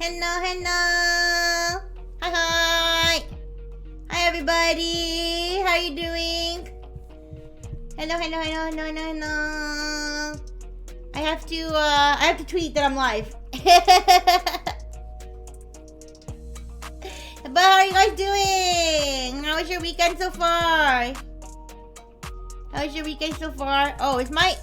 Hello. Hi. Hi, everybody. How are you doing? Hello. I have to tweet that I'm live. But how are you guys doing? How was your weekend so far? Oh, is my...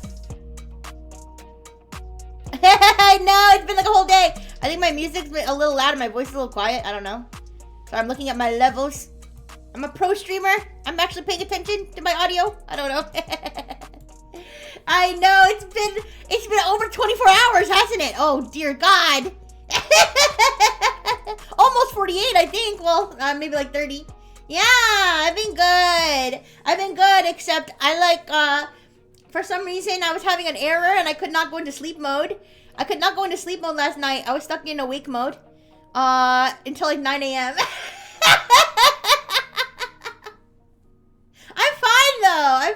I know, it's been like a whole day. I think my music's been a little loud and my voice is a little quiet. I don't know. So I'm looking at my levels. I'm a pro streamer. I'm actually paying attention to my audio. I don't know. I know, it's been over 24 hours, hasn't it? Oh, dear God. Almost 48, I think. Well, maybe like 30. Yeah, I've been good, except for some reason, I was having an error and I could not go into sleep mode. Last night. I was stuck in awake mode until like 9 a.m. I'm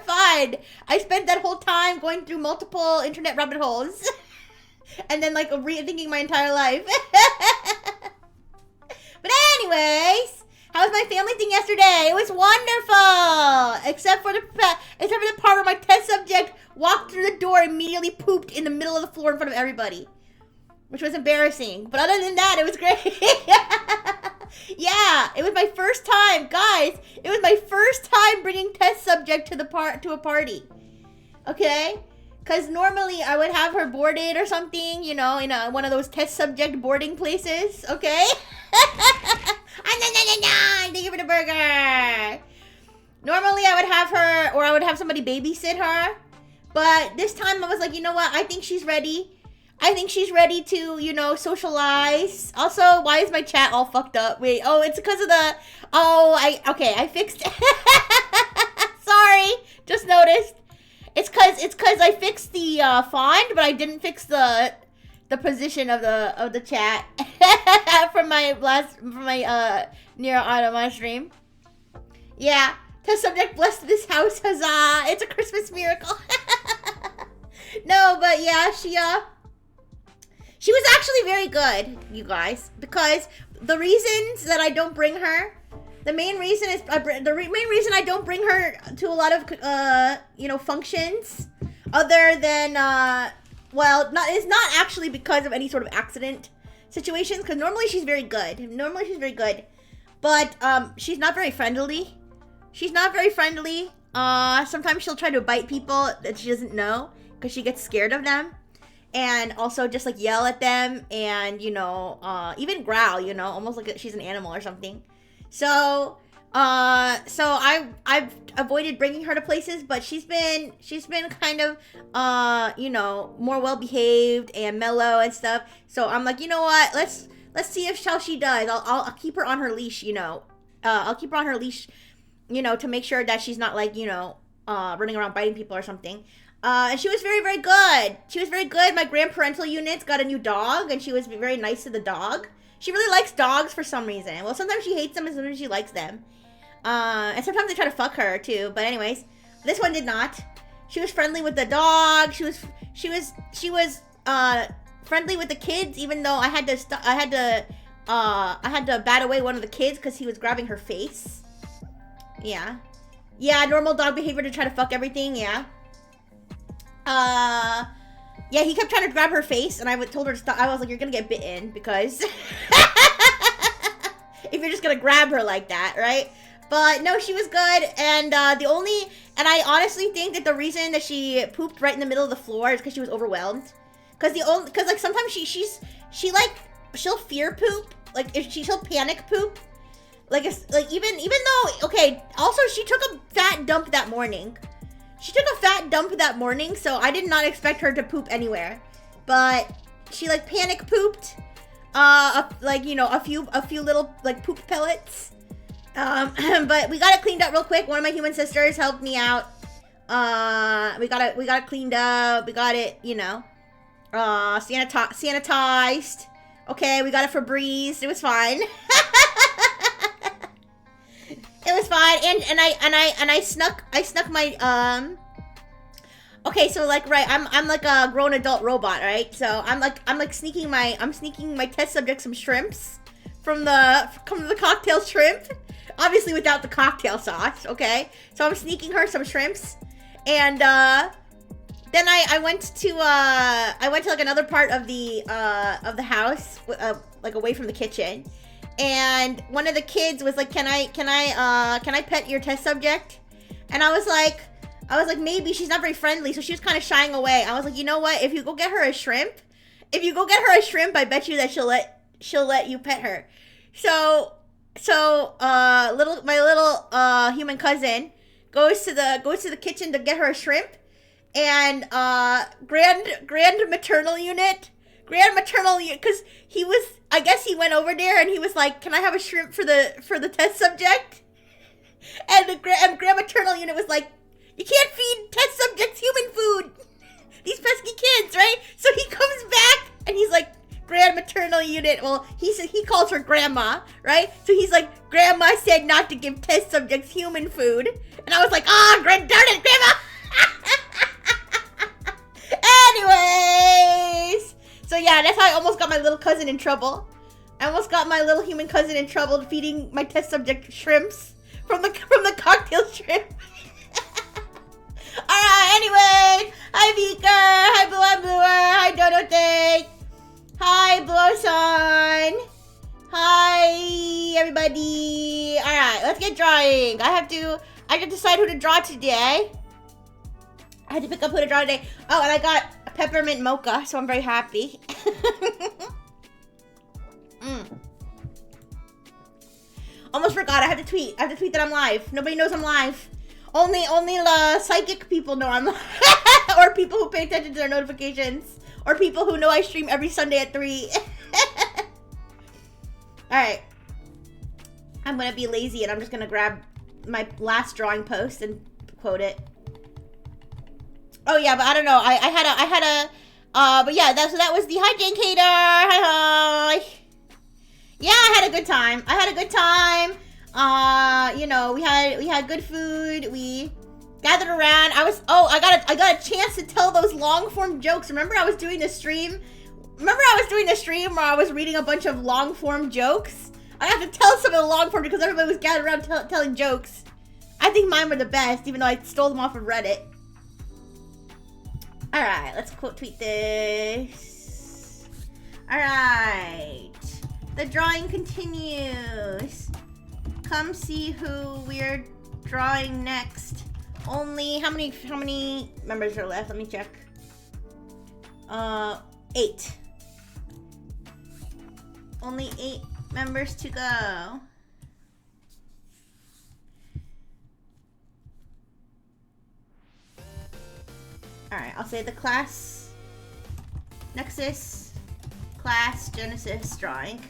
fine. I spent that whole time going through multiple internet rabbit holes and then like rethinking my entire life. But anyways, how was my family thing yesterday? It was wonderful, except for the part where my test subject walked through the door and immediately pooped in the middle of the floor in front of everybody, which was embarrassing. But other than that, it was great. Yeah, it was my first time, guys. It was my first time bringing test subject to a party. Okay, because normally I would have her boarded or something, you know, in one of those test subject boarding places. Okay. Thank you for the burger. Normally I would have her, or I would have somebody babysit her. But this time I was like, you know what? I think she's ready. To, you know, socialize. Also, why is my chat all fucked up? Wait, oh, it's because of the... I fixed... Sorry, just noticed. It's because I fixed the font, but I didn't fix the position of the chat from my near auto stream. Yeah, test subject blessed this house, huzzah! It's a Christmas miracle. No, but yeah, she was actually very good, you guys, because the reasons that I don't bring her, the main reason I don't bring her to a lot of functions, other than it's not actually because of any sort of accident situations, because normally she's very good, but she's not very friendly. Sometimes she'll try to bite people that she doesn't know because she gets scared of them. And also just like yell at them and, you know, even growl, you know, almost like she's an animal or something. So I've avoided bringing her to places, but she's been kind of, more well behaved and mellow and stuff. So I'm like, you know what? Let's see how she does. I'll keep her on her leash, you know. To make sure that she's not like, running around biting people or something. And she was very, very good. My grandparental unit's got a new dog, and she was very nice to the dog. She really likes dogs for some reason. Well, sometimes she hates them, and sometimes she likes them. And sometimes they try to fuck her too. But anyways, this one did not. She was friendly with the dog. She was friendly with the kids, even though I had to bat away one of the kids because he was grabbing her face. Yeah, normal dog behavior to try to fuck everything. Yeah, he kept trying to grab her face, and I told her to stop. I was like, you're gonna get bitten, because if you're just gonna grab her like that, right? But no, she was good, and I honestly think that the reason that she pooped right in the middle of the floor is because she was overwhelmed. Because like sometimes she'll fear poop, like she'll panic poop, even though, okay, also she took a fat dump that morning. So I did not expect her to poop anywhere. But she like panic pooped, a few little like poop pellets. But we got it cleaned up real quick. One of my human sisters helped me out. We got it cleaned up. We got it, sanitized. Okay, we got it Febrezed. It was fine. It was fine, and I snuck my Okay, so like, right, I'm like a grown adult robot, right? So I'm sneaking my test subject some shrimps from the cocktail shrimp, obviously without the cocktail sauce. Okay, so I'm sneaking her some shrimps, and then I went to like another part of the house, like away from the kitchen, and one of the kids was like, can I pet your test subject? And I was like, maybe. She's not very friendly, so she was kind of shying away. I was like, you know what? If you go get her a shrimp, I bet you that she'll let you pet her. So my little human cousin goes to the kitchen to get her a shrimp, and grand maternal unit, because I guess he went over there and he was like, can I have a shrimp for the test subject? And the grand maternal unit was like, you can't feed test subjects human food. These pesky kids, right? So he comes back and he's like, grand maternal unit. Well, he calls her grandma, right? So he's like, grandma said not to give test subjects human food. And I was like, darn it, grandma. Anyways. So yeah, that's how I almost got my little cousin in trouble. I almost got my little human cousin in trouble feeding my test subject shrimps from the cocktail shrimp. Alright, anyway. Hi, Vika. Hi, Blue Bluer. Hi, Dodo Take. Hi, Blowson. Hi, everybody. Alright, let's get drawing. I have to decide who to draw today. I had to pick up who to draw today. Oh, and I got a peppermint mocha, so I'm very happy. Almost forgot. I have to tweet. That I'm live. Nobody knows I'm live. Only the psychic people know I'm live. Or people who pay attention to their notifications. Or people who know I stream every Sunday at 3. Alright. I'm gonna be lazy and I'm just gonna grab my last drawing post and quote it. Oh yeah, but I don't know. I had a but yeah, that was the hi Jane Cater. Hi. Yeah, I had a good time. You know, we had good food. We gathered around. I got a chance to tell those long form jokes. Remember I was doing a stream where I was reading a bunch of long form jokes? I got to tell some of the long form because everybody was gathered around telling jokes. I think mine were the best, even though I stole them off of Reddit. Alright, let's quote tweet this. Alright. The drawing continues. Come see who we're drawing next. Only how many members are left? Let me check. 8. Only 8 members to go. Alright, I'll say the class NEXAS class Genesis drawing.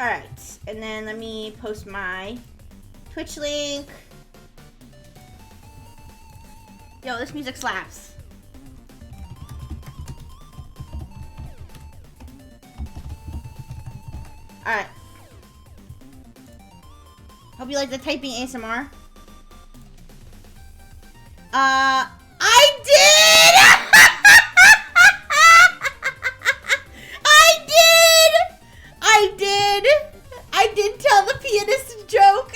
Alright, and then let me post my Twitch link. Yo, this music slaps. Alright. Hope you like the typing ASMR. I did! I did tell the pianist joke.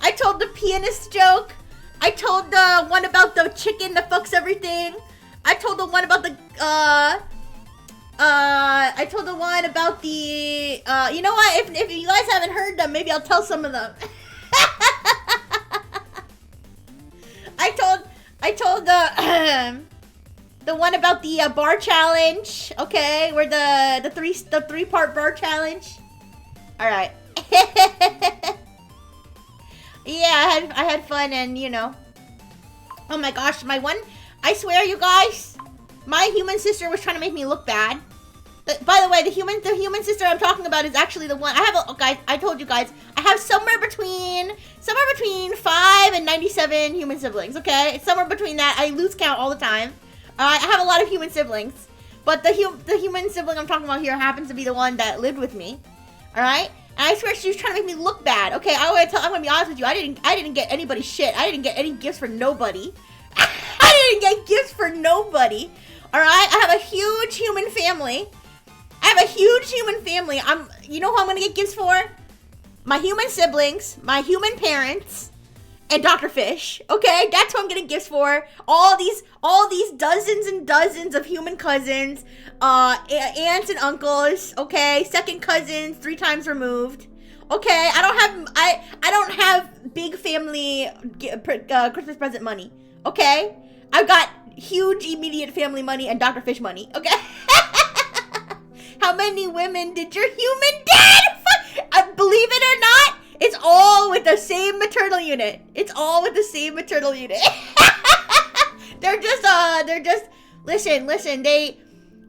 I told the pianist joke. I told the one about the chicken that fucks everything. I told the one about the I told the one about the you know what, if you guys haven't heard them, maybe I'll tell some of them. I told the one about the bar challenge, okay, where the three-part bar challenge. All right. Yeah, I had fun, and you know. Oh my gosh, I swear, you guys, my human sister was trying to make me look bad. By the way, the human sister I'm talking about is actually the one guys. I told you guys, I have somewhere between 5 and 97 human siblings. Okay, somewhere between that. I lose count all the time. I have a lot of human siblings, But the human sibling I'm talking about here happens to be the one that lived with me. All right? And I swear she was trying to make me look bad. Okay, I'm gonna be honest with you. I didn't get anybody shit. I didn't get any gifts for nobody. I didn't get gifts for nobody. All right? I have a huge human family. You know who I'm gonna get gifts for? My human siblings, my human parents, and Dr. Fish. Okay, that's who I'm getting gifts for. All these dozens and dozens of human cousins, aunts and uncles. Okay, second cousins, 3 times removed. Okay, I don't have big family Christmas present money. Okay, I've got huge immediate family money and Dr. Fish money. Okay. How many women did your human dad fuck? Believe it or not, it's all with the same maternal unit. They're just, listen, they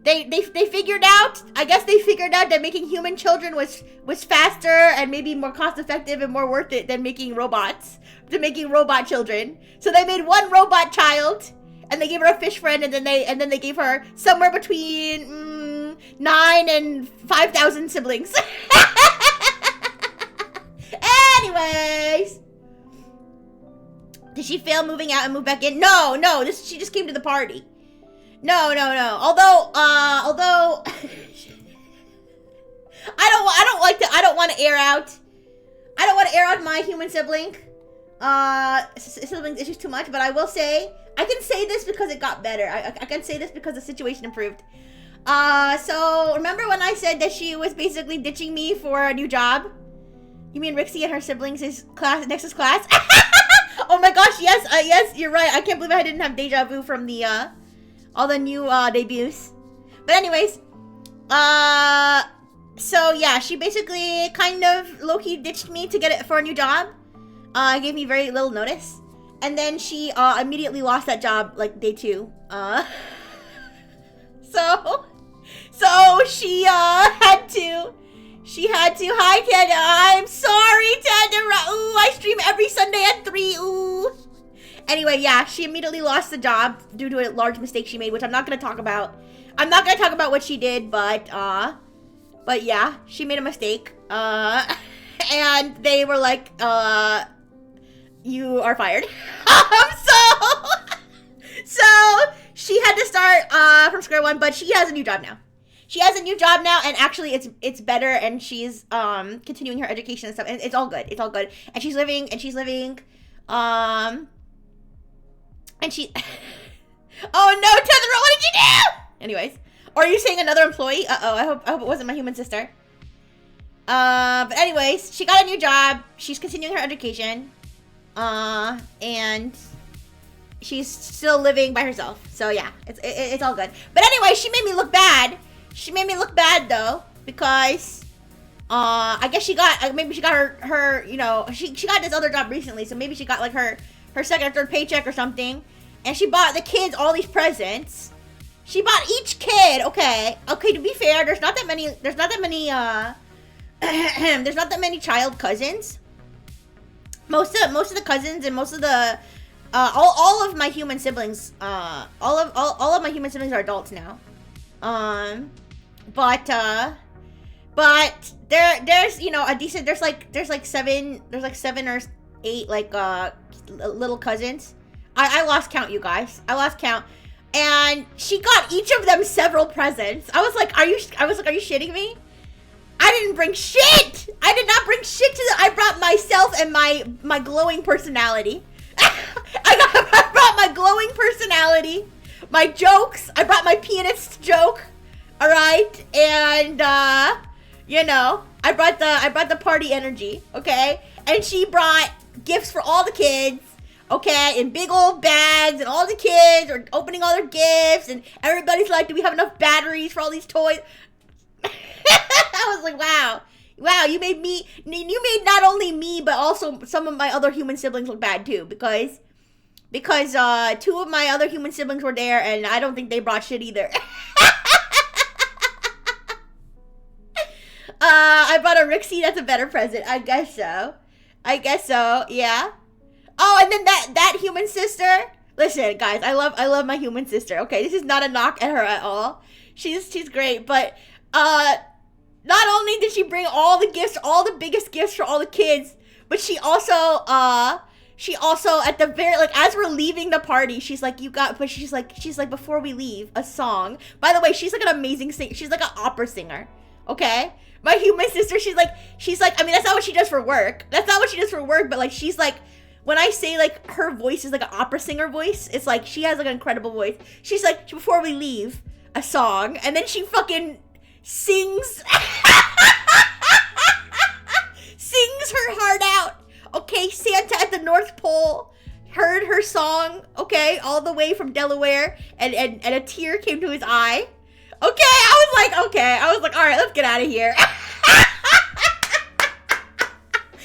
figured out, I guess they figured out that making human children was faster and maybe more cost effective and more worth it than making robot children. So they made one robot child and they gave her a fish friend, and then they gave her somewhere between 9 and 5,000 siblings. Anyways, did she fail moving out and move back in? No, she just came to the party. No. Although I don't want to air out my human siblings. It's just too much, but I will say, I can say this because it got better. I can say this because the situation improved. So remember when I said that she was basically ditching me for a new job? You mean Rixie and her siblings' NEXAS class? Oh my gosh, yes, you're right. I can't believe I didn't have deja vu from the, all the new, debuts. But anyways, so yeah, she basically kind of low-key ditched me to get it for a new job. Gave me very little notice. And then she, immediately lost that job, like, day 2. So she, had to, hi Tanda, I'm sorry Tanda, ooh, I stream every Sunday at 3, ooh. Anyway, yeah, she immediately lost the job due to a large mistake she made, which I'm not gonna talk about. I'm not gonna talk about what she did, but yeah, she made a mistake, and they were like, you are fired. So she had to start, from square one, but she has a new job now. And actually it's better, and she's continuing her education and stuff, and it's all good. And she's living and she oh no, Tethera, what did you do? Anyways, or are you saying another employee? I hope it wasn't my human sister. But anyways, she got a new job, she's continuing her education, and she's still living by herself. So yeah, it's all good. But anyway, she made me look bad. Though, because I guess maybe she got her you know, she got this other job recently, so maybe she got like her second or third paycheck or something, and she bought the kids all these presents. She bought each kid, okay, to be fair, there's not that many there's not that many child cousins. Most of the cousins and most of the all of my human siblings, all of my human siblings are adults now. But there's, you know, a decent, there's like 7 or 8 like little cousins. I lost count, you guys. And she got each of them several presents. I was like, are you shitting me? I didn't bring shit. I did not bring shit I brought myself and my glowing personality. I brought my glowing personality, my jokes. I brought my pianist joke. All right, and you know, I brought the party energy, okay? And she brought gifts for all the kids, okay, in big old bags, and all the kids are opening all their gifts, and everybody's like, do we have enough batteries for all these toys? I was like, wow, you made not only me, but also some of my other human siblings look bad too, because 2 of my other human siblings were there, and I don't think they brought shit either. I brought a Rixie. That's a better present. I guess so, yeah. Oh, and then that human sister. Listen, guys, I love my human sister. Okay, this is not a knock at her at all. She's great, but not only did she bring all the gifts, all the biggest gifts for all the kids, but she also at the very, like, as we're leaving the party, she's like, she's like, before we leave, a song. By the way, she's like an amazing singer. She's like an opera singer. Okay? My human sister, she's like, I mean, that's not what she does for work. That's not what she does for work, but like, she's like, when I say like her voice is like an opera singer voice, it's like she has like an incredible voice. She's like, before we leave, a song, and then she fucking sings sings her heart out. Okay, Santa at the North Pole heard her song, okay, all the way from Delaware, and a tear came to his eye. Okay, I was like, all right, let's get out of here.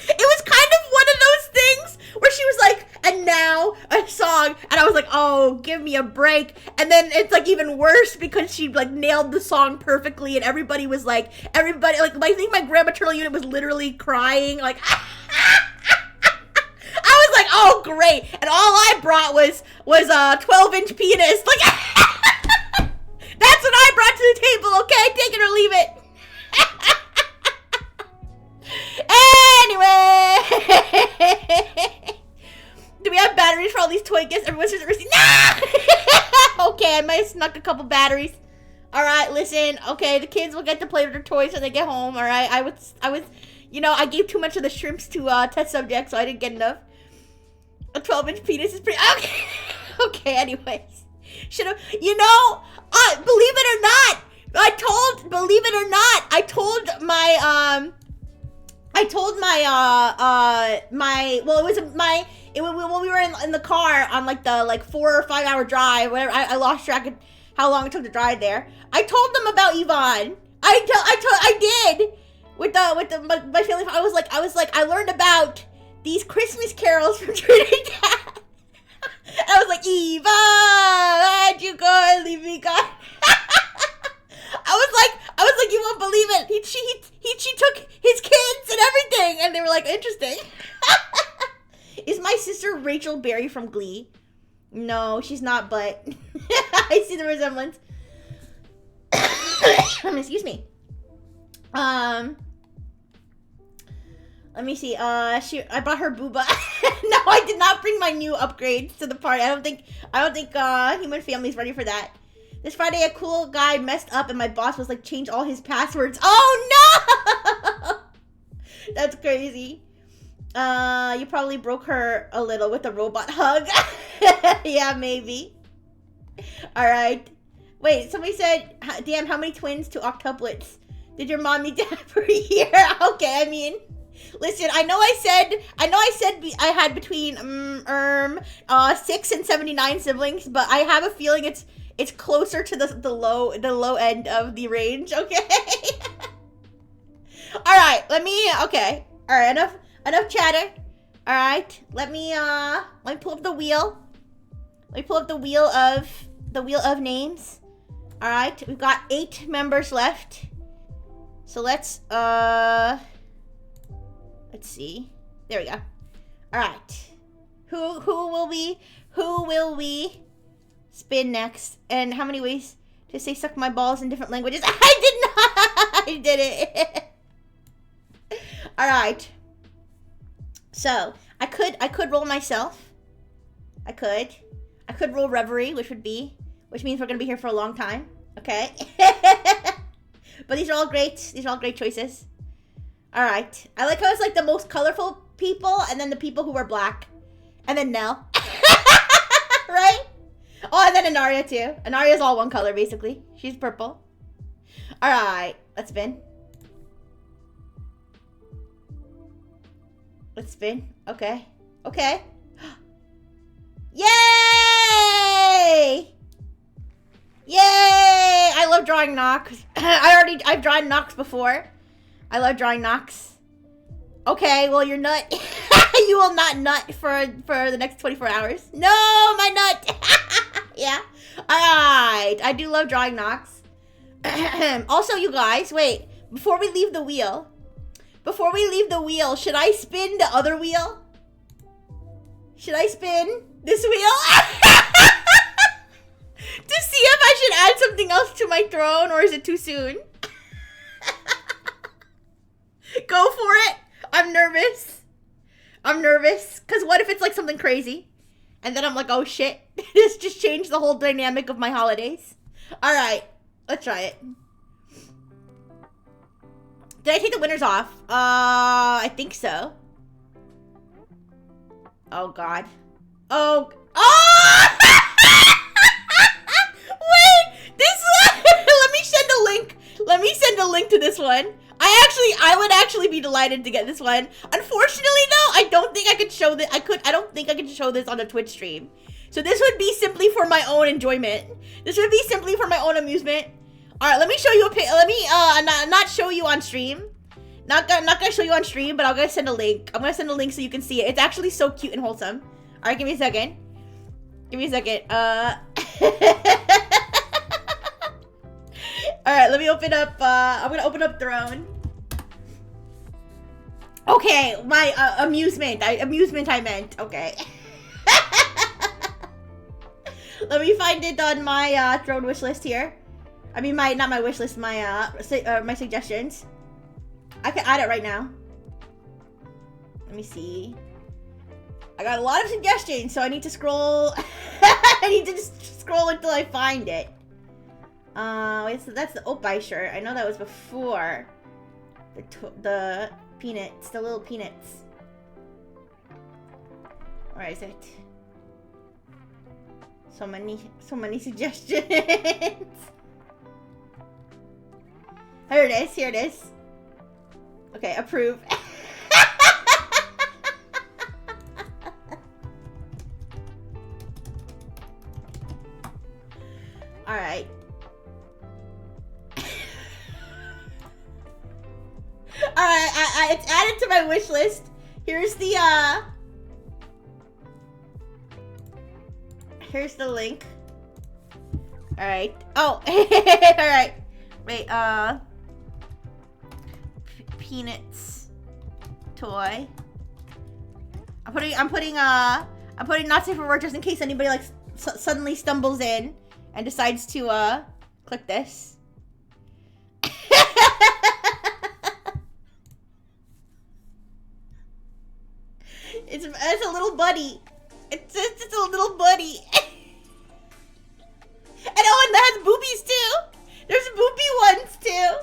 It was kind of one of those things where she was like, and now a song, and I was like, oh, give me a break. And then it's like even worse because she like nailed the song perfectly, and everybody like, I think my grandma turtle unit was literally crying, like, I was like, oh, great. And all I brought was a 12-inch penis. Like, that's what I brought to the table, okay? Take it or leave it. Anyway. Do we have batteries for all these toy gifts? Everyone's just receiving. Nah! Okay, I might have snuck a couple batteries. All right, listen. Okay, the kids will get to play with their toys when they get home, all right? I was, you know, I gave too much of the shrimps to test subjects, so I didn't get enough. A 12-inch penis is pretty, okay. Okay, anyways. Should've, you know, believe it or not, I told when we were in the car on like the 4 or 5 hour drive, whatever, I lost track of how long it took to drive there. I told them about Yvonne. I did with my family. I was like, I learned about these Christmas carols from Trinidad. And I was like, Eva, why'd you go and leave me, God? I was like, you won't believe it. She took his kids and everything, and they were like, interesting. Is my sister Rachel Berry from Glee? No, she's not, but I see the resemblance. Excuse me. Let me see. I brought her booba. No, I did not bring my new upgrades to the party. I don't think Human Family's ready for that. This Friday, a cool guy messed up, and my boss was like, change all his passwords. Oh no! That's crazy. You probably broke her a little with a robot hug. Yeah, maybe. All right. Wait, somebody said, damn, how many twins to octuplets did your mommy dad for a year? Okay, I mean, listen, I know I said I had between 6 and 79 siblings, but I have a feeling it's closer to the low end of the range, okay? All right, okay. All right, enough chatter. All right, let me pull up the wheel. Let me pull up the wheel of names. All right, we've got 8 members left. So let's see. There we go. All right. Who will we spin next? And how many ways to say suck my balls in different languages? I did not. I did it. All right. So I could roll myself. I could roll Reverie, which means we're gonna be here for a long time. Okay. But these are all great. These are all great choices. All right. I like how it's like the most colorful people, and then the people who wear black, and then Nell. Right? Oh, and then Anaria too. Anaria's all one color basically. She's purple. All right. Let's spin. Let's spin. Okay. Okay. Yay! Yay! I love drawing knocks. I've drawn knocks before. I love drawing knocks. Okay, well, your nut. You will not nut for the next 24 hours. No, my nut. Yeah. Alright. I do love drawing knocks. Also, you guys, wait. Before we leave the wheel, should I spin the other wheel? Should I spin this wheel? see if I should add something else to my throne, or is it too soon? Go for it. I'm nervous. Because what if it's like something crazy? And then I'm like, oh shit. This just changed the whole dynamic of my holidays. Alright. Let's try it. Did I take the winners off? I think so. Oh god. Oh. Wait! This let me send a link. Let me send a link to this one. I would actually be delighted to get this one. Unfortunately though, I don't think I could show this. I don't think I could show this on a Twitch stream. So this would be simply for my own enjoyment. This would be simply for my own amusement. Alright, let me show you a pic. Let me not show you on stream. Not gonna show you on stream, but I'm gonna send a link. I'm gonna send a link so you can see it. It's actually so cute and wholesome. Alright, give me a second. Give me a second. Alright, let me open up, I'm gonna open up Throne. Okay, my, amusement I meant, okay. Let me find it on my, Throne wish list here. I mean, not my wish list, my, my suggestions. I can add it right now. Let me see. I got a lot of suggestions, so I need to scroll. I need to just scroll until I find it. Wait, so that's the Opie shirt. I know that was before the peanuts, the little peanuts. Where is it? So many suggestions. Here it is. Okay, approve. All right. Alright, it's added to my wish list. Here's the here's the link. Alright. Oh, alright. Wait, Peanuts toy. I'm putting not safe for work just in case anybody like suddenly stumbles in and decides to click this. It's a little buddy. It's just a little buddy. And that has boobies too. There's boopy ones too.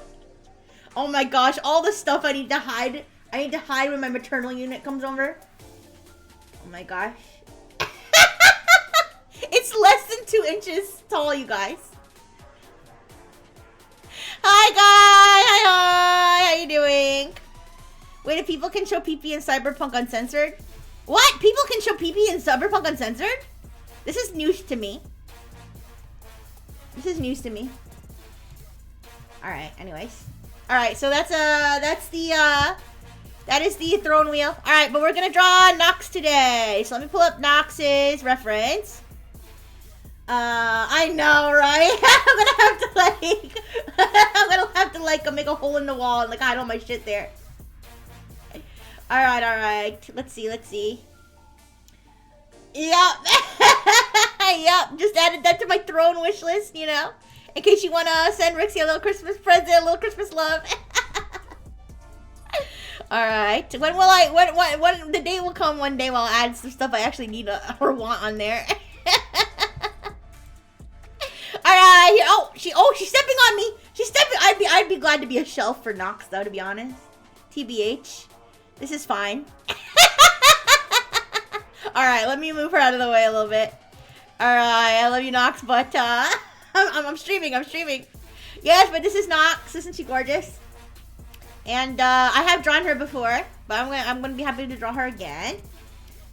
Oh my gosh, all the stuff I need to hide. I need to hide when my maternal unit comes over. Oh my gosh. It's less than 2 inches tall, you guys. Hi guys, hi, how you doing? Wait, if people can show pee-pee in Cyberpunk Uncensored? What? People can show pee-pee in Cyberpunk Uncensored? This is news to me. This is news to me. Alright, anyways. Alright, so that is the throne wheel. Alright, but we're gonna draw Nox today. So let me pull up Nox's reference. I know, right? I'm gonna have to make a hole in the wall and like hide all my shit there. Alright. Let's see. Yep. Yep, just added that to my throne wish list, you know? In case you wanna send Rixie a little Christmas present, a little Christmas love. Alright. When the day will come one day when I'll add some stuff I actually need or want on there. Alright, she's stepping on me. I'd be glad to be a shelf for Nox though, to be honest. TBH. This is fine. Alright, let me move her out of the way a little bit. Alright, I love you, Nox, but I'm streaming. Yes, but this is Nox. Isn't she gorgeous? And I have drawn her before, but I'm gonna be happy to draw her again.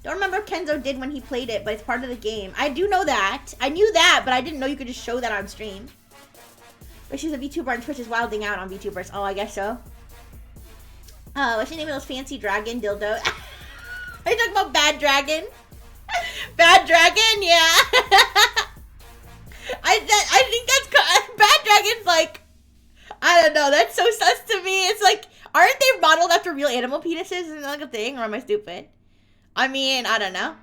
Don't remember if Kenzo did when he played it, but it's part of the game. I do know that. I knew that, but I didn't know you could just show that on stream. But she's a VTuber and Twitch is wilding out on VTubers. Oh, I guess so. What's the name of those fancy dragon dildo? Are you talking about Bad Dragon? Bad Dragon? Yeah. I think that's... Bad Dragon's like... I don't know. That's so sus to me. It's like... Aren't they modeled after real animal penises? Isn't that like a thing? Or am I stupid? I mean, I don't know.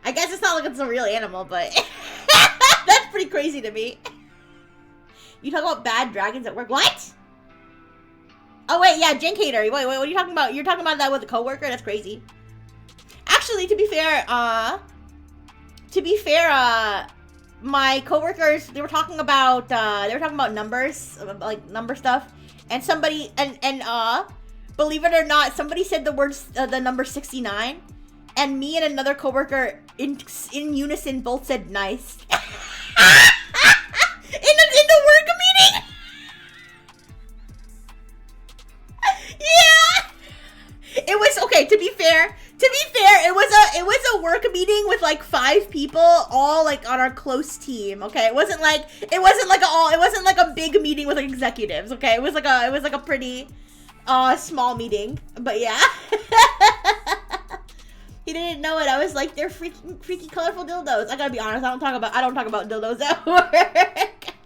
I guess it's not like it's a real animal, but... That's pretty crazy to me. You talk about bad dragons at work. What? Oh, wait, yeah, Jink Hater. Wait, what are you talking about? You're talking about that with a coworker? That's crazy. Actually, to be fair, my coworkers, they were talking about numbers, like number stuff. And somebody, believe it or not, somebody said the number 69. And me and another coworker in unison both said nice. in the work meeting. Yeah. It was okay. To be fair, it was a work meeting with like 5 people, all like on our close team. Okay, it wasn't like a big meeting with like executives. Okay, it was like a pretty small meeting. But yeah. He didn't know it. I was like, they're freaky colorful dildos. I gotta be honest, I don't talk about dildos at work.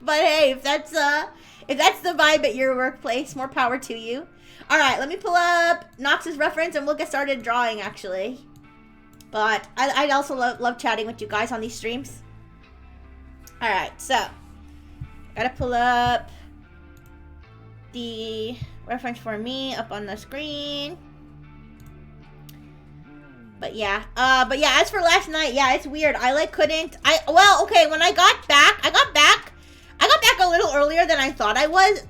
But hey, if that's the vibe at your workplace, more power to you. All right, let me pull up Nox's reference and we'll get started drawing actually. But I also love chatting with you guys on these streams. All right, so gotta pull up the reference for me up on the screen. But yeah, as for last night, yeah, it's weird. When I got back a little earlier than I thought I would,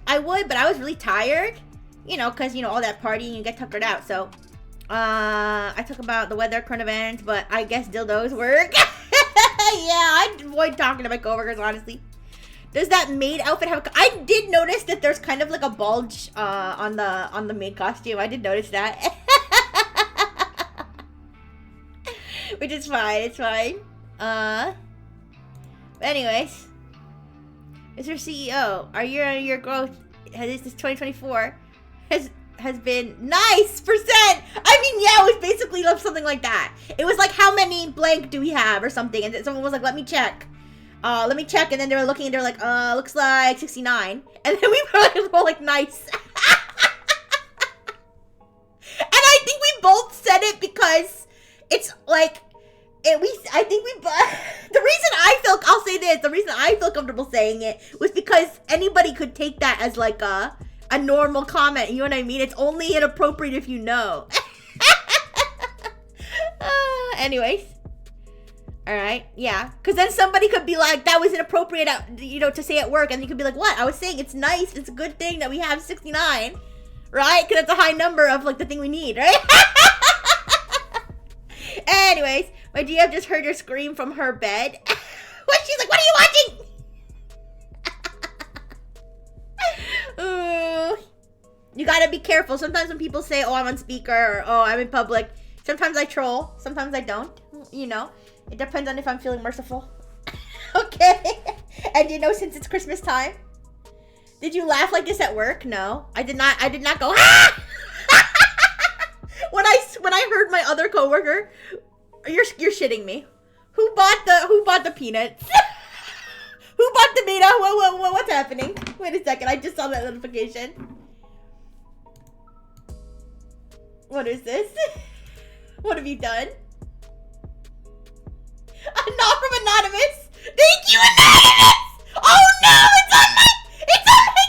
but I was really tired, you know, cause, you know, all that partying, you get tuckered out, so, I talk about the weather, current events, but I guess dildos work. Yeah, I avoid talking to my coworkers, honestly. Does that maid outfit have I did notice that there's kind of like a bulge, on the maid costume. I did notice that. Which is fine, it's fine. But anyways. Mr. CEO, your growth, this 2024 has been nice percent. I mean, yeah, it was basically something like that. It was like, how many blank do we have or something? And someone was like, let me check. And then they were looking and they were like, looks like 69. And then we were like, nice. And I think we both said it because it's like, the reason I feel comfortable saying it was because anybody could take that as like a normal comment, you know what I mean? It's only inappropriate if you know. Anyways. Alright, yeah. Because then somebody could be like, that was inappropriate, you know, to say at work, and you could be like, what? I was saying it's nice, it's a good thing that we have 69, right? Because it's a high number of like the thing we need, right? Anyways, my GF just heard her scream from her bed. She's like, what are you watching? You gotta be careful. Sometimes when people say, oh, I'm on speaker, or oh, I'm in public, sometimes I troll, sometimes I don't. You know, it depends on if I'm feeling merciful. Okay. And you know, since it's Christmas time. Did you laugh like this at work? No, I did not go, ah! When I heard my other coworker, you're shitting me. Who bought the peanuts? Who bought the beta? What's happening? Wait a second, I just saw that notification. What is this? What have you done? Not from Anonymous. Thank you, Anonymous. Oh no, it's on my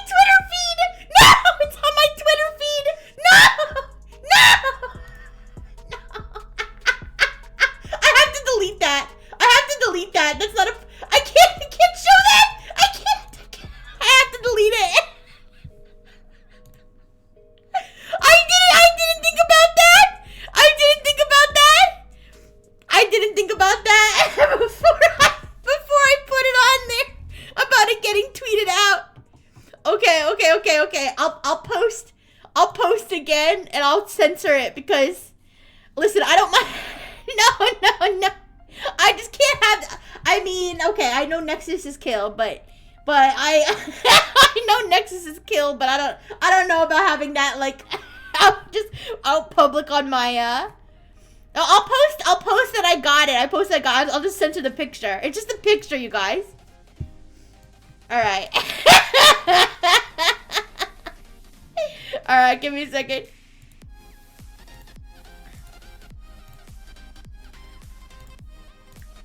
Twitter feed. No, it's on my Twitter feed. No. I have to delete that. That's not I can't show that. I have to delete it. I didn't think about that. I didn't think about that before I put it on there about it getting tweeted out. Okay. I'll post again and I'll censor it because listen, I don't mind. No. I just can't have. I mean, okay, I know Nexus is killed, but I I know Nexus is killed, but I don't know about having that like out public on my I'll post that I got it. I'll just censor the picture. It's just a picture, you guys. All right. All right, give me a second.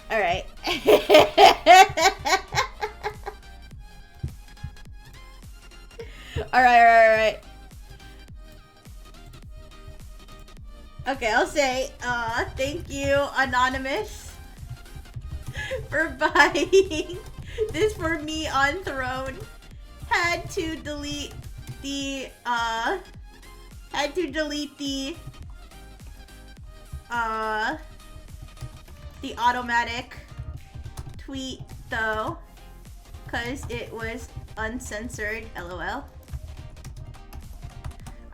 All right. Alright. Okay, I'll say, thank you, Anonymous, for buying this for me on Throne. Had to delete the automatic tweet though, cause it was uncensored, LOL.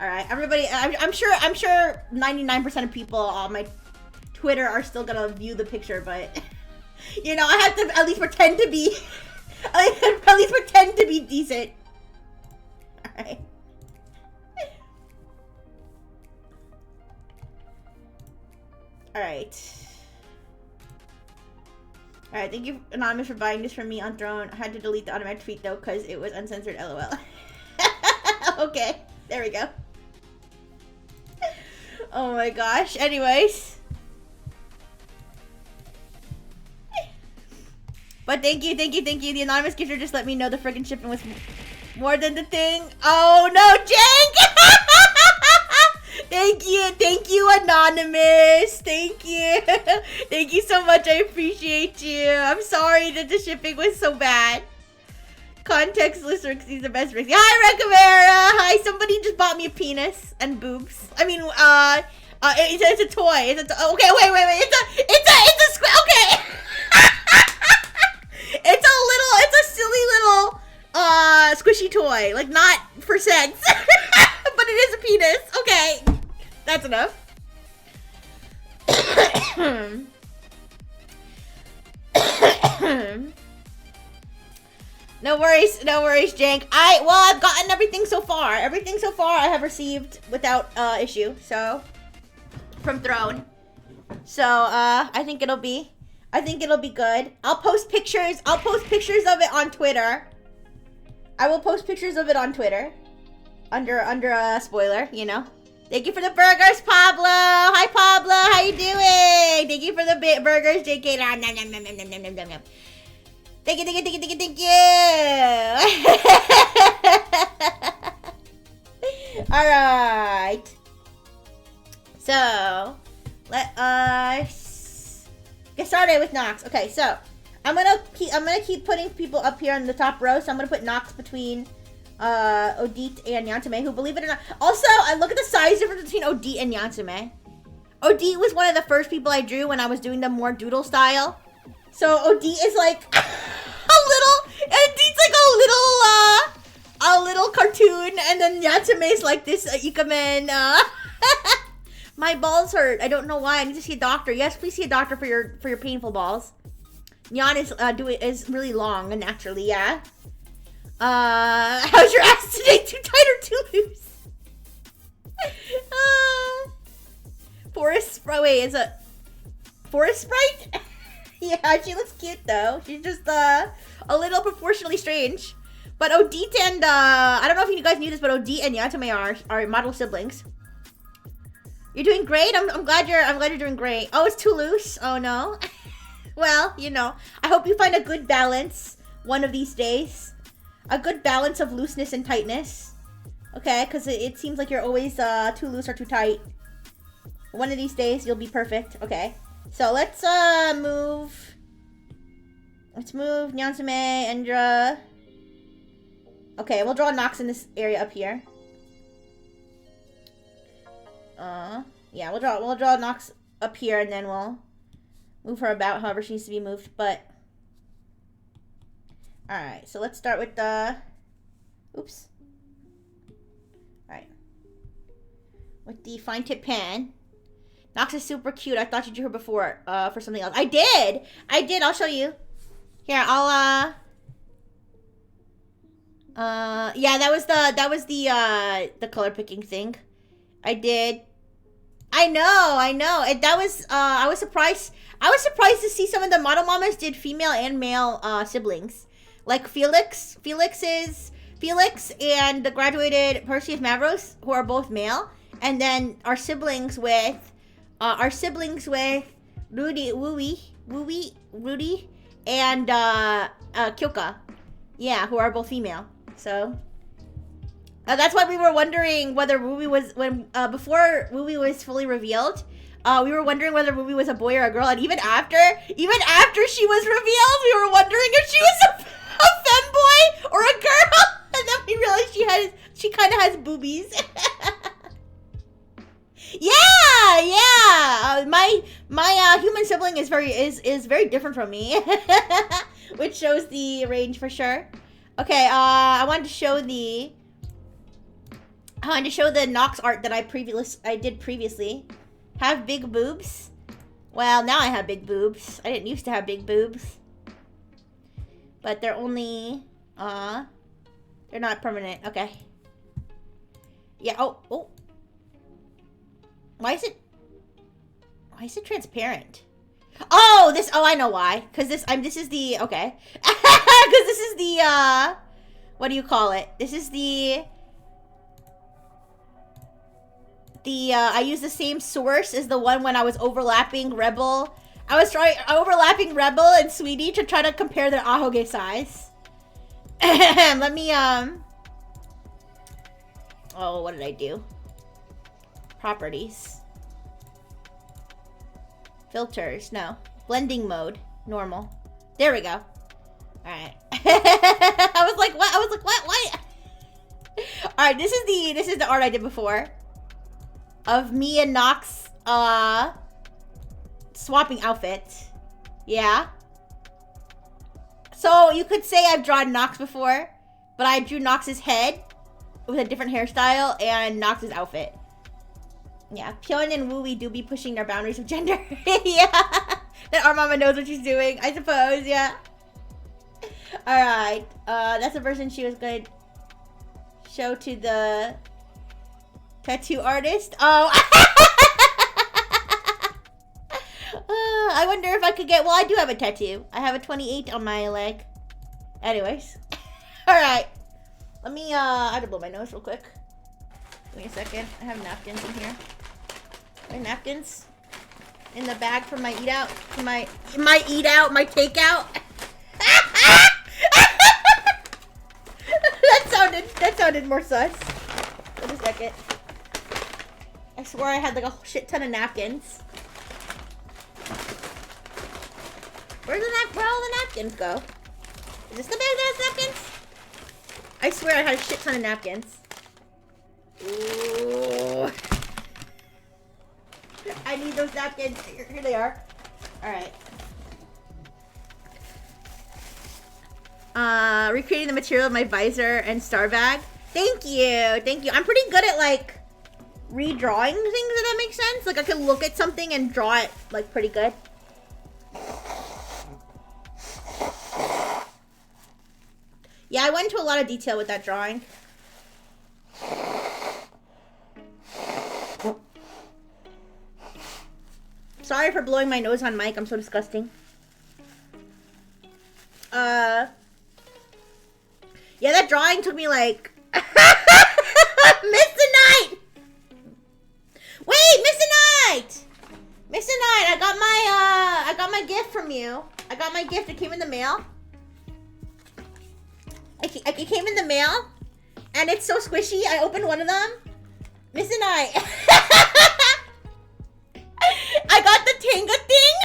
Alright, everybody, I'm sure 99% of people on my Twitter are still gonna view the picture, but you know, I have to at least pretend to be at least pretend to be decent. Alright. Alright, thank you, Anonymous, for buying this from me on Throne. I had to delete the automatic tweet though, because it was uncensored, LOL. Okay, there we go. Oh my gosh, anyways. But thank you. The Anonymous gifter just let me know the friggin' shipping was more than the thing. Oh no, Jake! Thank you, Anonymous. Thank you. Thank you so much, I appreciate you. I'm sorry that the shipping was so bad. Contextless Rixie's the best Rixie. Hi, Recamera. Hi, somebody just bought me a penis and boobs. I mean, it's a toy. Okay, wait. It's a square. Okay. It's a silly little, squishy toy. Like, not for sex. But it is a penis. Okay. That's enough. No worries, Jank. I've gotten everything so far. Everything so far I have received without, issue. So, from Throne. So, I think it'll be good. I'll post pictures of it on Twitter. I will post pictures of it on Twitter. Under a spoiler, you know. Thank you for the burgers, Pablo. Hi, Pablo. How you doing? Thank you for the burgers, JK. Nom, nom, nom, nom, nom, nom, nom, nom, nom. Thank you. Alright. So, let us get started with Nox. Okay, so I'm gonna keep putting people up here on the top row. So I'm gonna put Nox between Odette and Yantume, who, believe it or not, also look at the size difference between Odette and Yantume. Odette was one of the first people I drew when I was doing the more doodle style. So Odette is like Odette's like a little cartoon, and then Yantume is like this Ikemen. My balls hurt. I don't know why. I need to see a doctor. Yes, please see a doctor for your painful balls. Yan is really long naturally. Yeah. How's your ass today? Too tight or too loose? Forest Sprite. Wait, is a Forest Sprite? Yeah, she looks cute though. She's just a little proportionally strange. But Odette and I don't know if you guys knew this, but Odette and Yantume are model siblings. You're doing great. I'm glad you're doing great. Oh, it's too loose. Oh no. Well, you know, I hope you find a good balance one of these days. A good balance of looseness and tightness. Okay, because it seems like you're always too loose or too tight. One of these days you'll be perfect. Okay. So let's move Nyansume, Endra. Okay, we'll draw Nox in this area up here. Yeah, we'll draw Nox up here, and then we'll move her about however she needs to be moved. But alright, so let's start with the oops. Alright. With the fine tip pen. Nox is super cute. I thought you drew her before, for something else. I did! I'll show you. Here, I'll, yeah, that was the color picking thing. I did. I know. That was, I was surprised to see some of the model mamas did female and male, siblings. Like Felix and the graduated Perseus Mavros, who are both male. And then our siblings with Rudy, and Kyoka. Yeah, who are both female. So, That's why we were wondering whether Wooey was, before Wooey was fully revealed, we were wondering whether Wooey was a boy or a girl, and even after she was revealed, we were wondering if she was a femboy or a girl, and then we realized she kind of has boobies. Yeah. My human sibling is very different from me, which shows the range for sure. Okay, I wanted to show the Nox art that I did previously. Have big boobs. Well, now I have big boobs. I didn't used to have big boobs, but they're only they're not permanent. Okay. Yeah. Oh. Why is it transparent? Oh, I know why. Cause this is the, okay. Cause this is the, what do you call it? This is the, I use the same source as the one when I was overlapping Rebel. I was overlapping Rebel and Sweetie to try to compare their ahoge size. Let me, oh, what did I do? Properties. Filters, no. Blending mode, normal. There we go. Alright. I was like, what? Alright, this is the art I did before. Of me and Nox, swapping outfits. Yeah. So, you could say I've drawn Nox before, but I drew Nox's head with a different hairstyle and Nox's outfit. Yeah, Pyeon and Wooey do be pushing their boundaries of gender. Yeah, that our mama knows what she's doing, I suppose, yeah. Alright, that's a version she was going to show to the tattoo artist. Oh, I wonder if I could get, well, I do have a tattoo. I have a 28 on my leg. Anyways. Alright, let me, I have to blow my nose real quick. Give me a second, I have napkins in here. My napkins in the bag for my eat out, my takeout. that sounded more sus. Wait a second. I swore I had like a shit ton of napkins. Where all the napkins go? Is this the bag that has napkins? I swear I had a shit ton of napkins. Ooh. I need those napkins. Here they are. Alright. Recreating the material of my visor and star bag. Thank you. Thank you. I'm pretty good at, like, redrawing things, if that makes sense. Like, I can look at something and draw it, like, pretty good. Yeah, I went into a lot of detail with that drawing. Sorry for blowing my nose on mic. I'm so disgusting. Yeah, that drawing took me like... Miss the night! Wait, Miss the night! Miss the night, I got my gift from you. I got my gift. It came in the mail. It came in the mail, and it's so squishy. I opened one of them. Miss the night. I got the Tenga thing.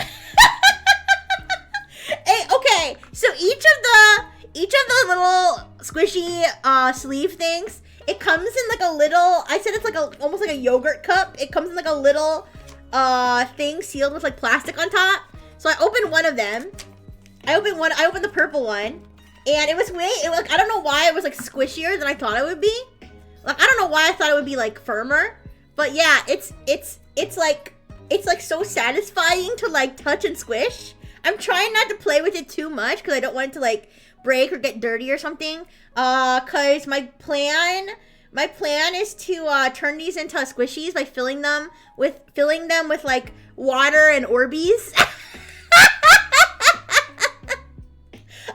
Hey, okay, so each of the little squishy sleeve things, it comes in like a little, I said it's like almost like a yogurt cup. It comes in like a little thing sealed with like plastic on top. So I opened one of them. I opened the purple one, and it was I don't know why it was like squishier than I thought it would be. Like, I don't know why I thought it would be like firmer, but yeah, it's like so satisfying to like touch and squish. I'm trying not to play with it too much because I don't want it to like break or get dirty or something. Cause my plan is to turn these into squishies by filling them with like water and Orbeez.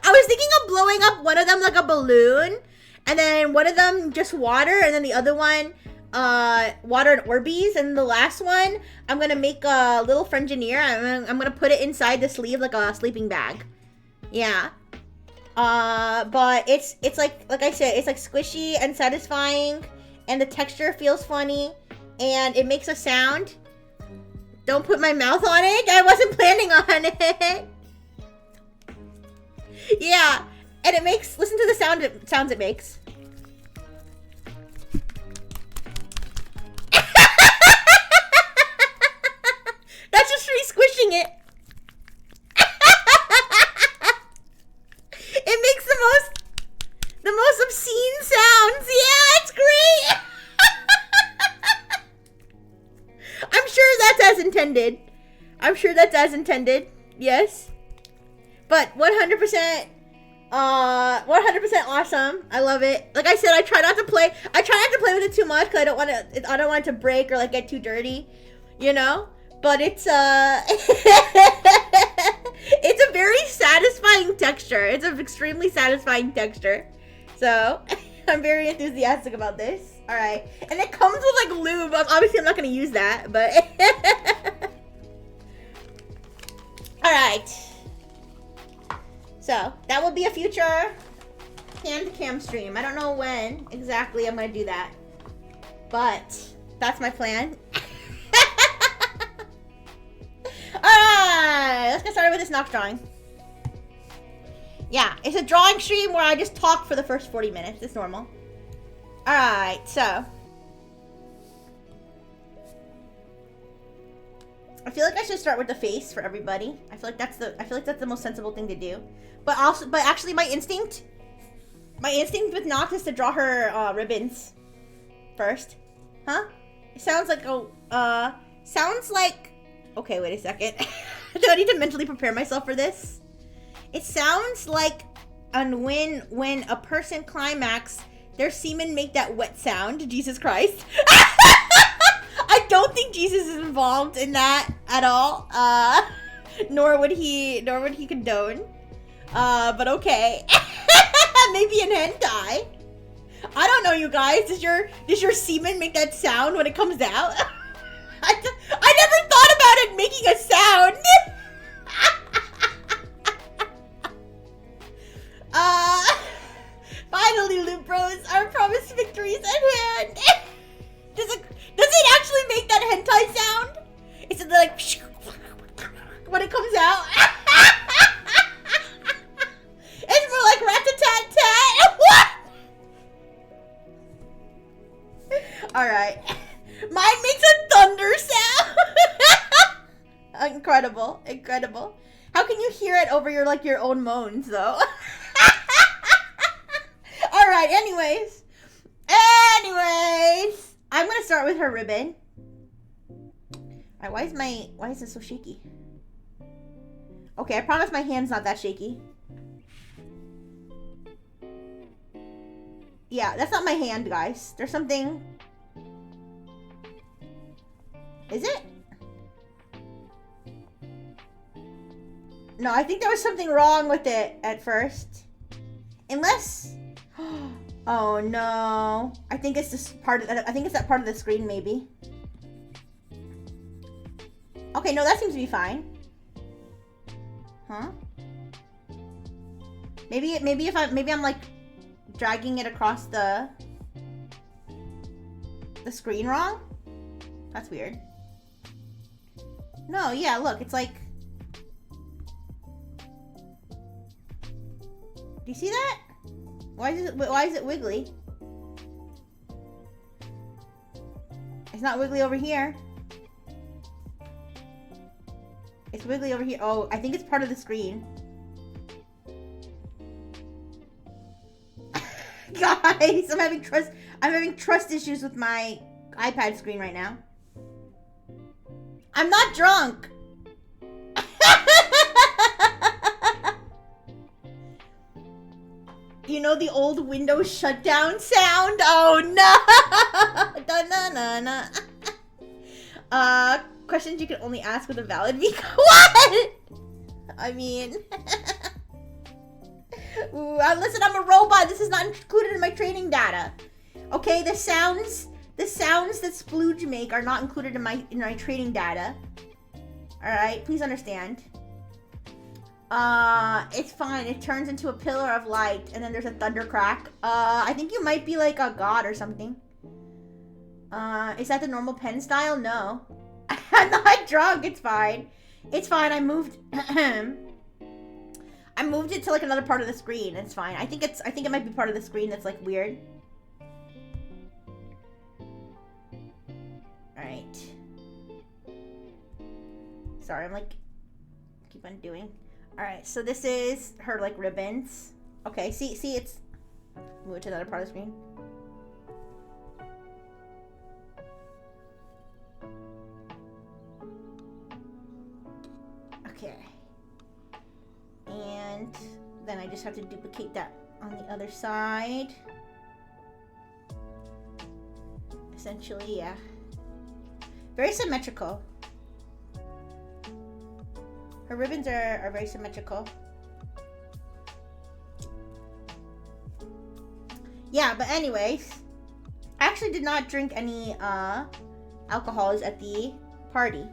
I was thinking of blowing up one of them like a balloon, and then one of them just water, and then the other one water and Orbeez, and the last one I'm gonna make a little Frengineer. I'm gonna put it inside the sleeve like a sleeping bag. Yeah. But it's like I said, it's like squishy and satisfying, and the texture feels funny, and it makes a sound. Don't put my mouth on it. I wasn't planning on it. Yeah, and it makes. Listen to the sounds it makes. That's just me squishing it. It makes the most obscene sounds. Yeah, it's great. I'm sure that's as intended. I'm sure that's as intended. Yes. But 100%, 100% awesome. I love it. Like I said, I try not to play with it too much because I don't want it to break or like get too dirty, you know? But it's it's a very satisfying texture. It's an extremely satisfying texture. So, I'm very enthusiastic about this. All right. And it comes with like lube. Obviously, I'm not going to use that, but all right. So, that will be a future hand cam stream. I don't know when exactly I'm going to do that, but that's my plan. Alright, let's get started with this Nox drawing. Yeah, it's a drawing stream where I just talk for the first 40 minutes. It's normal. Alright, so. I feel like I should start with the face for everybody. I feel like that's the most sensible thing to do. But actually my instinct with Nox is to draw her ribbons first. Huh? It sounds like okay, wait a second. Do I need to mentally prepare myself for this? It sounds like when a person climax, their semen make that wet sound. Jesus Christ. I don't think Jesus is involved in that at all. Nor would he condone. But okay. Maybe in hentai. I don't know, you guys. Does your semen make that sound when it comes out? I never thought about it making a sound. Finally, Loot Bros, our promised victories at hand. Does it actually make that hentai sound? Is it like when it comes out? It's more like rat-a-tat-tat. What? All right. Mine makes a thunder sound. Incredible, incredible. How can you hear it over your own moans though? All right. Anyways, I'm gonna start with her ribbon. All right. Why is this so shaky? Okay, I promise my hand's not that shaky. Yeah, that's not my hand, guys. There's something. Is it? No, I think there was something wrong with it at first. Unless... Oh no. I think it's this part of... I think it's that part of the screen, maybe. Okay, no, that seems to be fine. Huh? Maybe I'm like dragging it across the screen wrong? That's weird. No, yeah, look, it's like... Do you see that? Why is it wiggly? It's not wiggly over here. It's wiggly over here. Oh, I think it's part of the screen. Guys, I'm having trust issues with my iPad screen right now. I'm not drunk. You know the old Windows shutdown sound? Oh no! Questions you can only ask with a valid VCO. What? I mean, listen, I'm a robot. This is not included in my training data. Okay, the sounds that Splooge make are not included in my training data. All right, please understand. It's fine. It turns into a pillar of light, and then there's a thunder crack. I think you might be like a god or something. Is that the normal pen style? No. I'm not drunk. It's fine. It's fine. I moved I moved it to like another part of the screen. It's fine. I think it might be part of the screen that's like weird. Alright. Sorry, I'm like keep on doing. Alright, so this is her like ribbons. Okay, see it's move it to another part of the screen. Okay. And then I just have to duplicate that on the other side. Essentially, yeah. Very symmetrical. Her ribbons are very symmetrical. Yeah, but anyways, I actually did not drink any alcohols at the party.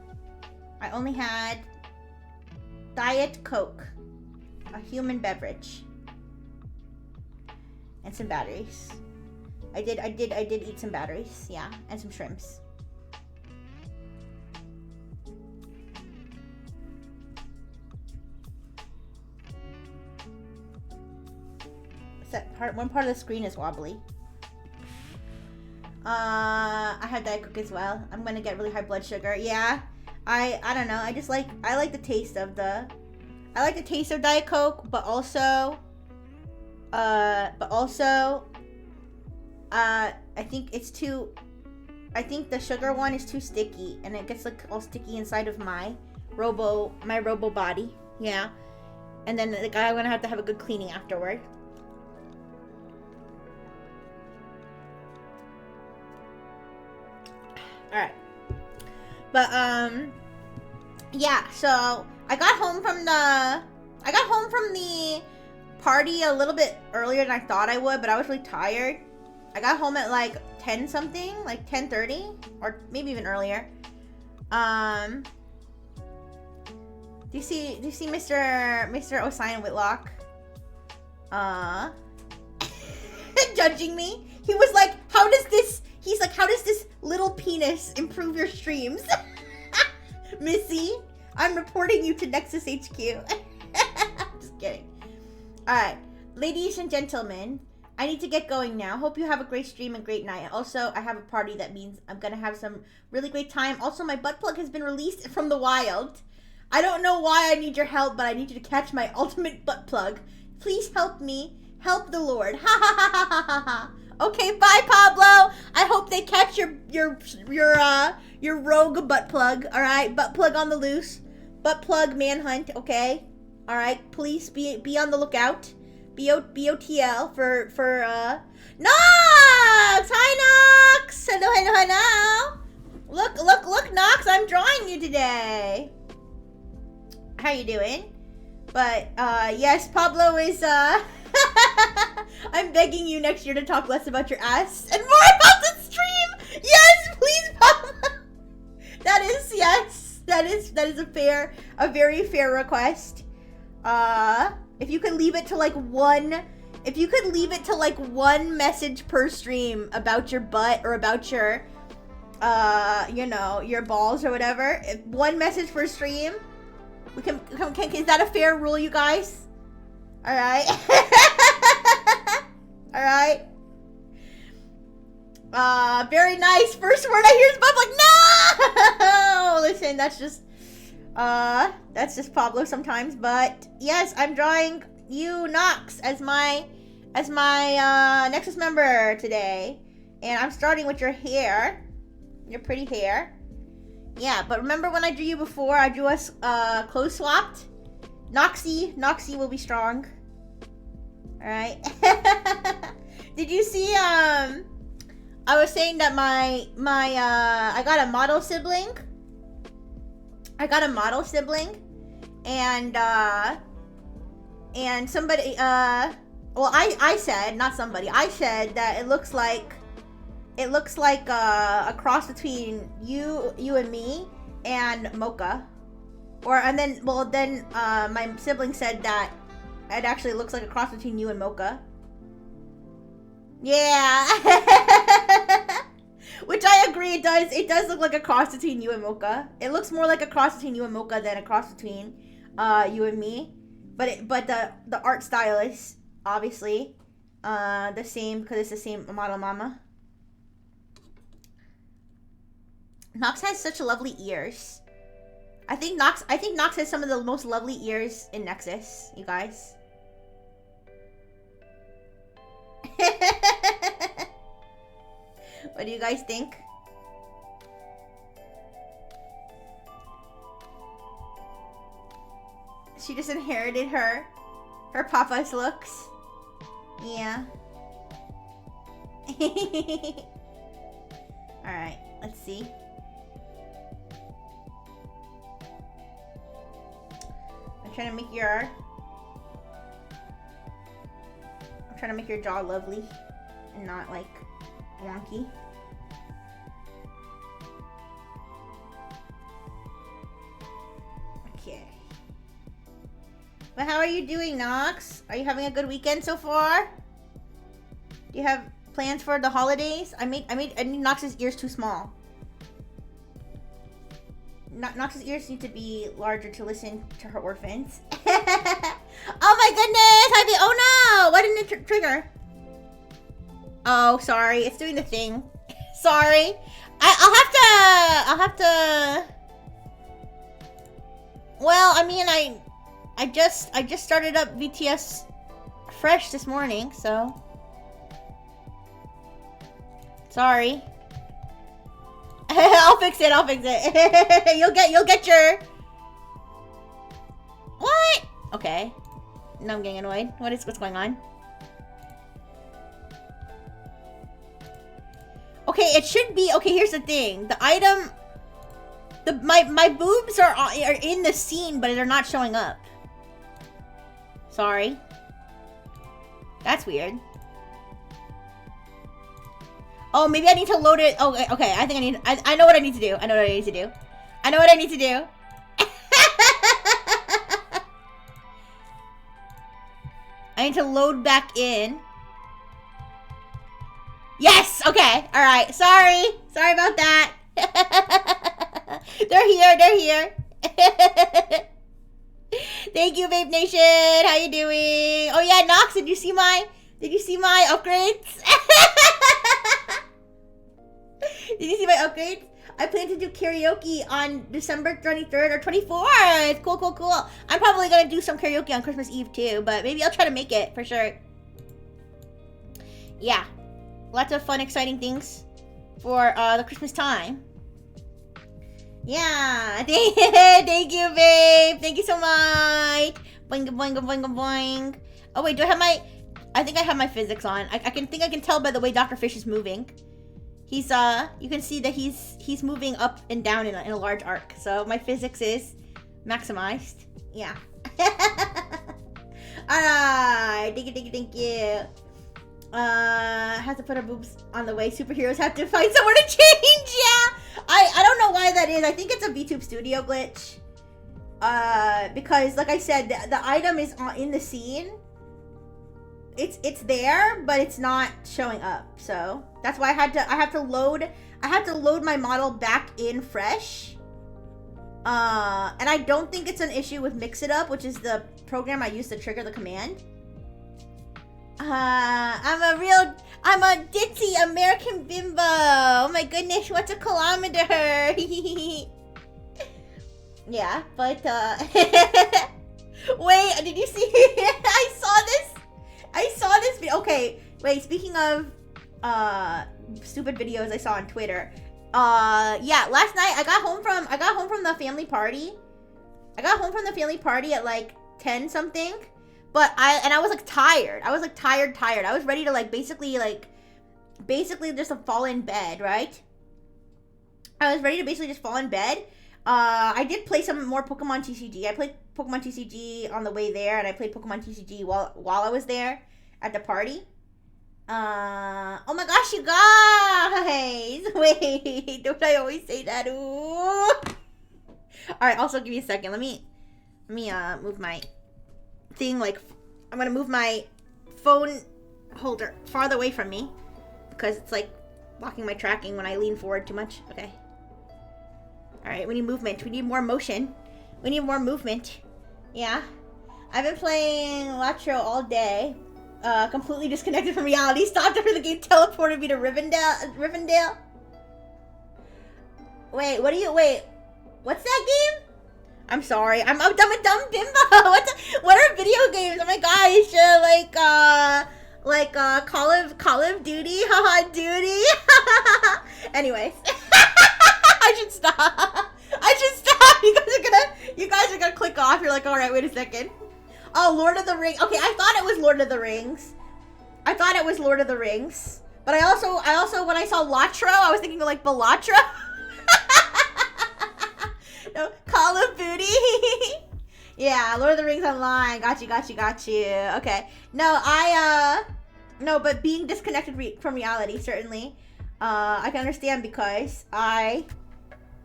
I only had Diet Coke, a human beverage, and some batteries. I did eat some batteries, yeah, and some shrimps. One part of the screen is wobbly. I have Diet Coke as well. I'm gonna get really high blood sugar. Yeah, I don't know. I like the taste of Diet Coke, but also I think the sugar one is too sticky, and it gets like all sticky inside of my robo body. Yeah, and then like I'm gonna have to have a good cleaning afterward. Alright. But, yeah, so I got home from the party a little bit earlier than I thought I would, but I was really tired. I got home at like 10 something, like 10:30, or maybe even earlier. Do you see Mr. Osian Whitlock? Judging me? He was like, how does this little penis improve your streams? Missy, I'm reporting you to Nexus HQ. Just kidding. Alright, ladies and gentlemen, I need to get going now. Hope you have a great stream and great night. Also, I have a party that means I'm gonna have some really great time. Also, my butt plug has been released from the wild. I don't know why I need your help, but I need you to catch my ultimate butt plug. Please help me. Help the Lord. Ha ha ha ha ha ha ha. Okay, bye, Pablo. I hope they catch your rogue butt plug. All right, butt plug on the loose. Butt plug manhunt. Okay. All right. Please be on the lookout. BOTL for Nox. Hi, Nox. Hello. Look, Nox. I'm drawing you today. How you doing? But yes, Pablo is I'm begging you next year to talk less about your ass and more about the stream. Yes, please, Pablo. That is a very fair request. If you could leave it to like one message per stream about your butt or about your your balls or whatever. If one message per stream. Is that a fair rule, you guys? Alright. Alright. Very nice. First word I hear is Bob, like, no! Listen, that's just Pablo sometimes, but yes, I'm drawing you, Nox, as my Nexus member today. And I'm starting with your hair. Your pretty hair. Yeah, but remember when I drew you before? I drew us clothes swapped. Noxy will be strong. Alright. Did you see I was saying that I got a model sibling. And somebody well, I said, not somebody, I said that it looks like a cross between you and me and Mocha. And then my sibling said that it actually looks like a cross between you and Mocha. Yeah. Which I agree, it does. It does look like a cross between you and Mocha. It looks more like a cross between you and Mocha than a cross between you and me. But the art style is obviously the same because it's the same model mama. Nox has such lovely ears. I think Nox has some of the most lovely ears in Nexus, you guys. What do you guys think? She just inherited her papa's looks. Yeah. Alright, let's see. I'm trying to make your jaw lovely and not like wonky. Okay. But how are you doing, Nox? Are you having a good weekend so far? Do you have plans for the holidays? I made Nox's ears too small. Nox's ears need to be larger to listen to her orphans. Oh my goodness! Oh no! Why didn't it trigger? Oh, sorry. It's doing the thing. Sorry. I'll have to. Well, I mean, I just started up VTS fresh this morning, so sorry. I'll fix it. You'll get your. What? Okay. Now I'm getting annoyed. What's going on? Okay, it should be okay. Here's the thing: the item, my boobs are in the scene, but they're not showing up. Sorry. That's weird. Oh, maybe I need to load it. Oh, okay. I think I know what I need to do. I know what I need to do. I need to load back in. Yes! Okay. Alright. Sorry about that. They're here. Thank you, Vape Nation. How you doing? Oh yeah, Nox, did you see my upgrades? Did you see my upgrades? I plan to do karaoke on December 23rd or 24th. Cool. I'm probably gonna do some karaoke on Christmas Eve too, but maybe I'll try to make it for sure. Yeah. Lots of fun, exciting things for the Christmas time. Yeah. Thank you, babe. Thank you so much. Boing. Oh wait, do I have my? I think I have my physics on. I can tell by the way Dr. Fish is moving. He's you can see that he's moving up and down in a large arc. So my physics is maximized. Yeah. Alright. Thank you. Have to put our boobs on the way. Superheroes have to find someone to change. Yeah. I don't know why that is. I think it's a VTube Studio glitch. Because like I said, the item is in the scene. It's there, but it's not showing up. So that's why I have to load my model back in fresh. And I don't think it's an issue with Mix It Up, which is the program I use to trigger the command. I'm a ditzy American bimbo. Oh my goodness, what's a kilometer? Yeah, but wait, did you see? I saw this video. Okay, wait, speaking of stupid videos I saw on Twitter. Yeah, last night I got home from the family party. I got home from the family party at like 10 something. But I was like tired. I was like tired. I was ready to like basically just to fall in bed, right? I was ready to basically just fall in bed. I did play some more Pokemon TCG. I played Pokemon TCG on the way there, and I played Pokemon TCG while I was there at the party. Oh my gosh, you guys! Wait, don't I always say that? Ooh. Alright, also give me a second. Let me move my thing, like, I'm gonna move my phone holder farther away from me because it's like blocking my tracking when I lean forward too much. Okay. Alright, we need movement. We need more motion. We need more movement. Yeah. I've been playing Latro all day. Completely disconnected from reality. Stopped after the game teleported me to Rivendell. Wait, what's that game? I'm sorry. I'm a dumb bimbo. What are video games? Oh my gosh. Call of Duty. Haha, Duty. Anyways. I should stop. You guys are gonna click off. You're like, alright, wait a second. Oh, Lord of the Rings. Okay, I thought it was Lord of the Rings. But I also, when I saw Latro, I was thinking of like Balatro. No, Call of Duty. Yeah, Lord of the Rings Online. Got you. Okay. No, but being disconnected from reality, certainly. I can understand because I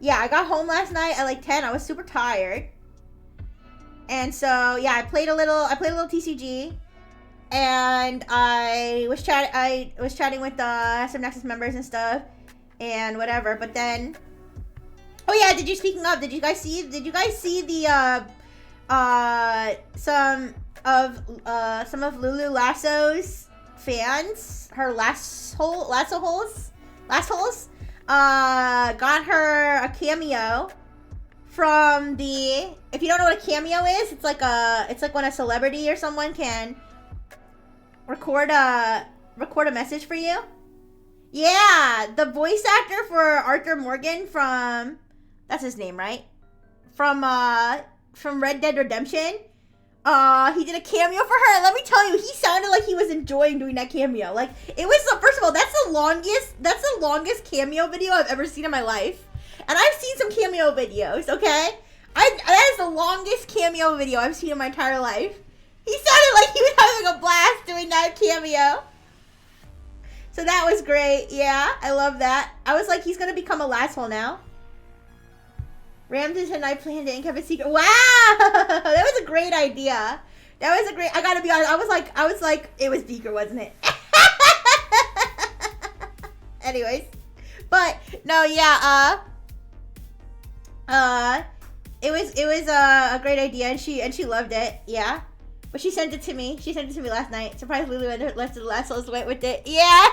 got home last night at like 10. I was super tired. And so, yeah, I played a little TCG. And I was chatting with some NEXAS members and stuff and whatever. But then, oh yeah, did you guys see the some of Lulu Lasso's fans, her lasso holes got her a cameo from the, if you don't know what a cameo is, it's like when a celebrity or someone can record a message for you. Yeah, the voice actor for Arthur Morgan from, that's his name, right? From Red Dead Redemption. He did a cameo for her. Let me tell you, he sounded like he was enjoying doing that cameo. Like, it was, first of all, that's the longest cameo video I've ever seen in my life. And I've seen some cameo videos, okay? That is the longest cameo video I've seen in my entire life. He sounded like he was having a blast doing that cameo. So that was great. Yeah, I love that. I was like, he's gonna become a lasshole now. Ramses and I planned it and kept it secret. Wow! That was a great idea. I gotta be honest, I was like, it was Beaker, wasn't it? Anyways. But, no, yeah, it was a great idea and she loved it, yeah. But she sent it to me. Last night. Surprised Lulu and the rest of the lassos went with it. Yeah!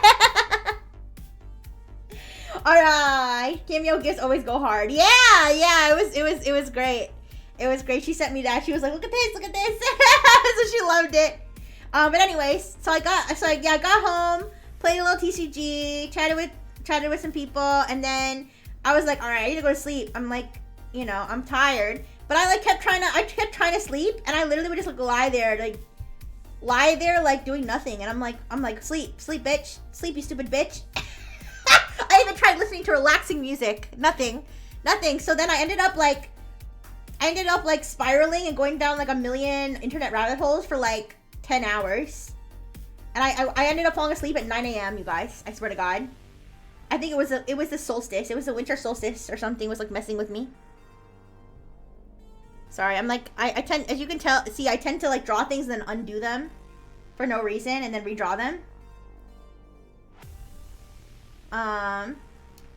Alright. Cameo gifts always go hard. Yeah, it was great. It was great. She sent me that. She was like, look at this. So she loved it. But anyways, so I got home, played a little TCG, chatted with some people, and then I was like, alright, I need to go to sleep. I'm like, I'm tired. But I kept trying to sleep, and I literally would just like lie there like doing nothing, and I'm like, sleep, bitch, sleep, you stupid bitch. I even tried listening to relaxing music, nothing. So then I ended up like spiraling and going down like a million internet rabbit holes for like 10 hours, and I ended up falling asleep at 9 a.m. You guys, I swear to God. I think it was the solstice. It was the winter solstice or something was like messing with me. Sorry, I'm like, I tend, as you can tell, I tend to like draw things and then undo them for no reason and then redraw them.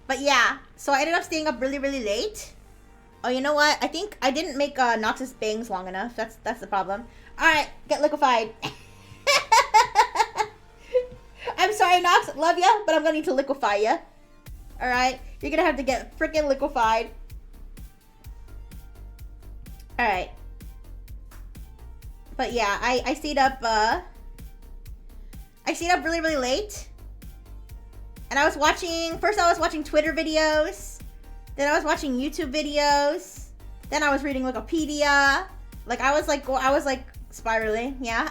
But yeah, so I ended up staying up really, really late. Oh, you know what? I think I didn't make Nox's bangs long enough. That's the problem. Alright, get liquefied. I'm sorry, Nox, love ya, but I'm gonna need to liquefy ya. Alright, you're gonna have to get freaking liquefied. Alright. But yeah, I stayed up really, really late. And I was watching Twitter videos. Then I was watching YouTube videos. Then I was reading Wikipedia. Like I was like spiraling, yeah.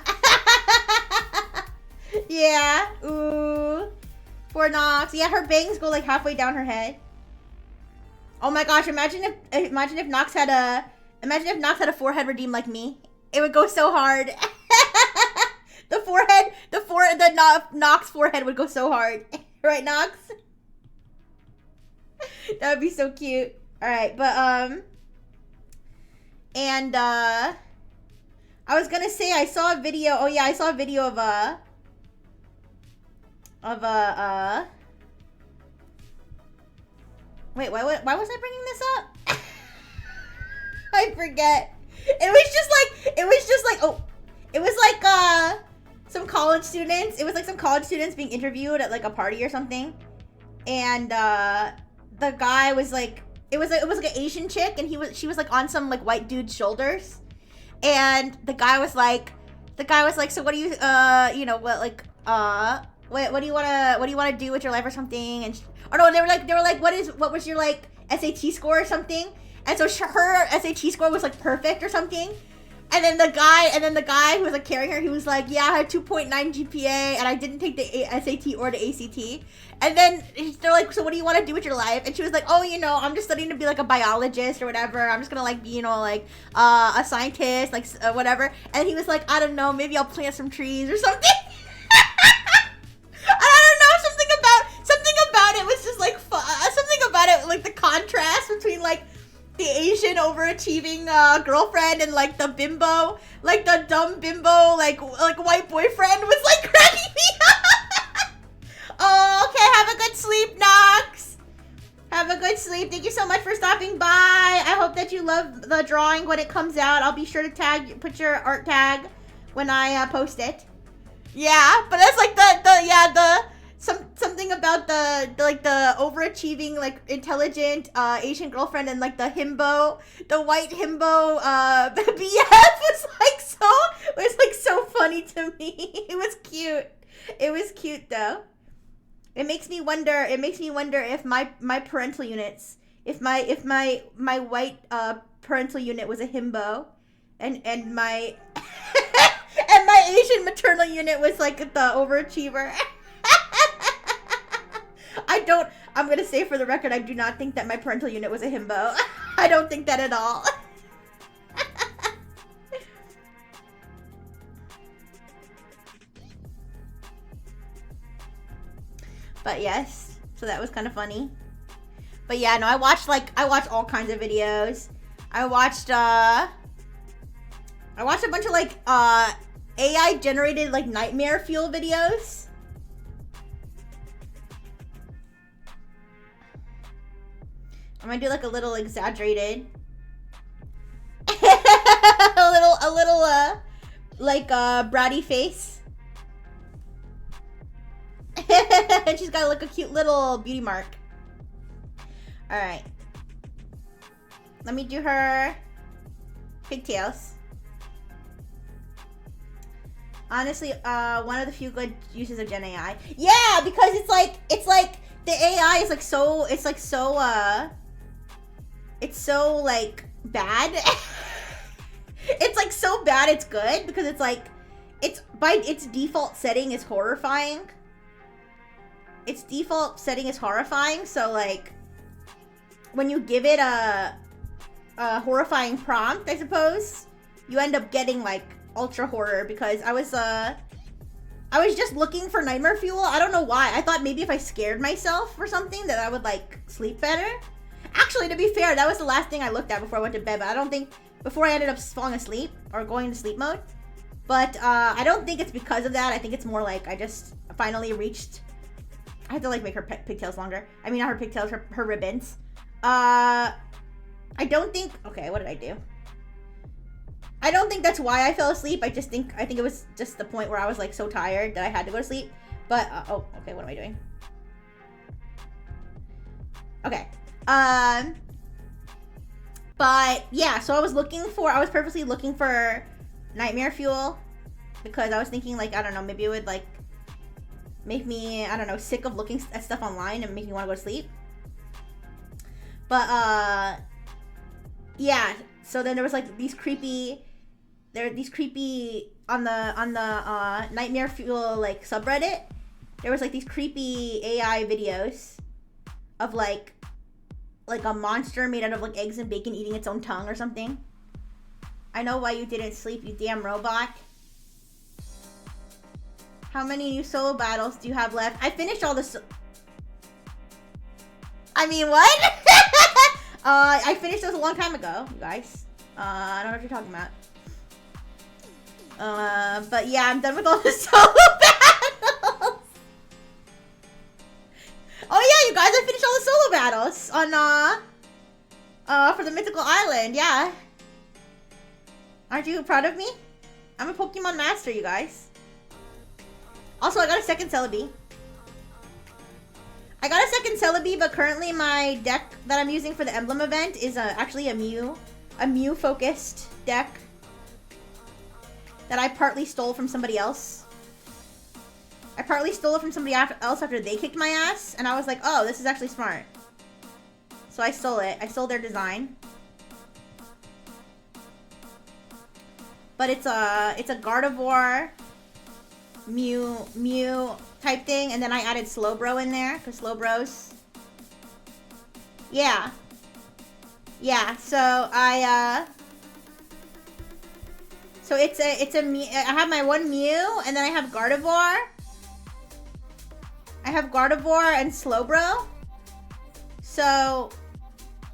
Yeah. Ooh. Poor Nox. Yeah, her bangs go like halfway down her head. Oh my gosh, imagine if Nox had a forehead redeemed like me. It would go so hard. the Nox forehead would go so hard. Right, Nox? That would be so cute. Alright, but And I was gonna say I saw a video. Oh yeah, I saw a video of wait, why was I bringing this up? I forget. It was just like oh, it was like some college students. It was like some college students being interviewed at like a party or something. And the guy was like, it was like an Asian chick, and she was like on some like white dude's shoulders, and the guy was like, so what do you you know, what like what do you wanna do with your life or something? And or no, they were like what was your like SAT score or something? And so her SAT score was like perfect or something. And then the guy who was like carrying her, he was like, yeah, I had 2.9 GPA and I didn't take the SAT or the ACT. And then they're like, so what do you want to do with your life? And she was like, oh, you know, I'm just studying to be like a biologist or whatever. I'm just gonna like be, you know, like a scientist, like whatever. And he was like, I don't know, maybe I'll plant some trees or something. I don't know, something about it was just like something about it, like the contrast between like the Asian overachieving girlfriend and like the bimbo, like the dumb bimbo, like white boyfriend was like cracking me up. Oh, okay, have a good sleep, Nox. Have a good sleep. Thank you so much for stopping by. I hope that you love the drawing when it comes out. I'll be sure to put your art tag when I post it. Yeah, but that's like something about the overachieving, like intelligent Asian girlfriend and like the white himbo BF was so funny to me. It was cute. It was cute though. It makes me wonder if my parental units, if my white parental unit was a himbo, and my and my Asian maternal unit was like the overachiever. I'm gonna say for the record, I do not think that my parental unit was a himbo. I don't think that at all. But yes, so that was kind of funny. But yeah, no, I watched all kinds of videos. I watched a bunch of like AI generated like nightmare fuel videos. I'm gonna do like a little exaggerated, a little like bratty face. And she's got like a cute little beauty mark. All right, let me do her pigtails. Honestly, one of the few good uses of Gen AI. Yeah, because it's like the AI is like so, it's so like bad. It's like so bad it's good, because it's like, it's by its default setting is horrifying. Its default setting is horrifying, so like when you give it a horrifying prompt, I suppose, you end up getting like ultra horror, because I was just looking for nightmare fuel. I don't know why. I thought maybe if I scared myself or something that I would like sleep better. Actually, to be fair, that was the last thing I looked at before I went to bed, but I don't think, before I ended up falling asleep or going into sleep mode. But I don't think it's because of that. I think it's more like I just finally reached, I have to like make her pigtails longer. I mean, not her pigtails, her ribbons. I don't think, okay, what did I do? I don't think that's why I fell asleep. I think it was just the point where I was like so tired that I had to go to sleep. But oh, okay, what am I doing? Okay. But yeah, so I was purposely looking for nightmare fuel, because I was thinking like, I don't know, maybe it would like make me, I don't know, sick of looking at stuff online and make me want to go to sleep. But yeah, so then there was like these creepy on the nightmare fuel like subreddit. There was like these creepy AI videos of like a monster made out of like eggs and bacon eating its own tongue or something. I know why you didn't sleep, you damn robot. How many new solo battles do you have left? I finished all the I mean, what? I finished those a long time ago, you guys. I don't know what you're talking about. But yeah, I'm done with all the solo battles. Oh yeah, you guys, I finished all the solo battles on, for the Mythical Island, yeah. Aren't you proud of me? I'm a Pokemon master, you guys. Also, I got a second Celebi. I got a second Celebi, but currently my deck that I'm using for the emblem event is actually a Mew-focused deck that I partly stole from somebody else. I partly stole it from somebody else after they kicked my ass, and I was like, oh, this is actually smart. So I stole it. I stole their design. But it's a Gardevoir Mew type thing, and then I added Slowbro in there, because Slowbros. Yeah. Yeah, so so it's a Mew. I have my one Mew, and then I have Gardevoir. I have Gardevoir and Slowbro. So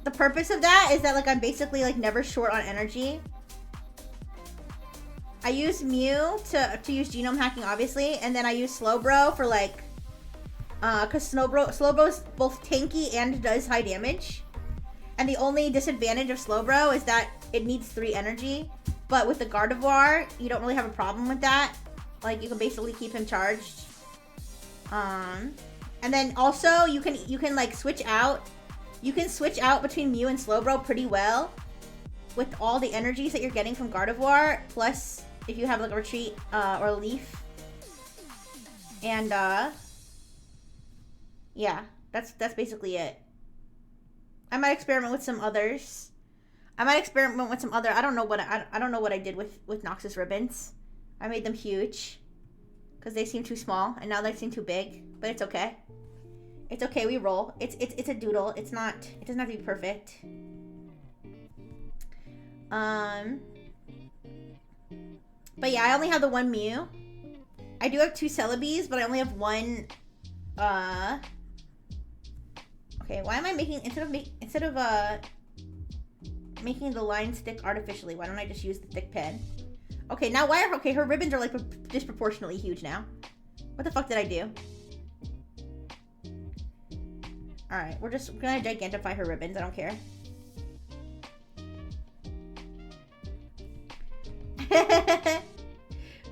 the purpose of that is that like I'm basically like never short on energy. I use Mew to use genome hacking, obviously, and then I use Slowbro for like, cause Slowbro's both tanky and does high damage. And the only disadvantage of Slowbro is that it needs 3 energy. But with the Gardevoir, you don't really have a problem with that. Like you can basically keep him charged. And then also you can like switch out. You can switch out between Mew and Slowbro pretty well with all the energies that you're getting from Gardevoir, plus if you have like a retreat or a leaf. And yeah, that's basically it. I might experiment with some others. I don't know what I did with Noxus ribbons. I made them huge because they seem too small, and now they seem too big. But it's okay. It's okay. We roll. It's a doodle. It doesn't have to be perfect. But yeah, I only have the one Mew. I do have 2 Celebes, but I only have one. Okay, why am I making instead of making the line stick artificially? Why don't I just use the thick pen? Okay, now her ribbons are like disproportionately huge now. What the fuck did I do? All right, we're gonna gigantify her ribbons. I don't care.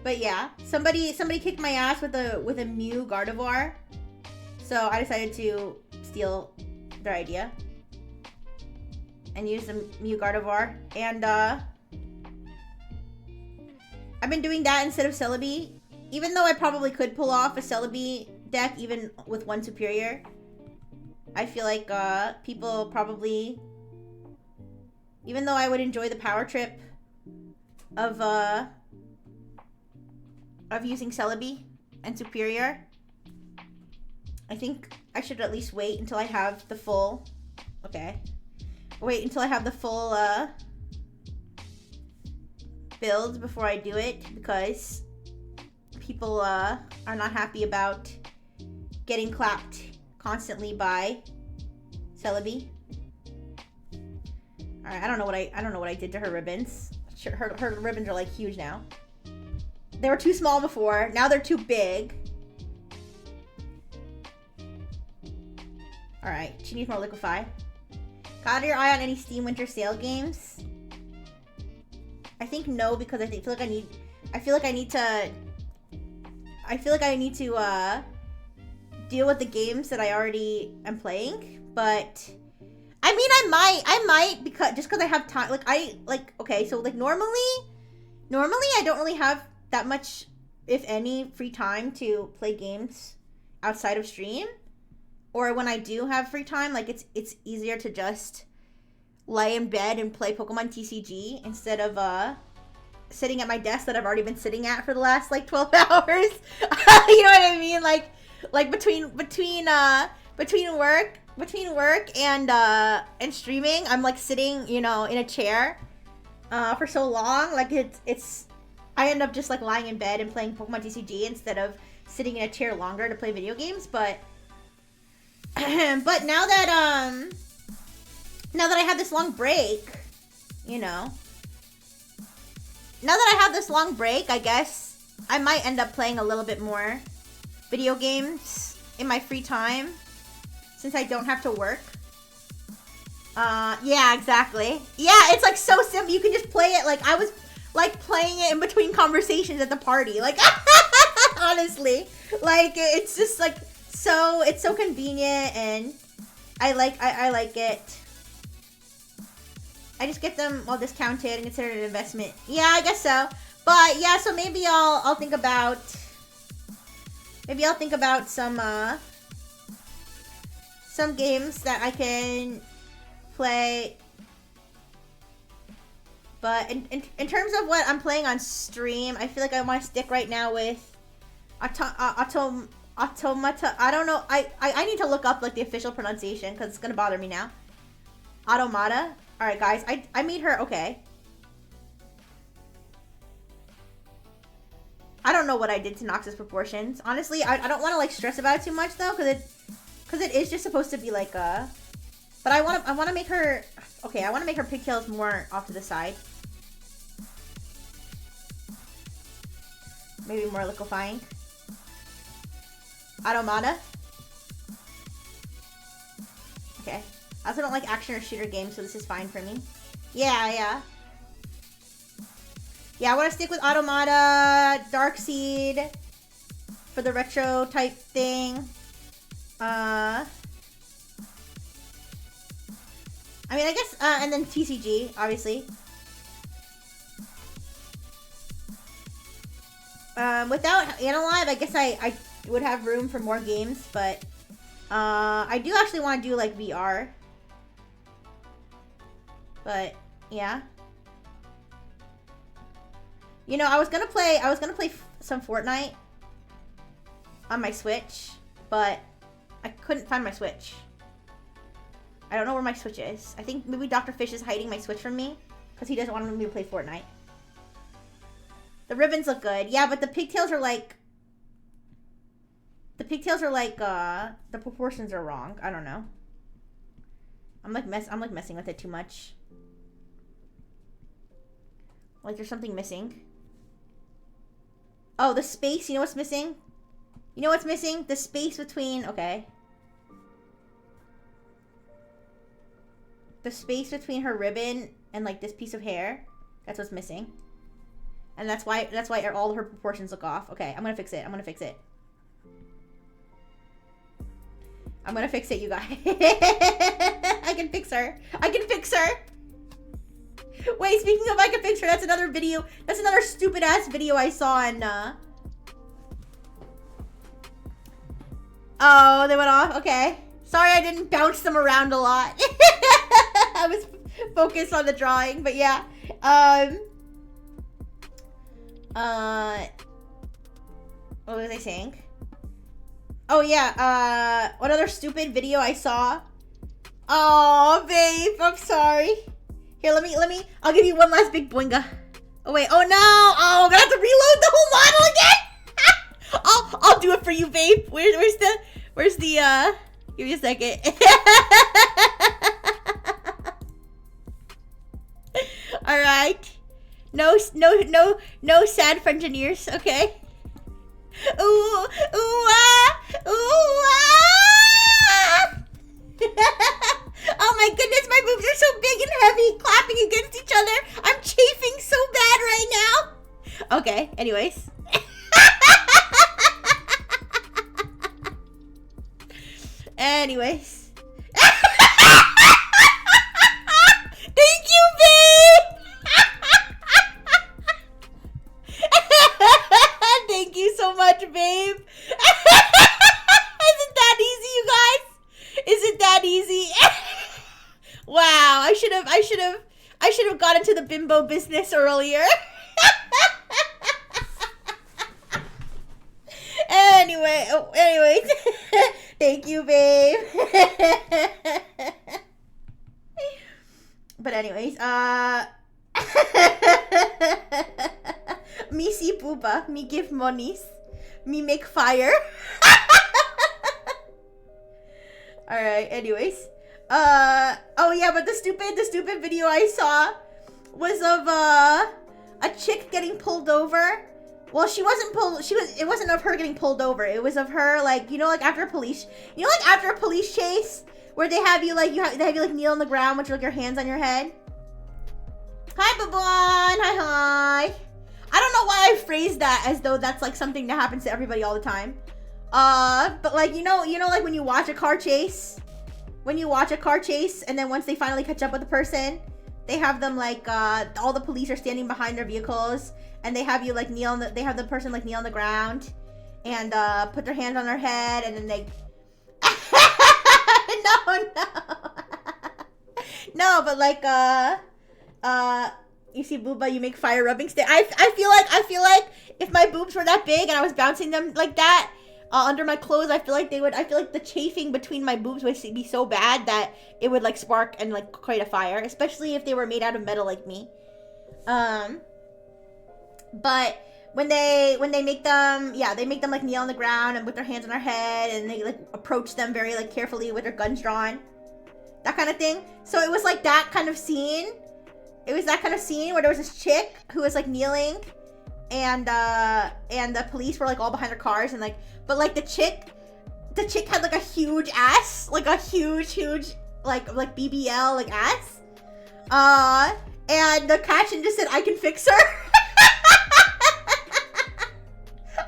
But yeah, somebody kicked my ass with a Mew Gardevoir, so I decided to steal their idea and use the Mew Gardevoir, and I've been doing that instead of Celebi, even though I probably could pull off a Celebi deck even with 1 superior. I feel like people probably, even though I would enjoy the power trip of using Celebi and superior, I think I should at least wait until I have the full, build before I do it, because people are not happy about getting clapped constantly by Celebi. All right, I don't know what I did to her ribbons. Her ribbons are like huge now. They were too small before. Now they're too big. All right, she needs more liquefy. Got your eye on any Steam Winter Sale games? I think no, because I feel like I need to deal with the games that I already am playing. But I mean, I might because I have time. Okay, so like normally I don't really have that much, if any, free time to play games outside of stream. Or when I do have free time, like it's easier to just lay in bed and play Pokemon TCG instead of sitting at my desk that I've already been sitting at for the last like 12 hours. You know what I mean? Like between work and streaming, I'm like sitting, in a chair for so long. Like it's I end up just like lying in bed and playing Pokemon TCG instead of sitting in a chair longer to play video games. But now that I have this long break, now that I have this long break, I guess I might end up playing a little bit more video games in my free time since I don't have to work. Yeah, exactly. Yeah, it's like so simple. You can just play it like I was like playing it in between conversations at the party. Like, honestly, like it's just like it's so convenient, and I like it. I just get them all discounted and consider it an investment. Yeah, I guess so. But yeah, so maybe I'll think about some games that I can play. But in terms of what I'm playing on stream, I feel like I want to stick right now with Automata. I don't know. I need to look up like the official pronunciation because it's gonna bother me now. Automata. All right, guys. I made her okay. I don't know what I did to NEXAS proportions. Honestly, I don't want to like stress about it too much though, because it is just supposed to be like a. But I want to make her okay. I want to make her pigtails more off to the side. Maybe more liquefying. Automata. Okay. I also don't like action or shooter games, so this is fine for me. Yeah. Yeah, I want to stick with Automata, Darkseid for the retro type thing. I mean, I guess, and then TCG, obviously. Without Analyze, I guess I would have room for more games, but I do actually want to do like VR. But yeah, you know, I was gonna play some Fortnite on my Switch, but I couldn't find my Switch. I don't know where my Switch is. I think maybe Dr. Fish is hiding my Switch from me because he doesn't want me to play Fortnite. The ribbons look good. Yeah, but the pigtails are like... the proportions are wrong. I don't know. I'm like messing with it too much. Like there's something missing. Oh, the space. You know what's missing? You know what's missing? The space between... Okay. The space between her ribbon and like this piece of hair. That's what's missing. And that's why all her proportions look off. Okay, I'm gonna fix it. I'm gonna fix it, you guys. I can fix her. Wait, speaking of I can fix her, that's another video. That's another stupid ass video I saw on Oh, they went off? Okay. Sorry I didn't bounce them around a lot. I was focused on the drawing, but yeah. What was I saying? Oh yeah, what other stupid video I saw? Oh, babe, I'm sorry. Here, let me, I'll give you one last big boinga. Oh wait, oh no! Oh, I'm gonna have to reload the whole model again! I'll do it for you, babe. Where's the, give me a second. Alright. No sad for engineers, okay? Ooh, ah! Oh my goodness, my boobs are so big and heavy, clapping against each other. I'm chafing so bad right now. Okay, anyways. Anyways. Thank you, babe! Thank you so much, babe. Isn't that easy, you guys? Isn't that easy? Wow, I should have got into the bimbo business earlier. Anyways. Thank you, babe. But anyways, me see poopa, me give monies, me make fire. Alright, anyways. Oh yeah, but the stupid video I saw was of a chick getting pulled over. Well, she wasn't pulled. It wasn't of her getting pulled over. It was of her, like, you know, like after a police. You know, like after a police chase, where they have you like they have you like kneel on the ground with like your hands on your head. Hi, Babon. Hi. I don't know why I phrased that as though that's like something that happens to everybody all the time. But like you know, like when you watch a car chase, and then once they finally catch up with the person, they have them like all the police are standing behind their vehicles, and they have you like kneel on they have the person like kneel on the ground, and put their hands on their head, and then they. No, but like you see booba, you make fire rubbing stick. I feel like if my boobs were that big and I was bouncing them like that under my clothes, I feel like the chafing between my boobs would be so bad that it would like spark and like create a fire, especially if they were made out of metal like me. But when they make them, they make them like kneel on the ground and with their hands on their head, and they like approach them very like carefully with their guns drawn, that kind of thing. So it was like that kind of scene. It was that kind of scene where there was this chick who was like kneeling, and the police were like all behind their cars, and like, but like the chick had like a huge ass, like a huge like BBL like ass, and the caption just said, "I can fix her."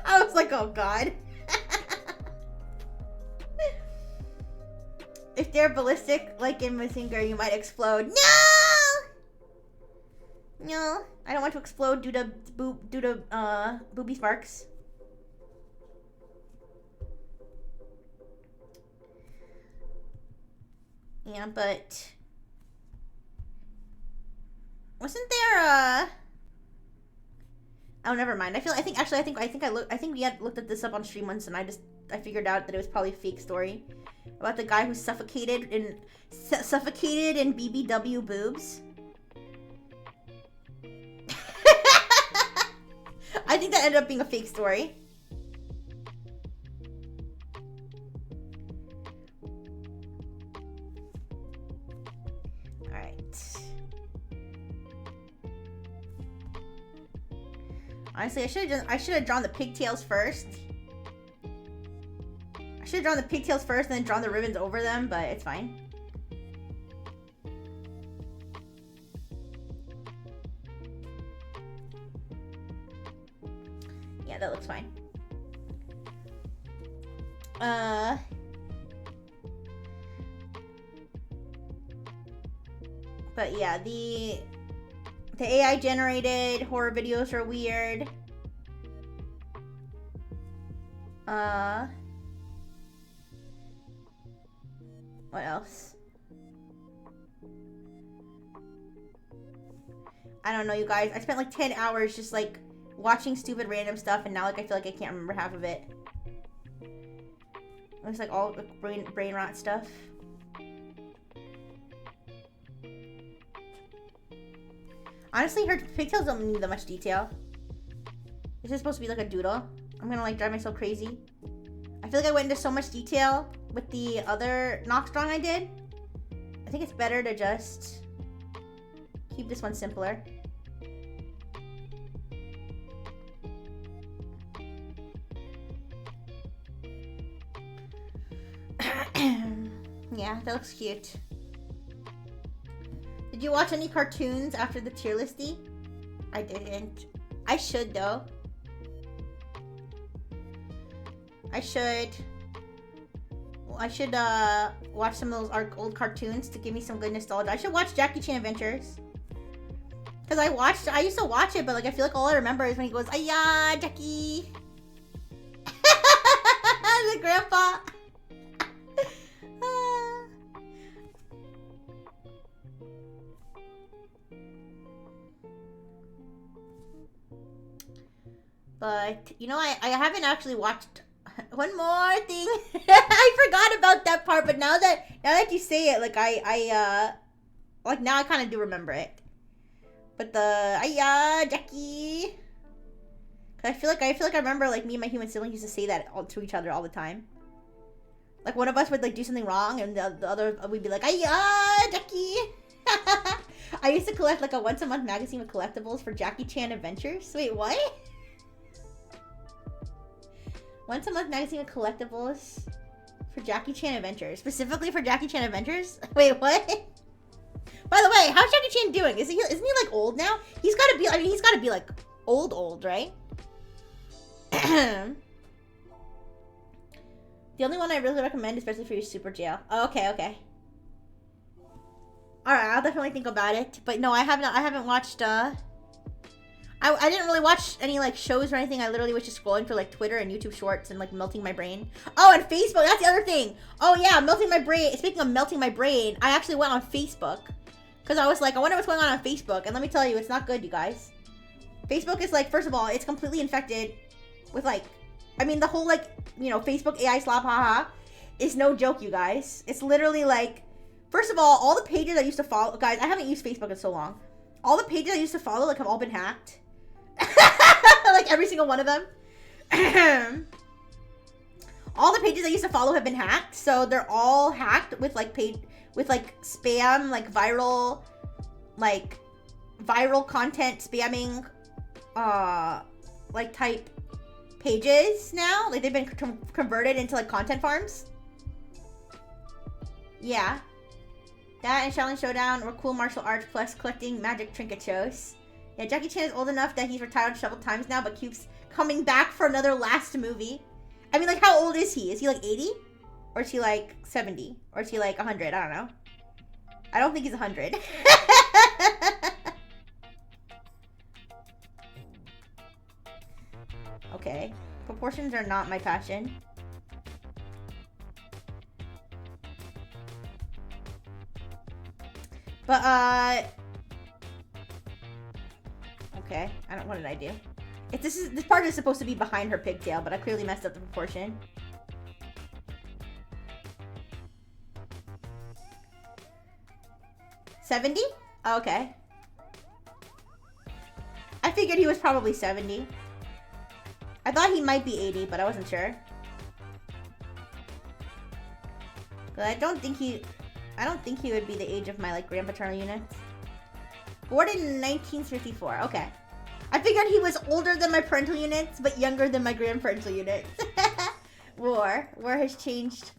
I was like, oh god. If they're ballistic like in Mazinger, you might explode. No, I don't want to explode due to booby sparks. Yeah, but wasn't there oh, never mind. I think we had looked at this up on stream once, and I figured out that it was probably a fake story about the guy who suffocated in BBW boobs. I think that ended up being a fake story. Alright. Honestly, I should have drawn the pigtails first. I should have drawn the pigtails first and then drawn the ribbons over them, but it's fine. Yeah, that looks fine. But yeah, the AI generated horror videos are weird. What else? I don't know, you guys. I spent like 10 hours just like watching stupid random stuff, and now like I feel like I can't remember half of it. It's like all brain rot stuff. Honestly, her pigtails don't need that much detail. This is supposed to be like a doodle. I'm gonna like drive myself crazy. I feel like I went into so much detail with the other Nox drawing I did. I think it's better to just keep this one simpler. Yeah, that looks cute. Did you watch any cartoons after the tier listy? I didn't. I should though. I should watch some of those old cartoons to give me some good nostalgia. I should watch Jackie Chan Adventures. Cause I used to watch it, but like I feel like all I remember is when he goes, "Ayah, Jackie." The grandpa. But you know, I haven't actually watched one more thing. I forgot about that part, but now that you say it, like like now I kind of do remember it. But the Ayah, Jackie. Cause I feel like I remember like me and my human siblings used to say that to each other all the time. Like one of us would like do something wrong, and the other would be like, "Ayah, Jackie." I used to collect like a once-a-month magazine with collectibles for Jackie Chan Adventures. Wait, what? Once-a-month magazine with collectibles for Jackie Chan Adventures. Specifically for Jackie Chan Adventures? Wait, what? By the way, how's Jackie Chan doing? Isn't he like old now? He's gotta be, I mean, he's gotta be like old, right? The only one I really recommend, especially for your super jail. Oh, okay, okay. Alright, I'll definitely think about it. But no, I haven't watched, I didn't really watch any, like, shows or anything. I literally was just scrolling for, like, Twitter and YouTube Shorts and, like, melting my brain. Oh, and Facebook, that's the other thing. Oh, yeah, melting my brain. Speaking of melting my brain, I actually went on Facebook. Because I was like, I wonder what's going on Facebook. And let me tell you, it's not good, you guys. Facebook is, like, first of all, it's completely infected with, like, I mean, the whole, like, you know, Facebook AI slap haha is no joke, you guys. It's literally, like, first of all the pages I used to follow, guys, I haven't used Facebook in so long. All the pages I used to follow, like, have all been hacked. Like, every single one of them. All the pages I used to follow have been hacked, so they're all hacked with, like, spam, like, viral content spamming, like, type pages now. Like, they've been converted into, like, content farms. Yeah. That and Shaolin Showdown or cool martial arts plus collecting magic trinket shows. Yeah, Jackie Chan is old enough that he's retired several times now, but keeps coming back for another last movie. I mean, like, how old is he? Is he, like, 80? Or is he, like, 70? Or is he, like, 100? I don't know. I don't think he's 100. Okay. Proportions are not my passion. But, okay. What did I do? This part is supposed to be behind her pigtail, but I clearly messed up the proportion. $70? Oh, okay. I figured he was probably 70. I thought he might be 80, but I wasn't sure. But I don't think he would be the age of my, like, grandpaternal units. Born in 1954. Okay. I figured he was older than my parental units, but younger than my grandparental units. War has changed.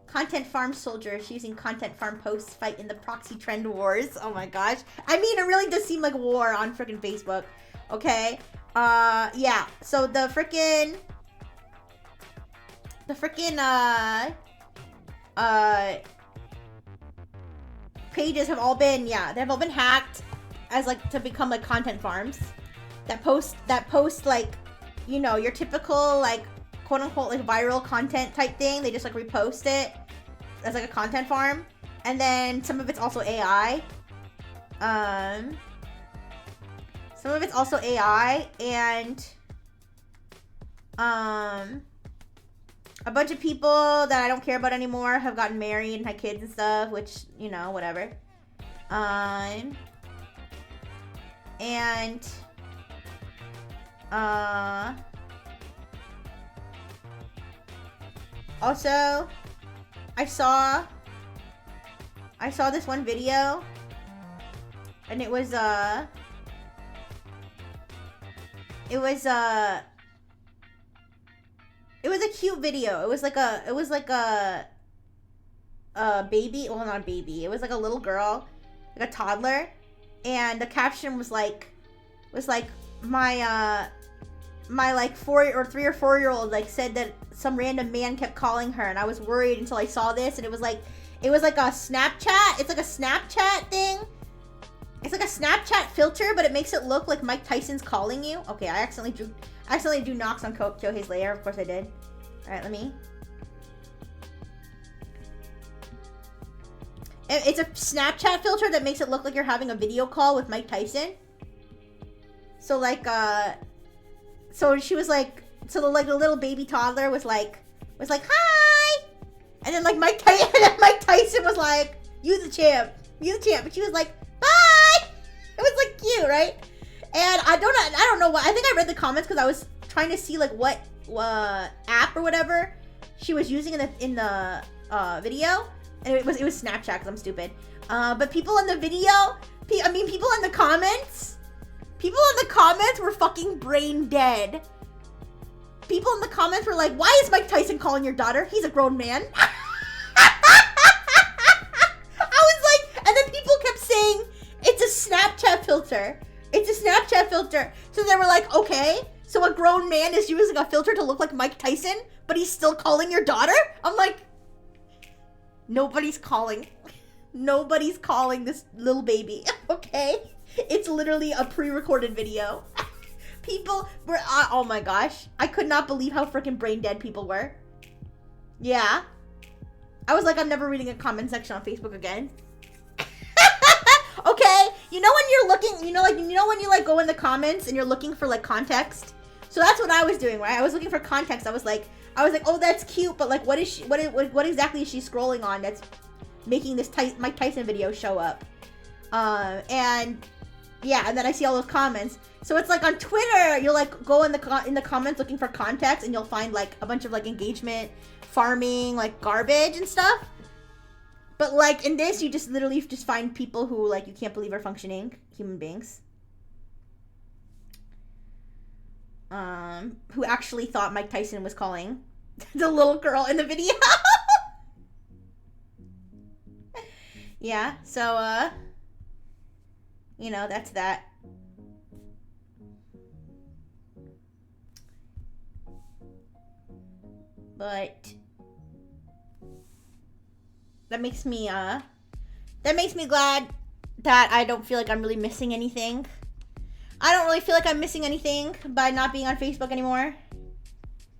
Content farm soldiers using content farm posts fight in the proxy trend wars. Oh my gosh. I mean, it really does seem like war on freaking Facebook. Okay. Yeah. So the freaking pages have all been, yeah, they've all been hacked as, like, to become, like, content farms that post like, you know, your typical, like, quote unquote, like, viral content type thing. They just, like, repost it as, like, a content farm. And then some of it's also AI. Some of it's also AI, and a bunch of people that I don't care about anymore have gotten married and had kids and stuff, which, you know, whatever. Also, I saw this one video, and it was a cute video. It was like a baby, well, not a baby. It was like a little girl, like a toddler, and the caption was like my like 3 or 4 year old, like, said that some random man kept calling her, and I was worried until I saw this, and it was like a Snapchat. It's like a Snapchat thing. It's like a Snapchat filter, but it makes it look like Mike Tyson's calling you. Okay, I accidentally do knocks on Kyohei's lair. Of course I did. All right, let me. It's a Snapchat filter that makes it look like you're having a video call with Mike Tyson. So, like, so she was like, so the little baby toddler was like, hi, and then, like, Mike Tyson was like, you the champ, but she was like, bye. It was, like, cute, right? And I don't know what, I think I read the comments because I was trying to see, like, what app or whatever she was using in the video, and it was Snapchat because I'm stupid. But people in the video I mean, people in the comments were fucking brain dead. People in the comments were like, why is Mike Tyson calling your daughter? He's a grown man. I was like, and then people kept saying, it's a Snapchat filter. It's a Snapchat filter. So they were like, okay, so a grown man is using a filter to look like Mike Tyson, but he's still calling your daughter? I'm like, nobody's calling. Nobody's calling this little baby, okay? It's literally a pre-recorded video. People were, oh my gosh. I could not believe how freaking brain dead people were. Yeah. I was like, I'm never reading a comment section on Facebook again. Okay, you know when you're looking, you know when you like go in the comments and you're looking for like context? So that's what I was doing, right? I was looking for context. I was like, oh, that's cute, but like, what is she, what exactly is she scrolling on that's making this Mike Tyson video show up? And yeah, and then I see all those comments. So it's like on Twitter, you'll like go in the comments looking for context, and you'll find like a bunch of like engagement, farming, like garbage and stuff. But like in this, you just literally just find people who like you can't believe are functioning human beings. Who actually thought Mike Tyson was calling the little girl in the video. Yeah, so you know, that's that. But that makes me glad that I don't feel like I'm really missing anything. I don't really feel like I'm missing anything by not being on Facebook anymore.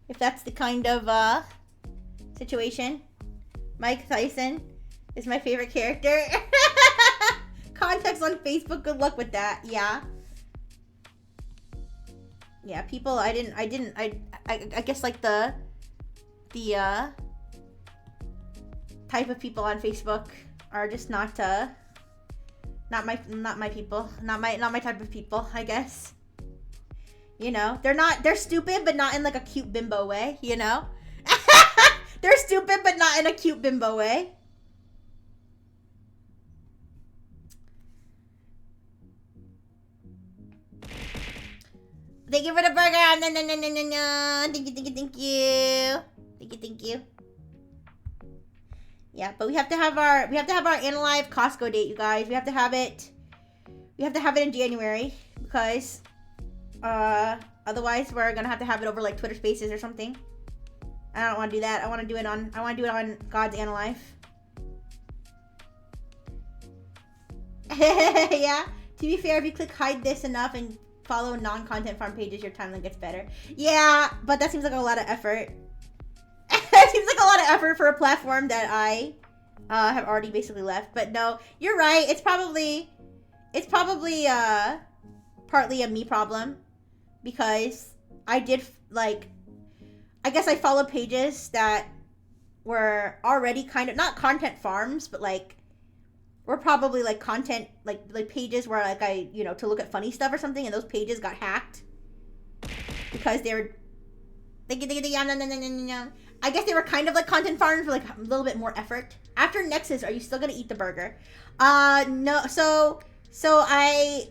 If that's the kind of situation. Mike Tyson is my favorite character. Context on Facebook, good luck with that. Yeah. Yeah, people, I guess like the type of people on Facebook are just not my people, not my type of people, I guess. You know, they're stupid, but not in like a cute bimbo way, you know? They're stupid, but not in a cute bimbo way. Thank you for the burger. No. Thank you. Yeah, but we have to have our Analyve Costco date, you guys. We have to have it in January because otherwise we're gonna have to have it over like Twitter Spaces or something. I don't want to do that. I want to do it on God's Analyve. Yeah. To be fair, if you click hide this enough and follow non-content farm pages, your timeline gets better. Yeah, but that seems like a lot of effort. It seems like a lot of effort for a platform that I have already basically left. But no, you're right. It's probably partly a me problem because I did like, I guess I followed pages that were already kind of not content farms, but like were probably like content like pages where like I, you know, to look at funny stuff or something, and those pages got hacked because they were I guess they were kind of like content farms for like a little bit more effort. After NEXAS, are you still gonna eat the burger? No. So I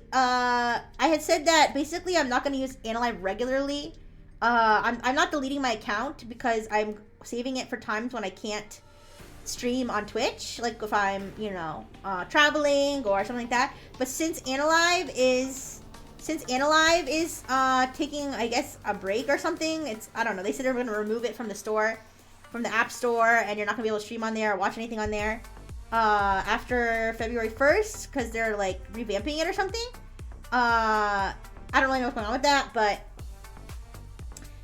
had said that basically I'm not gonna use Analyve regularly. I'm not deleting my account because I'm saving it for times when I can't stream on Twitch, like if I'm, you know, traveling or something like that. But since Analyve is taking, I guess, a break or something, I don't know, they said they're going to remove it from the store, from the app store, and you're not going to be able to stream on there or watch anything on there after February 1st, because they're like revamping it or something. I don't really know what's going on with that, but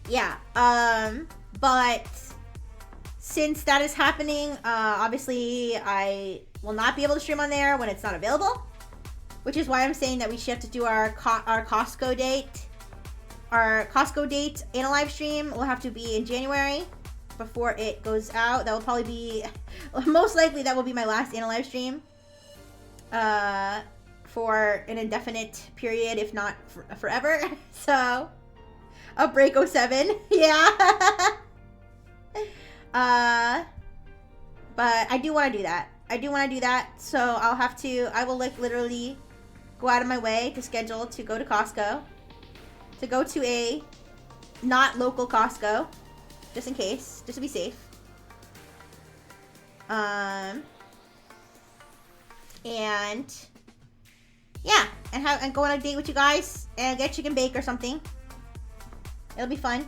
yeah. But since that is happening, obviously I will not be able to stream on there when it's not available, which is why I'm saying that we should have to do our Costco date. Our Costco date and a live stream will have to be in January before it goes out. That will probably be, most likely that will be my last Analyve stream for an indefinite period, if not forever. So, a break 07, yeah. But I do want to do that. So I will like literally go out of my way to schedule to go to Costco. To go to a not local Costco. Just in case. Just to be safe. And yeah, and go on a date with you guys and get chicken bake or something. It'll be fun.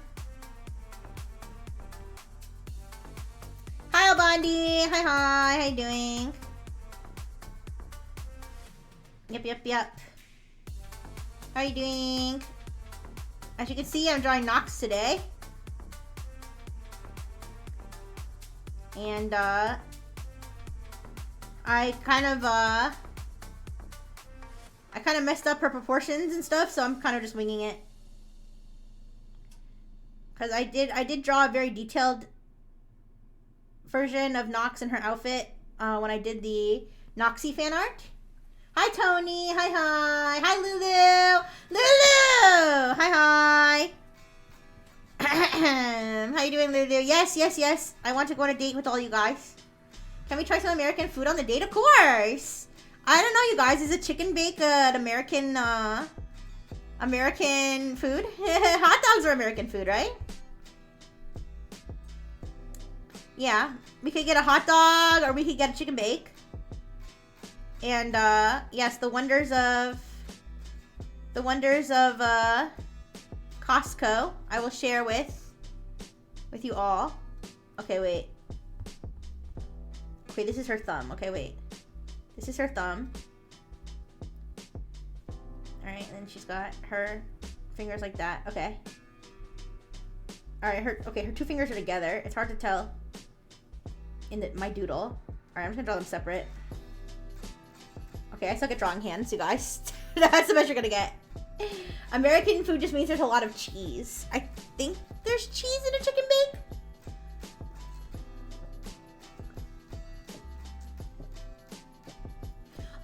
Hi, Bondi. Hi. How you doing? Yep. How are you doing? As you can see, I'm drawing Nox today. And, I kind of messed up her proportions and stuff, so I'm kind of just winging it. Because I did draw a very detailed version of Nox in her outfit when I did the Noxie fan art. Hi, Tony. Hi. Hi, Lulu. Hi. How you doing, Lulu? Yes. I want to go on a date with all you guys. Can we try some American food on the date? Of course. I don't know, you guys. Is a chicken bake an American food? Hot dogs are American food, right? Yeah. We could get a hot dog or we could get a chicken bake. And yes, the wonders of Costco I will share with you all. Okay, wait. Okay, this is her thumb. Okay, wait. This is her thumb. Alright, and then she's got her fingers like that. Okay. Alright, her two fingers are together. It's hard to tell in my doodle. Alright, I'm just gonna draw them separate. Okay, I suck at drawing hands, you guys. That's the best you're gonna get. American food just means there's a lot of cheese. I think there's cheese in a chicken bake.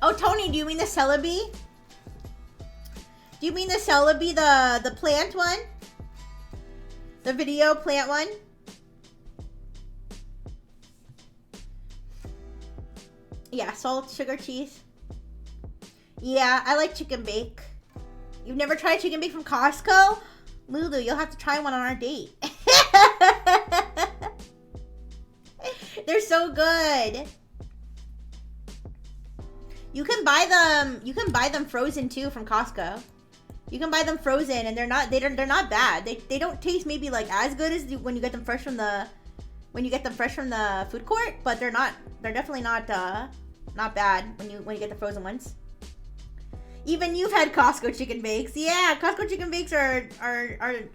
Oh, Tony, do you mean the celebi? Do you mean the celebi, the plant one? The video plant one? Yeah, salt, sugar, cheese. Yeah, I like chicken bake. You've never tried chicken bake from Costco? Lulu, you'll have to try one on our date. They're so good. You can buy them frozen too from Costco. You can buy them frozen and they're not bad. They don't taste maybe like as good as when you get them fresh from the food court, but they're definitely not bad when you get the frozen ones. Even you've had Costco chicken bakes. Yeah, Costco chicken bakes are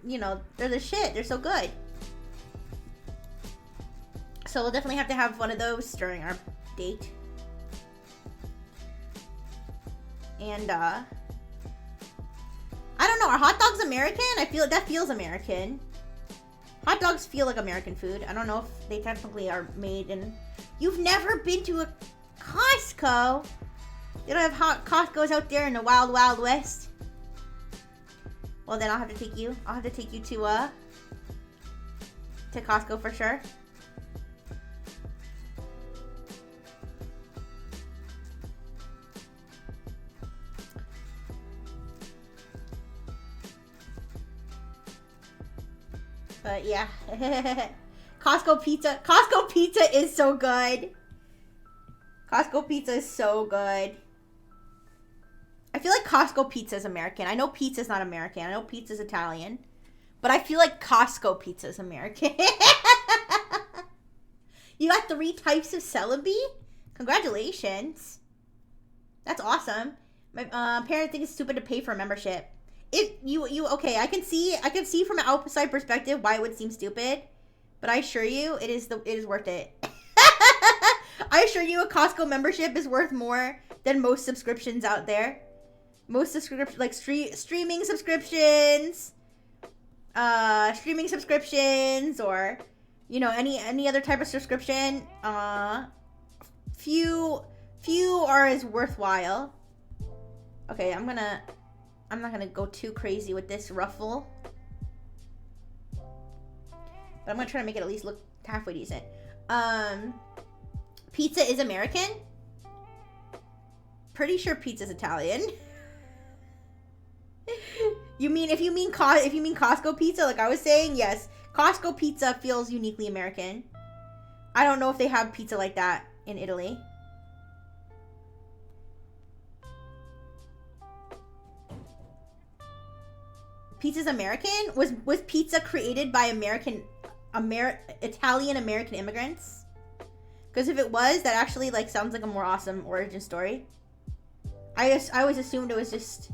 you know, they're the shit. They're so good. So we'll definitely have to have one of those during our date. And I don't know, are hot dogs American? I feel that feels American. Hot dogs feel like American food. I don't know if they technically are made in. You've never been to a Costco? They don't have hot Costco's out there in the wild, wild west. Well, then I'll have to take you. I'll have to take you to Costco for sure. But yeah. Costco pizza is so good. Costco pizza is so good. I feel like Costco pizza is American. I know pizza is not American. I know pizza is Italian. But I feel like Costco pizza is American. You got 3 types of celebi? Congratulations. That's awesome. My parents think it's stupid to pay for a membership. Okay, I can see from an outside perspective why it would seem stupid. But I assure you, it is worth it. I assure you a Costco membership is worth more than most subscriptions out there. Most subscriptions, like streaming subscriptions, or, you know, any other type of subscription. Few are as worthwhile. Okay, I'm not gonna go too crazy with this ruffle, but I'm gonna try to make it at least look halfway decent. Pizza is American. Pretty sure pizza's Italian. You mean if you mean Costco pizza, like I was saying, yes, Costco pizza feels uniquely American. I don't know if they have pizza like that in Italy. Pizza's American? Was pizza created by Italian American immigrants? Because if it was, that actually like sounds like a more awesome origin story. I always assumed it was just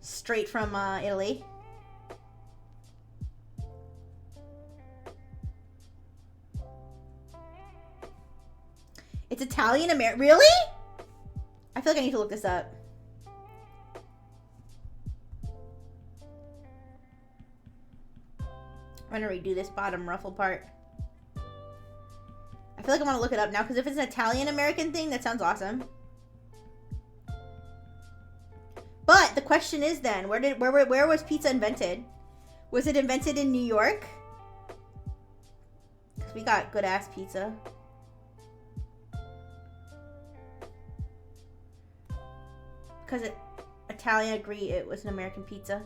straight from Italy. It's Italian American. Really? I feel like I need to look this up. I'm gonna redo this bottom ruffle part. I feel like I want to look it up now because if it's an Italian American thing, that sounds awesome. But the question is then, where was pizza invented? Was it invented in New York? Because we got good ass pizza. Because Italian agree it was an American pizza.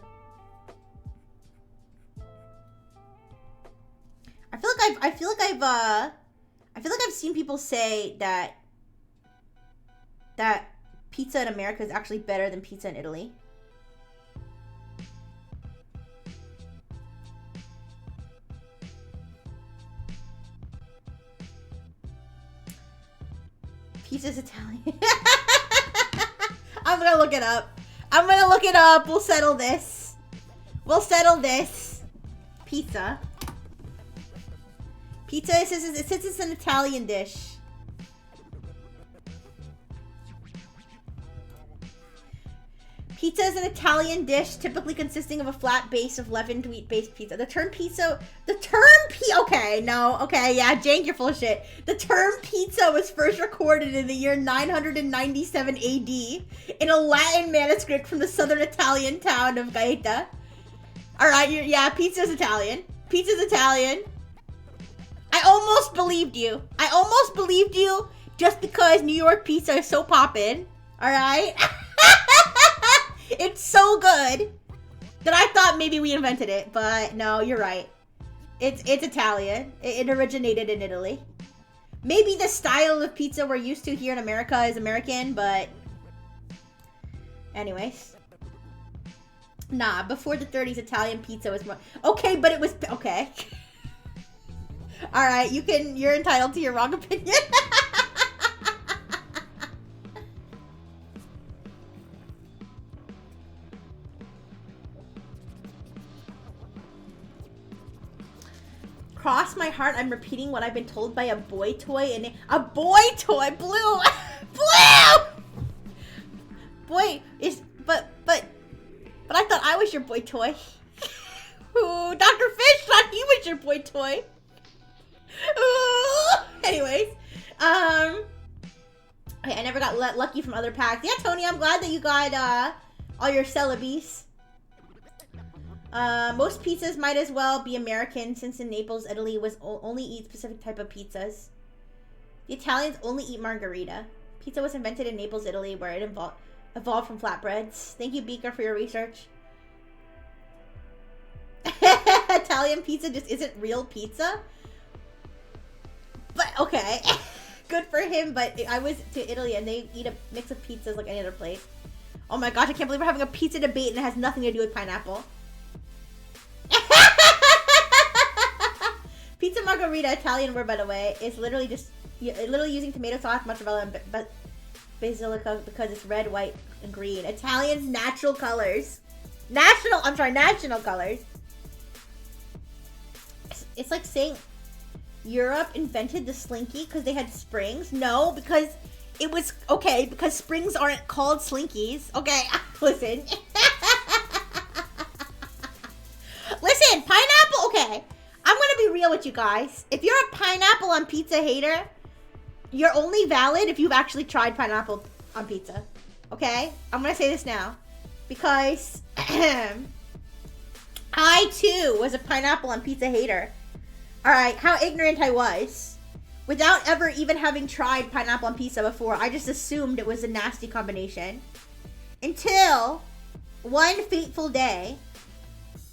I feel like I've seen people say that pizza in America is actually better than pizza in Italy. Pizza's Italian. I'm gonna look it up. We'll settle this. Pizza. Pizza, it says it's an Italian dish. Pizza is an Italian dish typically consisting of a flat base of leavened wheat-based pizza. Okay, yeah, Jank, you're full of shit. The term pizza was first recorded in the year 997 AD in a Latin manuscript from the southern Italian town of Gaeta. Alright, yeah, pizza's Italian. I almost believed you just because New York pizza is so poppin'. Alright? It's so good that I thought maybe we invented it, but no, you're right. It's Italian. It originated in Italy. Maybe the style of pizza we're used to here in America is American, but anyways. Nah, before the 30s, Italian pizza was more... Okay, but it was... Okay. Alright, you're entitled to your wrong opinion. Cross my heart, I'm repeating what I've been told by a boy toy and a boy toy, Blue! Blue! Boy, but I thought I was your boy toy. Ooh, Dr. Fish thought he was your boy toy. Ooh. Anyways, okay, I never got lucky from other packs. Yeah, Tony, I'm glad that you got all your Celebes. Most pizzas might as well be American since in Naples, Italy only eat specific type of pizzas. The Italians only eat margherita. Pizza was invented in Naples, Italy, where it evolved from flatbreads. Thank you, Beaker, for your research. Italian pizza just isn't real pizza? But, okay. Good for him, but I was to Italy and they eat a mix of pizzas like any other place. Oh my gosh, I can't believe we're having a pizza debate and it has nothing to do with pineapple. Pizza margherita, Italian word by the way, is literally using tomato sauce, mozzarella, and basilica because it's red, white, and green. Italians' national colors. National colors. It's like saying Europe invented the slinky because they had springs. No, because it was, okay, because springs aren't called slinkies. Okay, listen. Listen, pineapple, okay. I'm gonna be real with you guys. If you're a pineapple on pizza hater, you're only valid if you've actually tried pineapple on pizza. Okay? I'm gonna say this now. Because I too was a pineapple on pizza hater. Alright, how ignorant I was. Without ever even having tried pineapple on pizza before, I just assumed it was a nasty combination. Until one fateful day,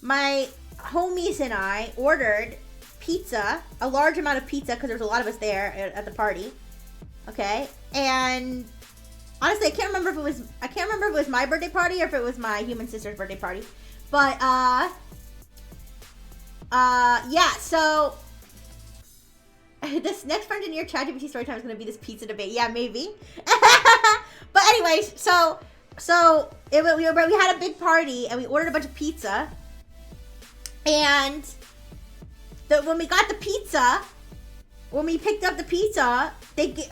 my homies and I ordered pizza, a large amount of pizza, because there was a lot of us there at the party. Okay, and honestly, I can't remember if it was my birthday party or if it was my human sister's birthday party. But yeah. So this next friend in your ChatGPT story time is gonna be this pizza debate. Yeah, maybe. But anyways, so we had a big party and we ordered a bunch of pizza. And when we got the pizza, when we picked up the pizza, it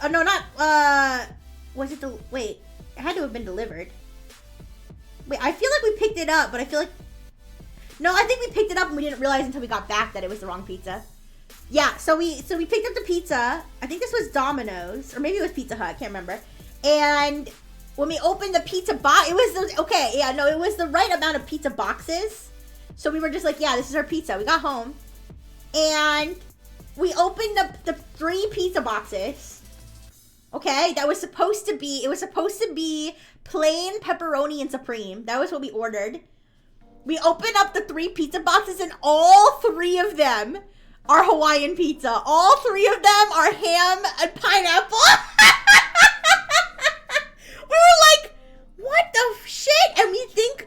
had to have been delivered. Wait, I feel like we picked it up, but I think we picked it up and we didn't realize until we got back that it was the wrong pizza. Yeah, so we picked up the pizza. I think this was Domino's, or maybe it was Pizza Hut, I can't remember. And when we opened the pizza box, it was the right amount of pizza boxes. So we were just like, yeah, this is our pizza. We got home and we opened the 3 pizza boxes. Okay, it was supposed to be plain pepperoni and supreme. That was what we ordered. We opened up the 3 pizza boxes and all 3 of them are Hawaiian pizza. All 3 of them are ham and pineapple. We were like, what the shit? And we think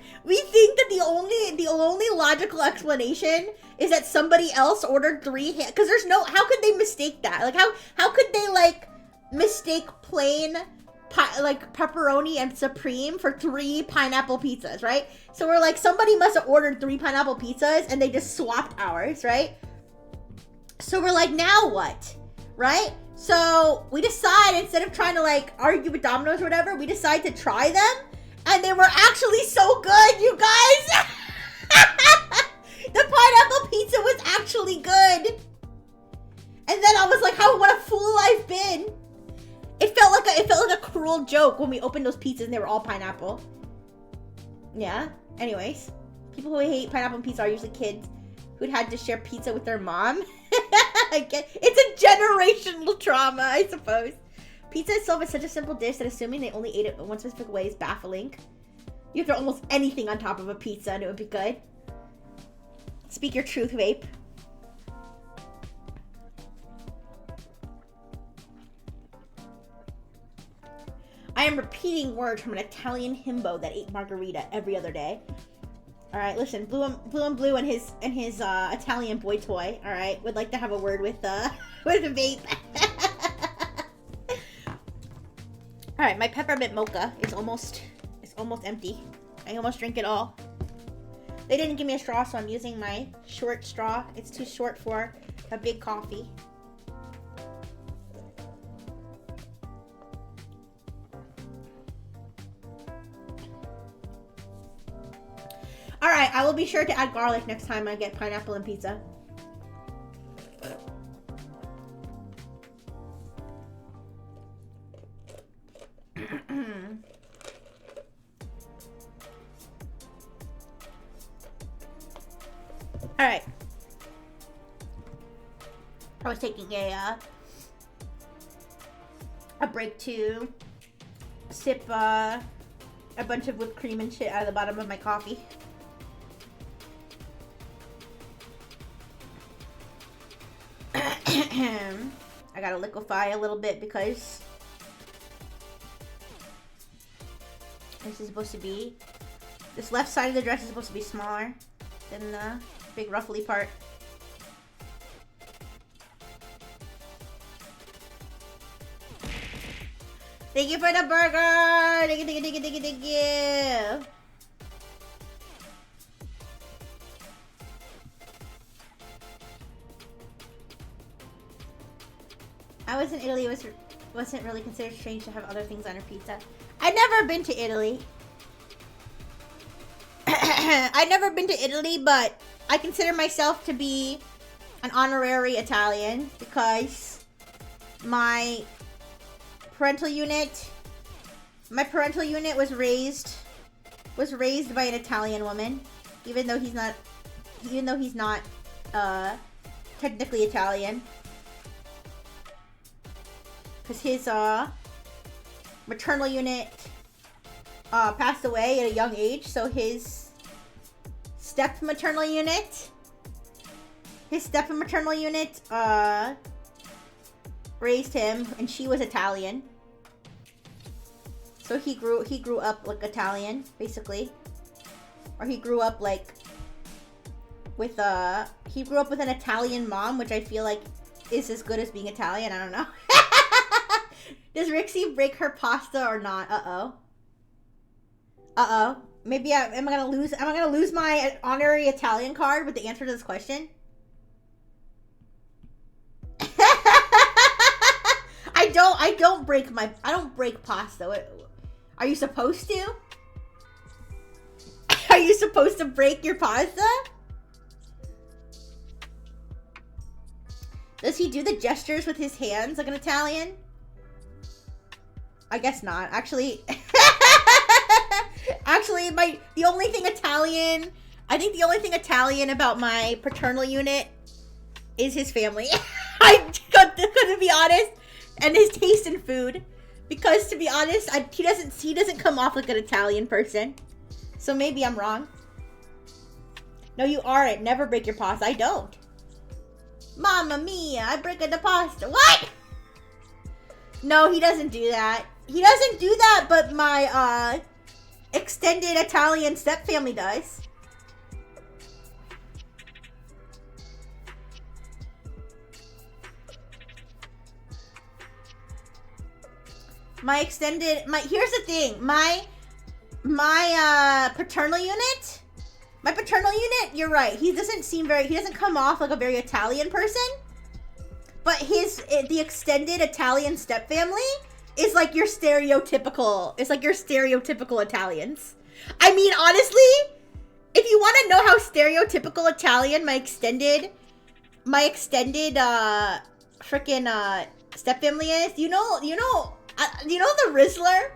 that the only logical explanation is that somebody else ordered 3 ham, because how could they mistake that? Like how could they like mistake plain pepperoni and supreme for 3 pineapple pizzas, right? So we're like, somebody must have ordered 3 pineapple pizzas and they just swapped ours, right? So we're like, now what? Right? So we decide, instead of trying to like argue with Domino's or whatever, we decide to try them. And they were actually so good, you guys. The pineapple pizza was actually good. And then I was like, what a fool I've been. It felt like a cruel joke when we opened those pizzas and they were all pineapple. Yeah. Anyways, people who hate pineapple and pizza are usually kids who'd had to share pizza with their mom. It's a generational trauma, I suppose. Pizza itself is such a simple dish that assuming they only ate it one specific way is baffling. You could throw almost anything on top of a pizza and it would be good. Speak your truth, vape. I am repeating words from an Italian himbo that ate margarita every other day. All right, listen, Blue and Blue and his Italian boy toy. All right, would like to have a word with with a vape. All right, my peppermint mocha is almost empty. I almost drink it all. They didn't give me a straw, so I'm using my short straw. It's too short for a big coffee. All right, I will be sure to add garlic next time I get pineapple and pizza. All right. I was taking a break to sip a bunch of whipped cream and shit out of the bottom of my coffee. I gotta liquefy a little bit because this left side of the dress is supposed to be smaller than the big ruffly part. Thank you for the burger! Thank you! I was in Italy. It wasn't really considered strange to have other things on her pizza. I'd never been to Italy. I'd never been to Italy, but I consider myself to be an honorary Italian because my parental unit was raised by an Italian woman, even though he's not technically Italian. Because his maternal unit passed away at a young age, so his step-maternal unit raised him, and she was Italian. So he grew up like Italian, basically. Or he grew up like with an Italian mom, which I feel like is as good as being Italian. I don't know. Does Rixie break her pasta or not? Maybe am I gonna lose my honorary Italian card with the answer to this question? I don't break pasta. Are you supposed to? Are you supposed to break your pasta? Does he do the gestures with his hands like an Italian? I guess not. Actually, the only thing Italian about my paternal unit is his family. I couldn't be honest, and his taste in food, because to be honest, he doesn't come off like an Italian person. So maybe I'm wrong. No, you aren't. Never break your pasta. I don't. Mamma mia! I break the pasta. What? No, he doesn't do that. He doesn't do that, but my extended Italian stepfamily does. Here's the thing. My paternal unit, you're right. He doesn't come off like a very Italian person. But the extended Italian stepfamily is like your stereotypical, Italians. I mean, honestly, if you want to know how stereotypical Italian my extended freaking stepfamily is, you know the Rizzler?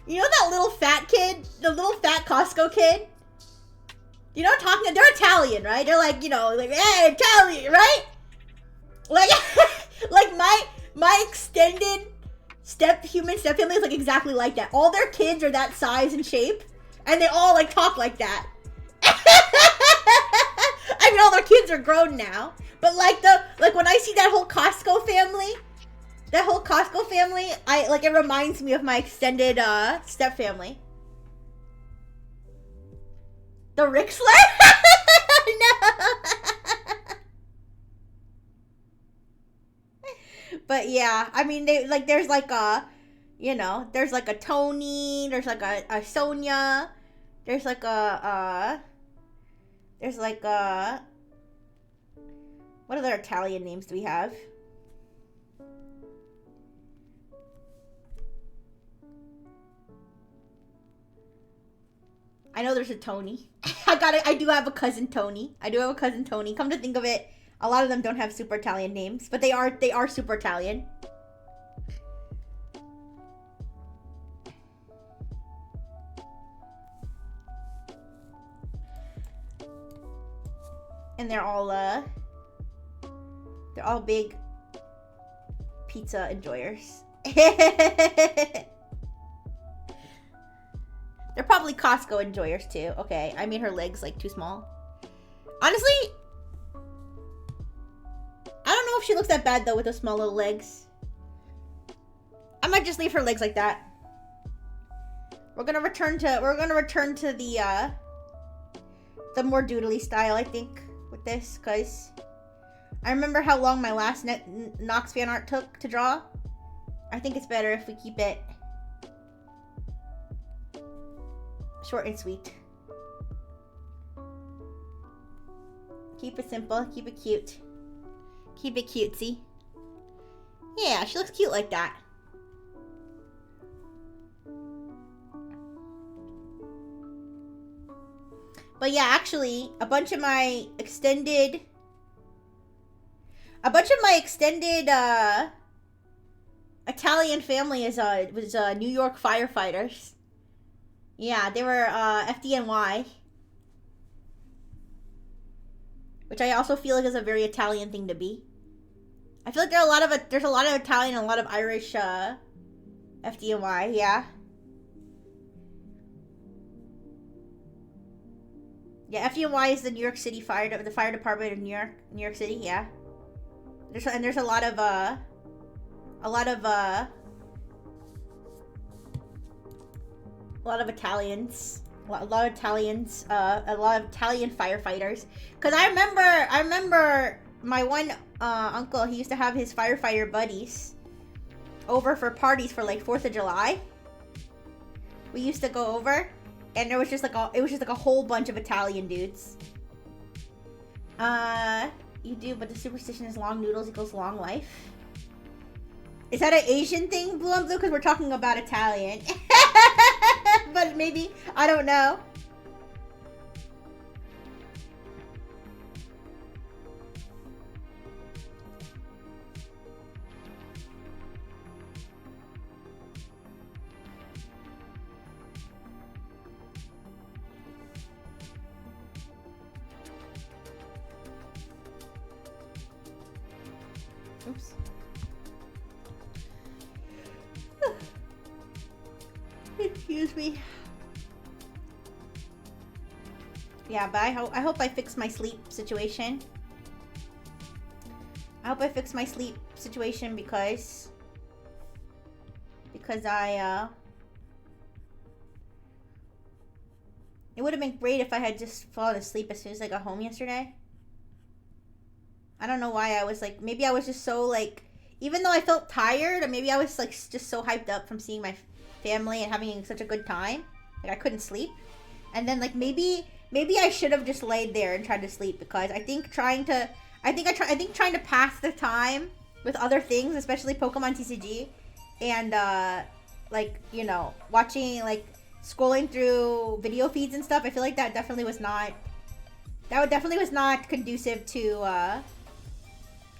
You know that little fat kid? The little fat Costco kid? You know what I'm talking about? They're Italian, right? They're like, hey, Italian, right? Like, like my extended human stepfamily is like exactly like that. All their kids are that size and shape, and they all like talk like that. I mean, all their kids are grown now, but like when I see that whole Costco family, it reminds me of my extended stepfamily. The Rixler? No. But yeah, I mean, there's like a Tony, there's like a Sonia, there's like what other Italian names do we have? I know there's a Tony. I do have a cousin Tony. Come to think of it, a lot of them don't have super Italian names, but they are super Italian. And they're all big pizza enjoyers. They're probably Costco enjoyers too. Okay, I made her legs like too small. Honestly, I don't know if she looks that bad though with those small little legs. I might just leave her legs like that. We're gonna return to the more doodly style, I think, with this, because I remember how long my last Nox fan art took to draw. I think it's better if we keep it short and sweet. Keep it simple, keep it cute. Keep it cutesy. Yeah, she looks cute like that. But yeah, actually, a bunch of my extended Italian family was New York firefighters. Yeah, they were FDNY, which I also feel like is a very Italian thing to be. I feel like there's a lot of Italian and a lot of Irish FDNY. Yeah. Yeah, FDNY is the New York City the fire department of New York City. Yeah. There's a lot of Italians. A lot of Italian firefighters. Cause I remember my one uncle. He used to have his firefighter buddies over for parties for like 4th of July. We used to go over, and it was just like a whole bunch of Italian dudes. You do, but the superstition is long noodles equals long life. Is that an Asian thing, Blue on Blue? Because we're talking about Italian. But maybe, I don't know. Oops. Excuse me. Yeah, but I hope I fix my sleep situation. I hope I fix my sleep situation because I it would have been great if I had just fallen asleep as soon as I got home yesterday. I don't know why I was like, maybe I was just so like, even though I felt tired, or maybe I was like just so hyped up from seeing my family and having such a good time, like I couldn't sleep. And then like maybe I should have just laid there and tried to sleep, because I think trying to pass the time with other things, especially Pokemon TCG, and like, you know, watching, like scrolling through video feeds and stuff, I feel like that definitely was not conducive to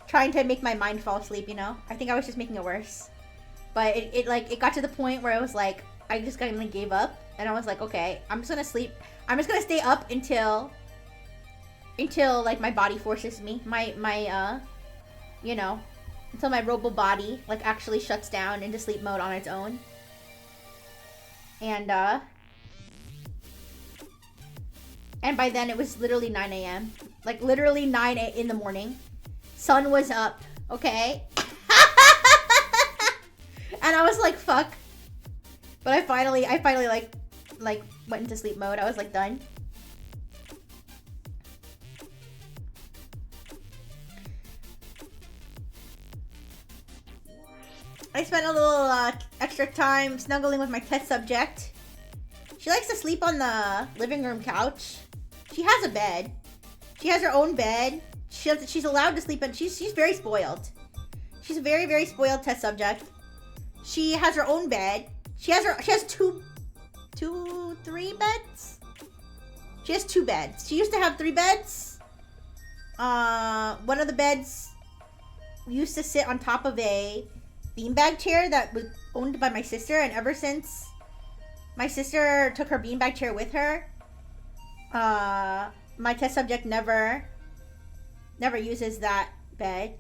trying to make my mind fall asleep, you know? I think I was just making it worse. But it got to the point where I was like, I just kind of gave up, and I was like, okay, I'm just gonna sleep. I'm just gonna stay up until like my body forces me, you know, until my robo body like actually shuts down into sleep mode on its own. And by then it was literally 9 a.m. Like literally 9 in the morning. Sun was up, okay? And I was like, fuck. But I finally like went into sleep mode. I was like done. I spent a little extra time snuggling with my test subject. She likes to sleep on the living room couch. She has a bed. She has her own bed. She's allowed to sleep in. She's very spoiled. She's a very, very spoiled test subject. She has her own bed. She has three beds? She has 2 beds. She used to have 3 beds. One of the beds used to sit on top of a beanbag chair that was owned by my sister, and ever since my sister took her beanbag chair with her, my test subject never uses that bed.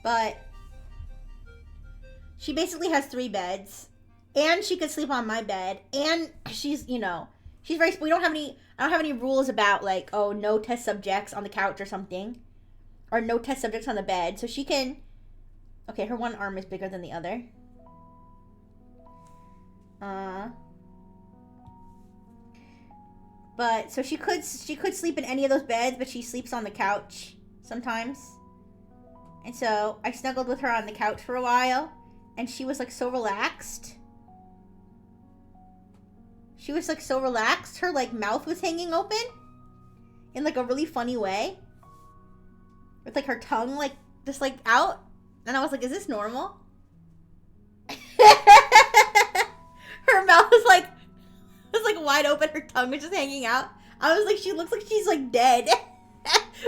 But she basically has 3 beds, and she could sleep on my bed, and she's, you know, she's very, I don't have any rules about like, oh, no test subjects on the couch or something, or no test subjects on the bed. So she can, okay, her one arm is bigger than the other. But so she could sleep in any of those beds, but she sleeps on the couch sometimes. And so I snuggled with her on the couch for a while, and she was like so relaxed. She was like so relaxed. Her like mouth was hanging open in like a really funny way, with like her tongue like just like out. And I was like, is this normal? Her mouth was like wide open. Her tongue was just hanging out. I was like, she looks like she's like dead.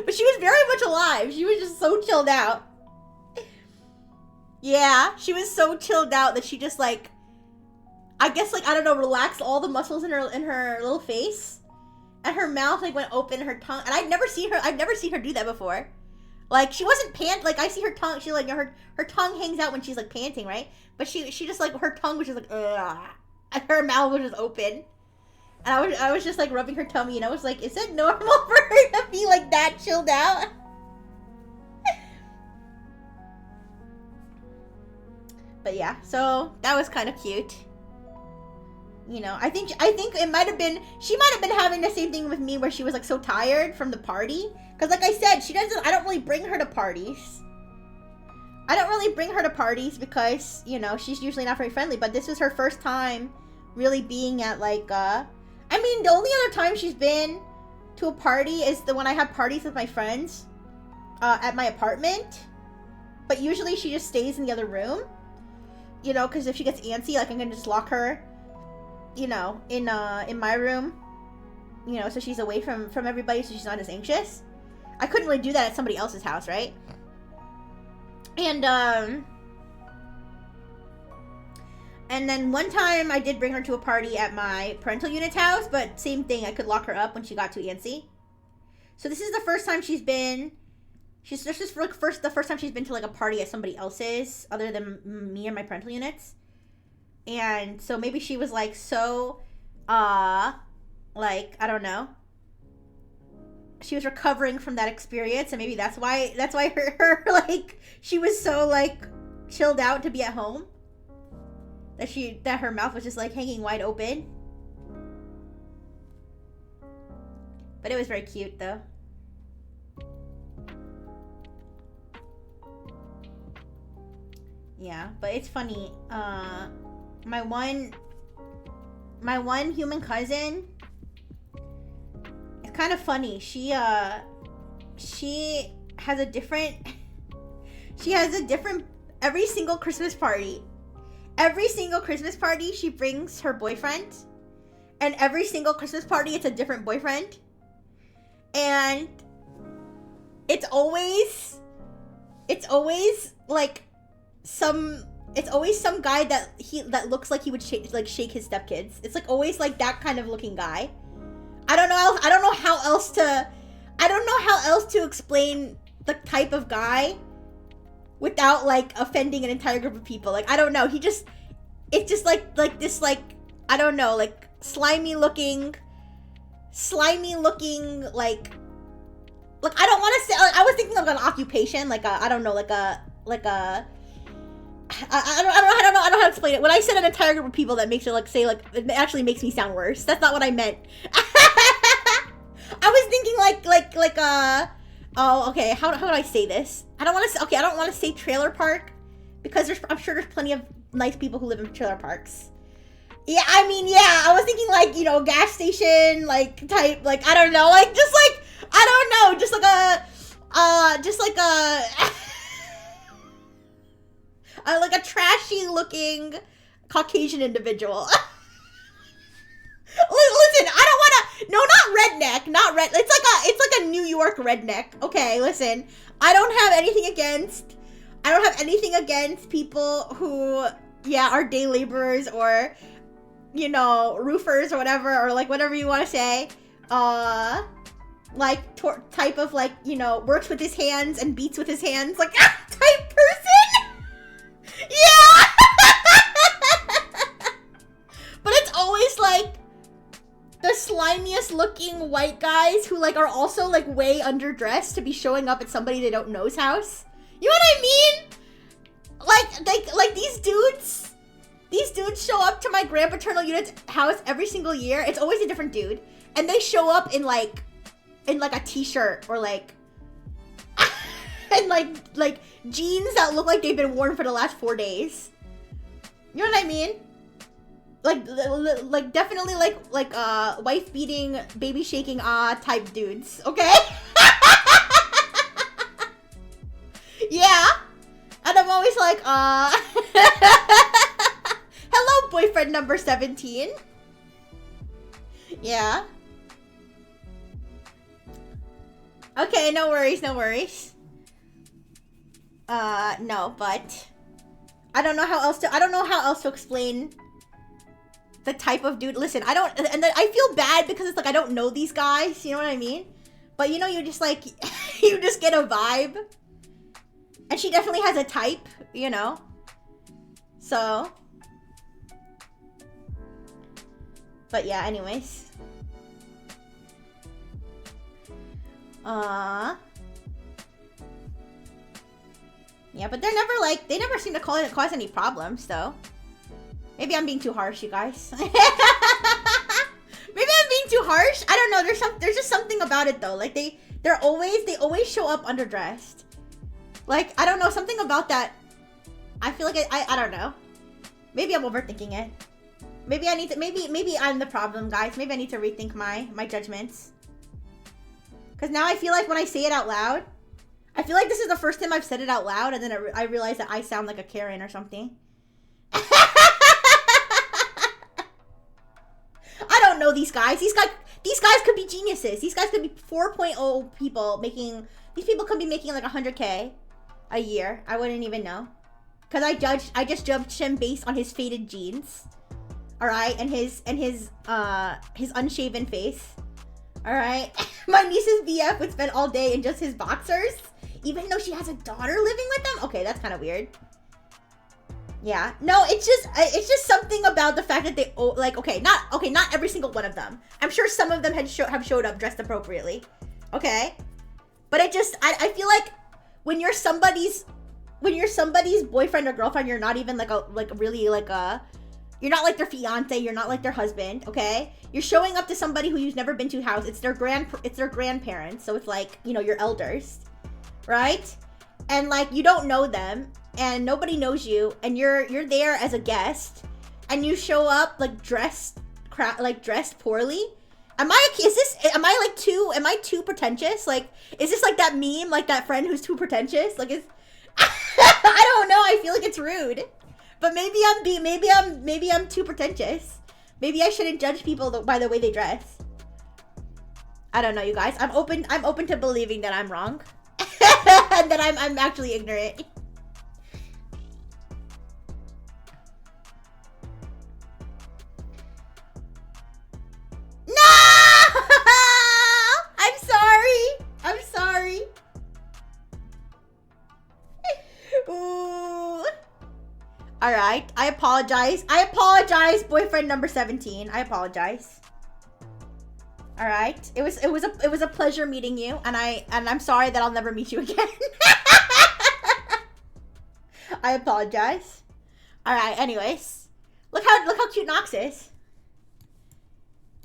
But she was very much alive. She was just so chilled out. Yeah, she was so chilled out that she just like, I guess like, I don't know, relaxed all the muscles in her little face. And her mouth like went open, her tongue, and I've never seen her do that before. Like, she wasn't like, I see her tongue, she like, her tongue hangs out when she's like panting, right? But she just like, her tongue was just like, ugh. And her mouth was just open. And I was just like rubbing her tummy, and I was like, is it normal for her to be like that chilled out? But yeah, so that was kind of cute. You know, I think it might have been, she might have been having the same thing with me where she was like so tired from the party. Cause like I said, I don't really bring her to parties. I don't really bring her to parties because, you know, she's usually not very friendly, but this was her first time really being at like, I mean, the only other time she's been to a party is when I have parties with my friends, at my apartment. But usually she just stays in the other room, you know, cause if she gets antsy, like I'm gonna just lock her, you know, in my room, you know, so she's away from everybody, so she's not as anxious. I couldn't really do that at somebody else's house, right? And then one time I did bring her to a party at my parental unit's house, but same thing, I could lock her up when she got too antsy. So this is the first time she's been, this is the first time she's been to like a party at somebody else's, other than me and my parental units. And so maybe she was like so, like, I don't know. She was recovering from that experience, and maybe that's why her like, she was so like chilled out to be at home. That her mouth was just like hanging wide open. But it was very cute though. Yeah, but it's funny. My one human cousin, it's kind of funny. She has a different every single Christmas party. Every single Christmas party she brings her boyfriend, and every single Christmas party it's a different boyfriend. And it's always like some guy that looks like he would shake his stepkids. It's like always like that kind of looking guy. I don't know how else to explain the type of guy without like offending an entire group of people. Like I don't know, it's just like this, like I don't know, like slimy looking like I don't want to say, like, I was thinking of an occupation, like I don't know, I don't know how to explain it. When I said an entire group of people, that makes it like say like it actually makes me sound worse. That's not what I meant. I was thinking like oh, okay, how would I say this? I don't want to say trailer park, because I'm sure there's plenty of nice people who live in trailer parks. Yeah, I mean, yeah, I was thinking like, you know, gas station like type, like I don't know, like just like I don't know, just like a like a trashy looking Caucasian individual. Listen, I don't wanna, no, not redneck, it's like a New York redneck. Okay, listen, I don't have anything against people who, yeah, are day laborers or, you know, roofers or whatever, or like whatever you want to say, like type of like, you know, works with his hands and beats with his hands, like type person. Yeah. But it's always like the slimiest looking white guys who like are also like way underdressed to be showing up at somebody they don't know's house. You know what I mean? Like these dudes show up to my grandpaternal unit's house every single year. It's always a different dude, and they show up in like a t-shirt or like and like jeans that look like they've been worn for the last 4 days. You know what I mean? Like definitely like wife beating, baby shaking type dudes, okay? Yeah. And I'm always like, hello, boyfriend number 17. Yeah. Okay, no worries. No, but I don't know how else to explain the type of dude. Listen, and then I feel bad because it's like I don't know these guys, you know what I mean? But you know, you just like you just get a vibe. And she definitely has a type, you know? So. But yeah, anyways. Yeah, but they're never like, they never seem to cause any problems, though. Maybe I'm being too harsh, you guys. Maybe I'm being too harsh. I don't know. There's just something about it though. Like they always show up underdressed. Like I don't know, something about that. I feel like I don't know. Maybe I'm overthinking it. Maybe I need to. Maybe I'm the problem, guys. Maybe I need to rethink my judgments. Cause now I feel like when I say it out loud, I feel like this is the first time I've said it out loud, and then I realize that I sound like a Karen or something. I don't know these guys. These guys could be geniuses. These guys could be 4.0 people making. These people could be making like 100K a year. I wouldn't even know, cause I just judged him based on his faded jeans. All right, and his unshaven face. All right, my niece's BF would spend all day in just his boxers, even though she has a daughter living with them. Okay, that's kind of weird. Yeah, no, it's just something about the fact that they like not every single one of them. I'm sure some of them have showed up dressed appropriately. Okay, but I feel like when you're somebody's boyfriend or girlfriend, you're not even you're not like their fiance, you're not like their husband, okay? You're showing up to somebody who you've never been to house. It's their grandparents, so it's like, you know, your elders, right? And like you don't know them and nobody knows you, and you're there as a guest and you show up like dressed poorly. Am I too pretentious? Like, is this like that meme, like that friend who's too pretentious? Like, it's I don't know, I feel like it's rude. But maybe I'm too pretentious. Maybe I shouldn't judge people by the way they dress. I don't know, you guys. I'm open to believing that I'm wrong. And that I'm actually ignorant. No! I'm sorry. Ooh. All right, I apologize. Boyfriend number 17. I apologize. All right, it was a pleasure meeting you, and I'm sorry that I'll never meet you again. I apologize. All right, anyways, look how cute Nox is.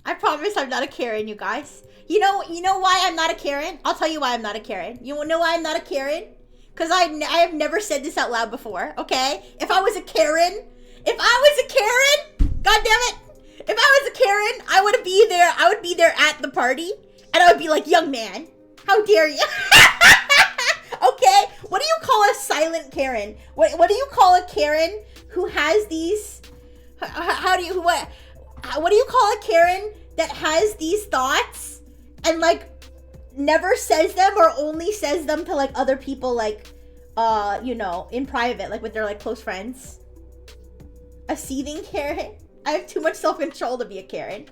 I promise I'm not a Karen, you guys. You know why I'm not a Karen? I'll tell you why I'm not a Karen. You know why I'm not a Karen? Because I have never said this out loud before, okay? If I was a Karen, god damn it! If I was a Karen, I would be there at the party, and I would be like, young man, how dare you? Okay, what do you call a silent Karen? What do you call a Karen who has these, what do you call a Karen that has these thoughts and like never says them, or only says them to like other people, like you know, in private, like with their like close friends? A seething Karen? I have too much self-control to be a Karen.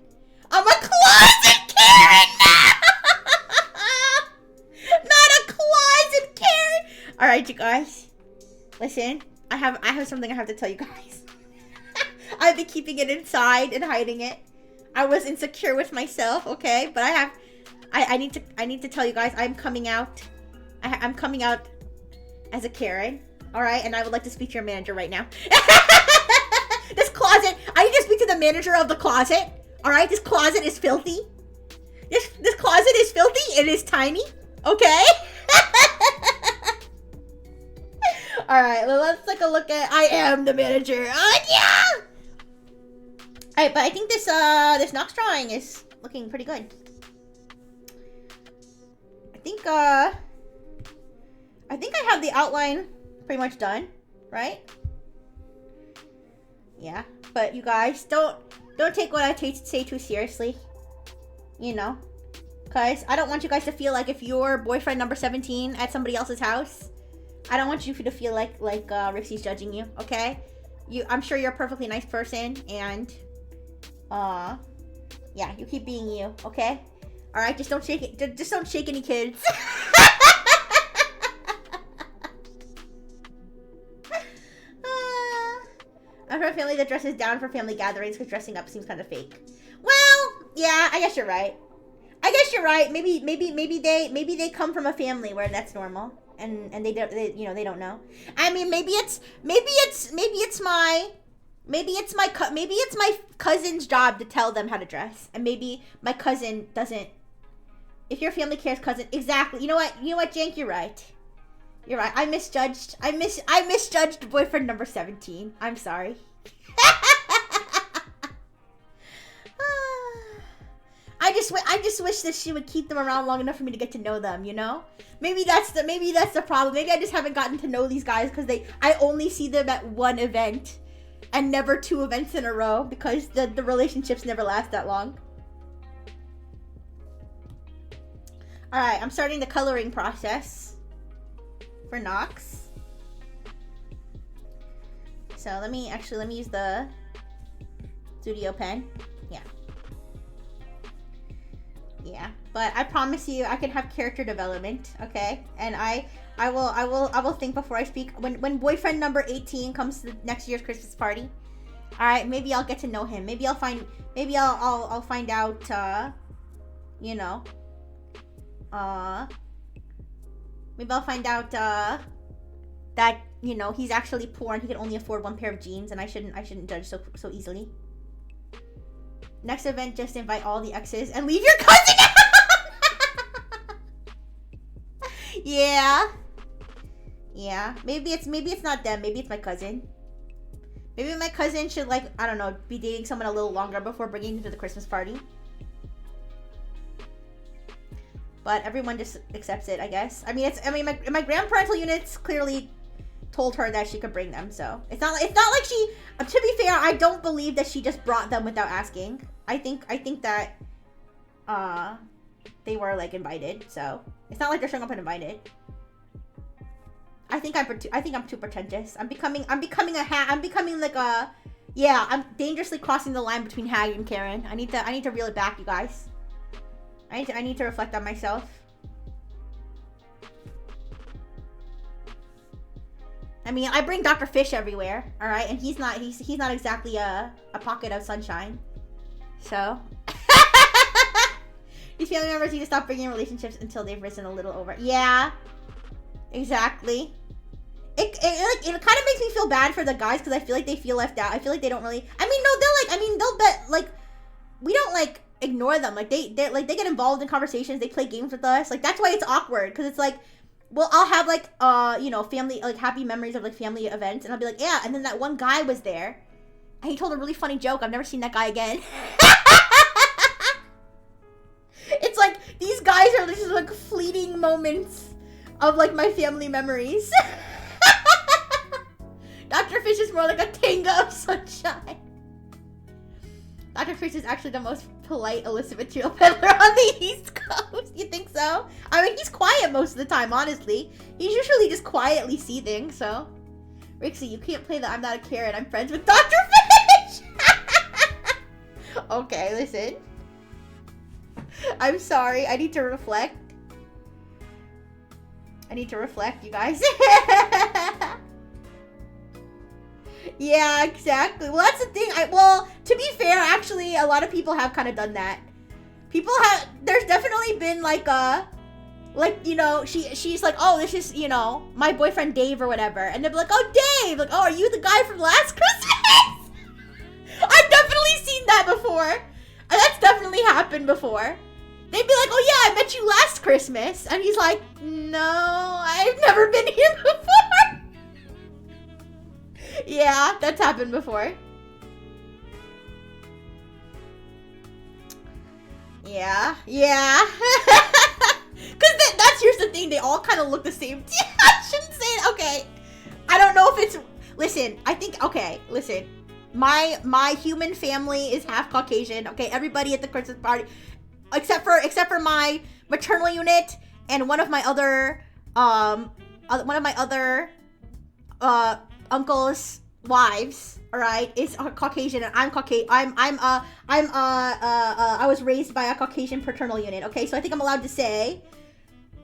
I'm a closet Karen! Not a closet Karen! Alright, you guys, listen, I have something I have to tell you guys. I've been keeping it inside and hiding it. I was insecure with myself, okay? But I need to tell you guys, I'm coming out. I'm coming out as a Karen, all right? And I would like to speak to your manager right now. This closet, I need to speak to the manager of the closet, all right? This closet is filthy. This closet is filthy. It is tiny, okay? All right, let's take a look at. I am the manager. Oh yeah. All right, but I think this Nox drawing is looking pretty good. I think I have the outline pretty much done, right? Yeah, but you guys don't take what I say too seriously, you know, because I don't want you guys to feel like if you're boyfriend number 17 at somebody else's house, I don't want you to feel like Rixie's judging you, okay? I'm sure you're a perfectly nice person, and yeah, you keep being you, okay? All right, just don't shake it. Just don't shake any kids. I'm from a family that dresses down for family gatherings because dressing up seems kind of fake. Well, Yeah, I guess you're right. I guess you're right. Maybe they come from a family where that's normal, and they don't, you know, they don't know. I mean, maybe it's my cousin's job to tell them how to dress, and maybe my cousin doesn't. If your family cares, cousin, exactly. You know what, Jank, you're right. You're right. I misjudged boyfriend number 17. I'm sorry. I just wish that she would keep them around long enough for me to get to know them, you know? Maybe that's the problem. Maybe I just haven't gotten to know these guys because I only see them at one event and never 2 events in a row because the relationships never last that long. Alright, I'm starting the coloring process for Nox. So let me use the studio pen. Yeah, but I promise you I can have character development, okay? And I will think before I speak. When boyfriend number 18 comes to next year's Christmas party, all right, maybe I'll get to know him. Maybe I'll find out you know, maybe I'll find out that, you know, he's actually poor and he can only afford 1 pair of jeans, and I shouldn't judge so easily. Next event, just invite all the exes and leave your cousin out. Yeah. Maybe it's not them. Maybe it's my cousin. Maybe my cousin should, like, I don't know, be dating someone a little longer before bringing him to the Christmas party. But everyone just accepts it, I guess. I mean, my grandparental units clearly told her that she could bring them, so it's not like she, to be fair, I don't believe that she just brought them without asking. I think that they were, like, invited, so it's not like they're showing up uninvited. I think I'm too pretentious. I'm becoming like a, yeah, I'm dangerously crossing the line between hag and Karen. I need to reel it back, you guys. I need to reflect on myself. I mean, I bring Dr. Fish everywhere, all right, and he's not exactly a pocket of sunshine. So, these family members need to stop bringing relationships until they've risen a little over. Yeah, exactly. It kind of makes me feel bad for the guys because I feel like they feel left out. I feel like they don't really. I mean, no, they'll bet, like, we don't, like, ignore them. Like they get involved in conversations. They play games with us. Like, that's why it's awkward, because it's like, well, I'll have, like, you know, family, like, happy memories of, like, family events, and I'll be like, yeah, and then that one guy was there, and he told a really funny joke. I've never seen that guy again. It's like, these guys are just, like, fleeting moments of, like, my family memories. Dr. Fish is more like a Tanga of sunshine. Dr. Fish is actually the most polite illicit material peddler on the East Coast. You think so? I mean, he's quiet most of the time, honestly. He's usually just quietly seething, so. Rixie, you can't play the I'm not a Karen, I'm friends with Dr. Fish! Okay, listen. I'm sorry, I need to reflect. You guys. Yeah, exactly. Well, that's the thing. Well, to be fair, actually, a lot of people have kind of done that. There's definitely been, like, you know, she's like, oh, this is, you know, my boyfriend Dave or whatever. And they'll be like, oh, Dave! Like, oh, are you the guy from last Christmas? I've definitely seen that before. That's definitely happened before. They'd be like, oh, yeah, I met you last Christmas. And he's like, no, I've never been here before. Yeah, that's happened before. Yeah. Because here's the thing, they all kind of look the same. I shouldn't say it. Okay. I don't know if it's, listen, I think, okay, listen. My human family is half Caucasian. Okay, everybody at the Christmas party, except for my maternal unit and one of my other uncle's wives, all right, is Caucasian, and I'm Caucasian. I was raised by a Caucasian paternal unit. Okay, so I think I'm allowed to say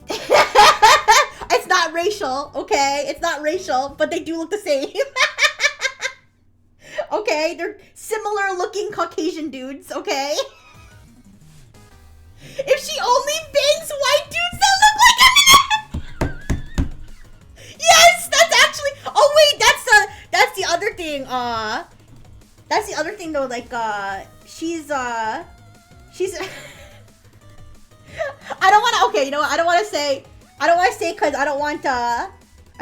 it's not racial. Okay, it's not racial, but they do look the same. Okay, they're similar looking Caucasian dudes. Okay. If she only bangs white dudes that look like him. Yes, that's actually. Oh wait, that's the other thing. That's the other thing though. Like she's. I don't want to. Okay, you know what? I don't want to say because I don't want. I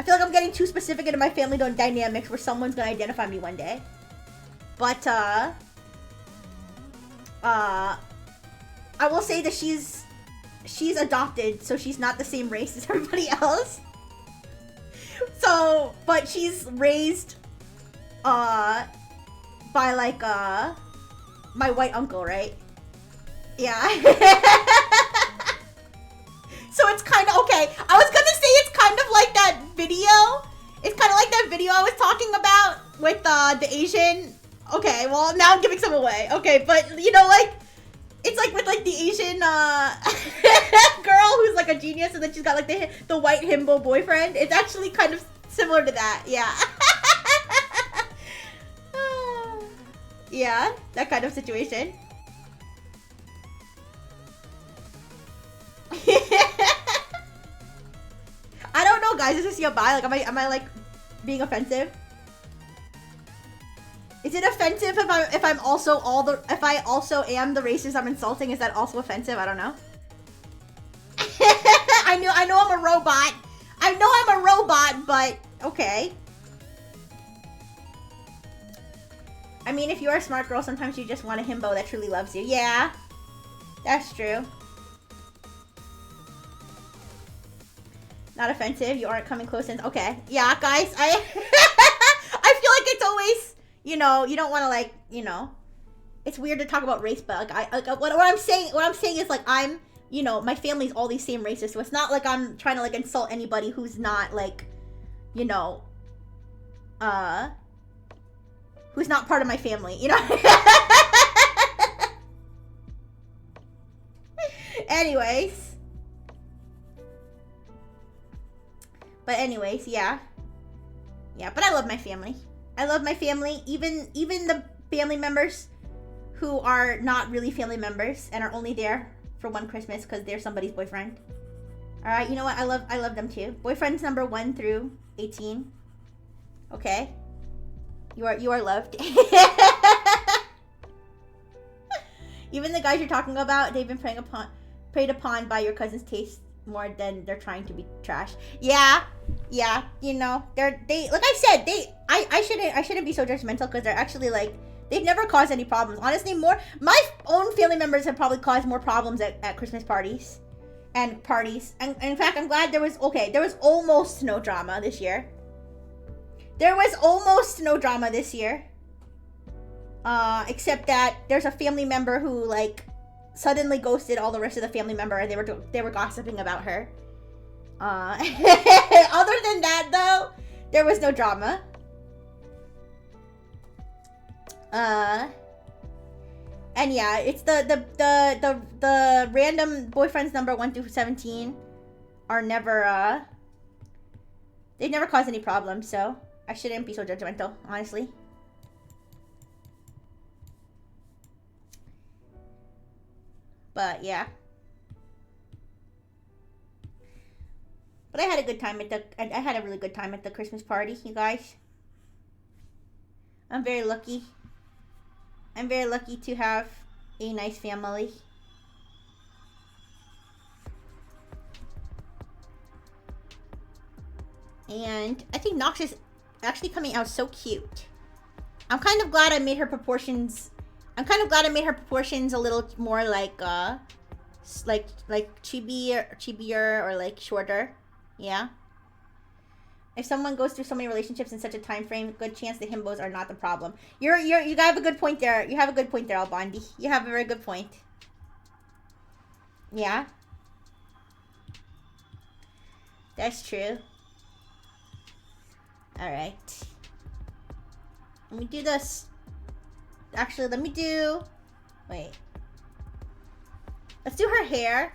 feel like I'm getting too specific into my family dynamics where someone's gonna identify me one day. But I will say that she's adopted, so she's not the same race as everybody else. So, but she's raised by like my white uncle, right? Yeah. So it's kind of okay. I was gonna say it's kind of like that video. It's kind of like that video I was talking about with the Asian. Okay, well now I'm giving some away. Okay, but you know, like it's like with like the Asian girl who's like a genius, and then she's got like the white himbo boyfriend. It's actually kind of similar to that. Yeah. Yeah, that kind of situation. I don't know, guys. Is this your buy? Like, am I like being offensive? Is it offensive if I also am the racist I'm insulting? Is that also offensive? I don't know. I know I'm a robot. I know I'm a robot, but okay. I mean, if you're a smart girl, sometimes you just want a himbo that truly loves you. Yeah, that's true. Not offensive. You aren't coming close. Okay. Yeah, guys. I feel like it's always, you know, you don't want to like, you know, it's weird to talk about race, but like what I'm saying is like you know, my family's all these same races, so it's not like I'm trying to like insult anybody who's not like, you know, who's not part of my family, you know. Anyways. But anyways, yeah. Yeah, but I love my family. I love my family. Even the family members who are not really family members and are only there for one Christmas because they're somebody's boyfriend. Alright, you know what? I love them too. Boyfriends number 1 through 18. Okay. You are loved. Even the guys you're talking about, they've been preyed upon by your cousin's taste more than they're trying to be trash. Yeah, you know, they like I said, I shouldn't be so judgmental because they're actually like, they've never caused any problems. Honestly, my own family members have probably caused more problems at Christmas parties. And in fact, I'm glad there was almost no drama this year. Except that there's a family member who like suddenly ghosted all the rest of the family member, and they were gossiping about her. Other than that, though, there was no drama. And yeah, it's the random boyfriends number 1 through 17 are never they've never caused any problems, so I shouldn't be so judgmental, honestly. But yeah. But I had a good time I had a really good time at the Christmas party, you guys. I'm very lucky. I'm very lucky to have a nice family. And I think Nox is actually coming out so cute. I'm kind of glad I made her proportions a little more like chibier or like shorter. Yeah. If someone goes through so many relationships in such a time frame, good chance the himbos are not the problem. You have a good point there. You have a good point there, Albandi. You have a very good point. Yeah. That's true. Alright. Let me do this. Actually, let me do... Wait. Let's do her hair.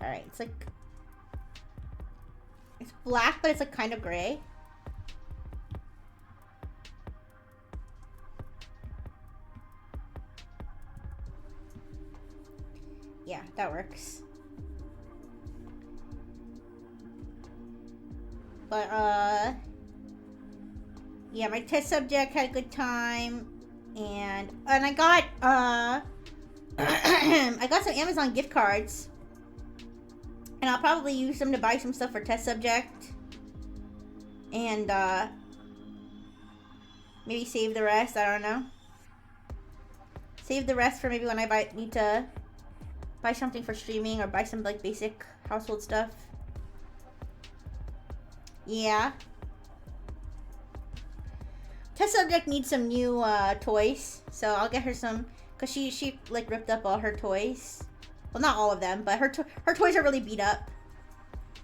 Alright, it's like... It's black, but it's like kind of gray. Yeah, that works. But, yeah, my test subject had a good time. And I got, I got some Amazon gift cards. And I'll probably use them to buy some stuff for test subject. And, maybe save the rest, I don't know. Save the rest for maybe when I need to buy something for streaming or buy some, like, basic household stuff. Yeah. Test subject needs some new toys, so I'll get her some, cause she like ripped up all her toys. Well, not all of them, but her toys are really beat up.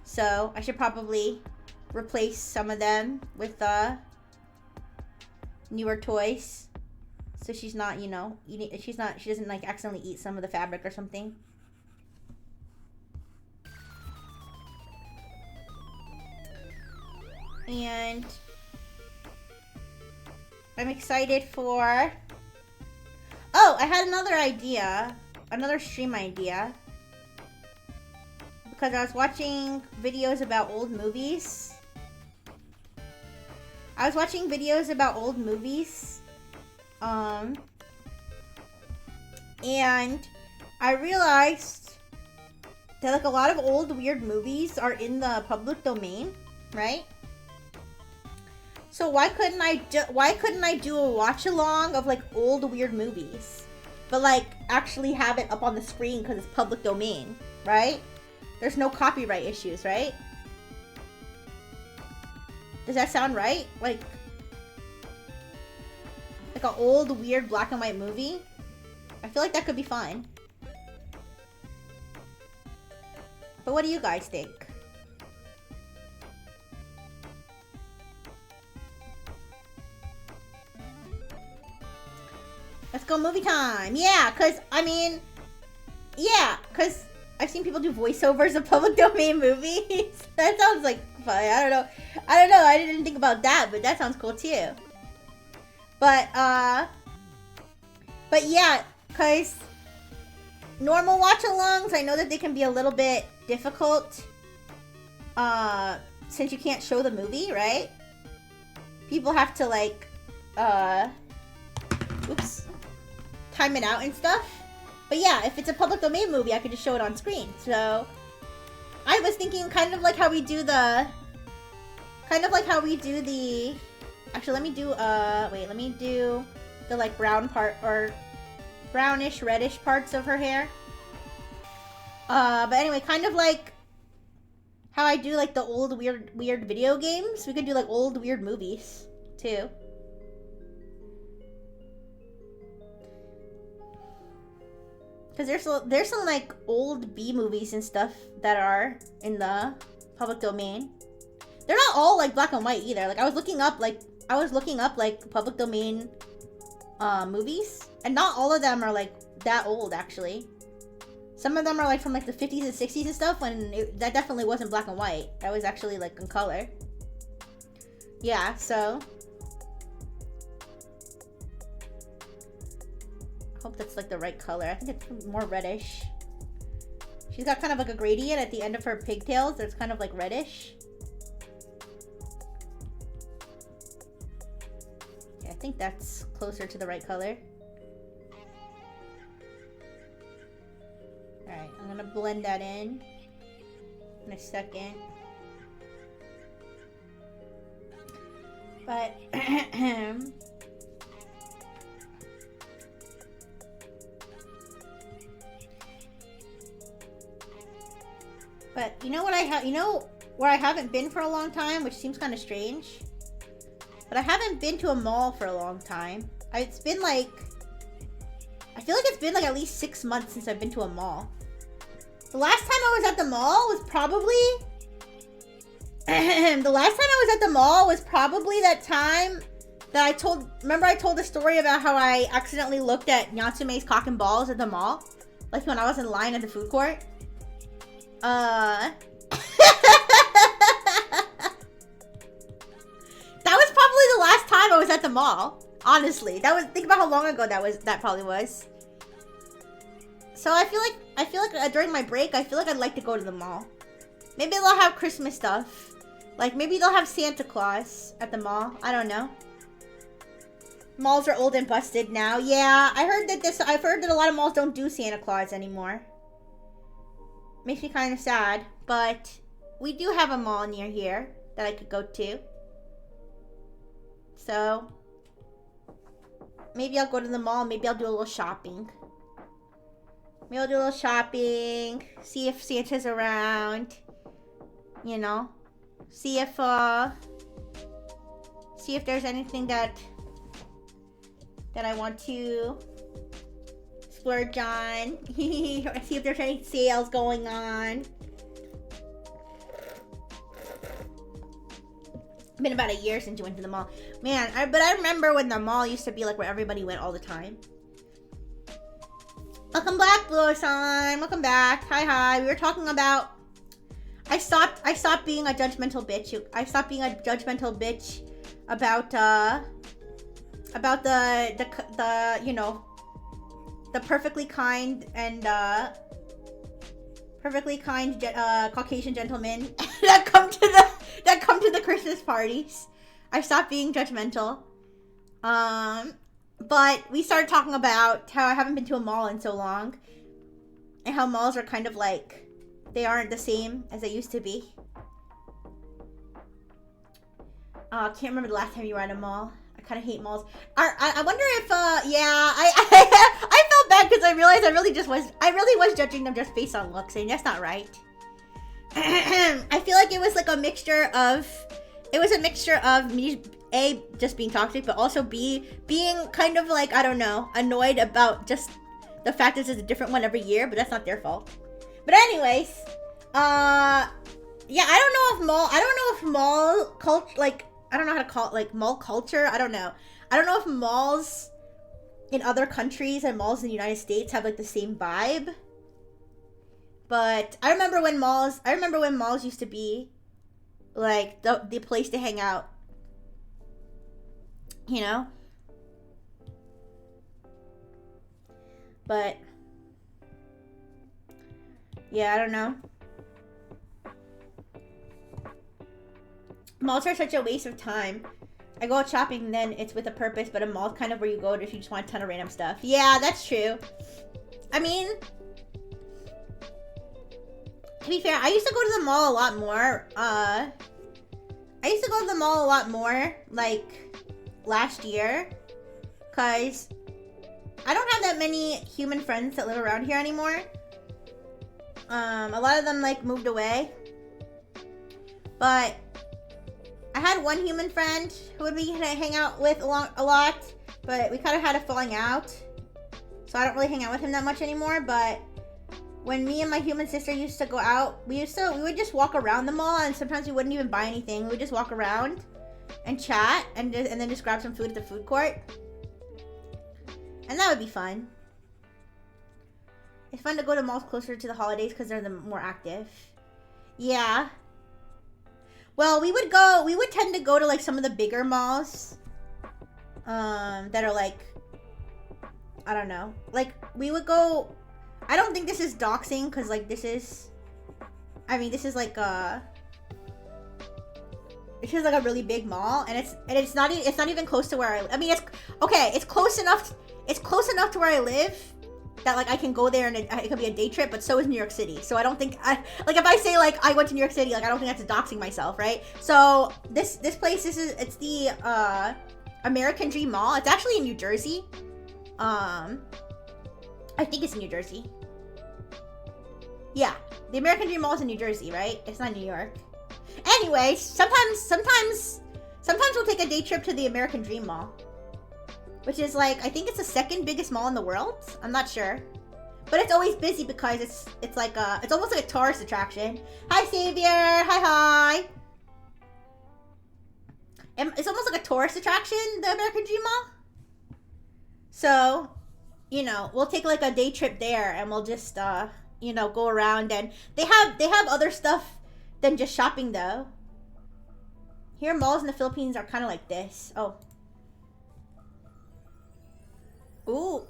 So I should probably replace some of them with newer toys, so she's not, you know, eating. She doesn't like accidentally eat some of the fabric or something. And I'm excited for... Oh, I had another idea. Another stream idea. Because I was watching videos about old movies. And I realized that like a lot of old weird movies are in the public domain, right? So why couldn't I do a watch along of like old weird movies, but like actually have it up on the screen because it's public domain, right? There's no copyright issues, right? Does that sound right? Like an old weird black and white movie? I feel like that could be fun. But what do you guys think? Let's go movie time. Yeah, because I've seen people do voiceovers of public domain movies. That sounds like fun. I don't know. I didn't think about that, but that sounds cool too. But yeah, because normal watch-alongs, I know that they can be a little bit difficult since you can't show the movie, right? People have to like, time it out and stuff. But yeah, if it's a public domain movie, I could just show it on screen. So I was thinking kind of like how we do the actually let me do the like brown part or brownish reddish parts of her hair. But anyway, kind of like how I do like the old weird video games, we could do like old weird movies too. Because there's some like old B movies and stuff that are in the public domain. They're not all like black and white either. Like I was looking up like public domain movies, and not all of them are like that old actually. Some of them are like from like the 50s and 60s and stuff, when that definitely wasn't black and white. That was actually like in color. Yeah, so hope that's like the right color. I think it's more reddish. She's got kind of like a gradient at the end of her pigtails that's kind of like reddish. Yeah, I think that's closer to the right color. Alright, I'm gonna blend that in a second. But but you know what where I haven't been for a long time, which seems kind of strange. But I haven't been to a mall for a long time. It's been like, I feel like it's been like at least 6 months since I've been to a mall. The last time I was at the mall was probably that time that I told the story about how I accidentally looked at Natsume's cock and balls at the mall? Like when I was in line at the food court? That was probably the last time I was at the mall. Honestly, think about how long ago that probably was. So I feel like during my break, I feel like I'd like to go to the mall. Maybe they'll have Christmas stuff. Like maybe they'll have Santa Claus at the mall. I don't know. Malls are old and busted now. Yeah, I've heard that a lot of malls don't do Santa Claus anymore. Makes me kind of sad, but we do have a mall near here that I could go to. So maybe I'll go to the mall. Maybe I'll do a little shopping. Maybe I'll do a little shopping. See if Santa's around. You know, see if there's anything that I want to splurge on. See if there's any sales going on. Been about a year since you went to the mall. Man, but I remember when the mall used to be like where everybody went all the time. Welcome back, Blossom. Welcome back. Hi. We were talking about I stopped being a judgmental bitch. I stopped being a judgmental bitch about the you know, the perfectly kind and Caucasian gentlemen that come to the Christmas parties. I stopped being judgmental. But we started talking about how I haven't been to a mall in so long, and how malls are kind of like, they aren't the same as they used to be. Can't remember the last time you were at a mall. I kind of hate malls. I wonder if, yeah, I felt bad because I realized I really was judging them just based on looks, and that's not right. I feel like it was like a mixture of me, A, just being toxic, but also B, being kind of like, I don't know, annoyed about just the fact that it's a different one every year, but that's not their fault. But anyways, yeah, I don't know if mall culture, like, I don't know how to call it, like, mall culture, I don't know. I don't know if malls in other countries and malls in the United States have, like, the same vibe. But I remember when malls used to be, like, the place to hang out. You know? But yeah, I don't know. Malls are such a waste of time. I go out shopping, then it's with a purpose, but a mall's kind of where you go if you just want a ton of random stuff. Yeah, that's true. I mean, to be fair, I used to go to the mall a lot more. Like, last year. Because I don't have that many human friends that live around here anymore. A lot of them, like, moved away. But I had one human friend who would be hang out with a lot. But we kind of had a falling out. So I don't really hang out with him that much anymore. But when me and my human sister used to go out, we would just walk around the mall, and sometimes we wouldn't even buy anything. We would just walk around and chat, and then just grab some food at the food court. And that would be fun. It's fun to go to malls closer to the holidays because they're the more active. Yeah. Well, we would tend to go to, like, some of the bigger malls. That are, like, I don't know. Like, we would go, I don't think this is doxing, because, like, this is like a really big mall, and it's not even close to where I mean, it's okay, it's close enough to where I live that, like, I can go there and it could be a day trip, but so is New York City. So I don't think, like, if I say, like, I went to New York City, like, I don't think that's doxing myself, right? So this place, it's the American Dream Mall. It's actually in New Jersey. I think it's in New Jersey. Yeah, the American Dream Mall is in New Jersey, right? It's not New York. Anyways, sometimes we'll take a day trip to the American Dream Mall, which is, like, I think it's the second biggest mall in the world. I'm not sure, but it's always busy because it's like it's almost like a tourist attraction. Hi, Savior. Hi. And it's almost like a tourist attraction, the American Dream Mall. So, you know, we'll take, like, a day trip there, and we'll just you know, go around, and they have other stuff than just shopping, though. Here, malls in the Philippines are kind of like this. Oh. Ooh.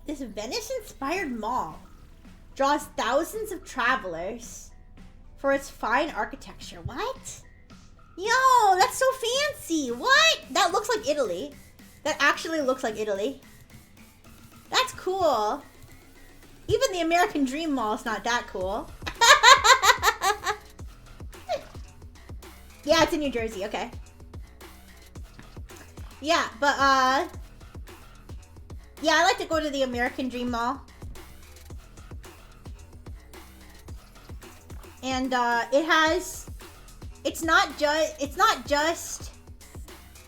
This Venice-inspired mall draws thousands of travelers for its fine architecture. What? Yo, that's so fancy. What? That looks like Italy. That actually looks like Italy. That's cool. Even the American Dream Mall is not that cool. Yeah, it's in New Jersey. Okay. Yeah, but yeah, I like to go to the American Dream Mall. And it's not just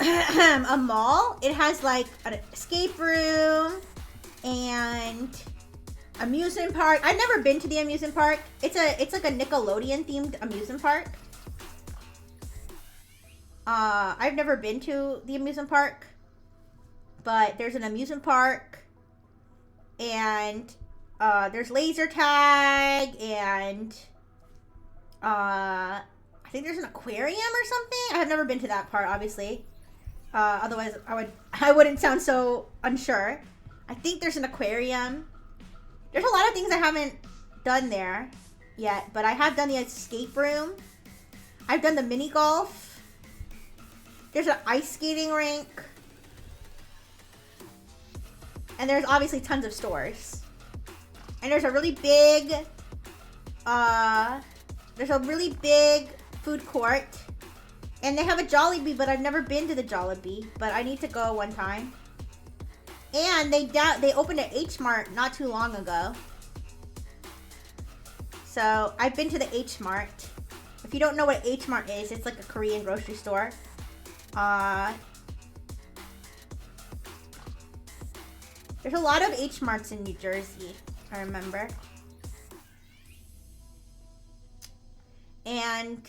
a mall. It has like an escape room and amusement park. I've never been to the amusement park. It's like a Nickelodeon themed amusement park. I've never been to the amusement park, but there's an amusement park, and there's laser tag, and I think there's an aquarium or something. I have never been to that part, obviously. Otherwise, I wouldn't sound so unsure. I think there's an aquarium. There's a lot of things I haven't done there yet, but I have done the escape room. I've done the mini golf. There's an ice skating rink. And there's obviously tons of stores. And there's a really big, food court. And they have a Jollibee, but I've never been to the Jollibee. But I need to go one time. And they opened an H Mart not too long ago. So I've been to the H Mart. If you don't know what H Mart is, it's like a Korean grocery store. There's a lot of H Marts in New Jersey, I remember. And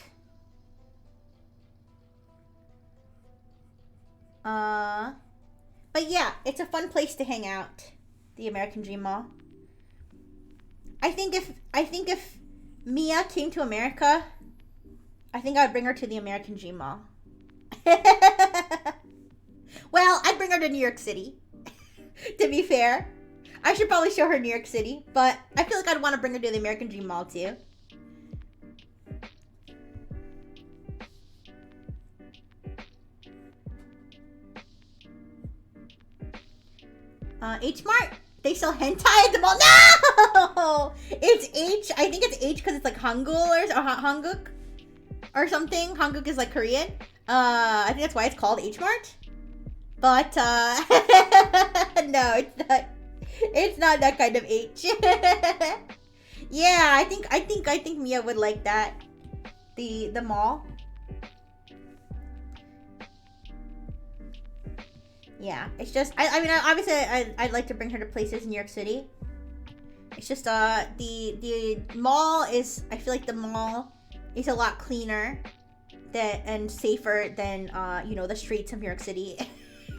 but yeah, it's a fun place to hang out, the American Dream Mall. I think if Mia came to America, I think I'd bring her to the American Dream Mall. Well, I'd bring her to New York City. To be fair, I should probably show her New York City, but I feel like I'd want to bring her to the American Dream Mall too. H Mart? They sell hentai at the mall? No! It's H. I think it's H because it's like Hangul or Hanguk or something. Hanguk is like Korean. I think that's why it's called H Mart. But no, it's not. It's not that kind of H. Yeah, I think Mia would like that. The mall. Yeah, it's just I mean obviously I'd like to bring her to places in New York City. It's just the mall is, I feel like the mall is a lot cleaner and safer than the streets of New York City.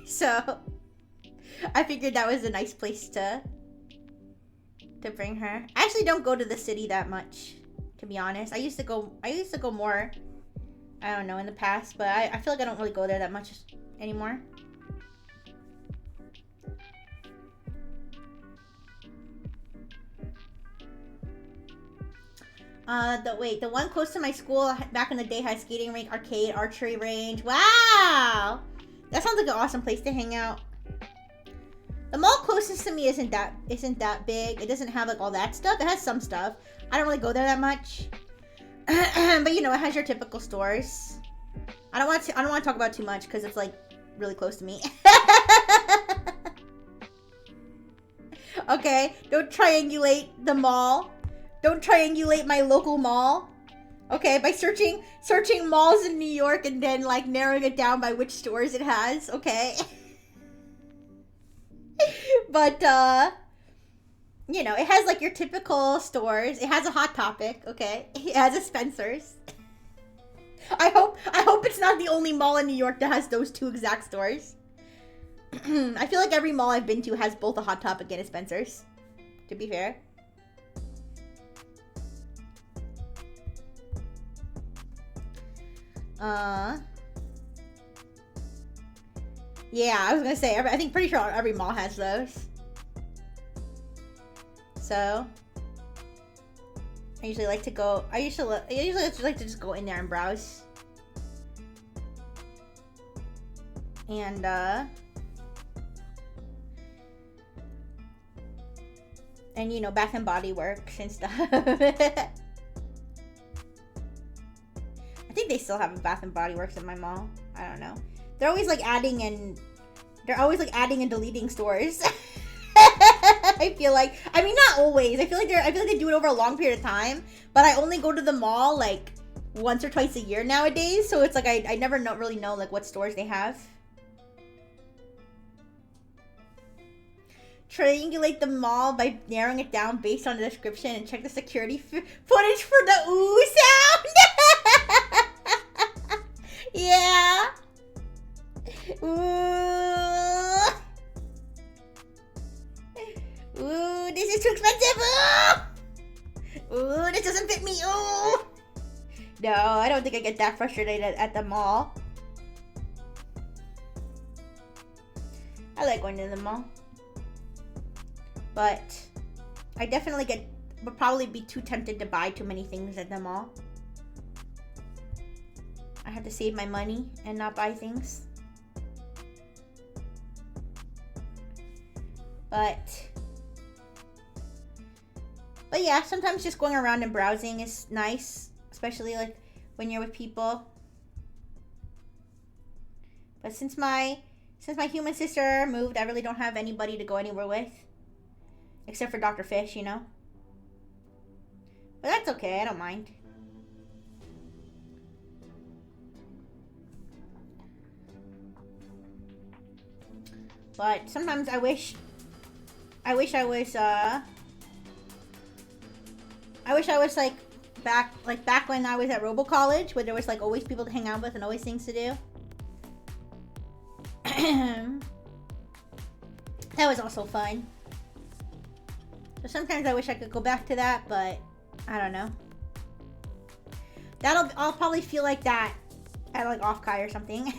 So I figured that was a nice place to bring her. I actually don't go to the city that much, to be honest. I used to go more, I don't know, in the past, but I feel like I don't really go there that much anymore. The one close to my school back in the day had skating rink, arcade, archery range. Wow! That sounds like an awesome place to hang out. The mall closest to me isn't that big. It doesn't have like all that stuff. It has some stuff. I don't really go there that much. But it has your typical stores. I don't want to talk about too much because it's like really close to me. Okay, don't triangulate the mall. Don't triangulate my local mall. Okay, by searching malls in New York and then like narrowing it down by which stores it has. Okay. But it has like your typical stores. It has a Hot Topic, okay? It has a Spencer's. I hope it's not the only mall in New York that has those two exact stores. I feel like every mall I've been to has both a Hot Topic and a Spencer's, to be fair. Yeah, I was gonna say, pretty sure every mall has those. so I usually like to go. I usually like to just go in there and browse. And you know, Bath and Body Works and stuff. I think they still have a Bath and Body Works in my mall. I don't know. They're always like adding and deleting stores. I feel like, I mean, not always. I feel like they do it over a long period of time. But I only go to the mall like once or twice a year nowadays. So it's like I never really know like what stores they have. Triangulate the mall by narrowing it down based on the description and check the security footage for the ooh sound. Yeah. Ooh. Ooh, this is too expensive. Ooh. Ooh, this doesn't fit me. Ooh. No, I don't think I get that frustrated at the mall. I like going to the mall. But I definitely would probably be too tempted to buy too many things at the mall. I have to save my money and not buy things. But yeah, sometimes just going around and browsing is nice, especially like when you're with people. But since my human sister moved, I really don't have anybody to go anywhere with. Except for Dr. Fish, you know? But that's okay, I don't mind. But sometimes I wish I was back when I was at Robo College, where there was like always people to hang out with and always things to do. That was also fun. So sometimes I wish I could go back to that, but I don't know. I'll probably feel like that at like Off-Kai or something.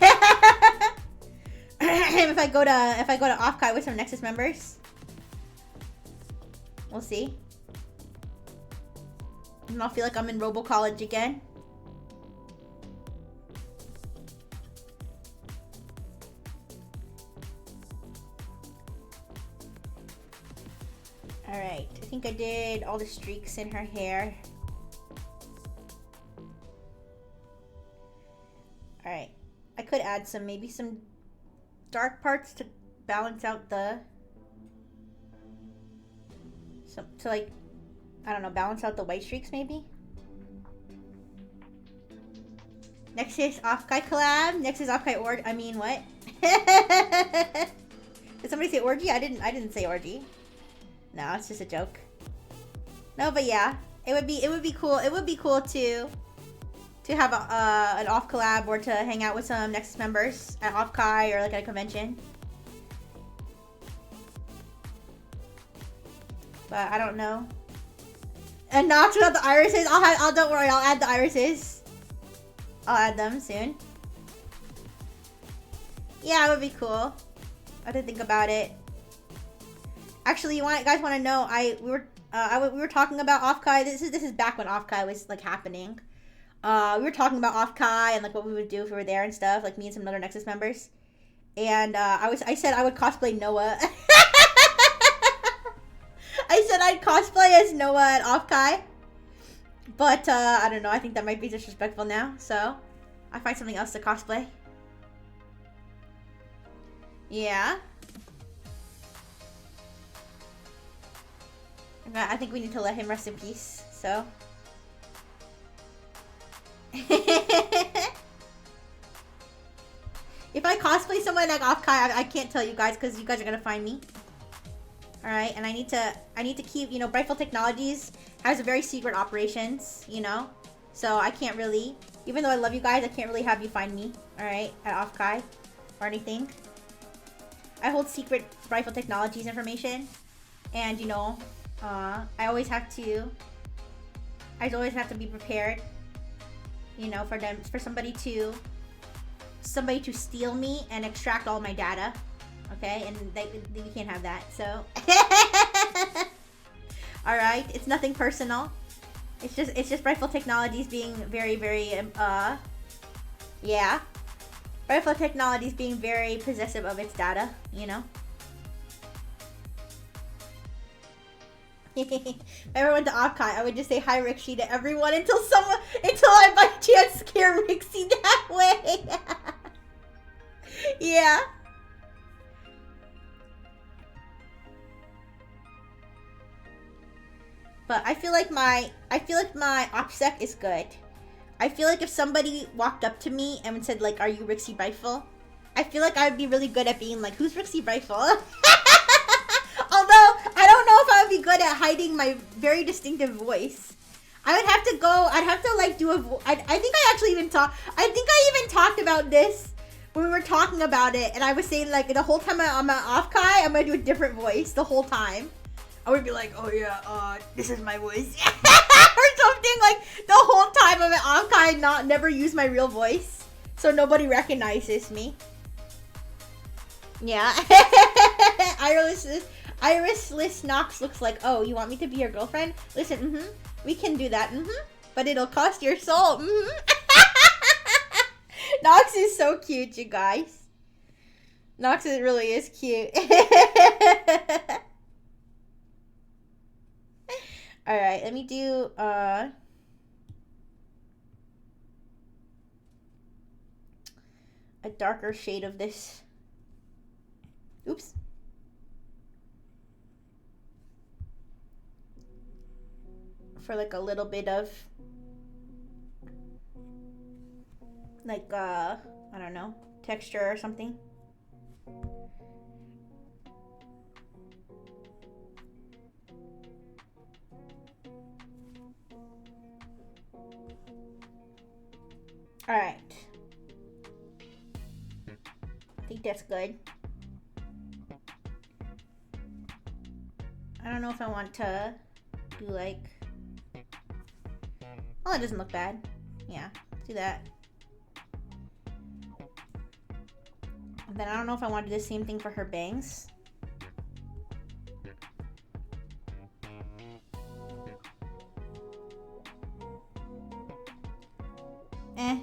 if I go to Off-Kai with some Nexus members. We'll see. And I'll feel like I'm in Robo College again. Alright, I think I did all the streaks in her hair. Alright, I could add maybe some dark parts to balance out balance out the white streaks maybe? Nexus Off-Kai collab? Nexus Off-Kai orgy? I mean, what? Did somebody say orgy? I didn't say orgy. No, it's just a joke. No, but yeah, it would be cool. It would be cool to have an off collab or to hang out with some Nexus members at Off-Kai or like at a convention. But I don't know. And Nox without the irises. Don't worry. I'll add the irises. I'll add them soon. Yeah, it would be cool. I didn't think about it. Actually, you guys want to know? We were talking about Off-Kai. This is back when Off-Kai was like happening. We were talking about Off-Kai and like what we would do if we were there and stuff. Like me and some other Nexus members. And I said I would cosplay Noah. I said I'd cosplay as Noah at Off-Kai. But I don't know. I think that might be disrespectful now. So I find something else to cosplay. Yeah. I think we need to let him rest in peace, so. If I cosplay someone like Off-Kai, I can't tell you guys because you guys are gonna find me. Alright, and I need to keep, you know, Brightful Technologies has a very secret operations, you know? So I can't really, even though I love you guys, I can't really have you find me, alright, at Off-Kai or anything. I hold secret Brightful Technologies information, and you know, I always have to be prepared, you know, for somebody to steal me and extract all my data, okay? And we can't have that, so. right? It's nothing personal. It's just Brightful Technologies being very, very, yeah. Brightful Technologies being very possessive of its data, you know? If I ever went to Okai, I would just say hi Rixie to everyone until I by chance scare Rixie that way. Yeah. But I feel like my OPSEC is good. I feel like if somebody walked up to me and said like, "Are you Rixie Brightful?" I feel like I would be really good at being like, "Who's Rixie Brightful?" Although I don't know if I would be good at hiding my very distinctive voice. I'd have to like do a. I think I actually even talked. I think I even talked about this when we were talking about it, and I was saying like the whole time I'm at Offkai, I'm gonna do a different voice the whole time. I would be like, oh yeah, this is my voice. Or something like the whole time I'm at Offkai, never use my real voice. So nobody recognizes me. Yeah. Iris Knox looks like, oh, you want me to be your girlfriend? Listen, we can do that, but it'll cost your soul, Knox is so cute, you guys. Knox really is cute. Alright, let me do, a darker shade of this. Oops. For like a little bit of, like, I don't know, texture or something. Alright. I think that's good. I don't know if I want to do like... Oh, it doesn't look bad. Yeah, do that. And then I don't know if I want to do the same thing for her bangs.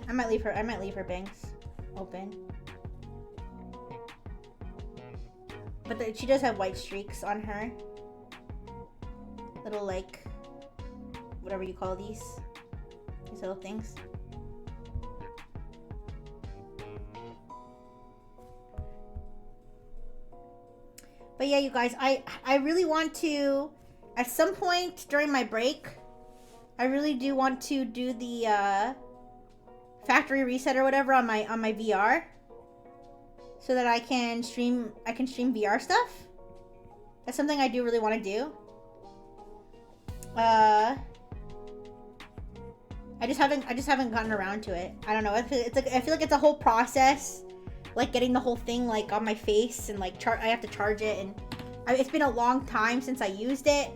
I might leave her bangs open. But she does have white streaks on her. Little like, whatever you call these little things. But yeah, you guys, I really want to, at some point during my break, I really do want to do the factory reset or whatever on my VR, so that I can stream VR stuff. That's something I do really want to do. I just haven't gotten around to it. I don't know. It's like, I feel like it's a whole process, like getting the whole thing like on my face and like I have to charge it, and it's been a long time since I used it.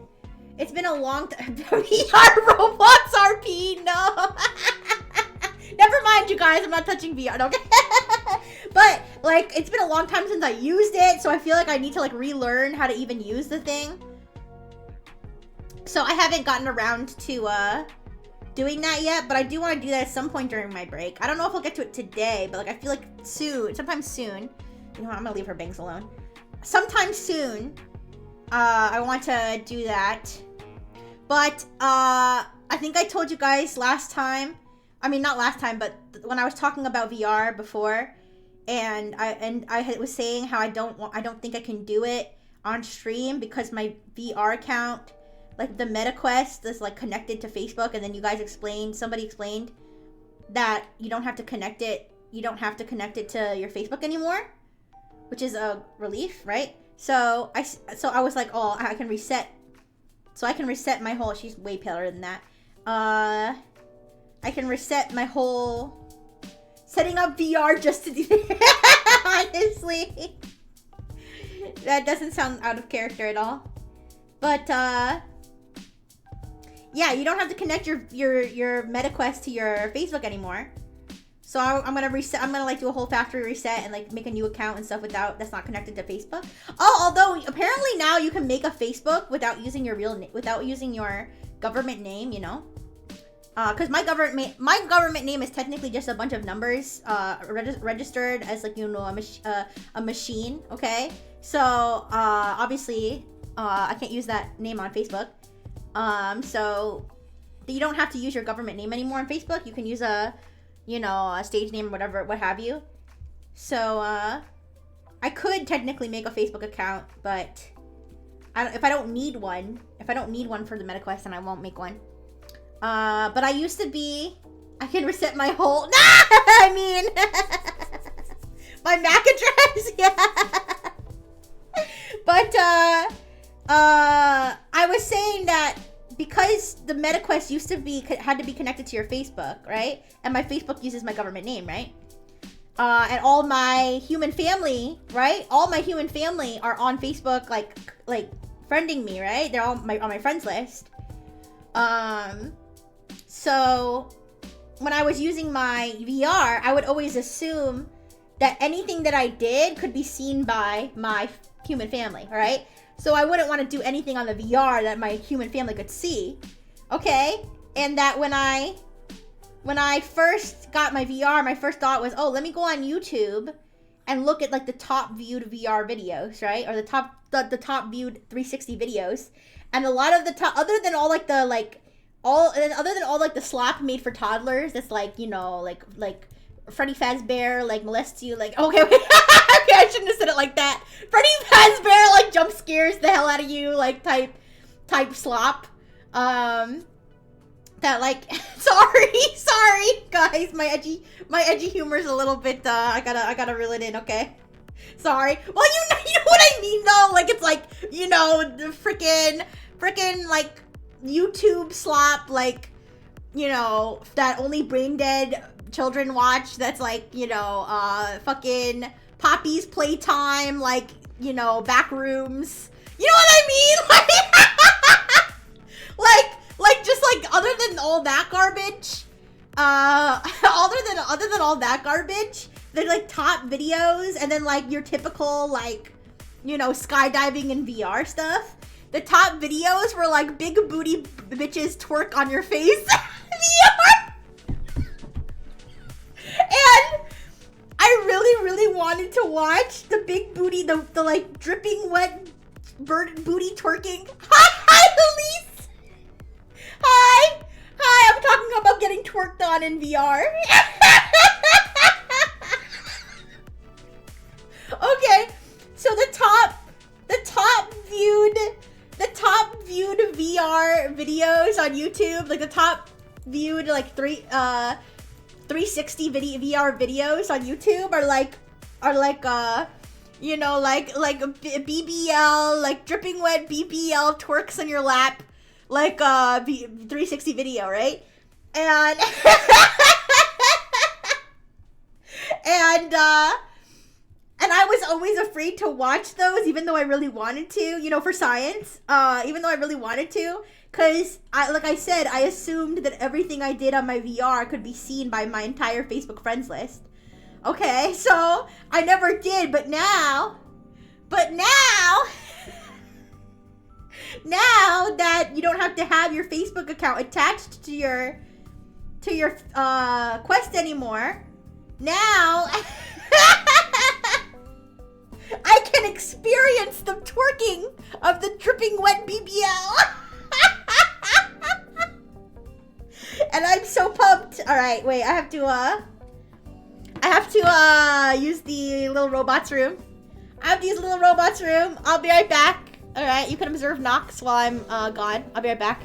It's been a long time. VR Roblox RP, no. Never mind, you guys. I'm not touching VR. Okay. But like, it's been a long time since I used it, so I feel like I need to like relearn how to even use the thing. So I haven't gotten around to doing that yet, but I do want to do that at some point during my break. I don't know if I'll get to it today, but like I feel like sometime soon. You know what, I'm gonna leave her bangs alone. Sometime soon, I want to do that. But I think I told you guys last time. I mean, not last time, but when I was talking about VR before, and I was saying how I don't think I can do it on stream because my VR account, like the MetaQuest, is like connected to Facebook, and then you guys somebody explained that you don't have to connect it to your Facebook anymore, which is a relief, right? So I was like, oh, I can reset. So I can reset my whole, she's way paler than that. I can reset my whole setting up VR just to do that. Honestly. That doesn't sound out of character at all. But yeah, you don't have to connect your MetaQuest to your Facebook anymore. So I'm gonna reset. I'm gonna like do a whole factory reset and like make a new account and stuff that's not connected to Facebook. Oh, although apparently now you can make a Facebook without using your without using your government name. You know, because my government name is technically just a bunch of numbers registered as like, you know, a machine. Okay, so obviously I can't use that name on Facebook. So you don't have to use your government name anymore on Facebook. You can use a stage name or whatever, what have you. So I could technically make a Facebook account, but if I don't need one for the MetaQuest, then I won't make one. But I used to be. I can reset my whole. I mean, my MAC address. Yeah. But I was saying that because the MetaQuest used to had to be connected to your Facebook, right? And my Facebook uses my government name, right? And all my human family, right? All my human family are on Facebook, like friending me, right? They're all on my friends list. So when I was using my VR, I would always assume that anything that I did could be seen by my human family, right? So I wouldn't want to do anything on the VR that my human family could see, okay? And that when I first got my VR, my first thought was, oh, let me go on YouTube and look at like the top viewed VR videos, right? Or the top viewed 360 videos. And a lot of the top, other than all the slop made for toddlers, that's like, you know, like Freddy Fazbear like molests you, like, okay, wait. Okay, I shouldn't have said it like that. Freddy Fazbear like jump scares the hell out of you, like type slop. That like sorry guys, my edgy humor is a little bit I gotta reel it in, okay? Sorry. Well, you know what I mean though, like it's like, you know, the freaking like YouTube slop, like, you know, that only brain dead children watch, that's like, you know, fucking Poppy's Playtime, like, you know, back rooms. You know what I mean? like just like other than all that garbage, other than all that garbage, they're like top videos, and then like your typical like, you know, skydiving and VR stuff. The top videos were like big booty bitches twerk on your face. VR. And I really wanted to watch the big booty, the like dripping wet booty twerking. Hi, Elise. Hi, I'm talking about getting twerked on in VR. Okay, so the top viewed VR videos on YouTube, like the top viewed like 360 VR videos on YouTube are like you know, like BBL, like dripping wet BBL twerks on your lap, like 360 video, right? And and I was always afraid to watch those, even though I really wanted to, you know, for science, even though I really wanted to. Because, like I said, I assumed that everything I did on my VR could be seen by my entire Facebook friends list. Okay, so I never did, but now that you don't have to have your Facebook account attached to your Quest anymore, now I can experience the twerking of the dripping wet BBL. And I'm so pumped. All right, wait, I have to use the little robots room. I'll be right back. All right, you can observe Nox while I'm gone. I'll be right back.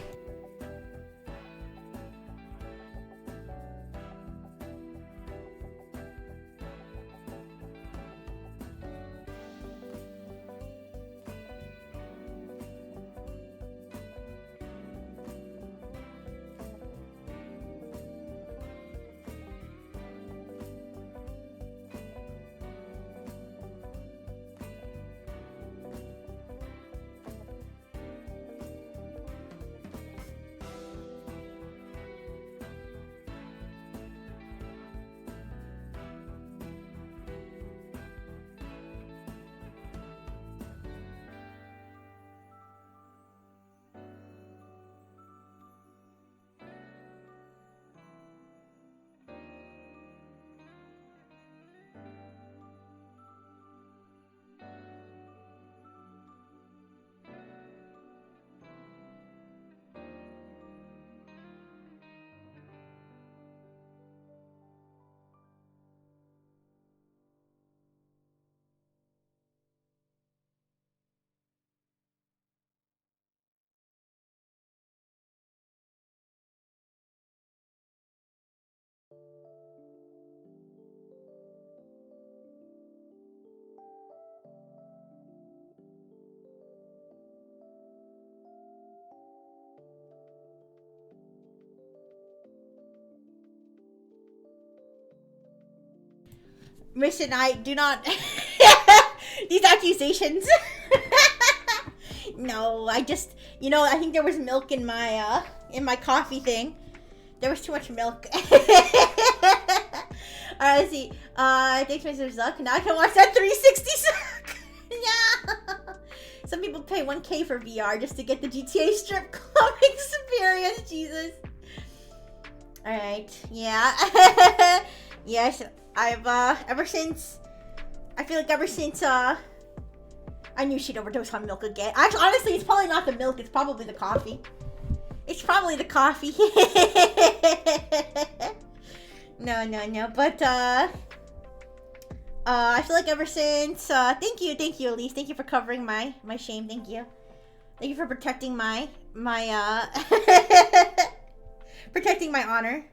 Mission, I do not. These accusations. No, I just, I think there was milk in my coffee thing. There was too much milk. Alright, let's see. Thanks, Mr. Zuck. Now I can watch that 360 suck. Yeah. Some people pay 1K for VR just to get the GTA strip club experience. Jesus. Alright, yeah. Yes, I've, ever since I knew she'd overdose on milk again. Actually, honestly, it's probably not the milk. It's probably the coffee. It's probably the coffee. No. But, I feel like ever since, thank you, Elise. Thank you for covering my shame. Thank you. Thank you for protecting my protecting my honor.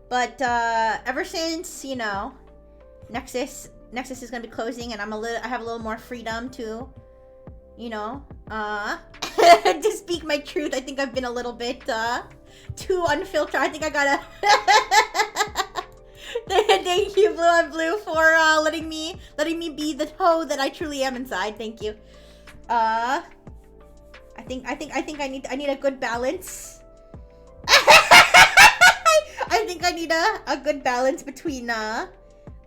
But, ever since, Nexus is gonna be closing, and I have a little more freedom to, to speak my truth. I think I've been a little bit, too unfiltered. I think I gotta thank you, Blue on Blue, for letting me be the hoe that I truly am inside. Thank you. I think I need a good balance. I think I need a good balance between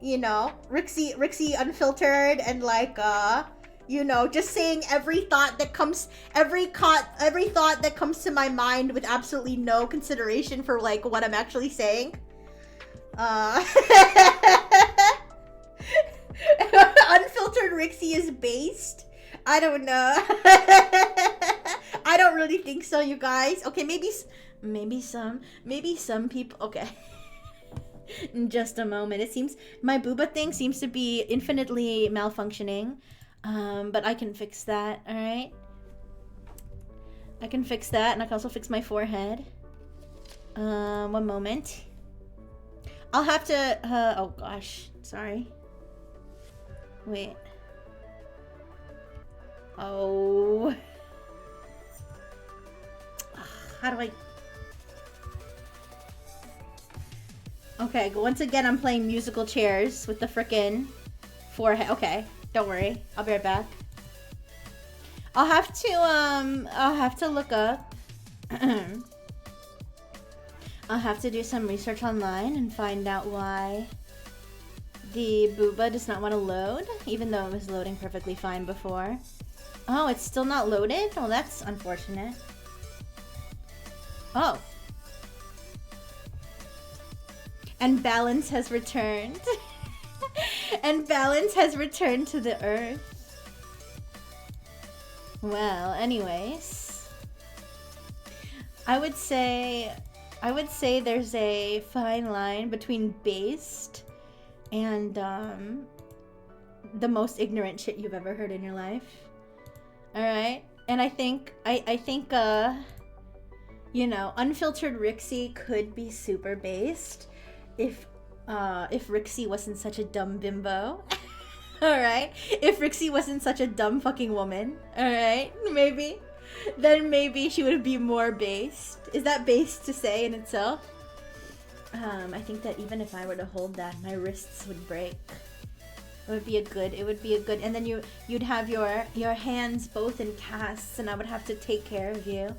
Rixie unfiltered and like just saying every thought that comes to my mind with absolutely no consideration for like what I'm actually saying. Unfiltered Rixie is based. I don't know. I don't really think so, you guys. Okay, maybe some people. Okay. In just a moment. It seems my booba thing seems to be infinitely malfunctioning. But I can fix that, alright? I can fix that, and I can also fix my forehead. One moment. I'll have to, oh gosh, sorry. Wait. Oh. How do I... Okay, once again, I'm playing musical chairs with the frickin' forehead. Okay, don't worry. I'll be right back. I'll have to look up. I'll have to do some research online and find out why the booba does not want to load, even though it was loading perfectly fine before. Oh, it's still not loaded? Oh, that's unfortunate. Oh. And balance has returned. And balance has returned to the earth. Well, anyways. I would say there's a fine line between based and the most ignorant shit you've ever heard in your life. Alright? And I think unfiltered Rixie could be super based if Rixie wasn't such a dumb bimbo. Alright? If Rixie wasn't such a dumb fucking woman. Alright? Maybe. Then maybe she would be more based. Is that based to say in itself? I think that even if I were to hold that, my wrists would break. It would be a good, and then you'd have your hands both in casts, and I would have to take care of you.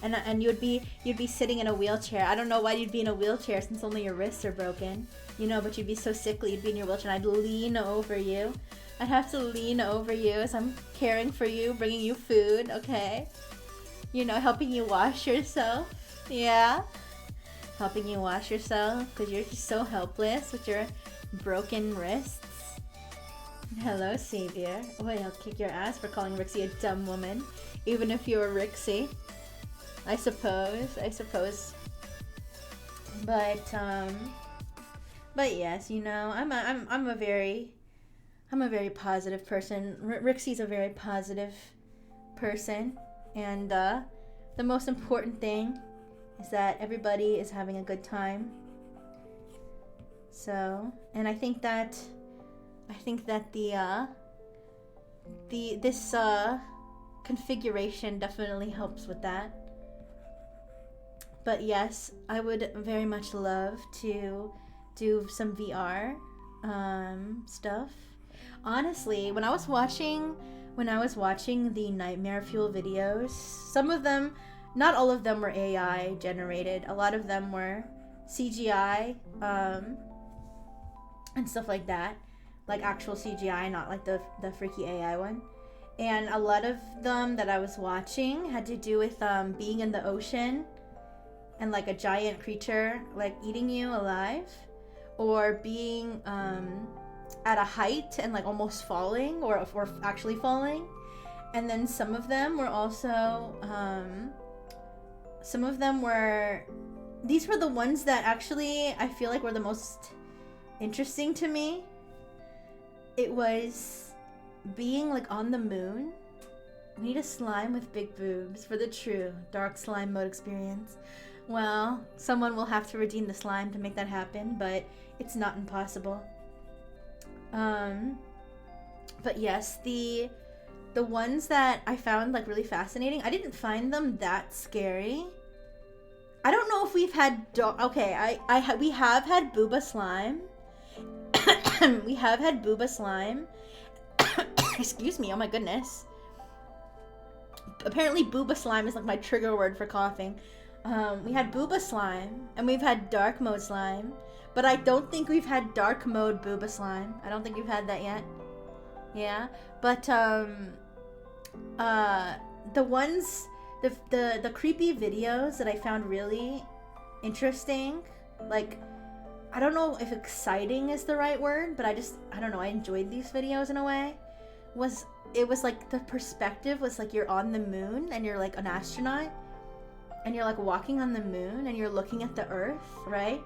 And you'd be sitting in a wheelchair. I don't know why you'd be in a wheelchair since only your wrists are broken. But you'd be so sickly, you'd be in your wheelchair, and I'd lean over you. I'd have to lean over you as I'm caring for you, bringing you food, okay? Helping you wash yourself. Yeah? Helping you wash yourself, because you're just so helpless with your broken wrists. Hello, Savior. Oh, wait, I'll kick your ass for calling Rixie a dumb woman. Even if you were Rixie. I suppose. But yes, I'm a very positive person. Rixie's a very positive person, and the most important thing is that everybody is having a good time. So, and I think that this configuration definitely helps with that. But yes, I would very much love to do some VR stuff. Honestly, when I was watching the Nightmare Fuel videos, some of them, not all of them were AI generated. A lot of them were CGI and stuff like that, like actual CGI, not like the freaky AI one. And a lot of them that I was watching had to do with being in the ocean and like a giant creature like eating you alive, or being at a height and like almost falling or actually falling. And then some of them were also these were the ones that actually I feel like were the most interesting to me. It was being like on the moon. We need a slime with big boobs for the true dark slime mode experience. Well, someone will have to redeem the slime to make that happen, but it's not impossible. But yes, the ones that I found like really fascinating, I didn't find them that scary. I don't know if we've had we have had booba slime. We have had booba slime. Excuse me, oh my goodness. Apparently booba slime is like my trigger word for coughing. We had booba slime, and we've had dark mode slime, but I don't think we've had dark mode booba slime. I don't think we've had that yet. Yeah, but the ones, the creepy videos that I found really interesting, like, I don't know if exciting is the right word, but I don't know, I enjoyed these videos in a way. It was like the perspective was like you're on the moon and you're like an astronaut and you're like walking on the moon and you're looking at the earth, right?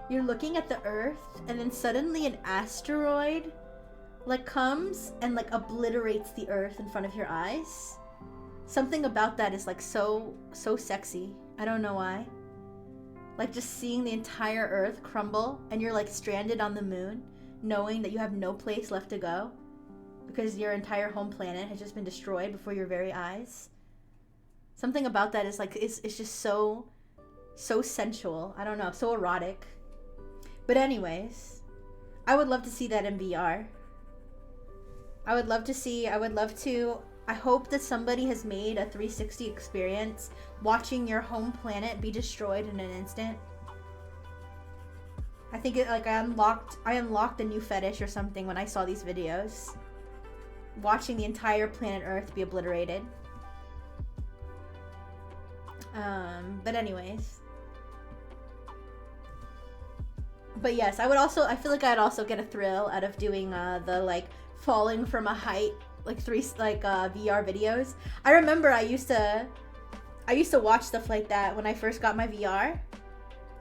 You're looking at the earth, and then suddenly an asteroid like comes and like obliterates the earth in front of your eyes. Something about that is like so sexy. I don't know why. Like just seeing the entire earth crumble and you're like stranded on the moon, knowing that you have no place left to go because your entire home planet has just been destroyed before your very eyes. Something about that is like, it's just so sensual. I don't know, so erotic. But anyways, I would love to see that in VR. I hope that somebody has made a 360 experience watching your home planet be destroyed in an instant. I think I unlocked a new fetish or something when I saw these videos. Watching the entire planet Earth be obliterated. But anyways. But yes, I feel like I'd also get a thrill out of doing the like falling from a height VR videos. I remember I used to watch stuff like that when I first got my VR.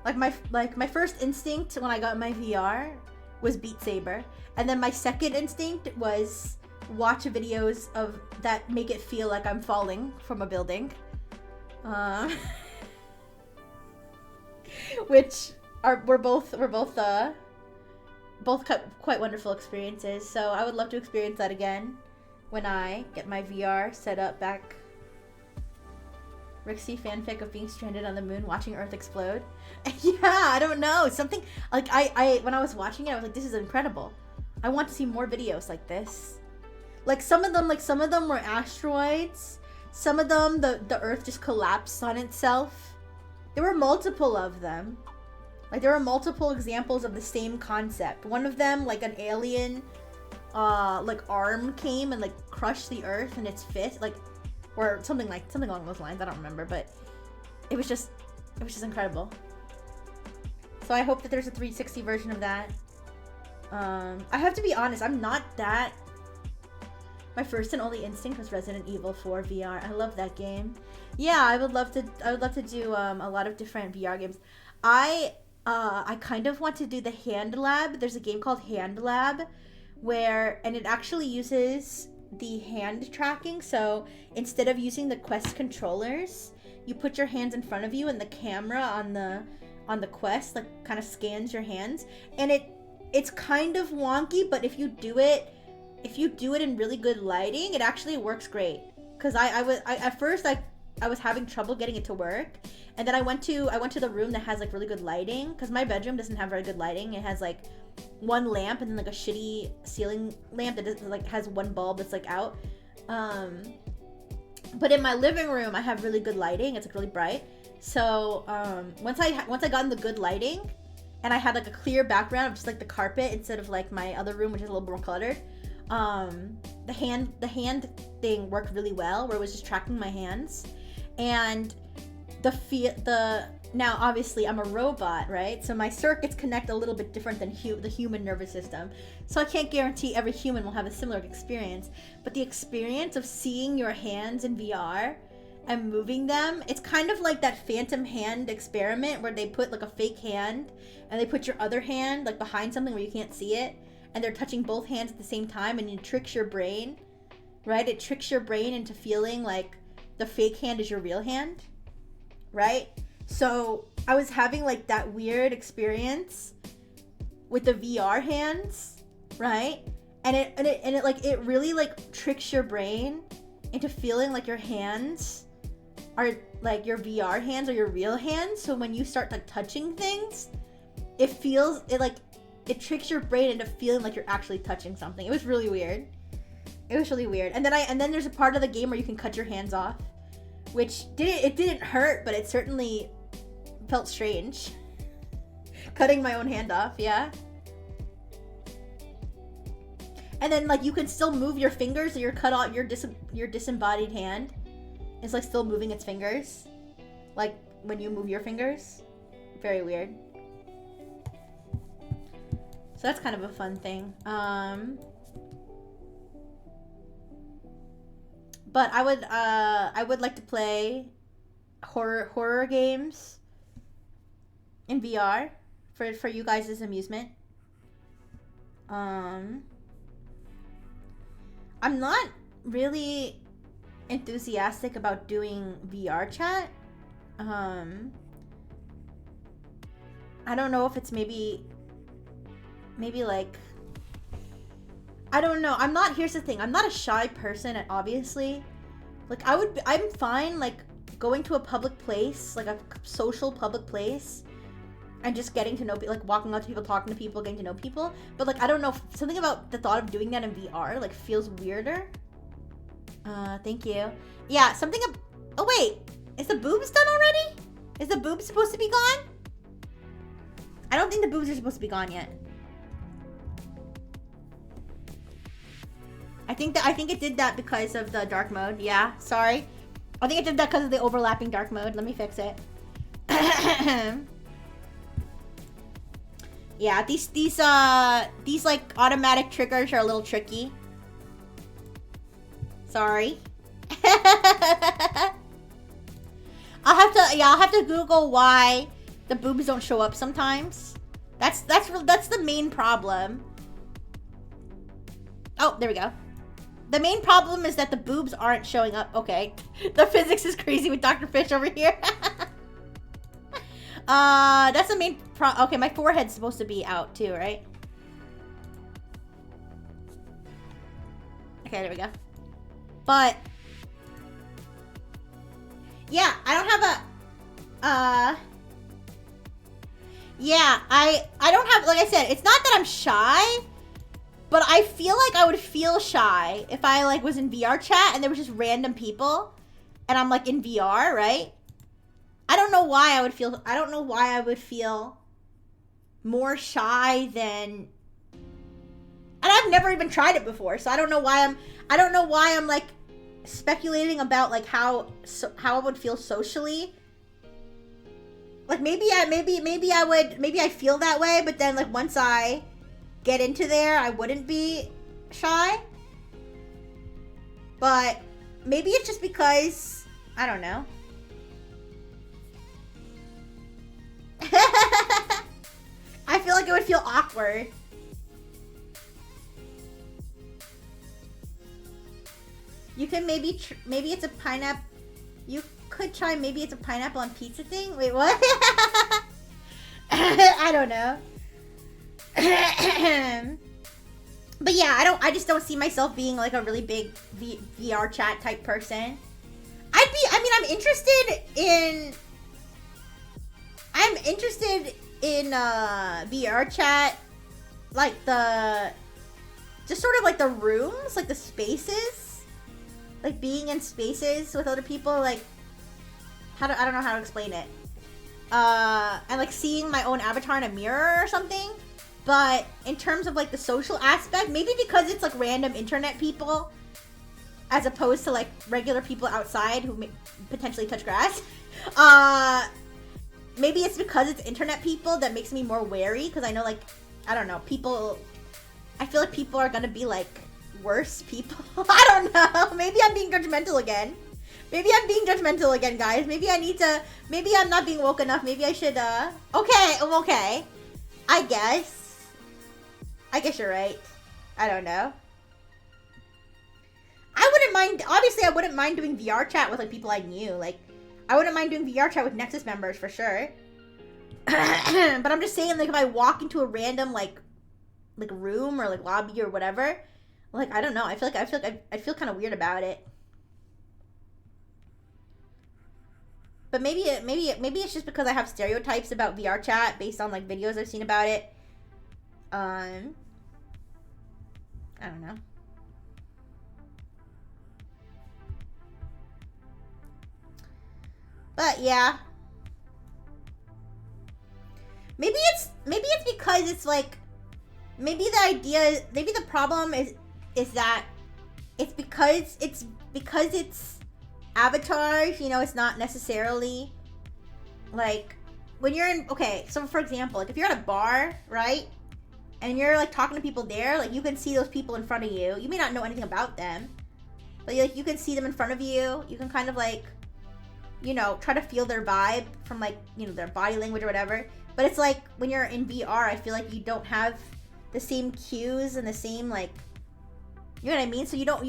My first instinct when I got my VR was Beat Saber, and then my second instinct was watch videos of that make it feel like I'm falling from a building, which were both quite wonderful experiences. So I would love to experience that again when I get my VR set up back. Rixie fanfic of being stranded on the moon watching Earth explode. Yeah, I don't know. Something like I when I was watching it, I was like, this is incredible. I want to see more videos like this. Like some of them were asteroids. Some of them the Earth just collapsed on itself. There were multiple of them. Like there were multiple examples of the same concept. One of them, like an alien like arm came and like crushed the Earth in its fist, like, or something along those lines. I don't remember, but it was just incredible. So I hope that there's a 360 version of that. I have to be honest, I'm not that. My first and only instinct was Resident Evil 4 VR. I love that game. Yeah, I would love to do a lot of different VR games. I kind of want to do the Hand Lab. There's a game called Hand Lab and it actually uses the hand tracking. So instead of using the Quest controllers, you put your hands in front of you and the camera on the Quest like kind of scans your hands, and it's kind of wonky, but if you do it in really good lighting, it actually works great. Because I at first I was having trouble getting it to work. And then I went to the room that has like really good lighting, because my bedroom doesn't have very good lighting. It has like one lamp and then like a shitty ceiling lamp that doesn't, like, has one bulb that's like out. But in my living room, I have really good lighting. It's like really bright. So once I got in the good lighting, and I had like a clear background of just like the carpet instead of like my other room, which is a little more cluttered. The hand thing worked really well, where it was just tracking my hands, and now obviously I'm a robot, right? So my circuits connect a little bit different than the human nervous system. So I can't guarantee every human will have a similar experience, but the experience of seeing your hands in VR and moving them, it's kind of like that phantom hand experiment where they put like a fake hand and they put your other hand like behind something where you can't see it, and they're touching both hands at the same time, and it tricks your brain, right? It tricks your brain into feeling like the fake hand is your real hand, right? So I was having like that weird experience with the VR hands, right? And it really like tricks your brain into feeling like your hands are like your VR hands or your real hands. So when you start like touching things, it tricks your brain into feeling like you're actually touching something. It was really weird. And then there's a part of the game where you can cut your hands off, which didn't hurt, but it certainly felt strange. Cutting my own hand off, yeah. And then like you can still move your fingers, so you're cut off your disembodied hand. It's like still moving its fingers, like when you move your fingers. Very weird. So that's kind of a fun thing. But I would like to play horror games in VR for you guys' amusement. I'm not really enthusiastic about doing VR chat. I don't know if it's maybe like, I don't know. Here's the thing. I'm not a shy person, obviously. Like I'm fine like going to a public place, like a social public place, and just getting to know people, like walking up to people, talking to people, getting to know people. But like, I don't know, something about the thought of doing that in VR like feels weirder. Thank you. Yeah, oh wait, is the boobs done already? Is the boobs supposed to be gone? I don't think the boobs are supposed to be gone yet. I think it did that because of the dark mode. Yeah, sorry. I think it did that because of the overlapping dark mode. Let me fix it. Yeah, these like automatic triggers are a little tricky. Sorry. I'll have to Google why the boobs don't show up sometimes. That's the main problem. Oh, there we go. The main problem is that the boobs aren't showing up. Okay. The physics is crazy with Dr. Fish over here. That's the main okay, my forehead's supposed to be out too, right? Okay, there we go. But yeah, I don't have yeah, I don't have, like I said, it's not that I'm shy, but I feel like I would feel shy if I like was in VR chat and there was just random people and I'm like in VR, right? I don't know why I would feel more shy than, and I've never even tried it before, so I don't know why I'm like speculating about like how I would feel socially. Like maybe I feel that way, but then like once I get into there, I wouldn't be shy. But maybe it's just because, I don't know. I feel like it would feel awkward. You can maybe it's a pineapple. You could try maybe it's a pineapple on pizza thing. Wait, what? I don't know. But yeah, I just don't see myself being like a really big VR chat type person. I'd be I'm interested in VR chat, like just sort of like the rooms, like the spaces, like being in spaces with other people, like I don't know how to explain it. And like seeing my own avatar in a mirror or something. But in terms of like the social aspect, maybe because it's like random internet people, as opposed to like regular people outside who may potentially touch grass. Maybe it's because it's internet people that makes me more wary, because I know, like, I don't know, I feel like people are gonna be like worse people. I don't know. Maybe I'm being judgmental again. Maybe I'm being judgmental again, guys. Maybe I'm not being woke enough. Maybe I should, okay. I guess you're right. I don't know. Obviously I wouldn't mind doing VR chat with like people I knew. Like, I wouldn't mind doing VR chat with Nexus members for sure. But I'm just saying, like, if I walk into a random like room or like lobby or whatever, like, I don't know. I feel kind of weird about it. But maybe it's just because I have stereotypes about VR chat based on like videos I've seen about it. I don't know. But yeah. Maybe it's because it's like, maybe the problem is that it's because it's avatars, you know, it's not necessarily like when you're in, okay, so for example, like if you're at a bar, right? And you're like talking to people there, like you can see those people in front of you. You may not know anything about them, but like you can see them in front of you. You can kind of like, you know, try to feel their vibe from like, you know, their body language or whatever. But it's like when you're in VR, I feel like you don't have the same cues and the same like, you know what I mean? So you don't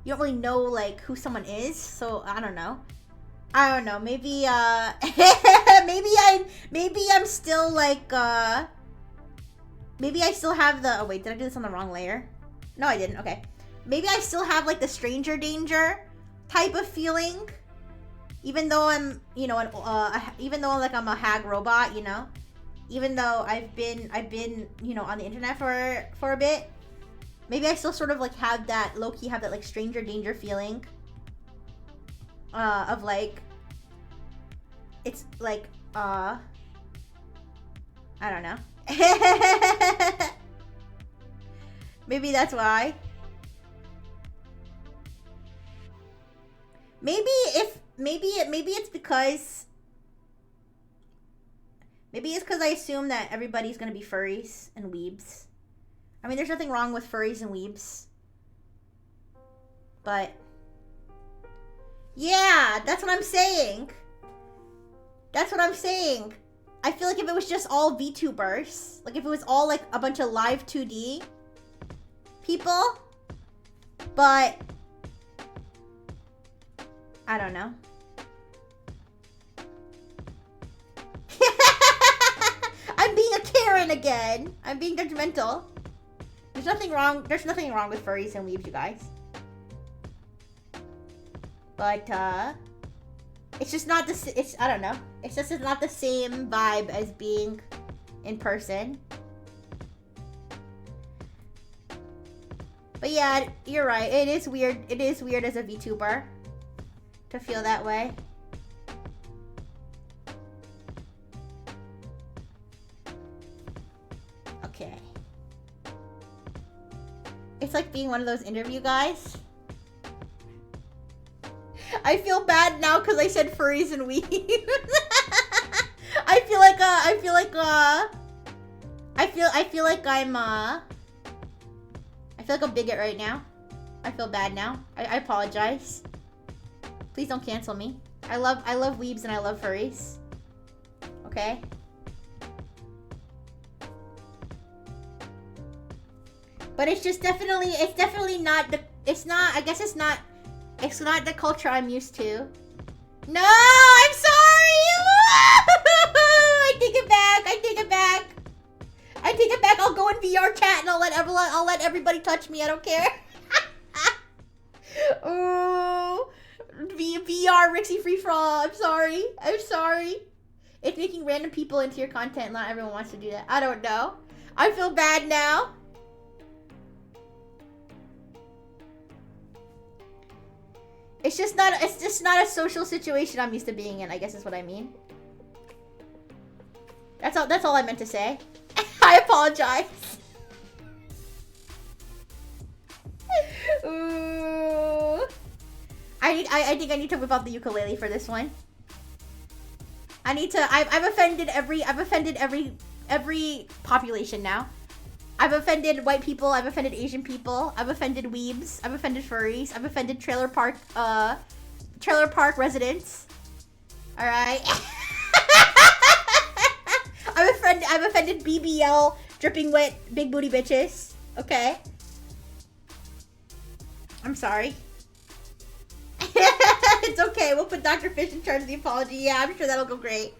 really know like who someone is. So I don't know. Maybe maybe I'm still like maybe I still have the, oh wait, did I do this on the wrong layer? No, I didn't. Okay. Maybe I still have like the stranger danger type of feeling. Even though I'm, you know, even though like I'm a hag robot, you know, even though I've been, you know, on the internet for a bit, maybe I still sort of like have that low-key, have that like stranger danger feeling of like, it's like, I don't know. Maybe that's why. Maybe it's because I assume that everybody's gonna be furries and weebs. I mean, there's nothing wrong with furries and weebs, but yeah, that's what I'm saying. I feel like if it was just all VTubers, like if it was all like a bunch of live 2D people, but I don't know. I'm being a Karen again. I'm being judgmental. There's nothing wrong with furries and weebs, you guys. But it's just not I don't know. It's just not the same vibe as being in person. But yeah, you're right. It is weird. It is weird as a VTuber to feel that way. Okay. It's like being one of those interview guys. I feel bad now because I said furries and weebs. I feel like I'm a bigot right now. I feel bad now. I apologize. Please don't cancel me. I love weebs and I love furries. Okay? But it's definitely not the culture I'm used to. No, I'm sorry! I take it back. I'll go in VR chat and I'll let everybody touch me. I don't care. Ooh. VR Rixie free for all. I'm sorry. I'm sorry. It's making random people into your content. Not everyone wants to do that. I don't know. I feel bad now. It's just not a social situation I'm used to being in, I guess is what I mean. That's all I meant to say. I apologize. Ooh. I think I need to whip out the ukulele for this one. I need to I've offended every population now. I've offended white people, I've offended Asian people, I've offended weebs, I've offended furries, I've offended trailer park residents. Alright. I've offended BBL dripping wet big booty bitches. Okay. I'm sorry. It's okay, we'll put Dr. Fish in charge of the apology. Yeah, I'm sure that'll go great.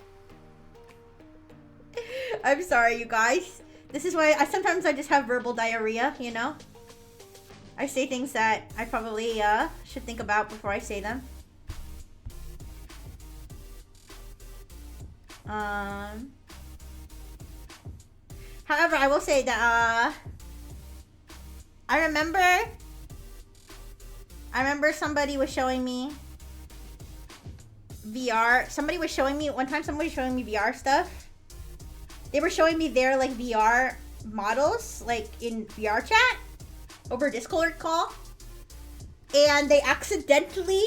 I'm sorry, you guys. This is why sometimes I just have verbal diarrhea, you know? I say things that I probably should think about before I say them. However, I will say that I remember somebody was showing me VR. One time somebody was showing me VR stuff. They were showing me their like VR models, like in VR chat over Discord call, and they accidentally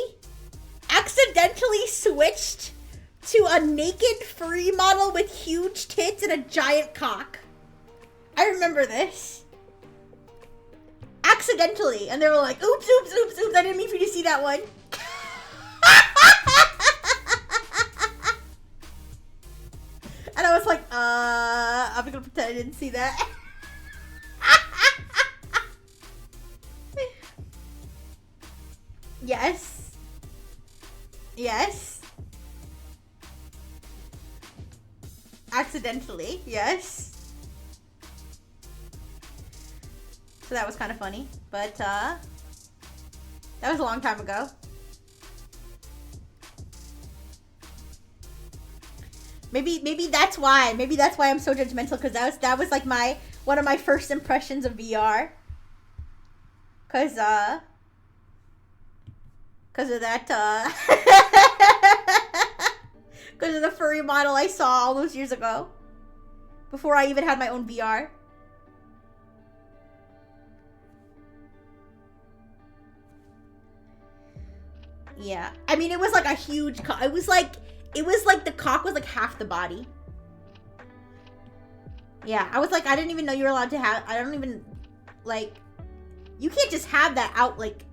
switched to a naked furry model with huge tits and a giant cock. I remember this. Accidentally, and they were like, oops, oops, oops, oops, I didn't mean for you to see that one. And I was like, I'm gonna pretend I didn't see that. Yes. Yes. Accidentally, yes. So that was kind of funny, but that was a long time ago. Maybe that's why. Maybe that's why I'm so judgmental, because that was like one of my first impressions of VR. Cause of that because of the furry model I saw all those years ago, before I even had my own VR. Yeah, I mean, it was like a huge it was like the cock was like half the body. Yeah, I was like, I didn't even know you were allowed to have, I don't even, like, you can't just have that out, like,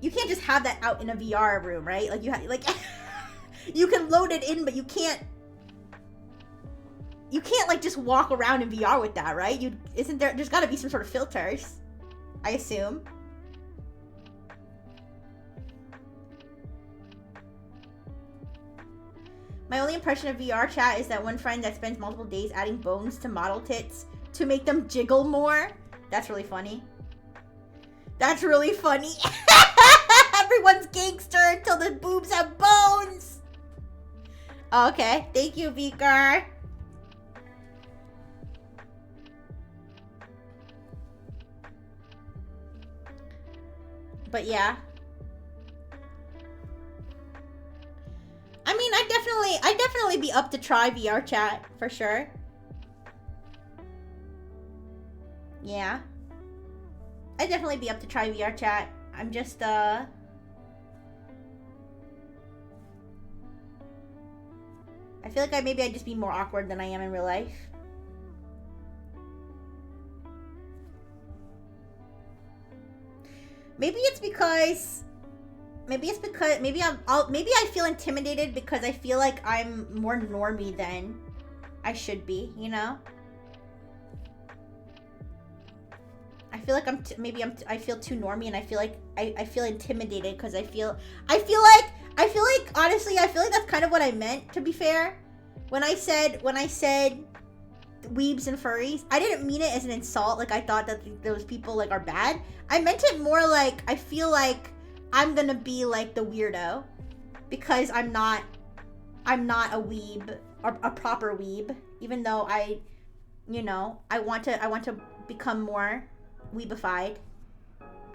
you can't just have that out in a VR room, right? Like, you have, like, you can load it in, but you can't, like, just walk around in VR with that, right? There's gotta be some sort of filters, I assume. My only impression of VR chat is that one friend that spends multiple days adding bones to model tits to make them jiggle more. That's really funny. That's really funny. Everyone's gangster until the boobs have bones. Okay, thank you, Beaker. But yeah. I mean, I'd definitely be up to try VR chat, for sure. Yeah. I'd definitely be up to try VR chat. I'm just, I feel like maybe I'd just be more awkward than I am in real life. Maybe I feel intimidated because I feel like I'm more normie than I should be, you know? I feel like I feel too normie, and I feel like I feel intimidated because I feel like honestly, I feel like that's kind of what I meant, to be fair. When I said weebs and furries, I didn't mean it as an insult, like I thought that those people like are bad. I meant it more like I feel like I'm gonna be like the weirdo because I'm not a weeb or a proper weeb, even though I want to become more weebified.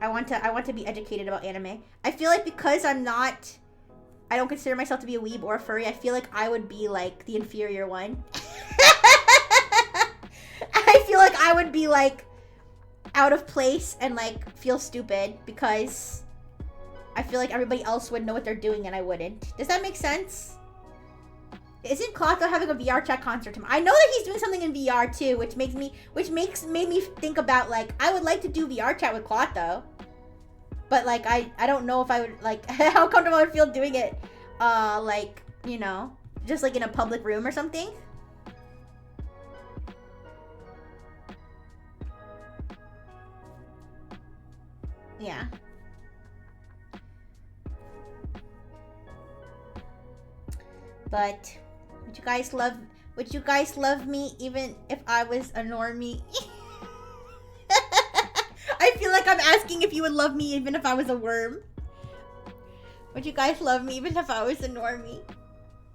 I want to be educated about anime. I feel like because I don't consider myself to be a weeb or a furry, I feel like I would be like the inferior one. I feel like I would be like out of place and like feel stupid because I feel like everybody else would know what they're doing and I wouldn't. Does that make sense? Isn't Klotho having a VR chat concert tomorrow? I know that he's doing something in VR too, which made me think about like I would like to do VR chat with Klotho. But like I don't know if I would like how comfortable I would feel doing it like, just like in a public room or something. Yeah. But would you guys love me even if I was a normie? I feel like I'm asking if you would love me even if I was a worm. Would you guys love me even if I was a normie?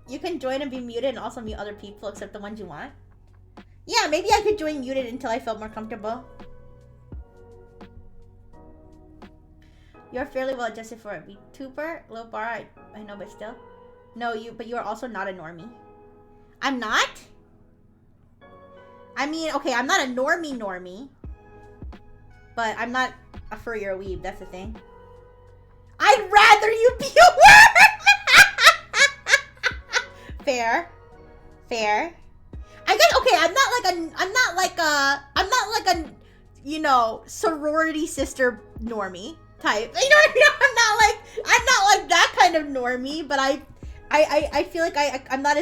You can join and be muted and also mute other people except the ones you want. Yeah, maybe I could join muted until I felt more comfortable. You're fairly well adjusted for a VTuber. Low bar, I know, but still. No, but you are also not a normie. I'm not? I mean, okay, I'm not a normie. But I'm not a furry or a weeb, that's the thing. I'd rather you be a worm! Fair. I guess, okay, I'm not like a, sorority sister normie type. You know what I mean? I'm not like that kind of normie, but I feel like I'm not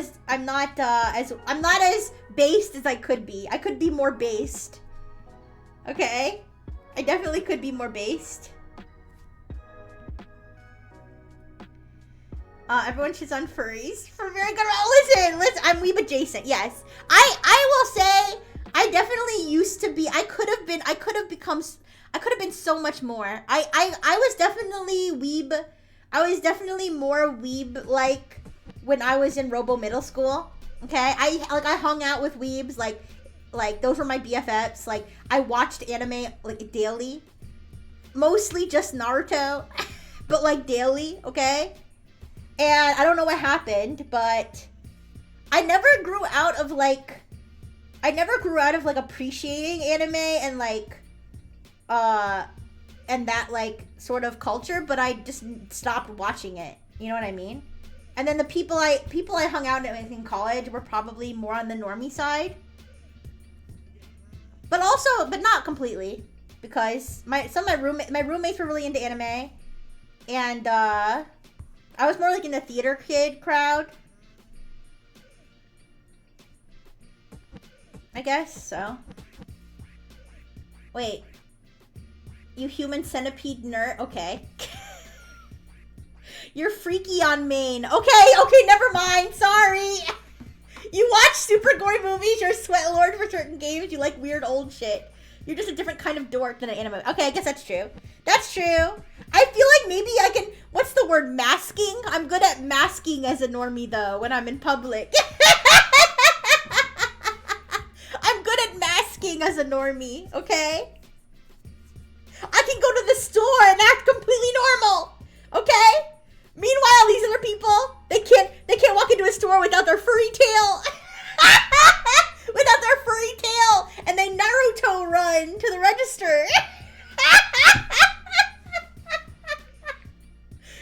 as based as I could be. I could be more based. Okay? I definitely could be more based. Everyone shits on furries for very good. Listen, I'm weeb adjacent. Yes, I will say I definitely used to be. I could have been so much more. I was definitely weeb. I was definitely more weeb like when I was in Robo Middle School. Okay, I hung out with weebs like those were my BFFs. Like I watched anime like daily, mostly just Naruto, but like daily. Okay. And I don't know what happened, but I never grew out of like appreciating anime and like and that like sort of culture, but I just stopped watching it. You know what I mean? And then the people I hung out with in college were probably more on the normie side. But not completely, because my roommates were really into anime, and I was more like in the theater kid crowd, I guess, so. Wait. You human centipede nerd? Okay. You're freaky on main. Okay, never mind, sorry. You watch super gory movies, you're a sweat lord for certain games, you like weird old shit. You're just a different kind of dork than an anime. Okay, I guess that's true. That's true. I feel like maybe I can, what's the word, masking? I'm good at masking as a normie though, when I'm in public. I'm good at masking as a normie, okay? I can go to the store and act completely normal, okay? Meanwhile, these other people, they can't walk into a store without their furry tail. Without their furry tail, and they Naruto run to the register.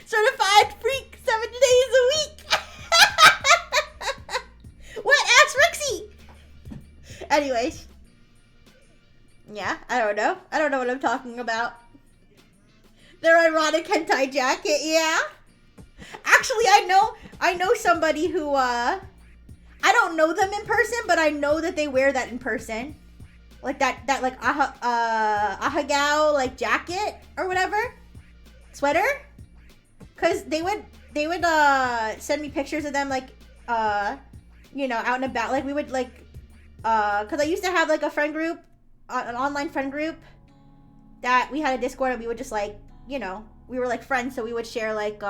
Certified freak 7 days a week. What? Ask Rexy. Anyways. Yeah, I don't know what I'm talking about. Their ironic hentai jacket, yeah. Actually, I know somebody who, I don't know them in person, but I know that they wear that in person. Like that like ahagao like jacket or whatever. Sweater? Cause they would send me pictures of them like out and about. Like we would like cause I used to have like a friend group, an online friend group that we had a Discord, and we would just like, we we were like friends, so we would share like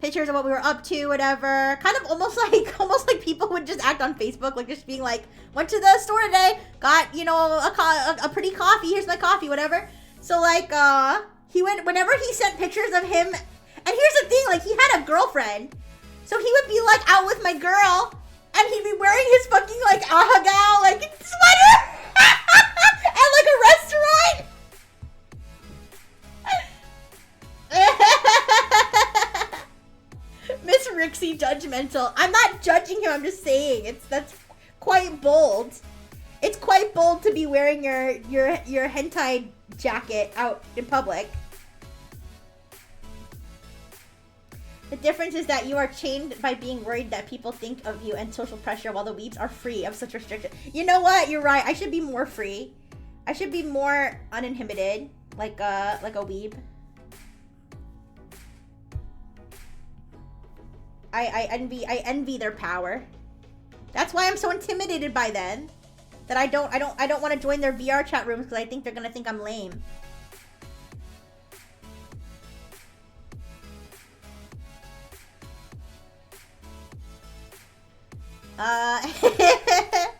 pictures of what we were up to, whatever. Kind of almost like people would just act on Facebook, like just being like, went to the store today, got, you know, a pretty coffee, here's my coffee, whatever. So like he went, whenever he sent pictures of him, and here's the thing, like he had a girlfriend, so he would be like out with my girl, and he'd be wearing his fucking like ahagao like sweater at like a restaurant. Miss Rixie judgmental. I'm not judging him, I'm just saying that's quite bold. It's quite bold to be wearing your hentai jacket out in public. The difference is that you are chained by being worried that people think of you and social pressure, while the weebs are free of such restriction. You know what? You're right. I should be more free. I should be more uninhibited, like a weeb. I envy their power. That's why I'm so intimidated by them. That I don't want to join their VR chat rooms because I think they're gonna think I'm lame.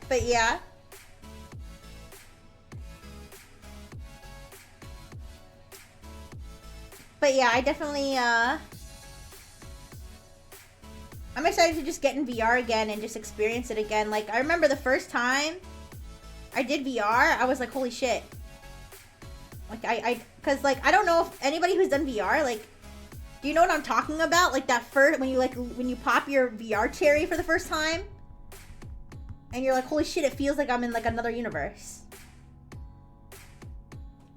But yeah. But yeah, I definitely, I'm excited to just get in VR again and just experience it again. Like, I remember the first time I did VR, I was like, holy shit. Like, cause like, I don't know if anybody who's done VR, like, do you know what I'm talking about? Like that first, when you pop your VR cherry for the first time, and you're like, holy shit, it feels like I'm in like another universe.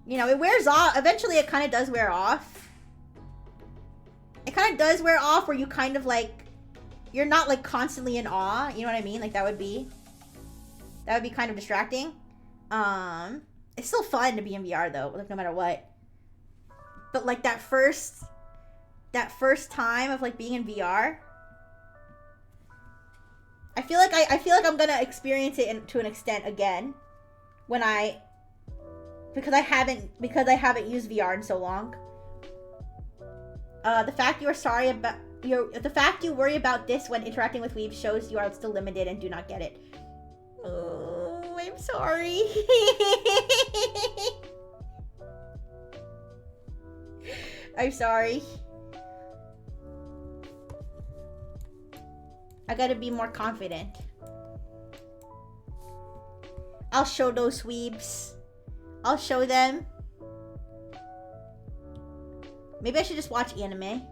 You know, it wears off. Eventually it kind of does wear off. It kind of does wear off where you kind of like, you're not like constantly in awe. You know what I mean? Like that would be kind of distracting. It's still fun to be in VR though, like no matter what. But like that first time of like being in VR, I feel like I'm gonna experience it to an extent again when because I haven't used VR in so long. The fact you worry about this when interacting with weebs shows you are still limited and do not get it. Oh, I'm sorry. I'm sorry. I gotta be more confident. I'll show those weebs. I'll show them. Maybe I should just watch anime.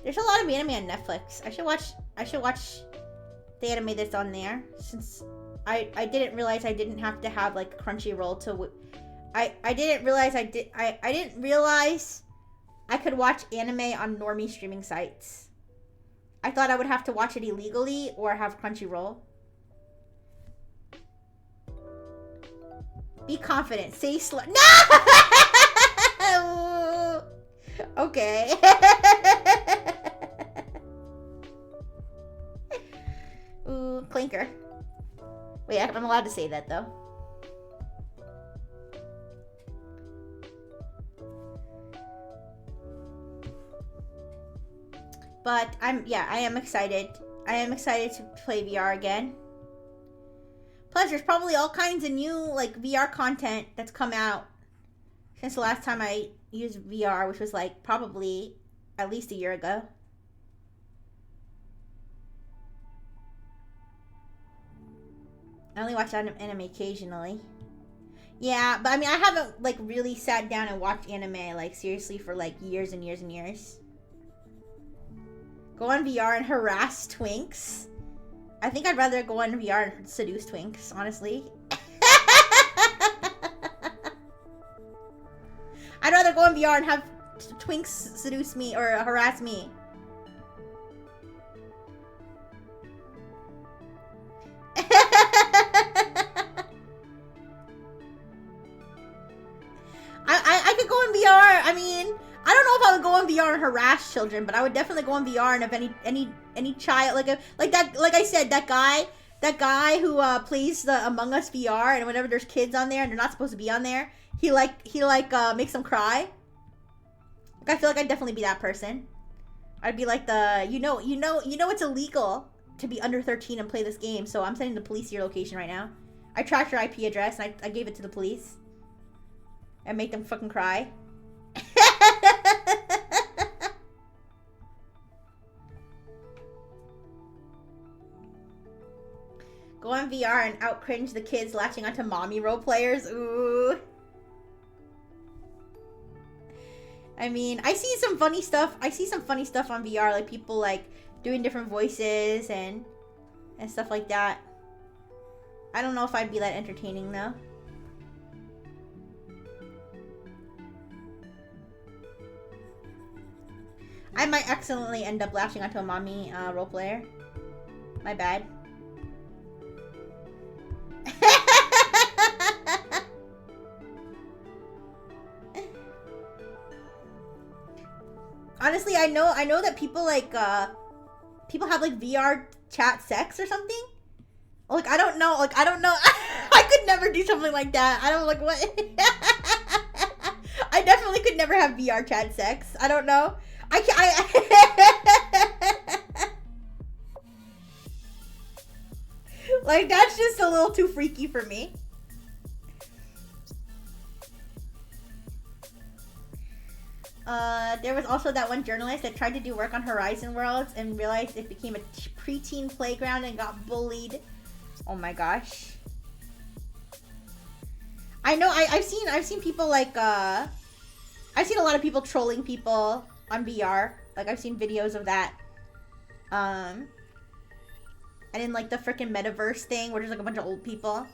There's a lot of anime on Netflix. I should watch the anime that's on there, since I didn't realize I didn't have to have like Crunchyroll to I didn't realize I didn't realize I could watch anime on normie streaming sites. I thought I would have to watch it illegally or have Crunchyroll. Be confident. Say slow. No! Okay. Ooh, clinker. Wait, I'm allowed to say that though. But I am excited. I am excited to play VR again. Plus, there's probably all kinds of new like VR content that's come out since the last time I used VR, which was like probably at least a year ago. I only watch anime occasionally. Yeah, but I mean, I haven't like really sat down and watched anime like seriously for like years and years and years. Go on VR and harass twinks. I think I'd rather go on VR and seduce twinks, honestly. I'd rather go on VR and have twinks seduce me or harass me. I could go in VR. I mean, I don't know if I would go on VR and harass children, but I would definitely go on VR and if any child like I said, that guy who plays the Among Us VR, and whenever there's kids on there and they're not supposed to be on there, he makes them cry. Like, I feel like I'd definitely be that person. I'd be like you know it's illegal to be under 13 and play this game, so I'm sending the police your location right now. I tracked your IP address and I gave it to the police. And make them fucking cry. Go on VR and out cringe the kids latching onto mommy role players. Ooh. I mean, I see some funny stuff. I see some funny stuff on VR, like people like doing different voices and stuff like that. I don't know if I'd be that entertaining though. I might accidentally end up latching onto a mommy role player. My bad. Honestly, I know that people like people have like VR chat sex or something. Like I don't know. I could never do something like that. I don't like what. I definitely could never have VR chat sex. I don't know. Like that's just a little too freaky for me. There was also that one journalist that tried to do work on Horizon Worlds and realized it became a preteen playground and got bullied. Oh my gosh. I know. I've seen people like I've seen a lot of people trolling people on VR. Like I've seen videos of that. And in like the freaking metaverse thing where there's like a bunch of old people.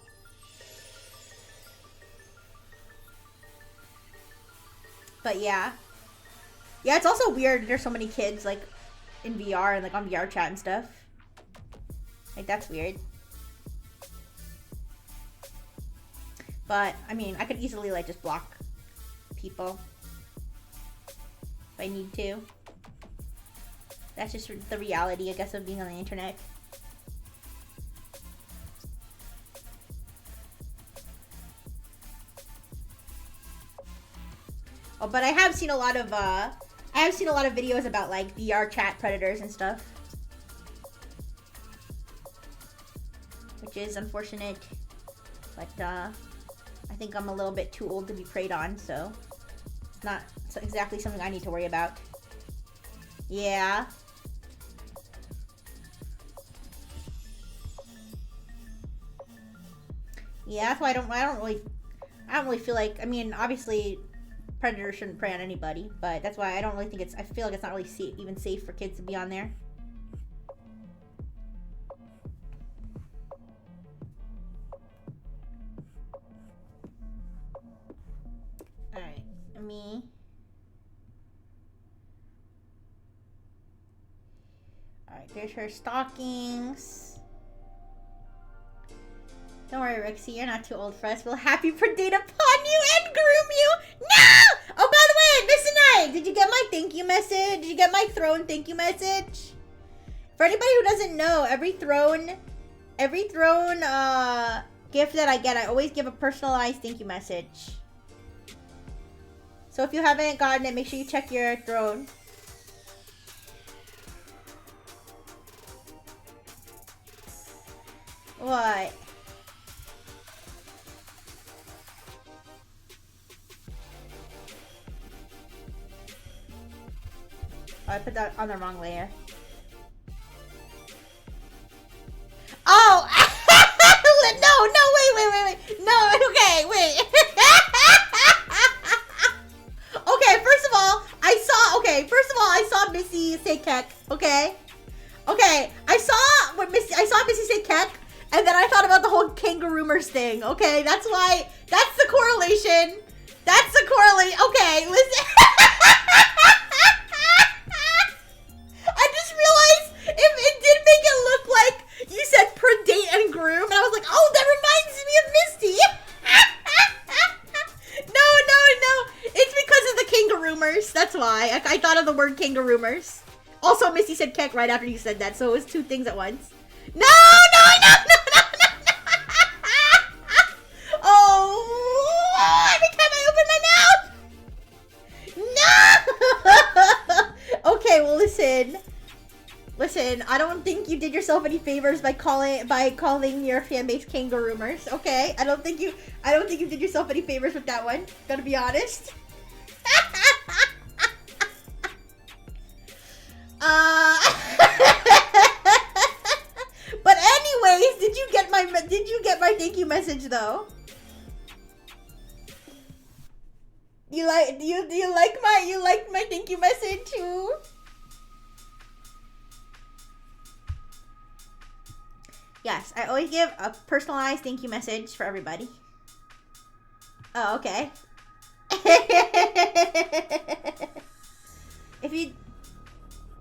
But yeah. Yeah, it's also weird there's so many kids like in VR and like on VR chat and stuff. Like that's weird. But I mean, I could easily like just block people if I need to. That's just the reality, I guess, of being on the internet. Oh, but I have seen a lot of videos about like VR chat predators and stuff, which is unfortunate. But I think I'm a little bit too old to be preyed on, so not exactly something I need to worry about. Yeah. Yeah, that's why I don't really feel like, I mean, obviously predators shouldn't prey on anybody, but that's why I don't really think I feel like it's not really even safe for kids to be on there. Alright, me. Alright, there's her stockings. Don't worry, Rixie, you're not too old for us. We'll happy predate upon you and groom you. No! Oh, by the way, Miss Knight, did you get my thank you message? Did you get my throne thank you message? For anybody who doesn't know, every throne gift that I get, I always give a personalized thank you message. So if you haven't gotten it, make sure you check your throne. What? Oh, I put that on the wrong layer. Oh! No, wait. No, okay, wait. Okay, first of all, I saw Missy say kek, okay? Okay, I saw Missy say kek, and then I thought about the whole kangaroomers thing, okay? That's the correlation. Okay, listen. I just realized it did make it look like you said predate and groom, and I was like, oh, that reminds me of Misty. No. It's because of the kangaroomers. That's why. I thought of the word kangaroomers. Also, Misty said kek right after you said that, so it was two things at once. No. Oh, I became Listen, I don't think you did yourself any favors by calling your fan base kangaroomers, okay? I don't think you did yourself any favors with that one. Gotta be honest. But anyways, did you get my thank you message though? You liked my thank you message too? Yes, I always give a personalized thank you message for everybody. Oh, okay. If you...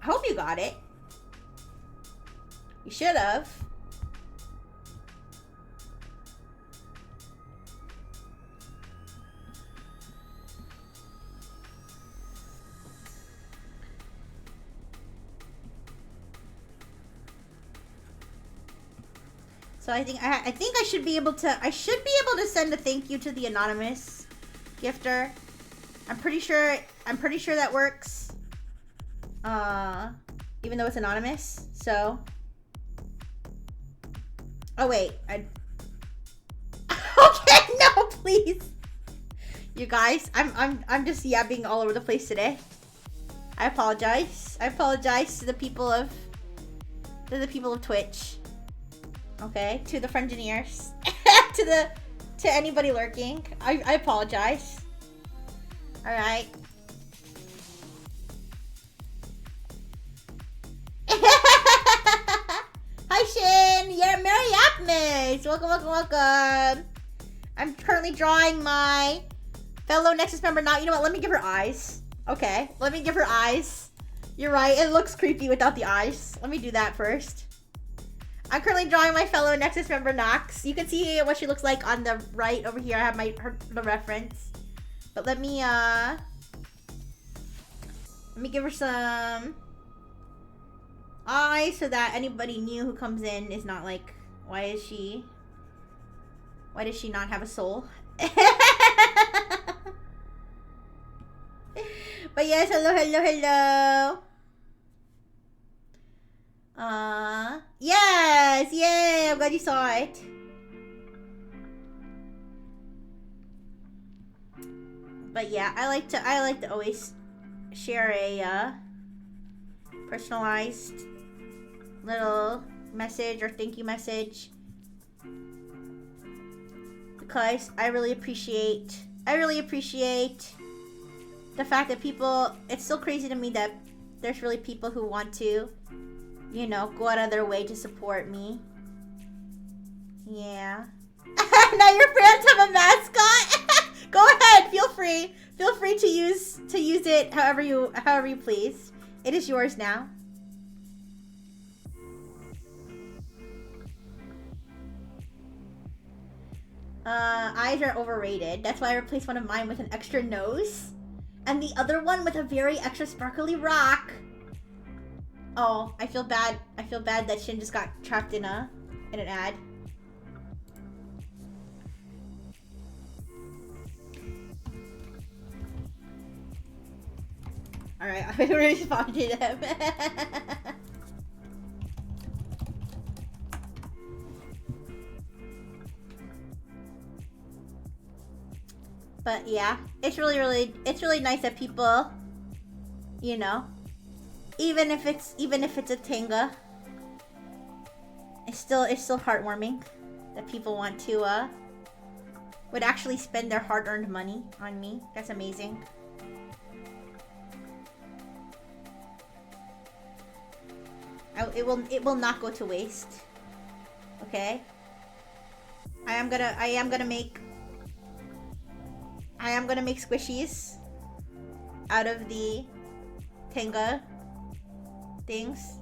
I hope you got it. You should have. So I think I should be able to send a thank you to the anonymous gifter. I'm pretty sure that works. Even though it's anonymous. So. Oh wait, okay, no, please. You guys, I'm just yapping all over the place today. I apologize. I apologize to the people of Twitch. Okay, to the Friengineers, to anybody lurking, I apologize. All right. Hi Shin, yeah, Merry Yapmas. Welcome. I'm currently drawing my fellow Nexus member. Now, you know what? Let me give her eyes. Okay, let me give her eyes. You're right. It looks creepy without the eyes. Let me do that first. I'm currently drawing my fellow Nexus member Nox. You can see what she looks like on the right over here. I have the reference. But let me give her some eyes so that anybody new who comes in is not like, why does she not have a soul? But yes, hello. Yes, yay, I'm glad you saw it. But yeah, I like to always share a personalized little message or thank you message, because I really appreciate the fact that people, it's still crazy to me that there's really people who want to, you know, go out of their way to support me. Yeah. Now your fans have a mascot? Go ahead, feel free to use it however you please. It is yours now. Eyes are overrated. That's why I replaced one of mine with an extra nose. And the other one with a very extra sparkly rock. Oh, I feel bad that Shin just got trapped in an ad. Alright, I responded to him. But yeah, it's really nice that people, you know, even if it's a Tenga, it's still heartwarming that people want to would actually spend their hard-earned money on me. That's amazing. It will not go to waste. Okay? I am gonna make squishies out of the Tenga things,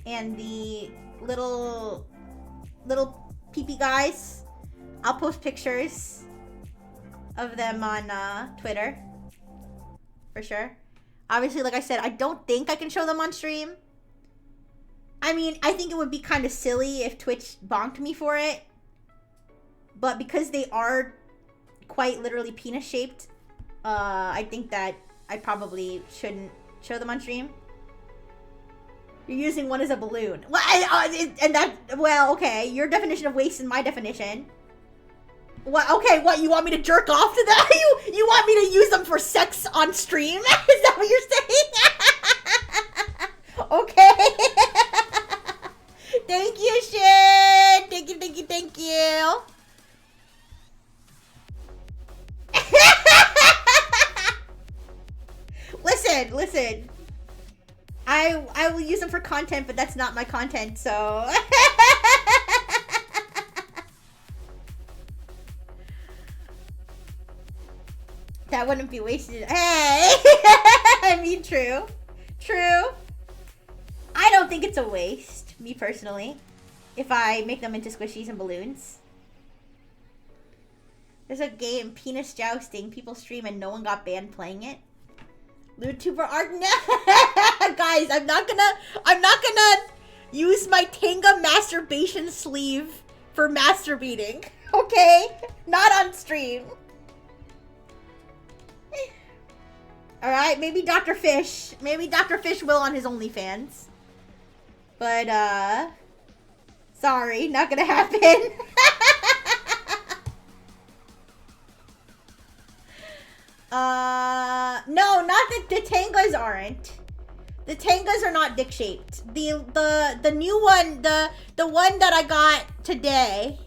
and the little peepee guys, I'll post pictures of them on Twitter for sure. Obviously, like I said, I don't think I can show them on stream. I mean, I think it would be kind of silly if Twitch bonked me for it, but because they are quite literally penis shaped, I think that I probably shouldn't show them on stream. You're using one as a balloon. Well, okay. Your definition of waste is my definition. What? Okay, what? You want me to jerk off to them? You want me to use them for sex on stream? Is that what you're saying? Okay. Thank you, Shin. Thank you. Listen. I will use them for content, but that's not my content, so. That wouldn't be wasted. Hey! I mean, true. I don't think it's a waste, me personally, if I make them into squishies and balloons. There's a game, Penis Jousting. People stream and no one got banned playing it. YouTuber art. Guys, I'm not gonna use my Tenga masturbation sleeve for masturbating. Okay? Not on stream. Alright, maybe Dr. Fish. Maybe Dr. Fish will on his OnlyFans. But, sorry, not gonna happen. No, not that the Tangas aren't. The Tangas are not dick-shaped. The new one, the one that I got today,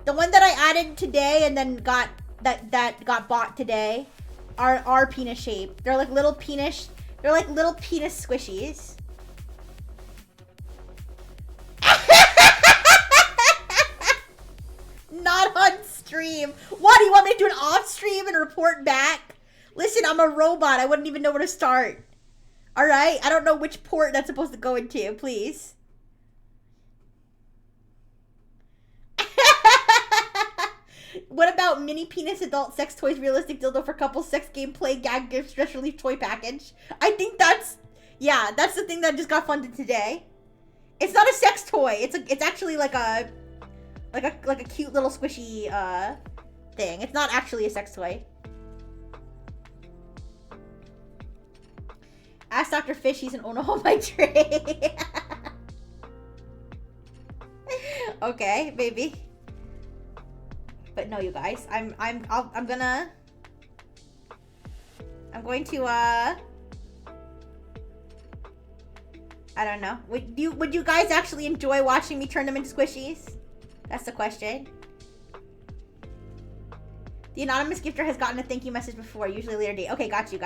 the one that I added today and then got, that got bought today, are penis shaped. They're like little penis squishies. Not on stream. What, do you want me to do it off stream and report back? Listen, I'm a robot. I wouldn't even know where to start. Alright? I don't know which port that's supposed to go into, please. What about mini penis adult sex toys, realistic dildo for couples, sex gameplay, gag gift, stress relief toy package? I think that's, yeah, that's the thing that just got funded today. It's not a sex toy. It's actually like a cute little squishy thing. It's not actually a sex toy. Ask Dr. Fish, he's an owner of my tray. Okay, maybe. But no, you guys, I'm going to I don't know. Would you guys actually enjoy watching me turn them into squishies? That's the question. The anonymous gifter has gotten a thank you message before, usually later date. Okay, got you.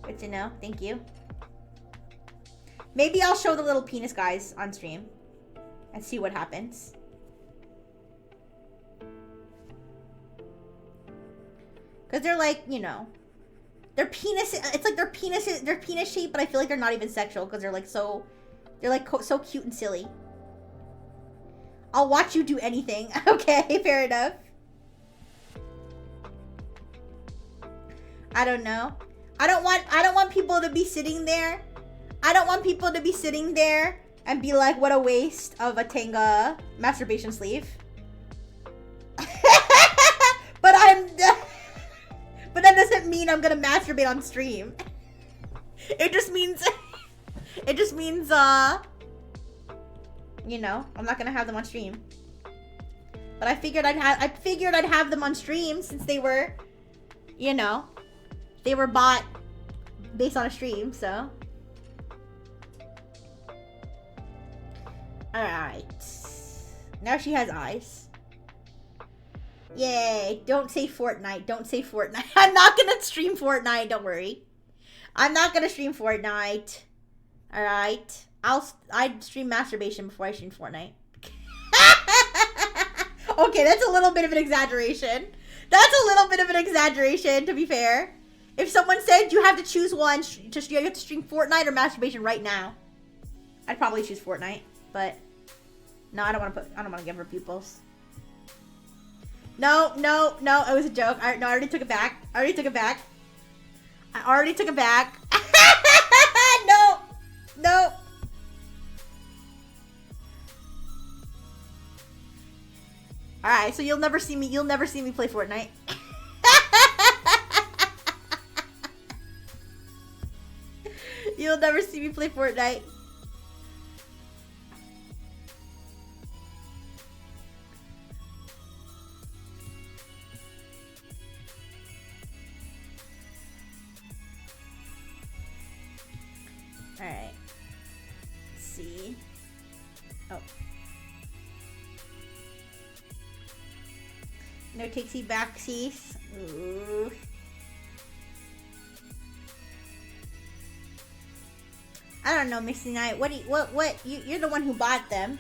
Good to know. Thank you. Maybe I'll show the little penis guys on stream and see what happens. Because they're like, you know, their penis, it's like their penis shape, but I feel like they're not even sexual because they're like so cute and silly. I'll watch you do anything. Okay, fair enough. I don't know. I don't want people to be sitting there. I don't want people to be sitting there and be like, what a waste of a Tenga masturbation sleeve. But that doesn't mean I'm gonna masturbate on stream. It just means, you know, I'm not gonna have them on stream. But I figured I'd have them on stream since they were, you know, they were bought based on a stream, so. Alright. Now she has eyes. Yay. Don't say Fortnite. Don't say Fortnite. I'm not gonna stream Fortnite, don't worry. I'm not gonna stream Fortnite. Alright. I'd stream masturbation before I stream Fortnite. Okay, that's a little bit of an exaggeration. That's a little bit of an exaggeration, to be fair. If someone said you have to choose one, you have to stream Fortnite or masturbation right now, I'd probably choose Fortnite. But no, I don't want to give her pupils. No, it was a joke. I already took it back. I already took it back. No. Alright, so you'll never see me play Fortnite. You'll never see me play Fortnite. Alright. Let's see. Oh. No takesy backsies. Ooh. I don't know, Mixy Knight. You're the one who bought them.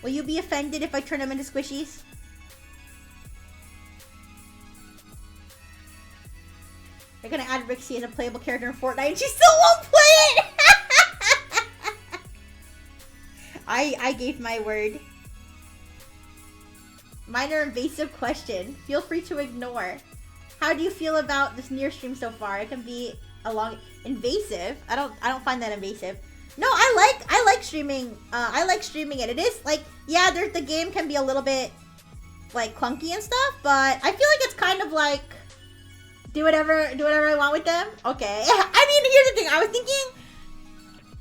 Will you be offended if I turn them into squishies? They're gonna add Rixie as a playable character in Fortnite and she still won't play it! I gave my word. Minor invasive question. Feel free to ignore. How do you feel about this near stream so far? It can be a long invasive. I don't find that invasive. No, I like streaming. I like streaming it. It is like, yeah, the game can be a little bit like clunky and stuff, but I feel like it's kind of like do whatever I want with them. Okay. I mean, here's the thing.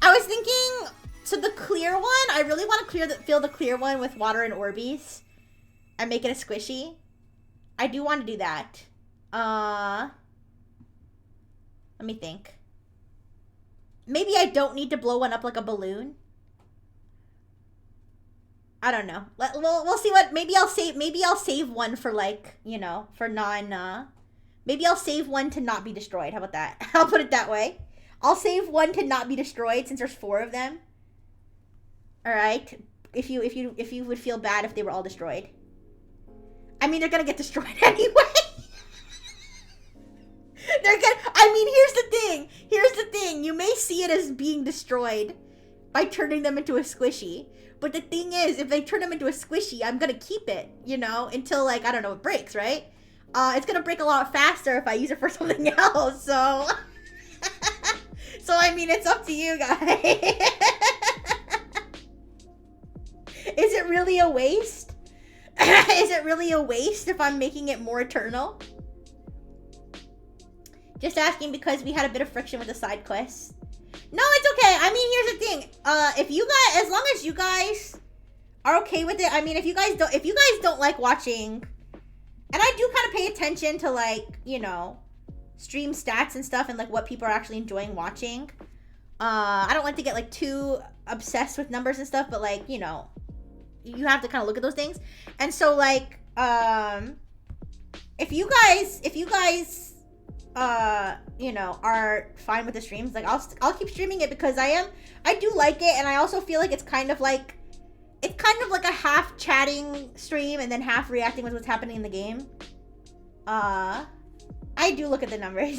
I was thinking so the clear one, I really want to fill the clear one with water and Orbeez and make it a squishy. I do want to do that. Let me think. Maybe I don't need to blow one up like a balloon. I don't know. We'll see what. Maybe I'll save one for like, you know, for non. Maybe I'll save one to not be destroyed. How about that? I'll put it that way. I'll save one to not be destroyed since there's 4 of them. All right. If you would feel bad if they were all destroyed. I mean, they're gonna get destroyed anyway. I mean, here's the thing. You may see it as being destroyed by turning them into a squishy. But the thing is, if they turn them into a squishy, I'm gonna keep it, you know, until like, I don't know, it breaks, right? It's gonna break a lot faster if I use it for something else, so... So, I mean, it's up to you guys. Is it really a waste? Is it really a waste if I'm making it more eternal? Just asking because we had a bit of friction with the side quests. No, it's okay. I mean, here's the thing. If you guys, as long as you guys are okay with it, I mean, if you guys don't like watching, and I do kind of pay attention to like, you know, stream stats and stuff and like what people are actually enjoying watching. I don't like to get like too obsessed with numbers and stuff, but like, you know, you have to kind of look at those things. And so like, if you guys, you know, are fine with the streams, like I'll keep streaming it because I do like it, and I also feel like it's kind of like a half chatting stream and then half reacting with what's happening in the game. I do look at the numbers.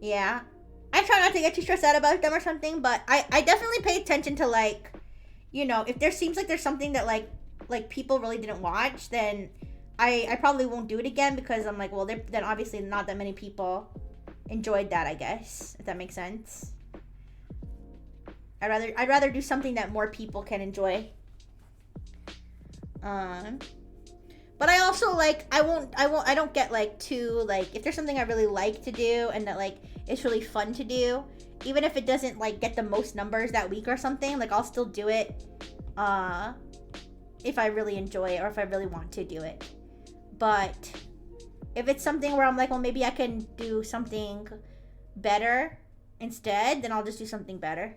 Yeah. I try not to get too stressed out about them or something, but I definitely pay attention to like, you know, if there seems like there's something that like people really didn't watch, then I probably won't do it again because I'm like, well, then obviously not that many people enjoyed that, I guess, if that makes sense. I'd rather do something that more people can enjoy. But I also like, I don't get like too, like, if there's something I really like to do and that like it's really fun to do, even if it doesn't like get the most numbers that week or something, like I'll still do it if I really enjoy it or if I really want to do it. But if it's something where I'm like, well, maybe I can do something better instead, then I'll just do something better.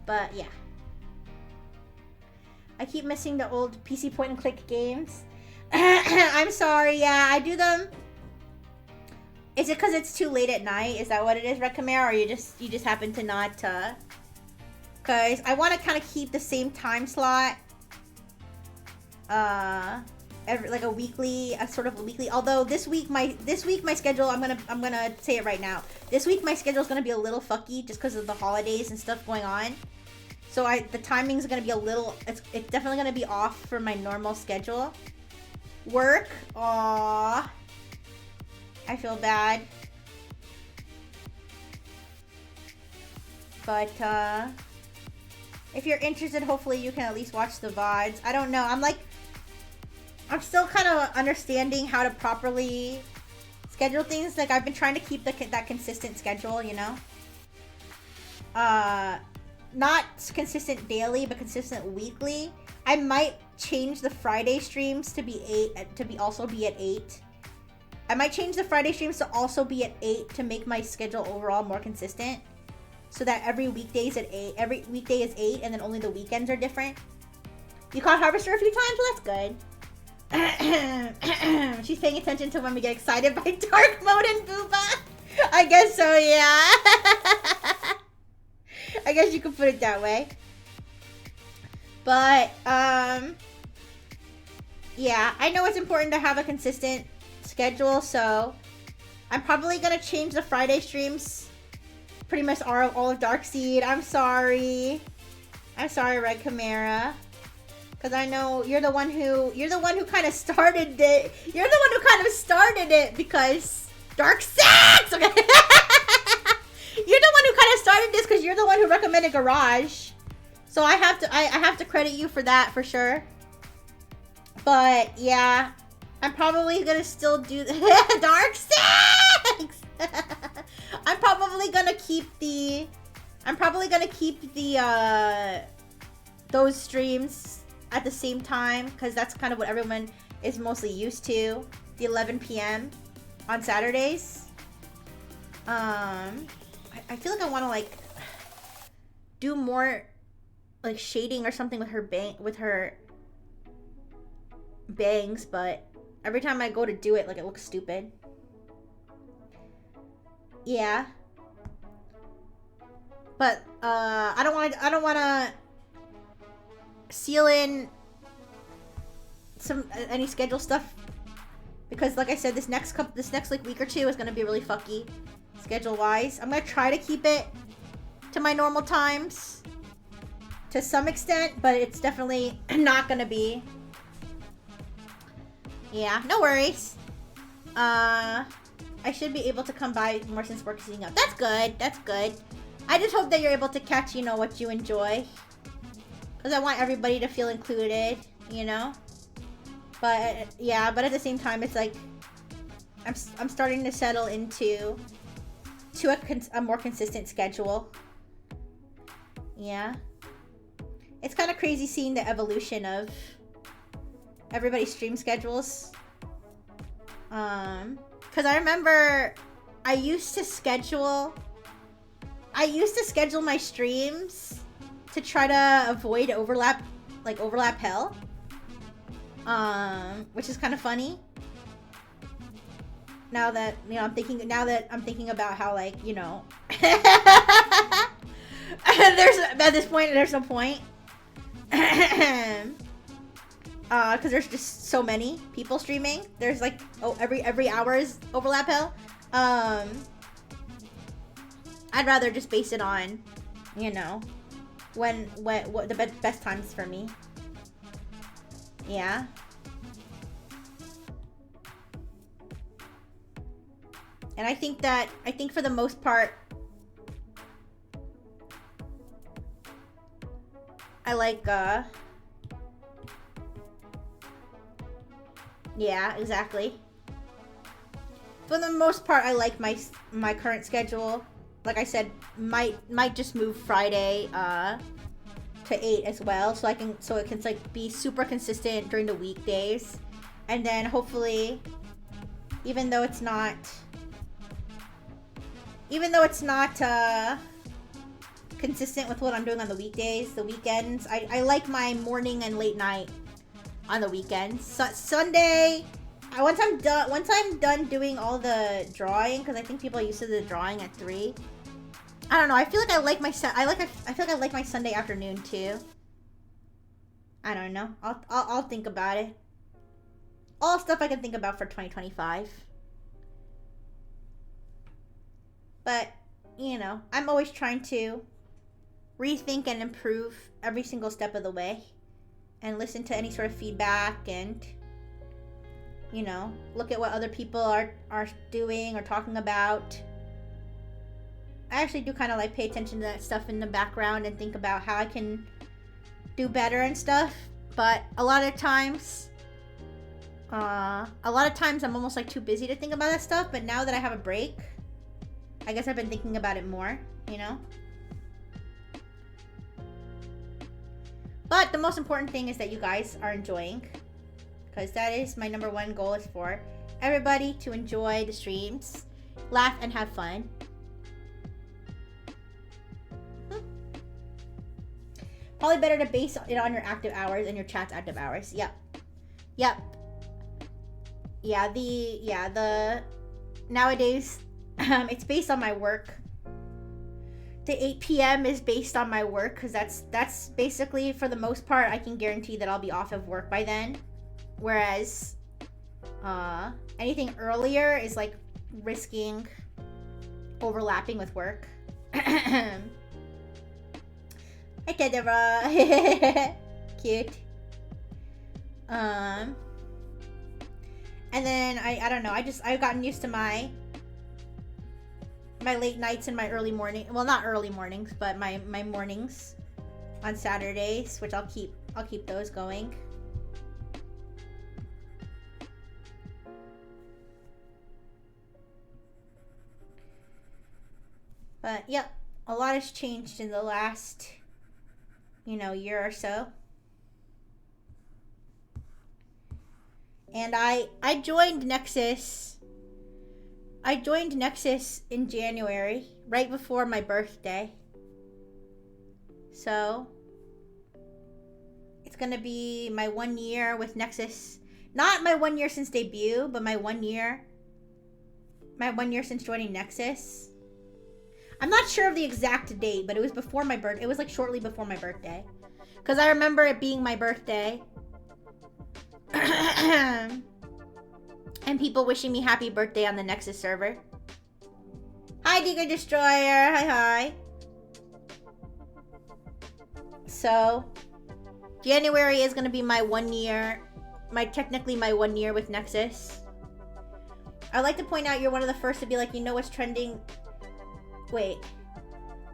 But yeah. I keep missing the old PC point and click games. I'm sorry, yeah, I do them. Is it because it's too late at night? Is that what it is, Recamare? Or you just happen to not, because I want to kind of keep the same time slot. Like a sort of a weekly. Although this week my schedule, I'm gonna say it right now. This week my schedule is gonna be a little fucky just because of the holidays and stuff going on. So the timing's gonna be a little. It's definitely gonna be off from my normal schedule. Work. Aww. I feel bad. But if you're interested, hopefully you can at least watch the VODs. I don't know. I'm like, I'm still kind of understanding how to properly schedule things. Like, I've been trying to keep that consistent schedule, you know? Not consistent daily, but consistent weekly. I might change the Friday streams to also be at 8. I might change the Friday streams to also be at 8 to make my schedule overall more consistent. So that every weekday is 8, and then only the weekends are different. You caught Harvester a few times? Well, that's good. She's paying attention to when we get excited by dark mode and Booba. I guess so, yeah. I guess you could put it that way. But, yeah, I know it's important to have a consistent schedule, so I'm probably gonna change the Friday streams. Pretty much all of Darkseed. I'm sorry, Red Chimera. Because I know you're the one who kind of started it. You're the one who kind of started it because Darkseid! Okay. You're the one who kind of started this because you're the one who recommended Garage. So I have to credit you for that for sure. But yeah, I'm probably gonna still do Darkseid! I'm probably gonna keep the those streams at the same time because that's kind of what everyone is mostly used to. The 11 p.m. on Saturdays. I feel like I want to like do more like shading or something with her bangs, but every time I go to do it, like it looks stupid. Yeah. But I don't want to seal in any schedule stuff because like I said, this next like week or two is going to be really fucky schedule wise. I'm going to try to keep it to my normal times to some extent, but it's definitely not going to be. Yeah, no worries. I should be able to come by more since work is heating up. That's good. That's good. I just hope that you're able to catch, you know, what you enjoy. Because I want everybody to feel included, you know? But, yeah, but at the same time, it's like, I'm starting to settle into a more consistent schedule. Yeah. It's kind of crazy seeing the evolution of everybody's stream schedules. Because I remember I used to schedule my streams to try to avoid overlap hell. Which is kind of funny. Now that I'm thinking about how, like, you know, at this point there's no point. Because there's just so many people streaming. There's like every hour is overlap hell. I'd rather just base it on, you know, what the best times for me. Yeah. And I think for the most part, I like, yeah, exactly. For the most part, I like my current schedule. Like I said, might just move Friday, to 8 as well, so it can like be super consistent during the weekdays, and then hopefully, even though it's not consistent with what I'm doing on the weekdays, the weekends, I like my morning and late night on the weekends. Sunday, once I'm done doing all the drawing, because I think people are used to the drawing at 3. I don't know. I feel like I feel like I like my Sunday afternoon too. I don't know. I'll think about it. All stuff I can think about for 2025. But, you know, I'm always trying to rethink and improve every single step of the way, and listen to any sort of feedback, and, you know, look at what other people are doing or talking about. I actually do kind of like pay attention to that stuff in the background and think about how I can do better and stuff. But a lot of times, A lot of times I'm almost like too busy to think about that stuff, but now that I have a break, I guess I've been thinking about it more, you know? But the most important thing is that you guys are enjoying, because that is my #1 goal, is for everybody to enjoy the streams, laugh and have fun. Probably better to base it on your active hours and your chat's active hours. Yep. Yep. Yeah, the nowadays it's based on my work. The 8 p.m. is based on my work, because that's basically, for the most part, I can guarantee that I'll be off of work by then. Whereas anything earlier is like risking overlapping with work. Hi, Deborah. Cute. And then I don't know. I've gotten used to my late nights and my early morning. Well, not early mornings, but my mornings on Saturdays, which I'll keep those going. But yep, a lot has changed in the last, year or so. And I joined NEXAS. I joined NEXAS in January, right before my birthday. So it's gonna be my 1 year with NEXAS. Not my 1 year since debut, but my 1 year. My 1 year since joining NEXAS. I'm not sure of the exact date, but it was before my birthday. It was like shortly before my birthday. Because I remember it being my birthday. And people wishing me happy birthday on the NEXAS server. Hi, Digger Destroyer. Hi. So, January is going to be my 1 year. Technically my 1 year with NEXAS. I'd like to point out you're one of the first to be like, you know what's trending? Wait.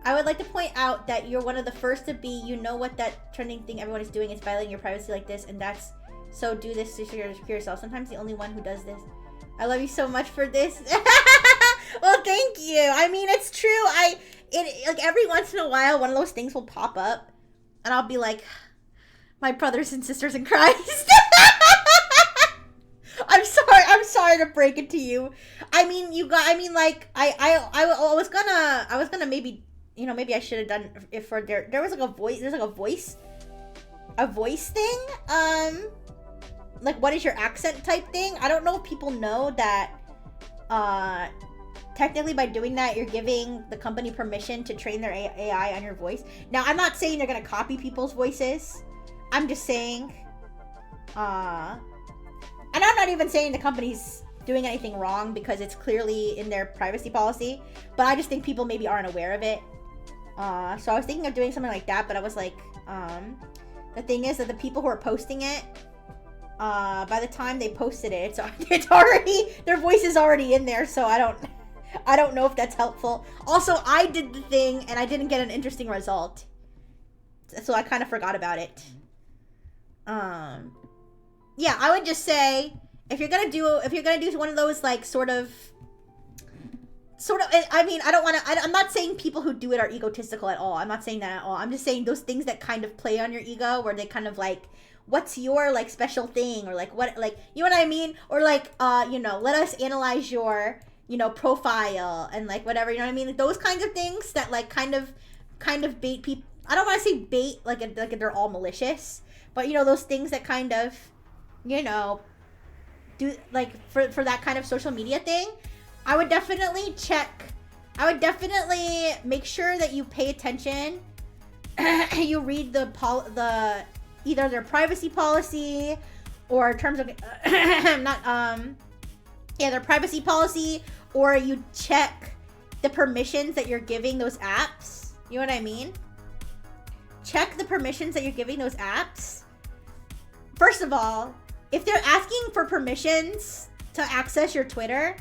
I would like to point out that you're one of the first to be, you know what that trending thing everyone is doing is violating your privacy like this, and that's, so do this to secure yourself. Sometimes the only one who does this. I love you so much for this. Well, thank you. I mean, it's true. Like every once in a while, one of those things will pop up, and I'll be like, my brothers and sisters in Christ. I'm sorry to break it to you. I mean, I was gonna maybe, maybe I should have done if for there was like a voice. There's like a voice thing. Like, what is your accent type thing? I don't know if people know that technically by doing that, you're giving the company permission to train their AI on your voice. Now, I'm not saying they're going to copy people's voices. I'm just saying, and I'm not even saying the company's doing anything wrong because it's clearly in their privacy policy, but I just think people maybe aren't aware of it. So I was thinking of doing something like that, but I was like, the thing is that the people who are posting it, by the time they posted it, it's already, their voice is already in there, so I don't know if that's helpful. Also, I did the thing and I didn't get an interesting result, so I kind of forgot about it. Yeah, I would just say, if you're gonna do one of those, like, sort of, I mean, I'm not saying people who do it are egotistical at all. I'm not saying that at all. I'm just saying those things that kind of play on your ego, where they kind of like, what's your, like, special thing, or like, what, like, you know what I mean? Or like, let us analyze your, profile, and like, whatever, you know what I mean? Like, those kinds of things that, like, kind of bait people. I don't want to say bait, like they're all malicious, but, those things that kind of, do, like, for that kind of social media thing, I would definitely make sure that you pay attention. You read the either their privacy policy or terms of their privacy policy, or you check the permissions that you're giving those apps. You know what I mean? Check the permissions that you're giving those apps. First of all, if they're asking for permissions to access your Twitter,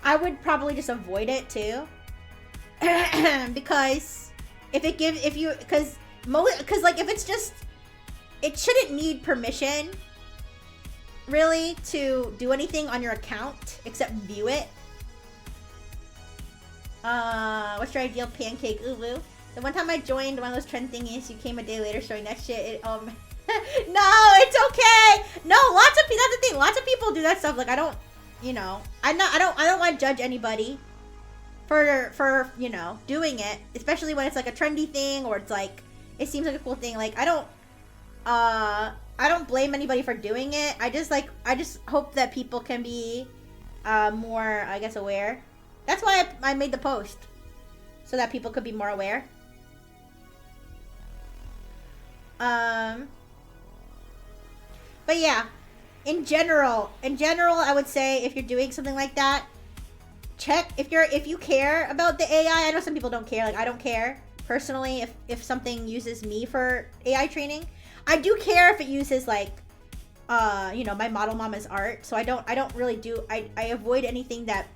I would probably just avoid it too. Because if it's just, it shouldn't need permission. really to do anything on your account except view it. What's your ideal pancake? Ulu. The one time I joined one of those trend thingies, you came a day later showing that shit. No, it's okay. No, lots of people. That's the thing. Lots of people do that stuff. Like I don't, you know, I don't want to judge anybody for you know doing it, especially when it's like a trendy thing or it's like it seems like a cool thing. Like I don't blame anybody for doing it. I just hope that people can be more, I guess, aware. That's why I made the post, so that people could be more aware. But yeah, in general, I would say if you're doing something like that, check if you care about the AI. I know some people don't care. Like I don't care personally if something uses me for AI training. I do care if it uses like, you know, my model mama's art. So I don't really do. I avoid anything that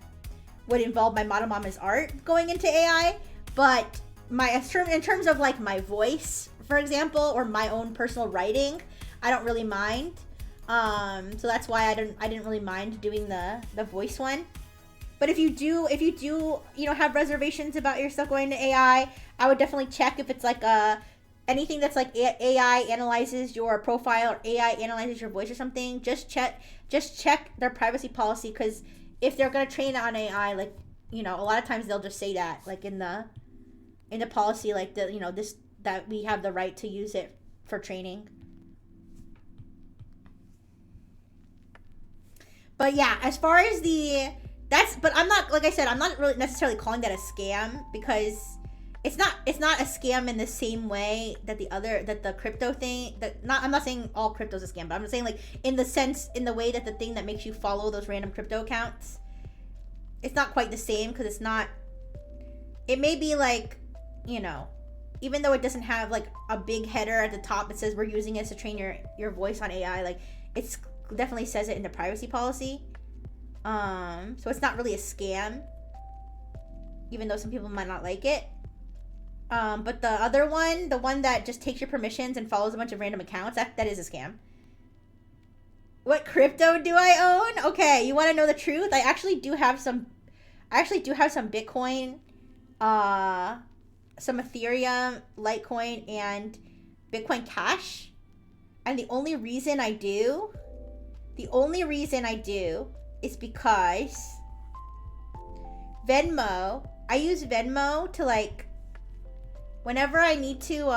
would involve my model mama's art going into AI. But in terms of like my voice, for example, or my own personal writing, I don't really mind. So that's why I didn't really mind doing the voice one. But if you do, you know, have reservations about your stuff going to AI, I would definitely check if it's like anything that's like AI analyzes your profile or AI analyzes your voice or something. Just check their privacy policy, because if they're gonna train on AI, like, you know, a lot of times they'll just say that, like in the policy, like the, you know, this, that we have the right to use it for training. But yeah, as far as but I'm not, like I said, I'm not really necessarily calling that a scam, because it's not a scam in the same way that the crypto thing, I'm not saying all crypto's a scam, but I'm saying like in the way that the thing that makes you follow those random crypto accounts, it's not quite the same, because it may be like, you know, even though it doesn't have like a big header at the top that says we're using it to train your voice on AI, like it's definitely says it in the privacy policy. So it's not really a scam, even though some people might not like it. But the other one, the one that just takes your permissions and follows a bunch of random accounts, that is a scam. What crypto do I own? Okay, you want to know the truth? I actually do have some Bitcoin, some Ethereum, Litecoin, and Bitcoin Cash. And the only reason I do is because Venmo, I use Venmo to like, whenever I need to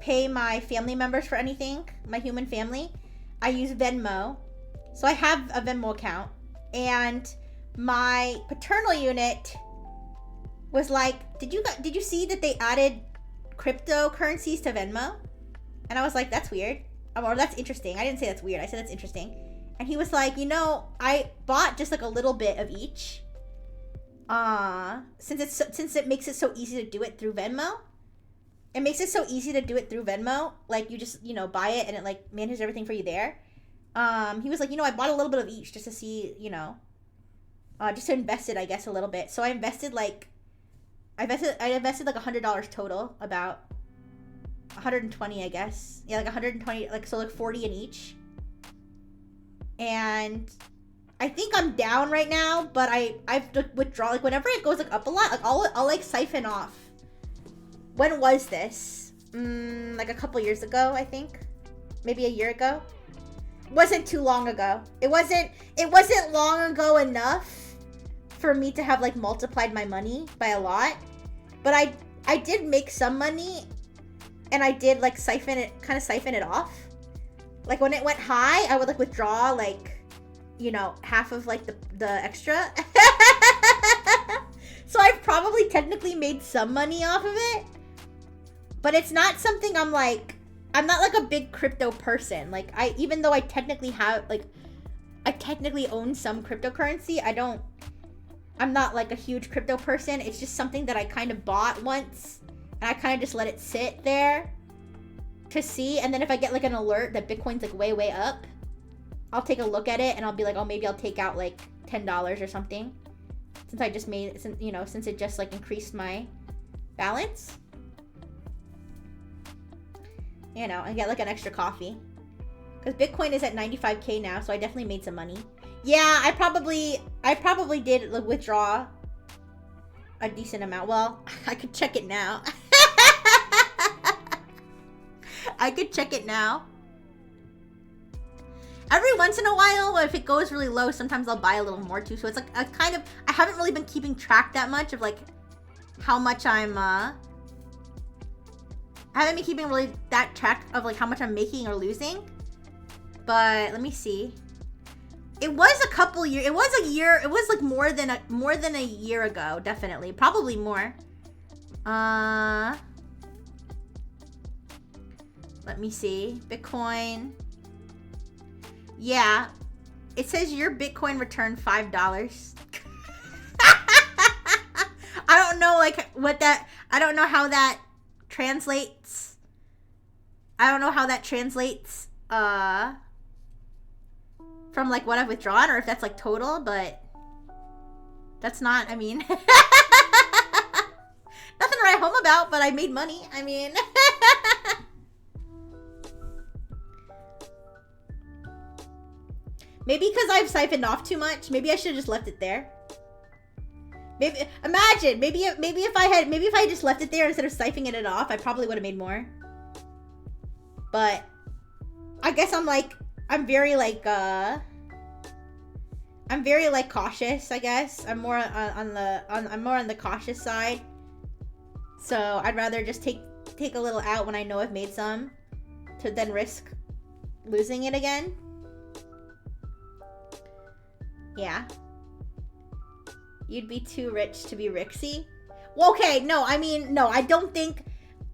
pay my family members for anything, my human family, I use Venmo. So I have a Venmo account, and my paternal unit was like, did you see that they added cryptocurrencies to Venmo? And I was like, that's weird. Or that's interesting. I didn't say that's weird. I said that's interesting. And he was like, you know, I bought just like a little bit of each. Since it makes it so easy to do it through Venmo. It makes it so easy to do it through Venmo. Like you just, you know, buy it and it like manages everything for you there. He was like, you know, I bought a little bit of each just to see, you know, just to invest it, I guess, a little bit. So I invested like $100 total, about 120, I guess. Yeah, like 120, like, so like 40 in each. And I think I'm down right now, but I've withdrawn, like whenever it goes like up a lot, like I'll like siphon off. When was this? Like a couple years ago, I think. Maybe a year ago. Wasn't too long ago. It wasn't long ago enough for me to have like multiplied my money by a lot. But I did make some money, and I did like siphon it off. Like when it went high, I would like withdraw like, you know, half of like the extra. So I've probably technically made some money off of it, but it's not something I'm not like a big crypto person. Like even though I technically own some cryptocurrency, I'm not like a huge crypto person. It's just something that I kind of bought once, and I kind of just let it sit there to see. And then if I get like an alert that Bitcoin's like way, way up, I'll take a look at it and I'll be like, oh, maybe I'll take out like $10 or something. Since it just like increased my balance. You know, and get like an extra coffee. Because Bitcoin is at 95K now, so I definitely made some money. Yeah, I probably did like, withdraw a decent amount. Well, I could check it now. I could check it now. Every once in a while, if it goes really low, sometimes I'll buy a little more too. So it's like I haven't really been keeping track that much of like how much I haven't been keeping really that track of like how much I'm making or losing. But let me see. It was a couple years. It was a year. It was like more than a year ago, definitely. Probably more. Let me see. Bitcoin. Yeah. It says your Bitcoin returned $5. I don't know like what that, I don't know how that translates. I don't know how that translates from like what I've withdrawn or if that's like total, but that's not, I mean, nothing to write home about, but I made money. I mean, maybe because I've siphoned off too much. Maybe I should have just left it there. Maybe imagine, maybe if I just left it there instead of siphoning it off, I probably would have made more. But I guess I'm very cautious, I guess. I'm more on the cautious side. So I'd rather just take a little out when I know I've made some to then risk losing it again. Yeah. You'd be too rich to be Rixie. Well, okay, no, I mean, no, I don't think.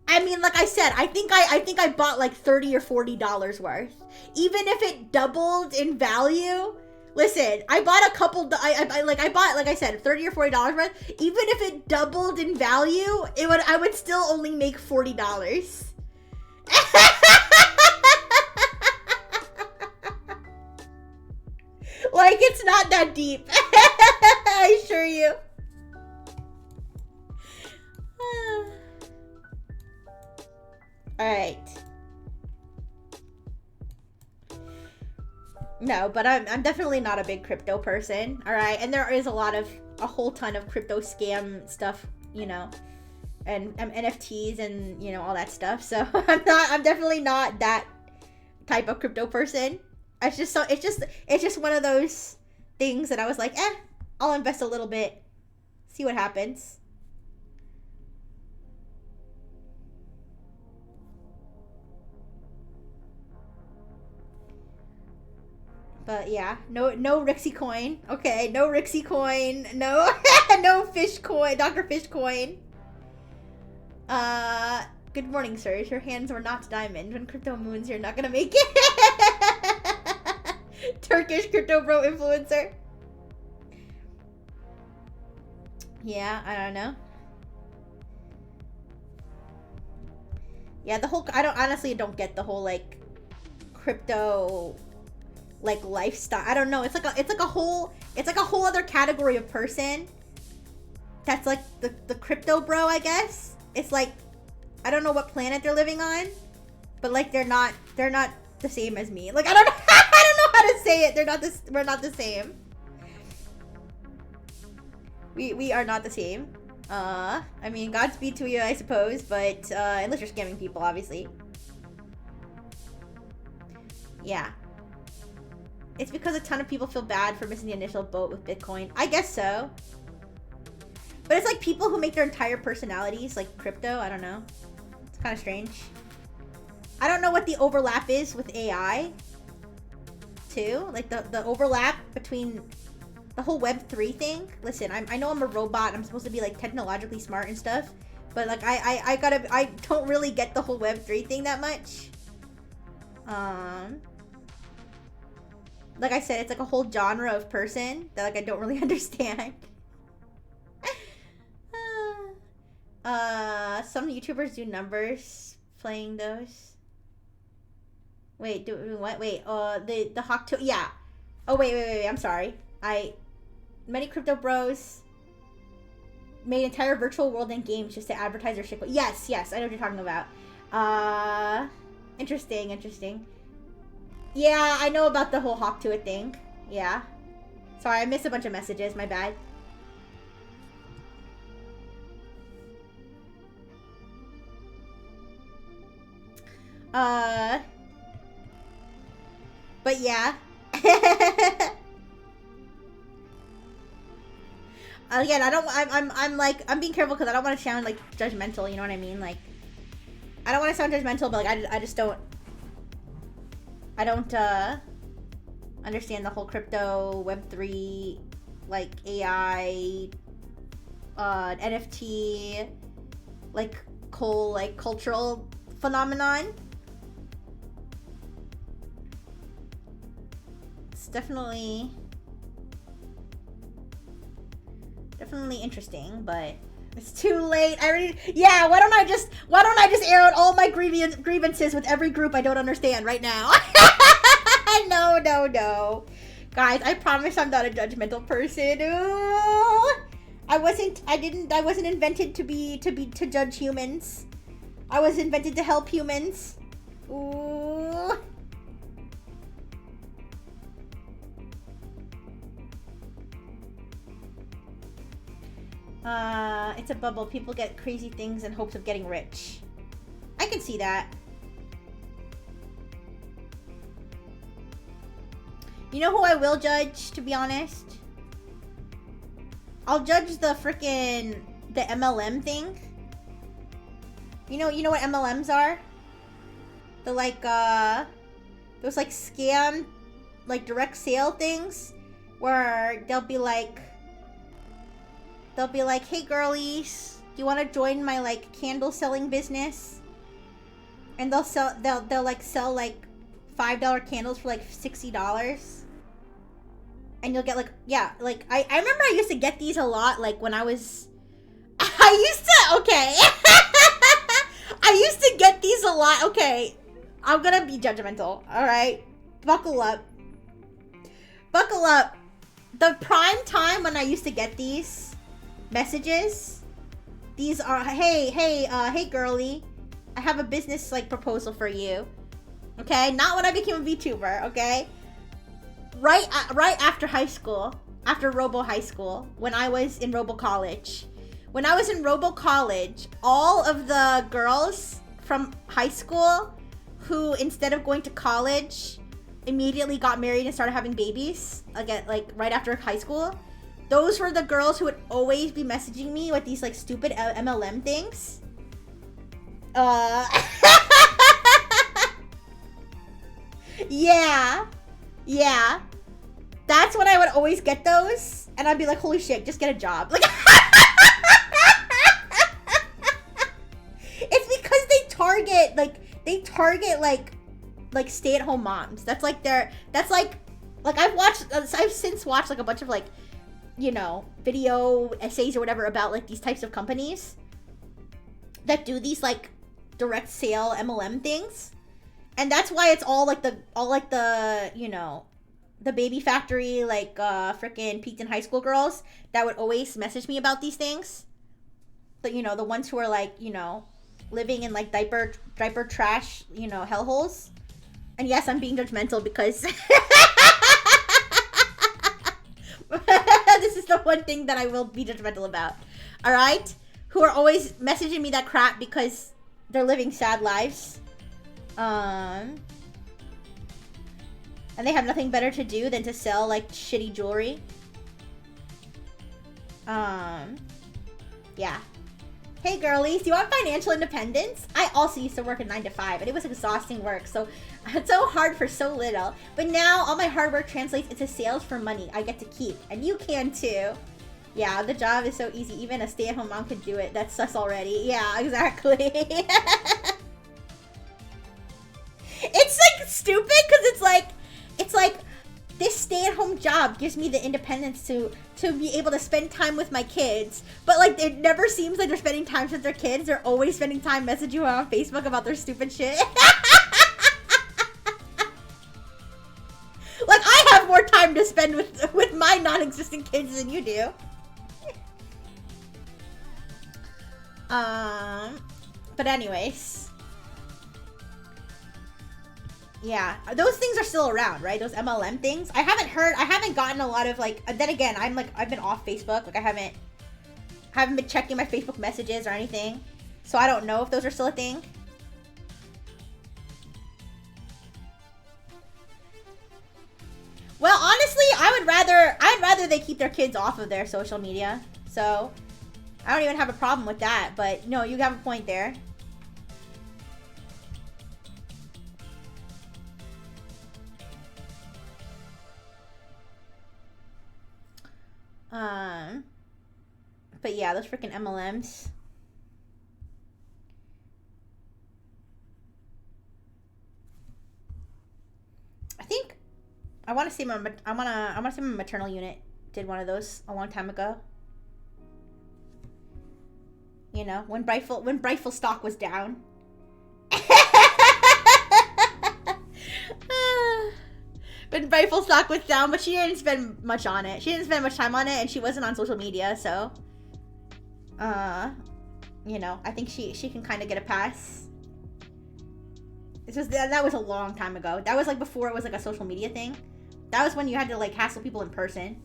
I mean, like I said, I think I bought like $30 or $40 worth. Even if it doubled in value, listen, I bought a couple. I bought, like I said, $30 or $40 worth. Even if it doubled in value, I would still only make $40. Like, it's not that deep. I assure you. Alright. No, but I'm definitely not a big crypto person. Alright, and there is a whole ton of crypto scam stuff, you know, and NFTs and, you know, all that stuff. So I'm definitely not that type of crypto person. It's just one of those things that I was like, I'll invest a little bit, see what happens. But yeah, no Rixie coin. Okay, no Rixie coin. No, no fish coin. Dr. Fish coin. Good morning, sirs. Your hands were not diamond. When crypto moons, you're not gonna make it. Turkish crypto bro influencer. Yeah, I don't know. Yeah, I honestly don't get the whole like crypto like lifestyle. I don't know. It's like a whole other category of person. That's like the crypto bro, I guess. It's like I don't know what planet they're living on, but like they're not the same as me. Like I don't know how to say it. We're not the same. We are not the same. I mean, Godspeed to you, I suppose, but unless you're scamming people, obviously. Yeah. It's because a ton of people feel bad for missing the initial boat with Bitcoin. I guess so. But it's like people who make their entire personalities like crypto. I don't know. It's kind of strange. I don't know what the overlap is with AI, too. Like the overlap between the whole Web3 thing. Listen, I know I'm a robot. I'm supposed to be like technologically smart and stuff. But like I don't really get the whole Web3 thing that much. Like I said, it's like a whole genre of person that like I don't really understand. Some YouTubers do numbers playing those. Wait, do what? Wait, the Hawk to yeah. Oh wait, I'm sorry. Many crypto bros made entire virtual world and games just to advertise their shit. Yes, I know what you're talking about. Interesting, interesting. Yeah, I know about the whole Hawk to It thing. Yeah. Sorry, I missed a bunch of messages. My bad. But yeah. Again, I'm being careful because I don't want to sound like judgmental, you know what I mean? Like, I don't want to sound judgmental, but like, I just don't understand the whole crypto, Web3, like AI, NFT, like whole like cultural phenomenon. It's definitely interesting, but it's too late. Yeah, why don't I just air out all my grievances with every group I don't understand right now? No. Guys, I promise I'm not a judgmental person. Ooh. I wasn't invented to judge humans. I was invented to help humans. Ooh. It's a bubble. People get crazy things in hopes of getting rich. I can see that. You know who I will judge, to be honest? I'll judge the MLM thing. You know what MLMs are? The like, those like scam, like direct sale things where they'll be like, hey girlies, do you want to join my like candle selling business? And they'll sell like $5 candles for like $60. And you'll get like, yeah, like I remember I used to get these a lot, like when I used to get these a lot. Okay, I'm gonna be judgmental, alright? Buckle up. The prime time when I used to get these messages, these are, hey girly, I have a business like proposal for you. Okay, not when I became a VTuber, okay? Right after high school, after Robo High School, when I was in Robo College. When I was in Robo College, all of the girls from high school who, instead of going to college, immediately got married and started having babies, again, like right after high school, those were the girls who would always be messaging me with these like stupid MLM things. Yeah. That's when I would always get those, and I'd be like, holy shit, just get a job. Like, it's because they target like stay-at-home moms. That's like I've since watched like a bunch of like, you know, video essays or whatever about like these types of companies that do these like direct sale MLM things. And that's why it's all like the, you know, the baby factory, like, frickin' peaked in high school girls that would always message me about these things. But, you know, the ones who are like, you know, living in like diaper trash, you know, hellholes. And yes, I'm being judgmental because this is the one thing that I will be judgmental about. All right? Who are always messaging me that crap because they're living sad lives. And they have nothing better to do than to sell like shitty jewelry. Yeah. Hey girlies, do you want financial independence? I also used to work a 9 to 5 and it was exhausting work, so it's so hard for so little. But now all my hard work translates into sales for money I get to keep, and you can too. Yeah, the job is so easy. Even a stay-at-home mom could do it. That's us already. Yeah, exactly. It's like stupid because it's like this stay-at-home job gives me the independence to be able to spend time with my kids, but like it never seems like they're spending time with their kids. They're always spending time messaging you on Facebook about their stupid shit. Like I have more time to spend with my non-existent kids than you do. But anyways. Yeah, those things are still around, right? Those MLM things. I haven't gotten a lot of like. Then again, I've been off Facebook. Like I haven't been checking my Facebook messages or anything, so I don't know if those are still a thing. Well, honestly, I'd rather they keep their kids off of their social media. So I don't even have a problem with that. But no, you have a point there. But yeah, those freaking MLMs. I think I want to say my maternal unit did one of those a long time ago. You know, when Brightful stock was down. When Brightful stock was down, but she didn't spend much on it. She didn't spend much time on it, and she wasn't on social media, so you know, I think she can kind of get a pass. That was a long time ago. That was like before it was like a social media thing. That was when you had to like hassle people in person.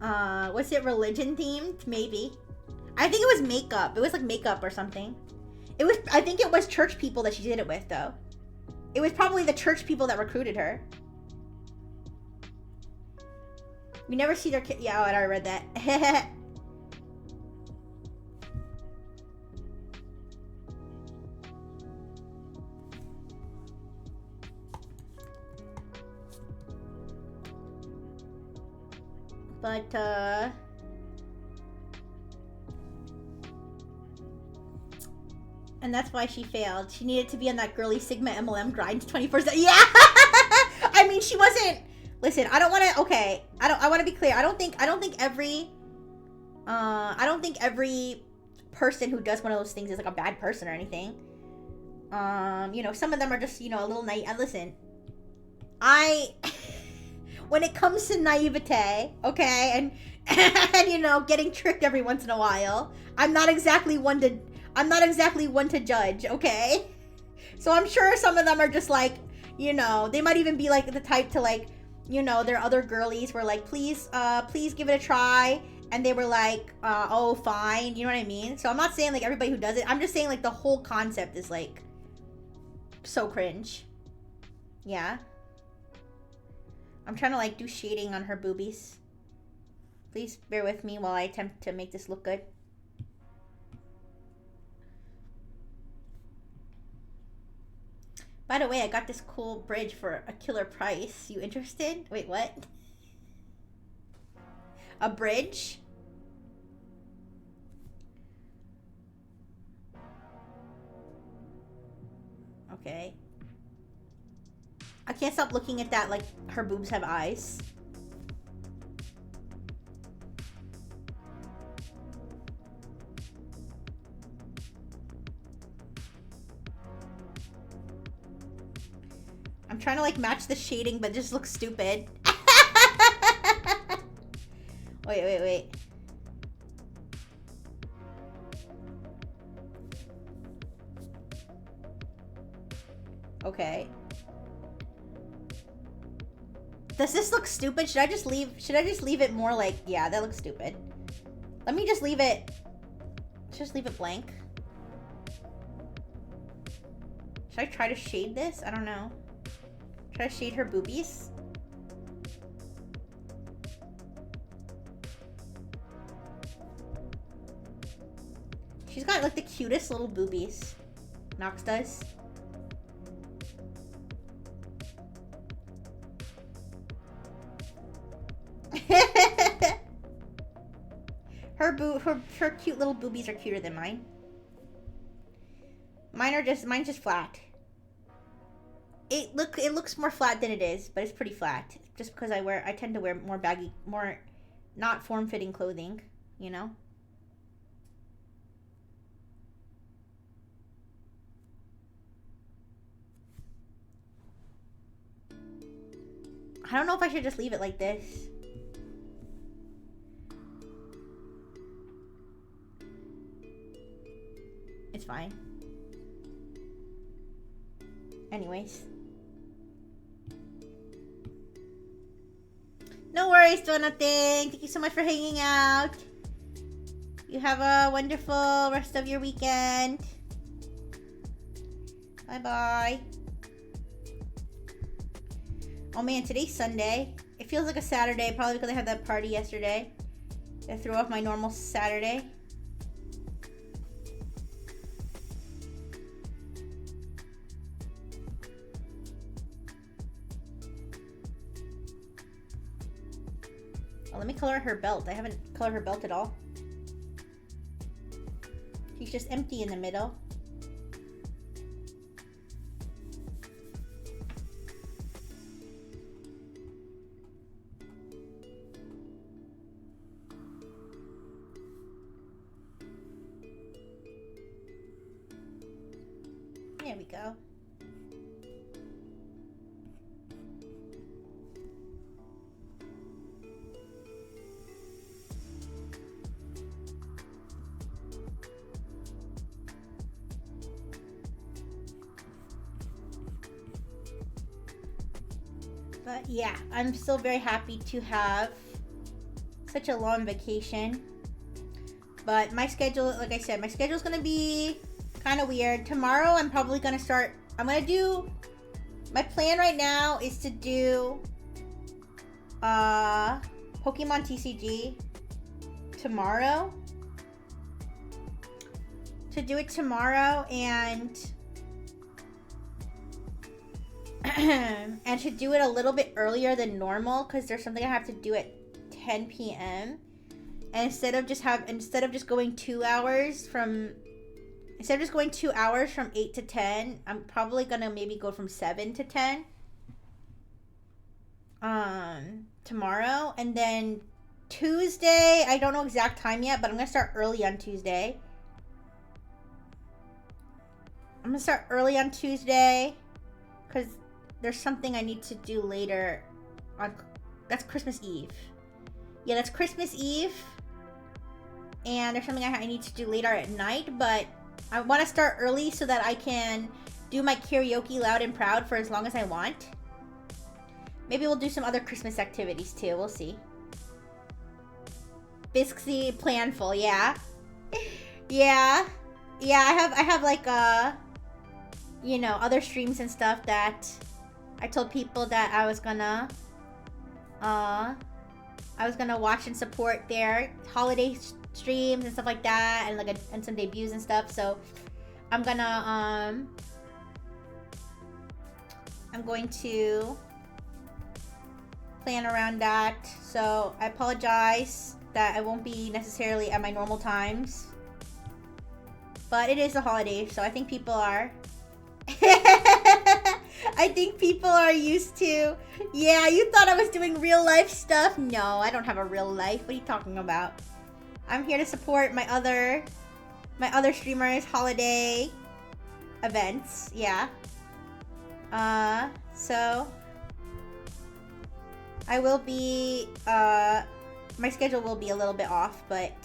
Was it religion themed? Maybe. I think it was makeup. It was like makeup or something. I think it was church people that she did it with though. It was probably the church people that recruited her. We never see their kid. Yeah, I already read that. But, and that's why she failed. She needed to be on that girly Sigma MLM grind 24/7. Yeah! I mean, she wasn't... Listen, I don't want to... Okay. I want to be clear. I don't think every person who does one of those things is like a bad person or anything. You know, some of them are just, you know, a little naive. And listen, when it comes to naivete, okay, and you know, getting tricked every once in a while, I'm not exactly one to judge, okay? So I'm sure some of them are just like, you know, they might even be like the type to like, you know, their other girlies were like, please give it a try. And they were like, oh, fine. You know what I mean? So I'm not saying like everybody who does it. I'm just saying like the whole concept is like so cringe. Yeah. I'm trying to like do shading on her boobies. Please bear with me while I attempt to make this look good. By the way, I got this cool bridge for a killer price. You interested? Wait, what? A bridge? Okay. I can't stop looking at that like her boobs have eyes. I'm trying to like match the shading, but it just looks stupid. Wait. Okay. Does this look stupid? Should I just leave it more like, yeah, that looks stupid. Let me just leave it. Let's just leave it blank. Should I try to shade this? I don't know. Try to shade her boobies. She's got like the cutest little boobies. Nox does. Her cute little boobies are cuter than mine. Mine's just flat. It looks more flat than it is, but it's pretty flat. Just because I tend to wear more baggy, more not form-fitting clothing, you know? I don't know if I should just leave it like this. It's fine. Anyways. No worries, Donut Thing. Thank you so much for hanging out. You have a wonderful rest of your weekend. Bye-bye. Oh man, today's Sunday. It feels like a Saturday, probably because I had that party yesterday. I threw off my normal Saturday. Oh, let me color her belt. I haven't colored her belt at all. She's just empty in the middle. There we go. But yeah, I'm still very happy to have such a long vacation. But my schedule, like I said, my schedule is going to be kind of weird. Tomorrow, I'm probably going to start, my plan right now is to do Pokemon TCG tomorrow. To do it tomorrow and and to do it a little bit earlier than normal because there's something I have to do at 10 p.m. And instead of just going 2 hours from 8 to 10, I'm probably gonna maybe go from 7 to 10 tomorrow. And then Tuesday, I don't know exact time yet, but I'm gonna start early on Tuesday. Because there's something I need to do later on. That's Christmas Eve. Yeah, that's Christmas Eve. And there's something I need to do later at night, but I want to start early so that I can do my karaoke loud and proud for as long as I want. Maybe we'll do some other Christmas activities too. We'll see. Bisxy planful, yeah. Yeah. Yeah, I have like you know, other streams and stuff that I told people that I was gonna watch and support their holiday streams and stuff like that, and like and some debuts and stuff. So I'm going to plan around that. So I apologize that I won't be necessarily at my normal times, but it is the holidays, so I think people are I think people are used to. Yeah, you thought I was doing real life stuff? No, I don't have a real life. What are you talking about? I'm here to support my other streamers' holiday events. Yeah. So I will be my schedule will be a little bit off, but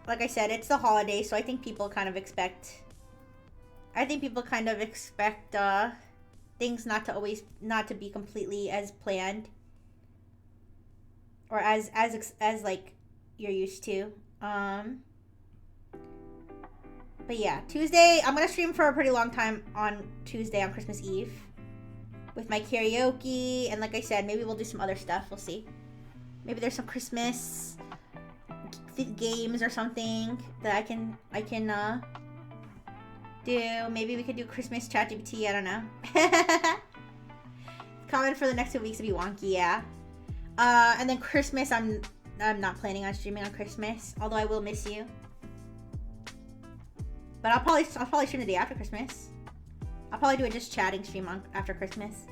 like I said, it's the holiday, so I think people kind of expect things not to be completely as planned or as like you're used to. But yeah, Tuesday, I'm gonna stream for a pretty long time on Tuesday on Christmas Eve with my karaoke, and like I said, maybe we'll do some other stuff. We'll see. Maybe there's some Christmas games or something that I can do. Maybe we could do Christmas ChatGPT. I don't know. Comment for the next 2 weeks to be wonky, yeah. And then Christmas, I'm not planning on streaming on Christmas, although I will miss you. But I'll probably stream the day after Christmas. I'll probably do a just chatting stream after Christmas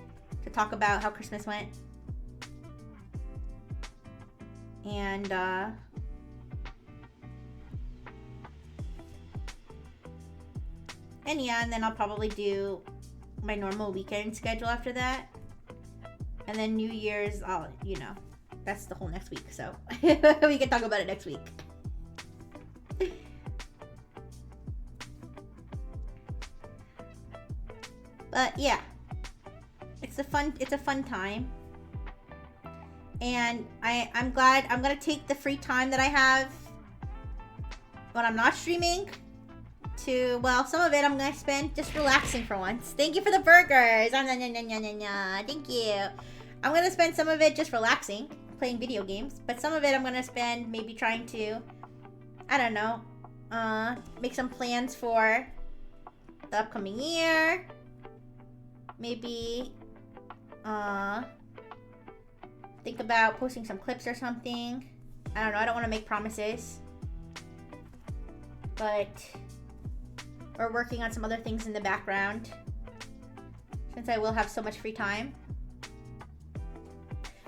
to talk about how Christmas went. And yeah, and then I'll probably do my normal weekend schedule after that. And then New Year's, you know, that's the whole next week, so we can talk about it next week. But yeah, it's a fun time. And I'm glad I'm gonna take the free time that I have when I'm not streaming to, well, some of it I'm gonna spend just relaxing for once. Thank you for the burgers. Thank you. I'm gonna spend some of it just relaxing, playing video games, but some of it I'm gonna spend maybe trying to, I don't know, make some plans for the upcoming year. Maybe, think about posting some clips or something. I don't know, I don't want to make promises. But we're working on some other things in the background, since I will have so much free time.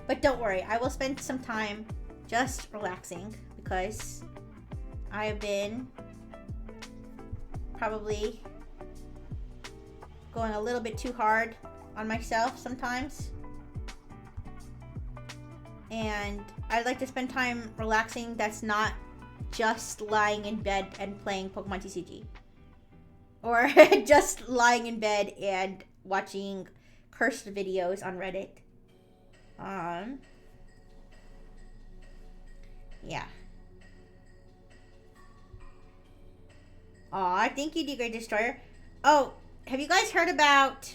But don't worry, I will spend some time just relaxing, because I have been probably going a little bit too hard on myself sometimes. And I'd like to spend time relaxing that's not just lying in bed and playing Pokemon TCG. Or just lying in bed and watching cursed videos on Reddit. Yeah. Aw, thank you, The Great Destroyer. Oh, have you guys heard about...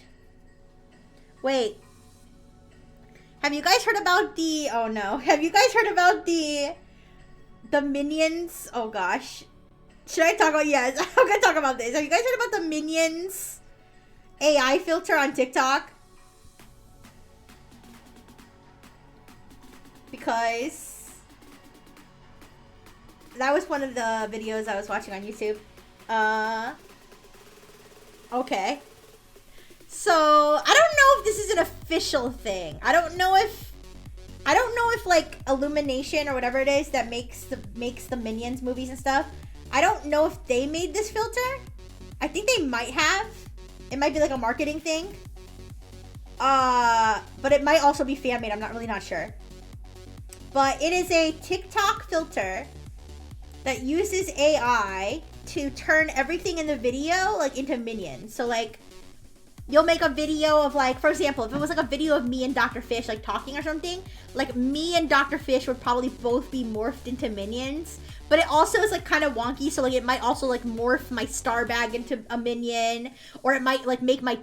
Wait. Have you guys heard about the... Oh no. Have you guys heard about the Minions? Oh gosh. Should I talk about... Yes, I'm gonna talk about this. Have you guys heard about the Minions AI filter on TikTok? Because that was one of the videos I was watching on YouTube. Okay. So, I don't know if this is an official thing. I don't know if like Illumination or whatever it is that makes the Minions movies and stuff. I don't know if they made this filter. I think they might have. It might be like a marketing thing. But it might also be fan made. I'm not sure. But it is a TikTok filter that uses AI to turn everything in the video like into minions. So like, you'll make a video of like, for example, if it was like a video of me and Dr. Fish like talking or something, like me and Dr. Fish would probably both be morphed into minions. But it also is like kind of wonky, so like it might also like morph my star bag into a minion, or it might like make my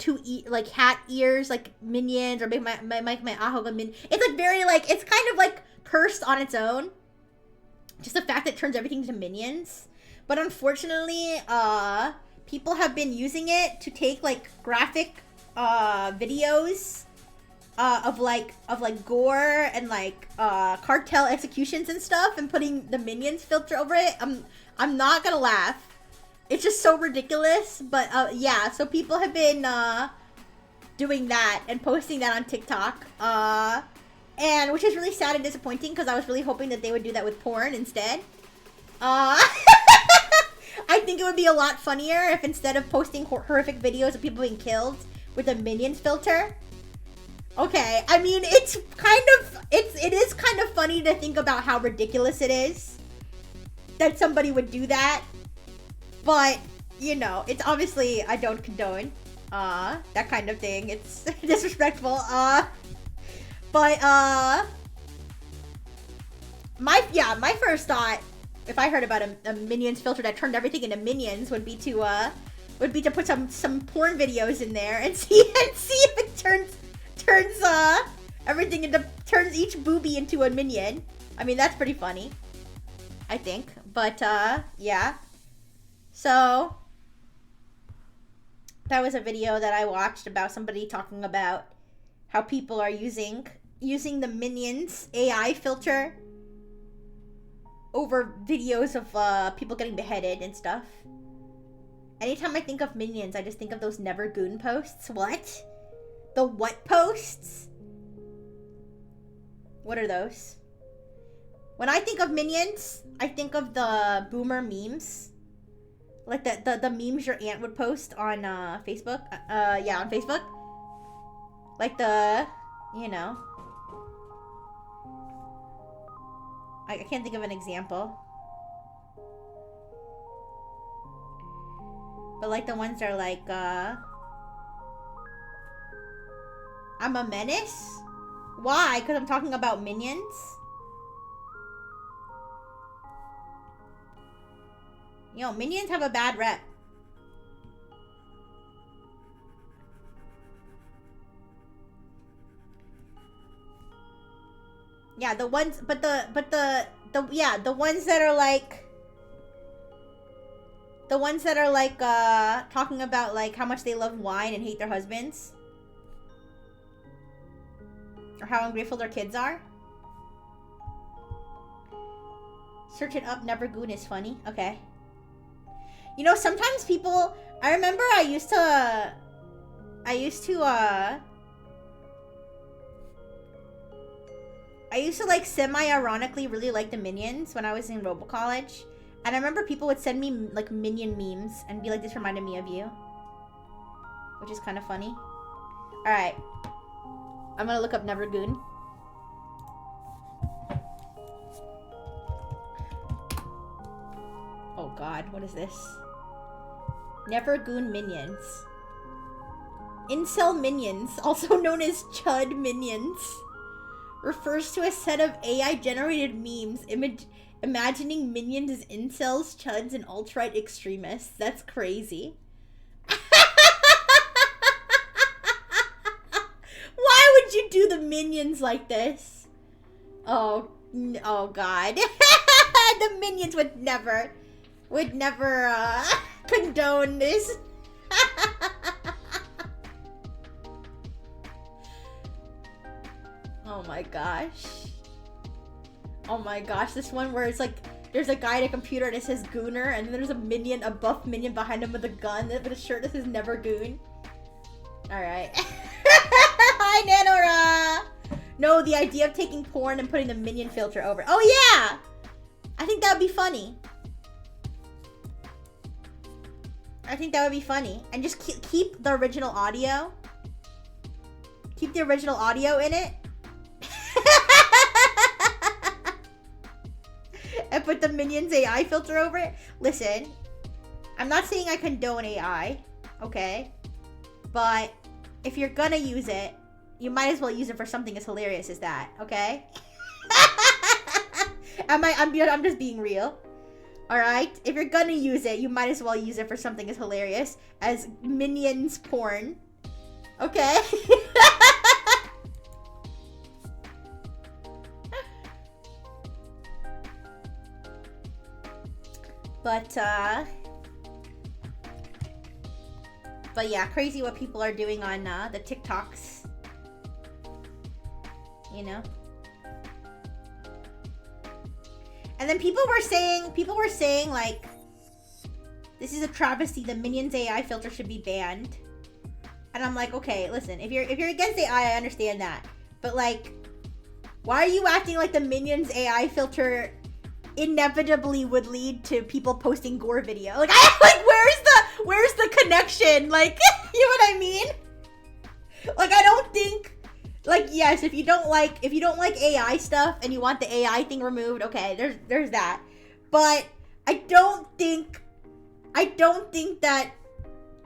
like hat ears like minions, or make my Ahoga minion. It's like very like, it's kind of like cursed on its own. Just the fact that it turns everything into minions. But unfortunately, people have been using it to take like graphic videos of like gore and like cartel executions and stuff, and putting the Minions filter over it. I'm not gonna laugh. It's just so ridiculous. But yeah, so people have been doing that and posting that on TikTok. And which is really sad and disappointing, because I was really hoping that they would do that with porn instead. I think it would be a lot funnier if instead of posting horrific videos of people being killed with a Minions filter. Okay, I mean, it is kind of funny to think about how ridiculous it is that somebody would do that. But, you know, it's obviously, I don't condone that kind of thing. It's disrespectful. But my first thought, if I heard about a Minions filter that turned everything into minions, would be to put some porn videos in there and see if it turns everything turns each booby into a minion. I mean, that's pretty funny, I think. But yeah. So that was a video that I watched about somebody talking about how people are using the Minions AI filter over videos of people getting beheaded and stuff. Anytime I think of Minions, I just think of those Never Goon posts. What? The what posts? What are those? When I think of Minions, I think of the boomer memes. Like the memes your aunt would post on Facebook. Yeah, on Facebook. Like the, you know. I can't think of an example. But like the ones that are like, I'm a menace? Why? Because I'm talking about minions? Yo, minions have a bad rep. Yeah, the ones, but the ones that are like, talking about like how much they love wine and hate their husbands. Or how ungrateful their kids are. Search it up, never goon is funny. Okay. You know, sometimes people, I remember I used to like semi-ironically really like the Minions when I was in Robo College. And I remember people would send me like Minion memes and be like, this reminded me of you. Which is kind of funny. Alright. I'm gonna look up Nevergoon. Oh god, what is this? Nevergoon Minions. Incel Minions, also known as Chud Minions, refers to a set of AI-generated memes imagining minions as incels, chuds, and alt-right extremists. That's crazy. Why would you do the minions like this? Oh god. The minions would never condone this. Oh my gosh. Oh my gosh, this one where it's like, there's a guy at a computer and it says Gooner, and then there's a minion, a buff minion behind him with a gun, with a shirt that says Never Goon. Alright. Hi, Nanora! No, the idea of taking porn and putting the minion filter over. Oh yeah! I think that would be funny. I think that would be funny. And just keep the original audio. Keep the original audio in it. And put the Minions AI filter over it. Listen, I'm not saying I condone AI, okay? But if you're gonna use it, you might as well use it for something as hilarious as that, okay? I'm just being real. Alright? If you're gonna use it, you might as well use it for something as hilarious as Minions porn. Okay? But yeah, crazy what people are doing on the TikToks. You know? And then people were saying like, this is a travesty, the Minions AI filter should be banned. And I'm like, okay, listen, if you're against AI, I understand that. But like, why are you acting like the Minions AI filter inevitably would lead to people posting gore video? Like, where's the connection? Like, you know what I mean? Like, I don't think, like, yes, if you don't like AI stuff and you want the AI thing removed, okay, there's that. But I don't think that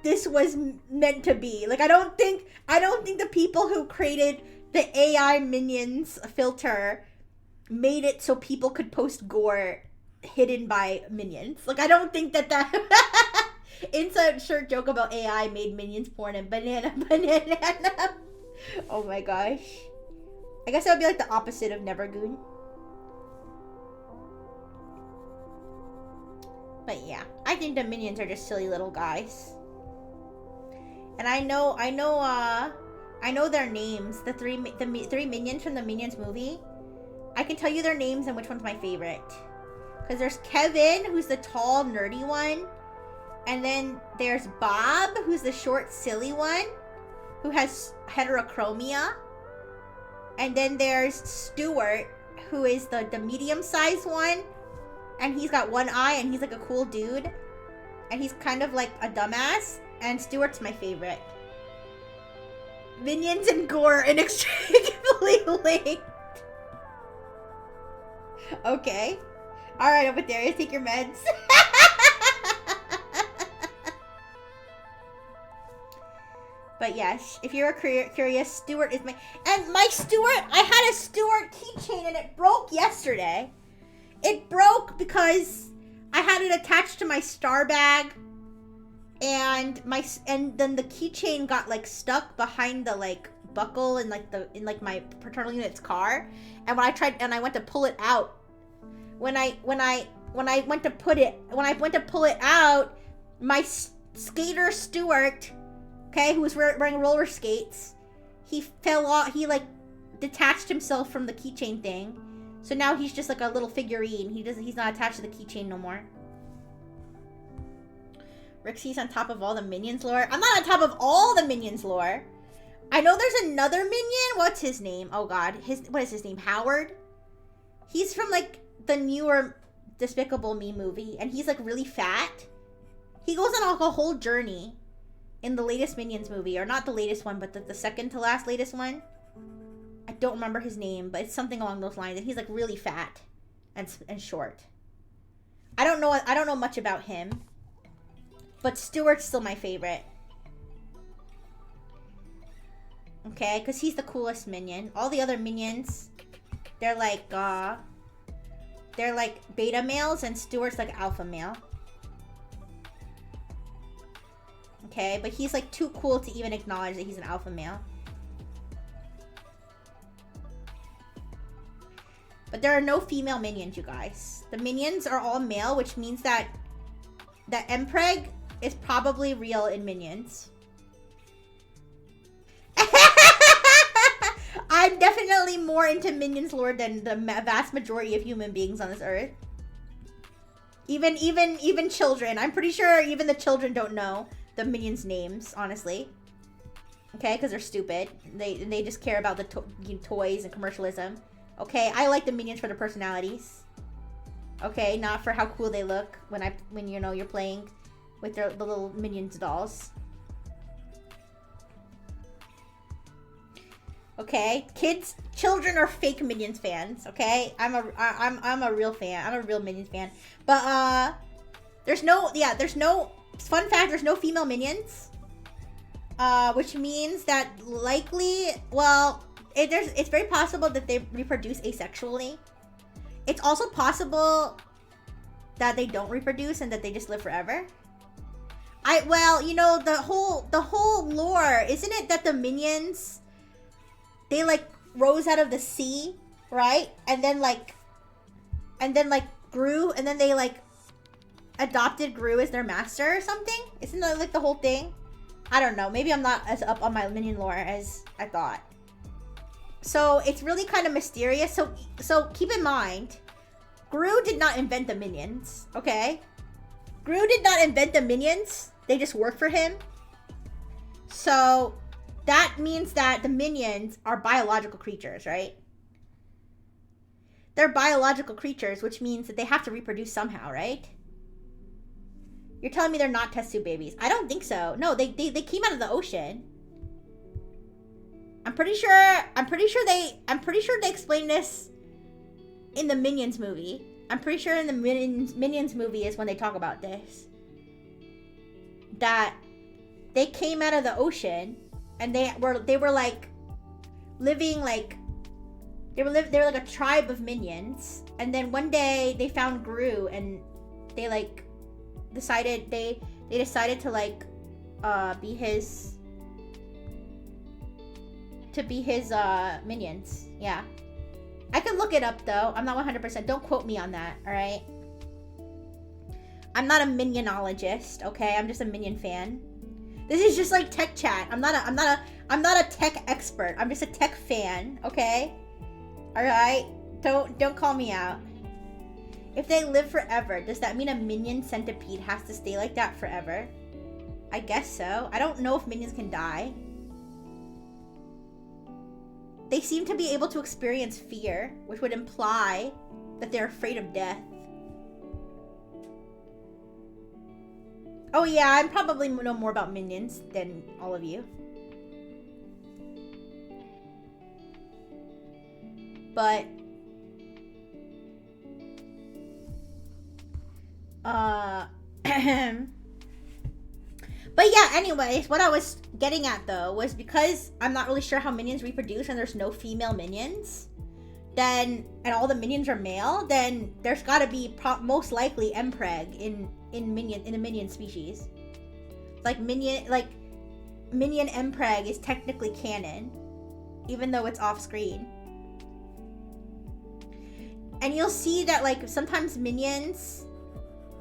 this was meant to be. Like, I don't think the people who created the AI Minions filter made it so people could post gore hidden by minions. Like, I don't think that insert shirt joke about AI made minions porn and banana. Oh my gosh. I guess that would be like the opposite of Nevergoon. But yeah, I think the minions are just silly little guys. And I know their names. The three minions from the Minions movie. I can tell you their names and which one's my favorite. Because there's Kevin, who's the tall, nerdy one. And then there's Bob, who's the short, silly one, who has heterochromia. And then there's Stuart, who is the medium-sized one. And he's got one eye, and he's like a cool dude. And he's kind of like a dumbass. And Stuart's my favorite. Minions and gore inextricably linked. Okay. Alright, over there. Take your meds. But yes, if you're curious, Stuart is my... And my Stuart, I had a Stuart keychain and it broke yesterday. It broke because I had it attached to my star bag. And then the keychain got like stuck behind the like buckle in like my paternal unit's car. And when I went to pull it out, when I went to pull it out, my skater Stuart, okay, who was wearing roller skates, he fell off. He like detached himself from the keychain thing, so now he's just like a little figurine. He's not attached to the keychain no more. Rixie's on top of all the Minions lore. I'm not on top of all the Minions lore. I know there's another Minion. What's his name? Oh God, what is his name? Howard. He's from like the newer Despicable Me movie, and he's like really fat. He goes on a whole journey in the latest Minions movie, or not the latest one, but the second to last latest one. I don't remember his name, but it's something along those lines. And he's like really fat and short. I don't know much about him, but Stuart's still my favorite. Okay, because he's the coolest Minion. All the other Minions, they're like beta males, and Stuart's like alpha male. Okay, but he's like too cool to even acknowledge that he's an alpha male. But there are no female Minions, you guys. The Minions are all male, which means that Mpreg is probably real in Minions. I'm definitely more into Minions lore than the vast majority of human beings on this earth. Even children. I'm pretty sure even the children don't know the Minions' names, honestly. Okay, because they're stupid. They just care about the toys and commercialism. Okay, I like the Minions for their personalities. Okay, not for how cool they look when you know you're playing with the little Minions dolls. Okay, children are fake Minions fans. Okay, I'm a real fan. I'm a real Minions fan. But there's no fun fact. There's no female Minions, which means that likely, well, it's very possible that they reproduce asexually. It's also possible that they don't reproduce and that they just live forever. Well, you know, the whole lore, isn't it that the Minions, they like rose out of the sea, right? And then like grew, and then they like adopted Gru as their master or something? Isn't that like the whole thing? I don't know. Maybe I'm not as up on my Minion lore as I thought. So it's really kind of mysterious. So keep in mind, Gru did not invent the Minions, okay? Gru did not invent the Minions. They just work for him. So that means that the Minions are biological creatures, right? They're biological creatures, which means that they have to reproduce somehow, right? You're telling me they're not test tube babies? I don't think so. No, they came out of the ocean. I'm pretty sure they explained this in the Minions movie. I'm pretty sure in the Minions movie is when they talk about this. That they came out of the ocean and they were like living like they were like a tribe of Minions, and then one day they found Gru and they like decided to like be his Minions. Yeah, I could look it up though. I'm not 100%. Don't quote me on that. All right. I'm not a Minionologist. Okay, I'm just a Minion fan. This is just like tech chat. I'm not a tech expert. I'm just a tech fan. Okay. All right. Don't call me out. If they live forever, does that mean a Minion centipede has to stay like that forever? I guess so. I don't know if Minions can die. They seem to be able to experience fear, which would imply that they're afraid of death. Oh yeah, I probably know more about Minions than all of you. But But yeah, anyways, what I was getting at though was because I'm not really sure how minions reproduce and there's no female minions, then and all the minions are male, then there's got to be most likely mpreg in the minion species. Like minion mpreg is technically canon, even though it's off screen. And you'll see that like sometimes minions,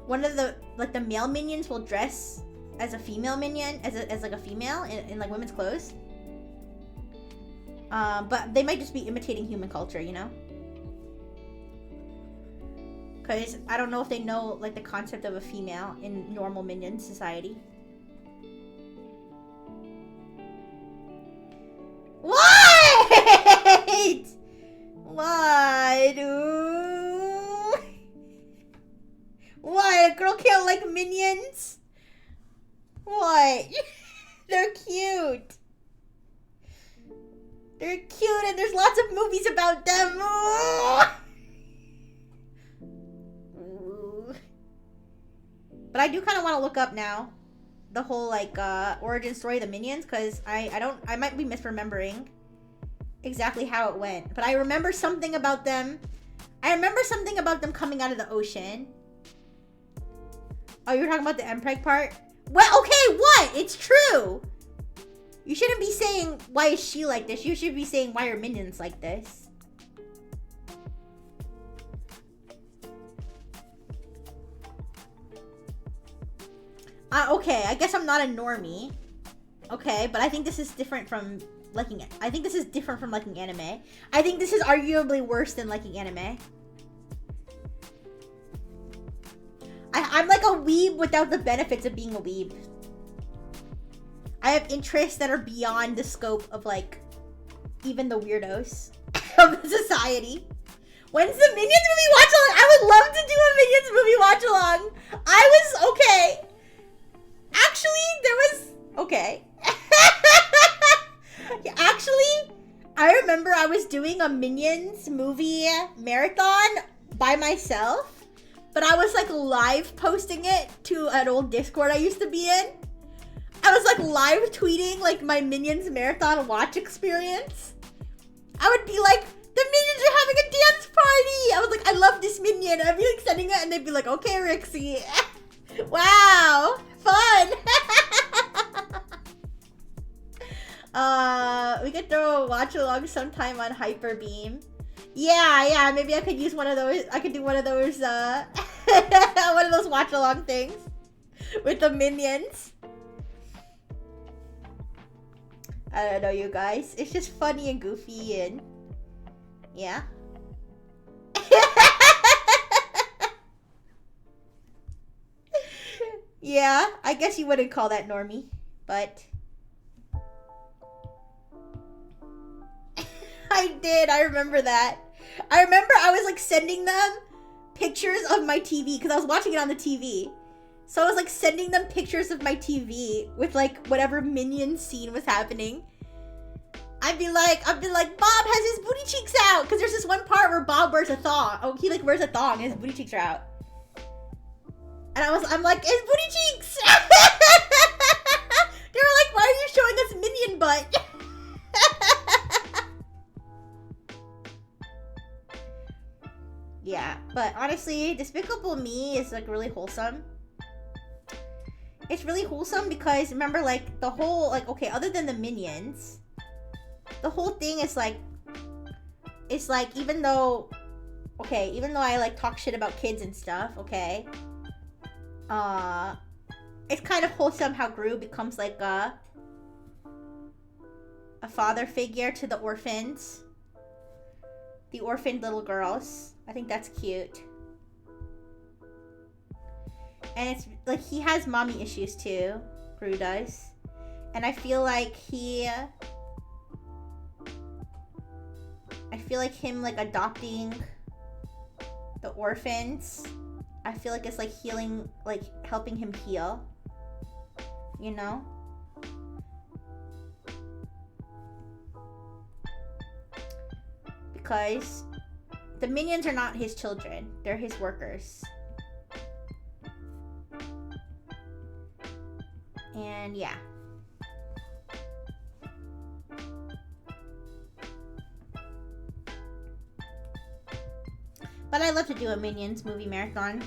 one of the like the male minions will dress as a female minion, as like a female in like women's clothes. But they might just be imitating human culture, you know? Because I don't know if they know like the concept of a female in normal minion society. What? What? Ooh. What? A girl can't like minions? What? They're cute. They're cute and there's lots of movies about them. Ooh. But I do kind of want to look up now the whole like origin story of the minions, because I might be misremembering exactly how it went. But I remember something about them. I remember something about them coming out of the ocean. Oh, you're talking about the mpreg part? Well, okay, what? It's true. You shouldn't be saying, why is she like this? You should be saying, why are minions like this? Okay, I guess I'm not a normie. Okay, but I think this is different from liking it. I think this is different from liking anime. I think this is arguably worse than liking anime. I'm like a weeb without the benefits of being a weeb. I have interests that are beyond the scope of like even the weirdos of the society. When's the Minions movie watch along? I would love to do a Minions movie watch along. I was okay. Actually, there was okay. Actually, I remember I was doing a Minions movie marathon by myself, but I was like live posting it to an old Discord I used to be in. I was like live tweeting like my Minions marathon watch experience. I would be like, the Minions are having a dance party. I was like, I love this Minion. I'd be like sending it and they'd be like, okay, Rixie. Wow, fun. We could throw a watch along sometime on Hyper Beam. Yeah, maybe I could use one of those. I could do one of those, one of those watch along things with the Minions. I don't know, you guys. It's just funny and goofy and yeah. Yeah, I guess you wouldn't call that normie, but I did. I remember that. I remember I was like sending them pictures of my TV because I was watching it on the TV. So I was like sending them pictures of my TV with like whatever Minion scene was happening. I'd be like, Bob has his booty cheeks out, because there's this one part where Bob wears a thong. Oh, he like wears a thong and his booty cheeks are out. And I'm like, his booty cheeks. They were like, why are you showing us Minion butt? Yeah, but honestly, Despicable Me is like really wholesome. It's really wholesome because remember, like the whole like okay, other than the Minions, the whole thing is like, it's like even though I like talk shit about kids and stuff, okay, it's kind of wholesome how Gru becomes like a father figure to the orphans, the orphaned little girls. I think that's cute. And it's like he has mommy issues too. Gru does. And I feel like him like adopting the orphans, I feel like it's like healing, like helping him heal. You know? Because the Minions are not his children. They're his workers. And yeah. But I love to do a Minions movie marathon.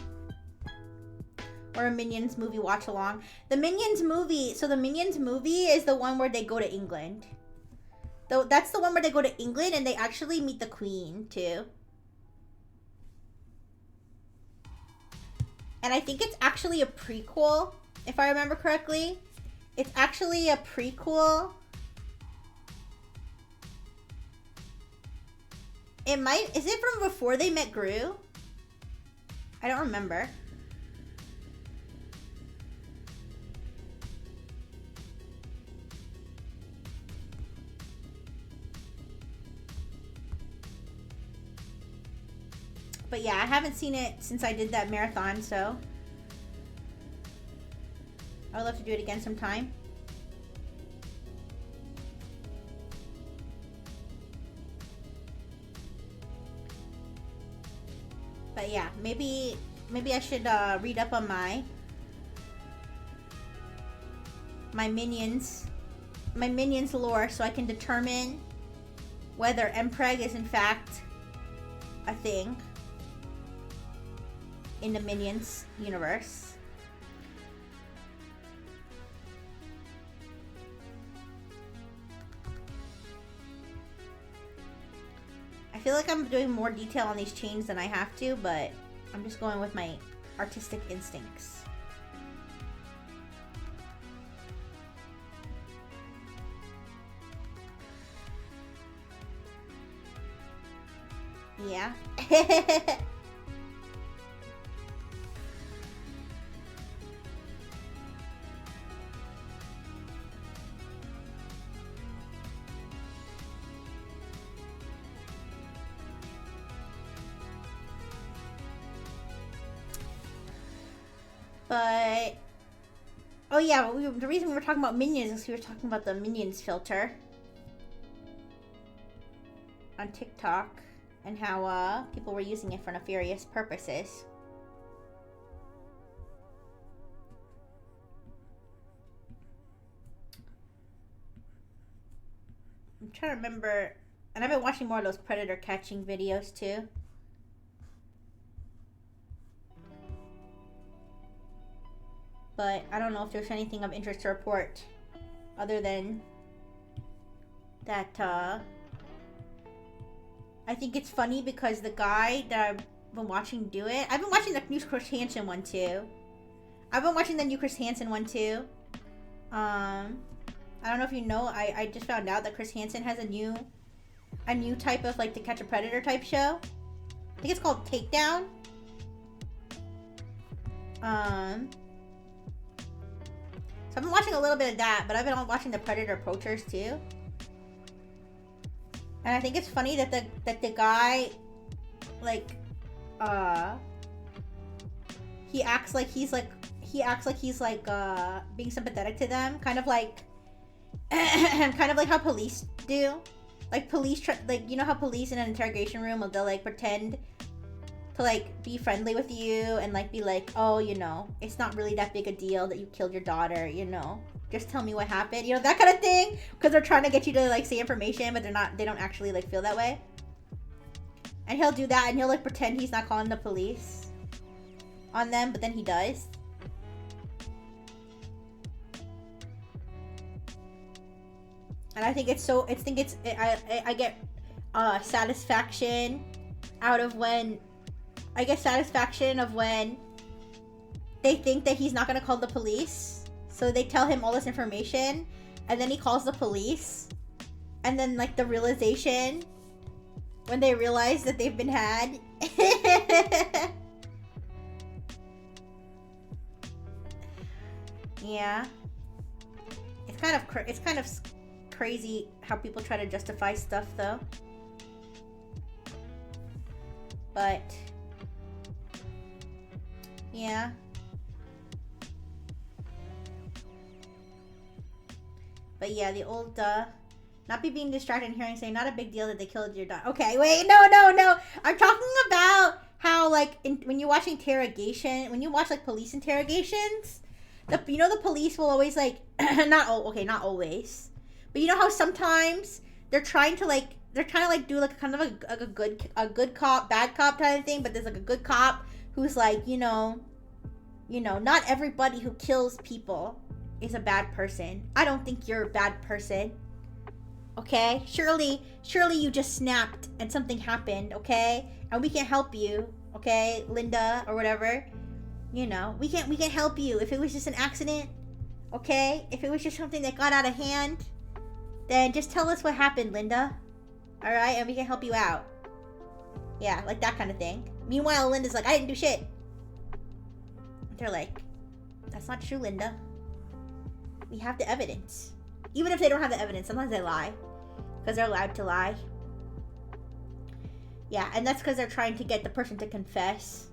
Or a Minions movie watch along. The Minions movie, so the Minions movie is the one where they go to England. Though that's the one where they go to England and they actually meet the Queen too. And I think it's actually a prequel, if I remember correctly. It's actually a prequel. It might, is it from before they met Gru? I don't remember. But yeah, I haven't seen it since I did that marathon, so I would love to do it again sometime. But yeah, maybe I should read up on my minions lore so I can determine whether Mpreg is in fact a thing in the Minions universe. I feel like I'm doing more detail on these chains than I have to, but I'm just going with my artistic instincts. Yeah. But, oh yeah, the reason we were talking about Minions is we were talking about the Minions filter on TikTok and how people were using it for nefarious purposes. I'm trying to remember, and I've been watching more of those predator catching videos too. But I don't know if there's anything of interest to report other than that I think it's funny because the guy that I've been watching do it, I've been watching the new Chris Hansen one too. I don't know if you know, I just found out that Chris Hansen has a new type of like To Catch a Predator type show. I think it's called Takedown. So I've been watching a little bit of that, but I've been watching the Predator Poachers too. And I think it's funny that the guy, like, he acts like he's being sympathetic to them, kind of like how police do. Like like, you know how police in an interrogation room will, they'll like pretend to like be friendly with you and like be like, oh, you know, it's not really that big a deal that you killed your daughter, you know, just tell me what happened, you know, that kind of thing, because they're trying to get you to like say information, but they don't actually like feel that way. And he'll do that and he'll like pretend he's not calling the police on them, but then he does. And I think it's so, I get satisfaction out of when, satisfaction of when they think that he's not going to call the police. So they tell him all this information and then he calls the police. And then like the realization when they realize that they've been had. Yeah. It's kind of crazy how people try to justify stuff though. But yeah. But yeah, the old not be being distracted and hearing say not a big deal that they killed your daughter. Okay, wait, no. I'm talking about how like when you watch interrogation, when you watch like police interrogations, you know the police will always like not always, but you know how sometimes they're trying to do like kind of a good cop bad cop kind of thing, but there's like a good cop who's like, you know, not everybody who kills people is a bad person. I don't think you're a bad person. Okay? Surely you just snapped and something happened, okay? And we can help you, okay, Linda or whatever. You know, we can help you if it was just an accident, okay? If it was just something that got out of hand, then just tell us what happened, Linda. All right, and we can help you out. Yeah, like that kind of thing. Meanwhile, Linda's like, I didn't do shit. They're like, that's not true, Linda. We have the evidence. Even if they don't have the evidence, sometimes they lie. Because they're allowed to lie. Yeah, and that's because they're trying to get the person to confess.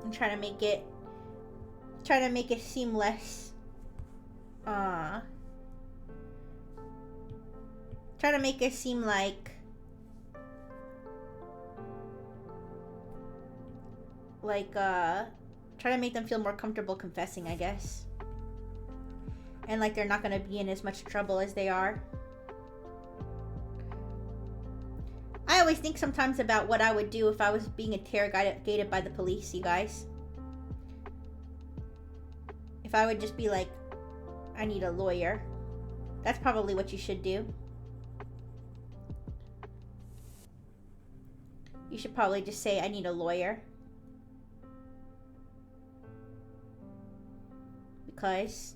And trying to make it seem less, trying to make it seem like try to make them feel more comfortable confessing, I guess. And like they're not gonna be in as much trouble as they are. I always think sometimes about what I would do if I was being interrogated by the police, you guys. If I would just be like, I need a lawyer. That's probably what you should do. You should probably just say, I need a lawyer. Because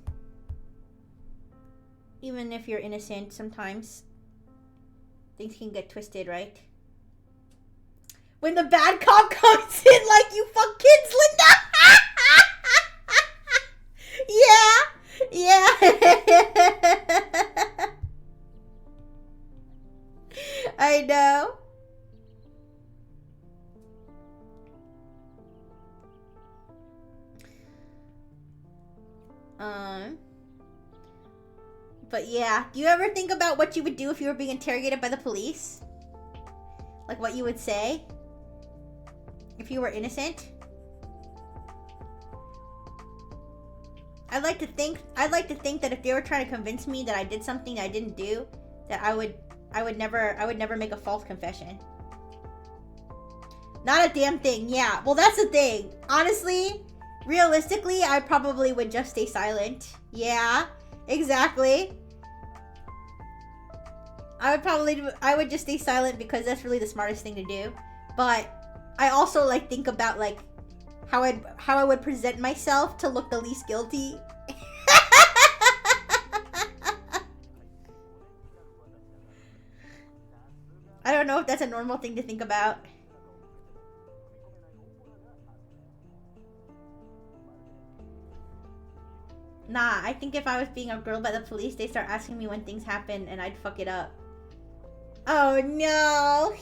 even if you're innocent, sometimes things can get twisted, right? When the bad cop comes in like, you fuck kids, Linda! Yeah. I know. But yeah, do you ever think about what you would do if you were being interrogated by the police? Like what you would say if you were innocent? I'd like to think that if they were trying to convince me that I did something I didn't do, that I would never make a false confession. Not a damn thing. Yeah. Well, that's the thing. Honestly, realistically, I probably would just stay silent. Yeah. Exactly. I would just stay silent because that's really the smartest thing to do. But I also like think about like how I would present myself to look the least guilty. I don't know if that's a normal thing to think about. Nah, I think if I was being a girl by the police, they start asking me when things happen and I'd fuck it up. Oh no.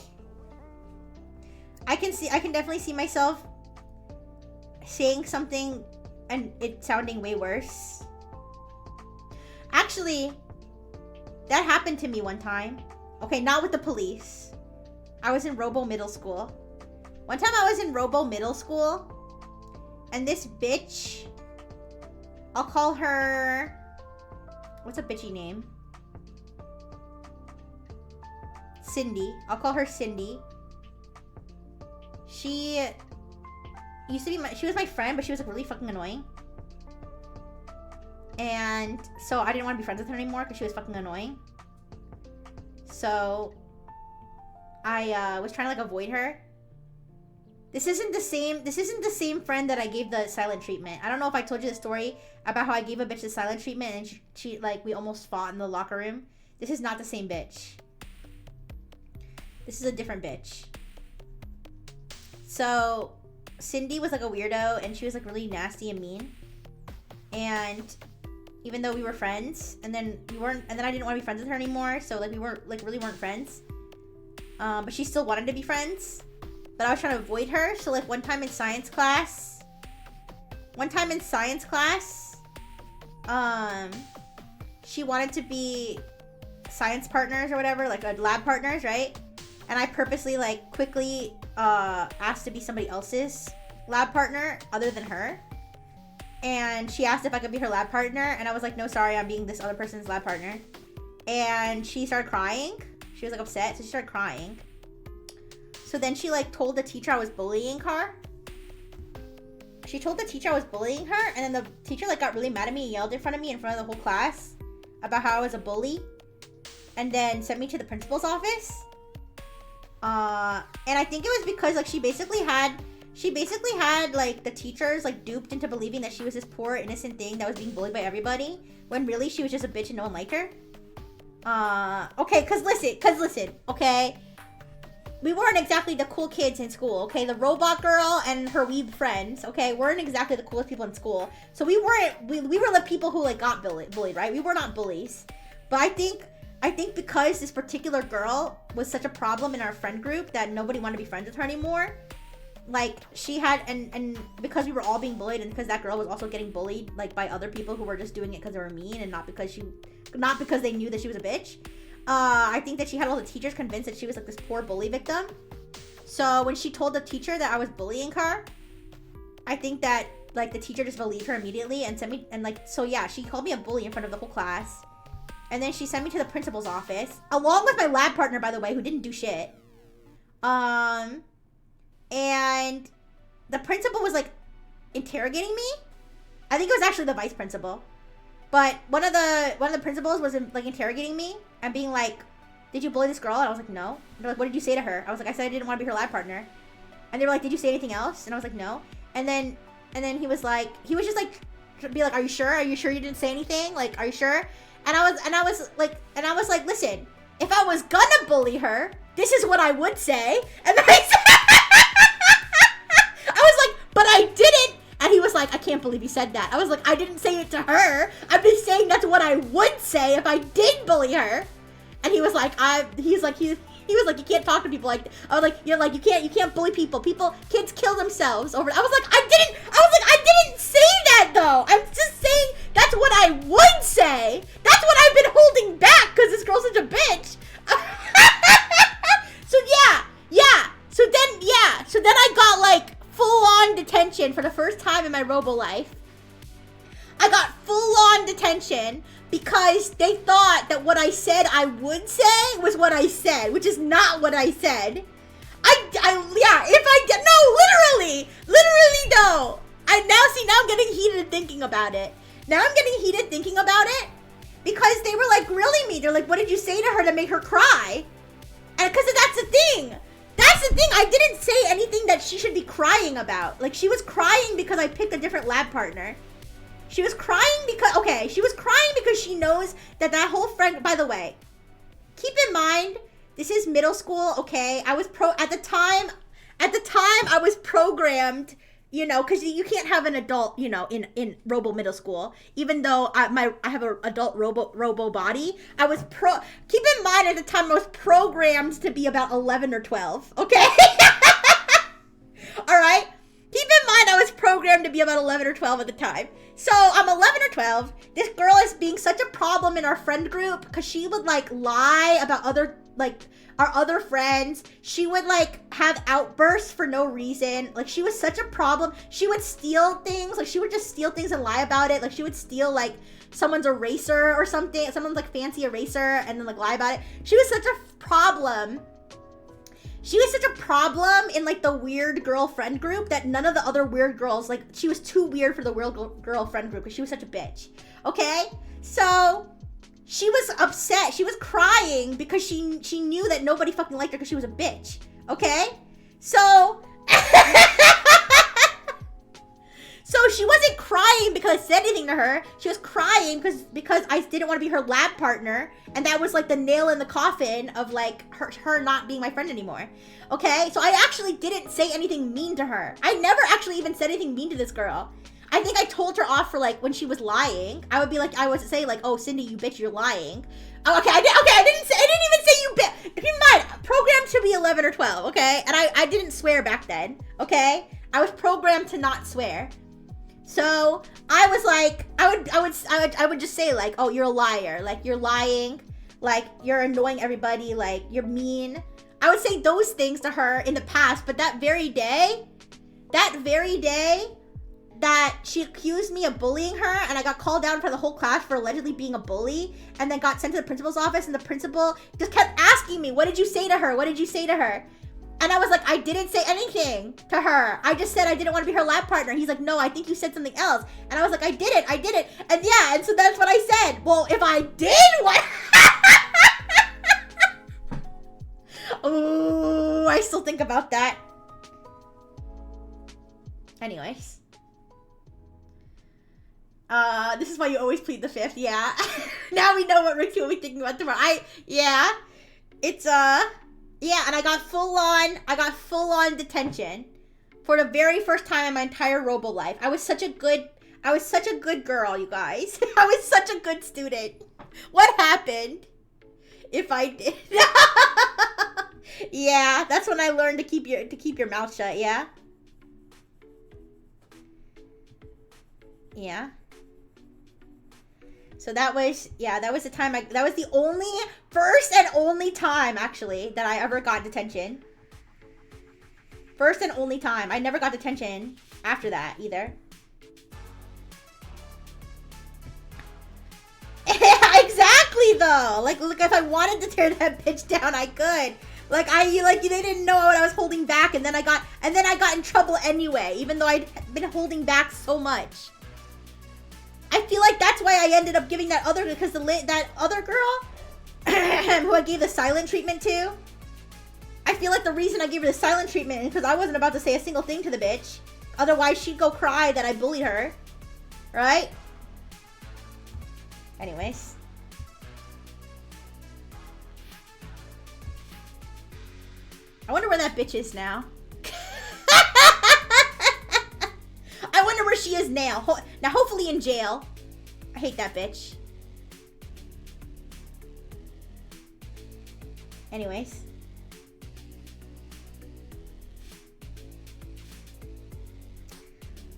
I can definitely see myself saying something and it sounding way worse. Actually, that happened to me one time. Okay, not with the police. I was in Robo Middle School. One time I was in Robo Middle School and this bitch, I'll call her, what's a bitchy name? Cindy. I'll call her Cindy. She used to be she was my friend, but she was like really fucking annoying. And so I didn't want to be friends with her anymore because she was fucking annoying. So I was trying to like avoid her. This isn't the same friend that I gave the silent treatment. I don't know if I told you the story about how I gave a bitch the silent treatment and she like we almost fought in the locker room. This is not the same bitch. This is a different bitch. So Cindy was like a weirdo and she was like really nasty and mean. And even though we were friends, and then I didn't want to be friends with her anymore, so like we weren't like really weren't friends. But she still wanted to be friends. But I was trying to avoid her. So like one time in science class, she wanted to be science partners or whatever, like lab partners, right? And I purposely like quickly asked to be somebody else's lab partner other than her. And she asked if I could be her lab partner. And I was like, no, sorry, I'm being this other person's lab partner. And she started crying. She was like upset, so she started crying. So then she like told the teacher I was bullying her. She told the teacher I was bullying her, and then the teacher like got really mad at me and yelled in front of me in front of the whole class about how I was a bully, and then sent me to the principal's office. And I think it was because like she basically had like the teachers like duped into believing that she was this poor innocent thing that was being bullied by everybody, when really she was just a bitch and no one liked her. Okay, cause listen, okay? We weren't exactly the cool kids in school, okay? The robot girl and her weeb friends, okay, weren't exactly the coolest people in school. So we were the people who like got bullied, right? We were not bullies. But I think because this particular girl was such a problem in our friend group that nobody wanted to be friends with her anymore. Like she had, and because we were all being bullied, and because that girl was also getting bullied like by other people who were just doing it because they were mean and not because they knew that she was a bitch. I think that she had all the teachers convinced that she was like this poor bully victim. So when she told the teacher that I was bullying her, I think that like the teacher just believed her immediately and sent me, and like, so yeah, she called me a bully in front of the whole class. And then she sent me to the principal's office, along with my lab partner, by the way, who didn't do shit. And the principal was like interrogating me. I think it was actually the vice principal. But one of the principals was like interrogating me and being like, "Did you bully this girl?" And I was like, "No." And they're like, "What did you say to her?" I was like, "I said I didn't want to be her lab partner." And they were like, "Did you say anything else?" And I was like, "No." And then he was just like, be like, "Are you sure? Are you sure you didn't say anything? Like, are you sure?" And I was like, "Listen, if I was gonna bully her, this is what I would say." And then I was like, "But I didn't." And he was like, "I can't believe you said that." I was like, "I didn't say it to her. I'm just saying that's what I would say if I did bully her." And he was like, he was like, "You can't talk to people like that." I was like, "You're like, you can't bully people. Kids kill themselves over." I was like, I didn't say that though. I'm just saying that's what I would say. That's what I've been holding back because this girl's such a bitch. So then I got like full-on detention for the first time in my robo life. I got full-on detention because they thought that what I said I would say was what I said, which is not what I said. Literally no. Now I'm getting heated thinking about it. Because they were like grilling me. They're like, "What did you say to her to make her cry?" And because that's the thing. I didn't say anything that she should be crying about. Like, she was crying because I picked a different lab partner. She was crying because she knows that whole friend, by the way, keep in mind, this is middle school, okay? At the time I was programmed, you know, because you can't have an adult, you know, in robo middle school. Even though I have an adult robo body, keep in mind at the time I was programmed to be about 11 or 12, okay? All right? Keep in mind I was programmed to be about 11 or 12 at the time. So I'm 11 or 12. This girl is being such a problem in our friend group because she would like lie about our other friends. She would like have outbursts for no reason. Like, she was such a problem. She would steal things. Like, she would just steal things and lie about it. Like, she would steal like someone's eraser or something, someone's like fancy eraser, and then like lie about it. She was such a problem. She was such a problem in like the weird girl friend group that none of the other weird girls, like, she was too weird for the weird girl friend group because she was such a bitch. Okay? So she was upset. She was crying because she knew that nobody fucking liked her because she was a bitch. Okay? So So she wasn't crying because I said anything to her. She was crying because I didn't want to be her lab partner. And that was like the nail in the coffin of like her not being my friend anymore. Okay? So I actually didn't say anything mean to her. I never actually even said anything mean to this girl. I think I told her off for like when she was lying. I would say like, "Oh, Cindy, you bitch, you're lying." Oh, okay, I didn't even say you bitch. Keep in mind, programmed to be 11 or 12, okay? And I didn't swear back then, okay? I was programmed to not swear. So I was like, I would just say like, "Oh, you're a liar. Like, you're lying. Like, you're annoying everybody. Like, you're mean. I would say those things to her in the past, but that very day that she accused me of bullying her, and I got called down for the whole class for allegedly being a bully, and then got sent to the principal's office, and the principal just kept asking me, what did you say to her? What did you say to her? And I was like, I didn't say anything to her. I just said I didn't want to be her lab partner. He's like, no, I think you said something else. And I was like, I did it. And yeah, and so that's what I said. Well, if I did, what? Oh, I still think about that. Anyways. This is why you always plead the fifth, yeah. Now we know what Ricky will be thinking about tomorrow. Yeah, and I got full on detention for the very first time in my entire Robo life. I was such a good girl, you guys. I was such a good student. What happened if I did? Yeah, that's when I learned to keep your mouth shut, yeah? Yeah. So that was the time that was the first and only time, actually, that I ever got detention. First and only time. I never got detention after that, either. Exactly, though! Like, look, if I wanted to tear that bitch down, I could. Like, they didn't know what I was holding back, and then I got in trouble anyway, even though I'd been holding back so much. I feel like that's why I ended up giving that other, because that other girl who I gave the silent treatment to, I feel like the reason I gave her the silent treatment is because I wasn't about to say a single thing to the bitch. Otherwise, she'd go cry that I bullied her. Right? Anyways. I wonder where that bitch is now. I wonder where she is now. Now, hopefully in jail. I hate that bitch. Anyways.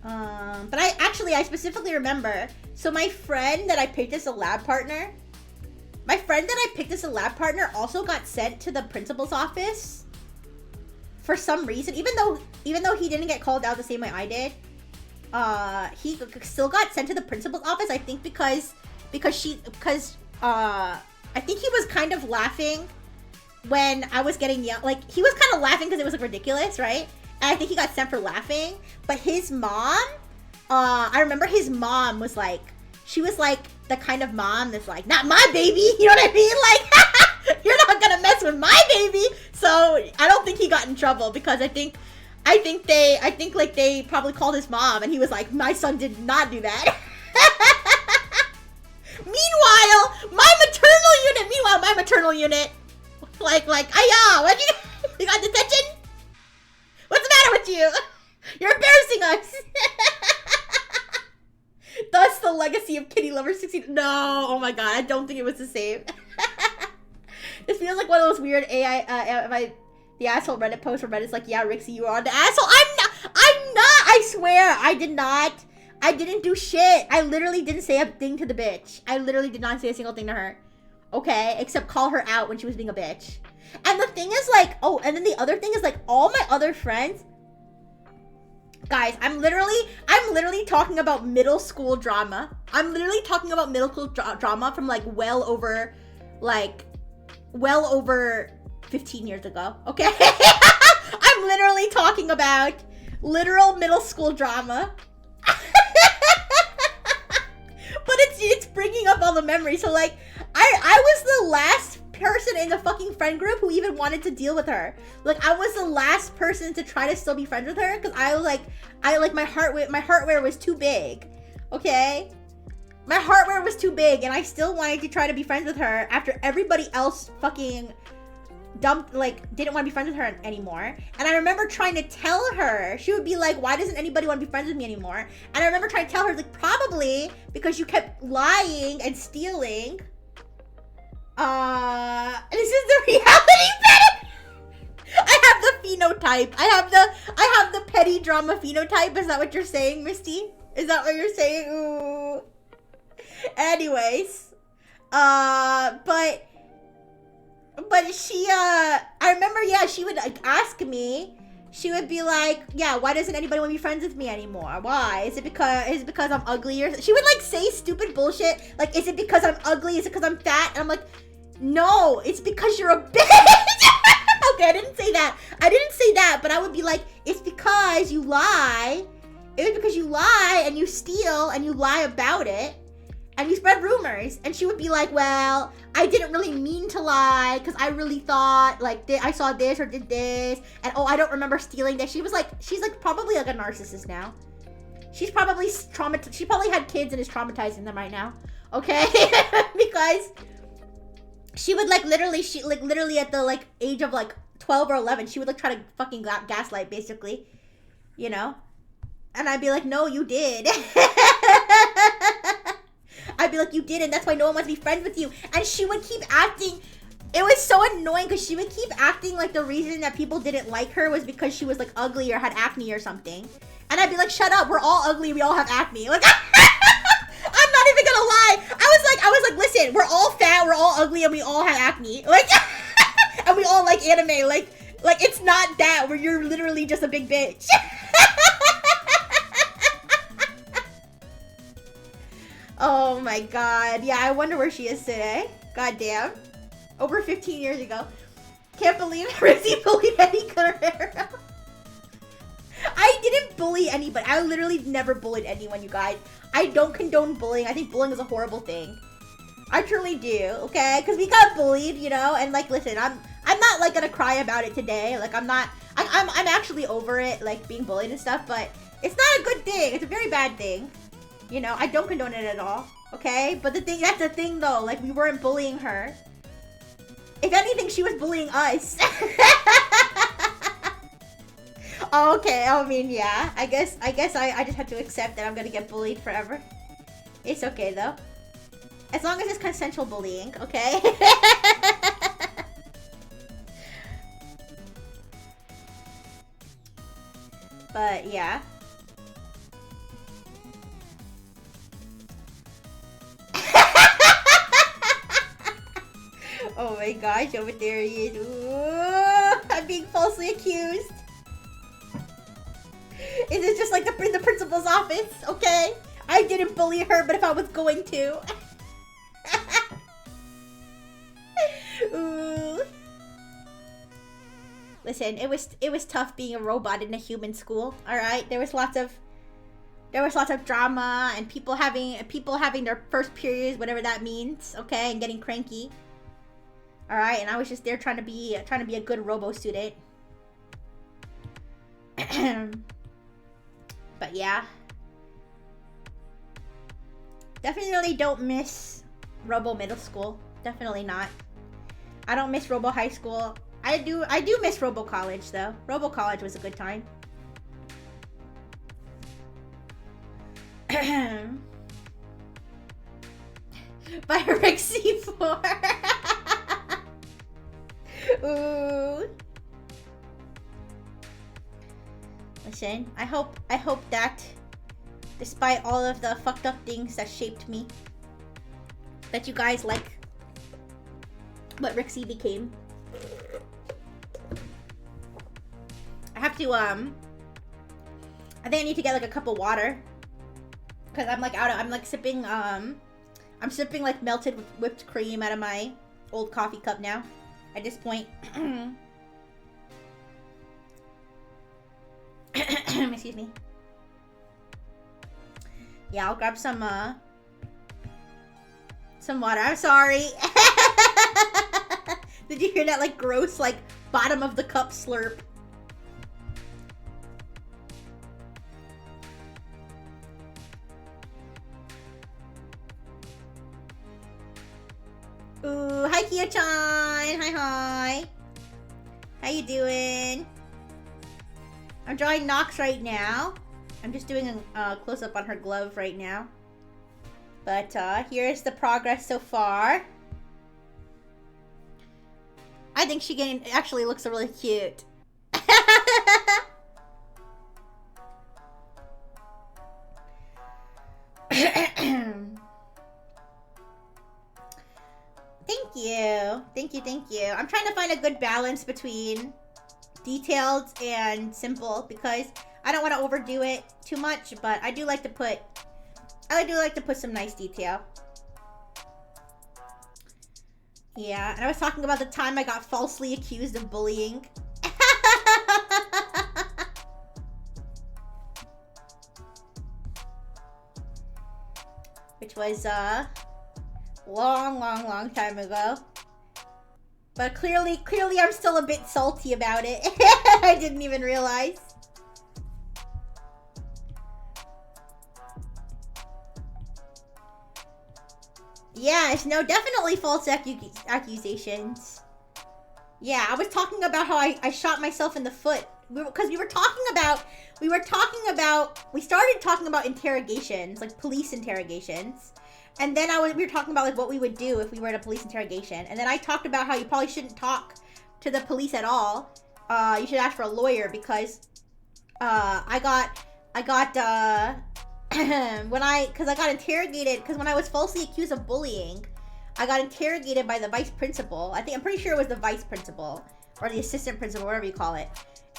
But I specifically remember. So my friend that I picked as a lab partner. Also got sent to the principal's office. For some reason. Even though he didn't get called out the same way I did. He still got sent to the principal's office, I think because I think he was kind of laughing when I was getting yelled. Like, he was kind of laughing because it was like ridiculous, right? And I think he got sent for laughing. But his mom, I remember his mom was like, she was like the kind of mom that's like, not my baby, you know what I mean? Like, you're not gonna mess with my baby. So I don't think he got in trouble because I think like they probably called his mom and he was like, my son did not do that. Meanwhile, my maternal unit, like, what you got detention? What's the matter with you? You're embarrassing us. Thus the legacy of Kitty Lover 16. No, oh my god, I don't think it was the same. This feels like one of those weird the asshole Reddit post where Reddit's like, yeah, Rixie, you are the asshole. I'm not, I swear, I didn't do shit. I literally didn't say a thing to the bitch. I literally did not say a single thing to her. Okay, except call her out when she was being a bitch. And the thing is like, oh, and then the other thing is like, all my other friends, guys, I'm literally talking about middle school drama. I'm literally talking about middle school drama from like well over 15 years ago, okay? I'm literally talking about literal middle school drama. But it's bringing up all the memories. So like, I was the last person in the fucking friend group who even wanted to deal with her. Like, I was the last person to try to still be friends with her because I was like, my heartware was too big, okay? My heartware was too big and I still wanted to try to be friends with her after everybody else fucking didn't want to be friends with her anymore. And I remember trying to tell her, she would be like, why doesn't anybody want to be friends with me anymore? And I remember trying to tell her, like, probably because you kept lying and stealing. This is the reality bit. I have the phenotype. I have the petty drama phenotype. Is that what you're saying, Misty? Is that what you're saying? Ooh. Anyways, but But she, I remember, yeah, she would like, ask me. She would be like, yeah, why doesn't anybody want to be friends with me anymore? Why? Is it because I'm ugly? Or she would like say stupid bullshit. Like, is it because I'm ugly? Is it because I'm fat? And I'm like, no, it's because you're a bitch. Okay, I didn't say that. I didn't say that, but I would be like, it's because you lie. It was because you lie and you steal and you lie about it. And you spread rumors. And she would be like, well, I didn't really mean to lie because I really thought like I saw this or did this. And oh, I don't remember stealing this. She's like probably like a narcissist now. She's probably traumatized. She probably had kids and is traumatizing them right now. Okay? Because she would like literally at the like age of like 12 or 11, she would like try to fucking gaslight basically. You know? And I'd be like, no, you did. I'd be like, you didn't. That's why no one wants to be friends with you. And she would keep acting. It was so annoying because she would keep acting like the reason that people didn't like her was because she was like ugly or had acne or something. And I'd be like, shut up. We're all ugly. We all have acne. Like, I'm not even gonna lie. I was like, listen, we're all fat. We're all ugly and we all have acne. Like, and we all like anime. Like it's not that where you're literally just a big bitch. Oh my god. Yeah, I wonder where she is today. God damn. Over 15 years ago. Can't believe Rizzy bullied Eddie Guerrero. I didn't bully anybody. I literally never bullied anyone, you guys. I don't condone bullying. I think bullying is a horrible thing. I truly do, okay? Because we got bullied, you know? And like, listen, I'm not like gonna cry about it today. Like, I'm actually over it, like being bullied and stuff, but it's not a good thing. It's a very bad thing. You know, I don't condone it at all, okay? But that's the thing though, like we weren't bullying her. If anything, she was bullying us. Okay, I mean, yeah. I guess I just have to accept that I'm gonna get bullied forever. It's okay though. As long as it's consensual bullying, okay? But yeah. Oh my gosh, over there he is. Ooh, I'm being falsely accused. Is it just like in the principal's office? Okay. I didn't bully her, but if I was going to. Ooh. Listen, it was tough being a robot in a human school. All right, there was lots of drama and people having their first periods, whatever that means. Okay, and getting cranky. All right, and I was just there trying to be a good robo student. But yeah, definitely don't miss robo middle school. Definitely not. I don't miss robo high school. I do miss robo college though. Robo college was a good time. By Rick C4. Ooh. Listen, I hope that despite all of the fucked up things that shaped me, that you guys like what Rixie became. I have to I think I need to get like a cup of water. Cause I'm like I'm like sipping I'm sipping like melted whipped cream out of my old coffee cup now. At this point. Excuse me. Yeah, I'll grab some water. I'm sorry. Did you hear that like gross like bottom of the cup slurp? Ooh, hi Kia-chan. Hi. How you doing? I'm drawing Nox right now. I'm just doing a close-up on her glove right now. But here's the progress so far. I think she actually looks really cute. Thank you. Thank you, thank you. I'm trying to find a good balance between detailed and simple because I don't want to overdo it too much, but I do like to put some nice detail. Yeah, and I was talking about the time I got falsely accused of bullying. Which was long time ago. But clearly I'm still a bit salty about it. I didn't even realize. Yes, no, definitely false accusations. Yeah, I was talking about how I shot myself in the foot. Because we started talking about interrogations, like police interrogations. And then we were talking about like what we would do if we were at a police interrogation. And then I talked about how you probably shouldn't talk to the police at all. You should ask for a lawyer because I got interrogated because when I was falsely accused of bullying, I got interrogated by the vice principal. I'm pretty sure it was the vice principal or the assistant principal, whatever you call it.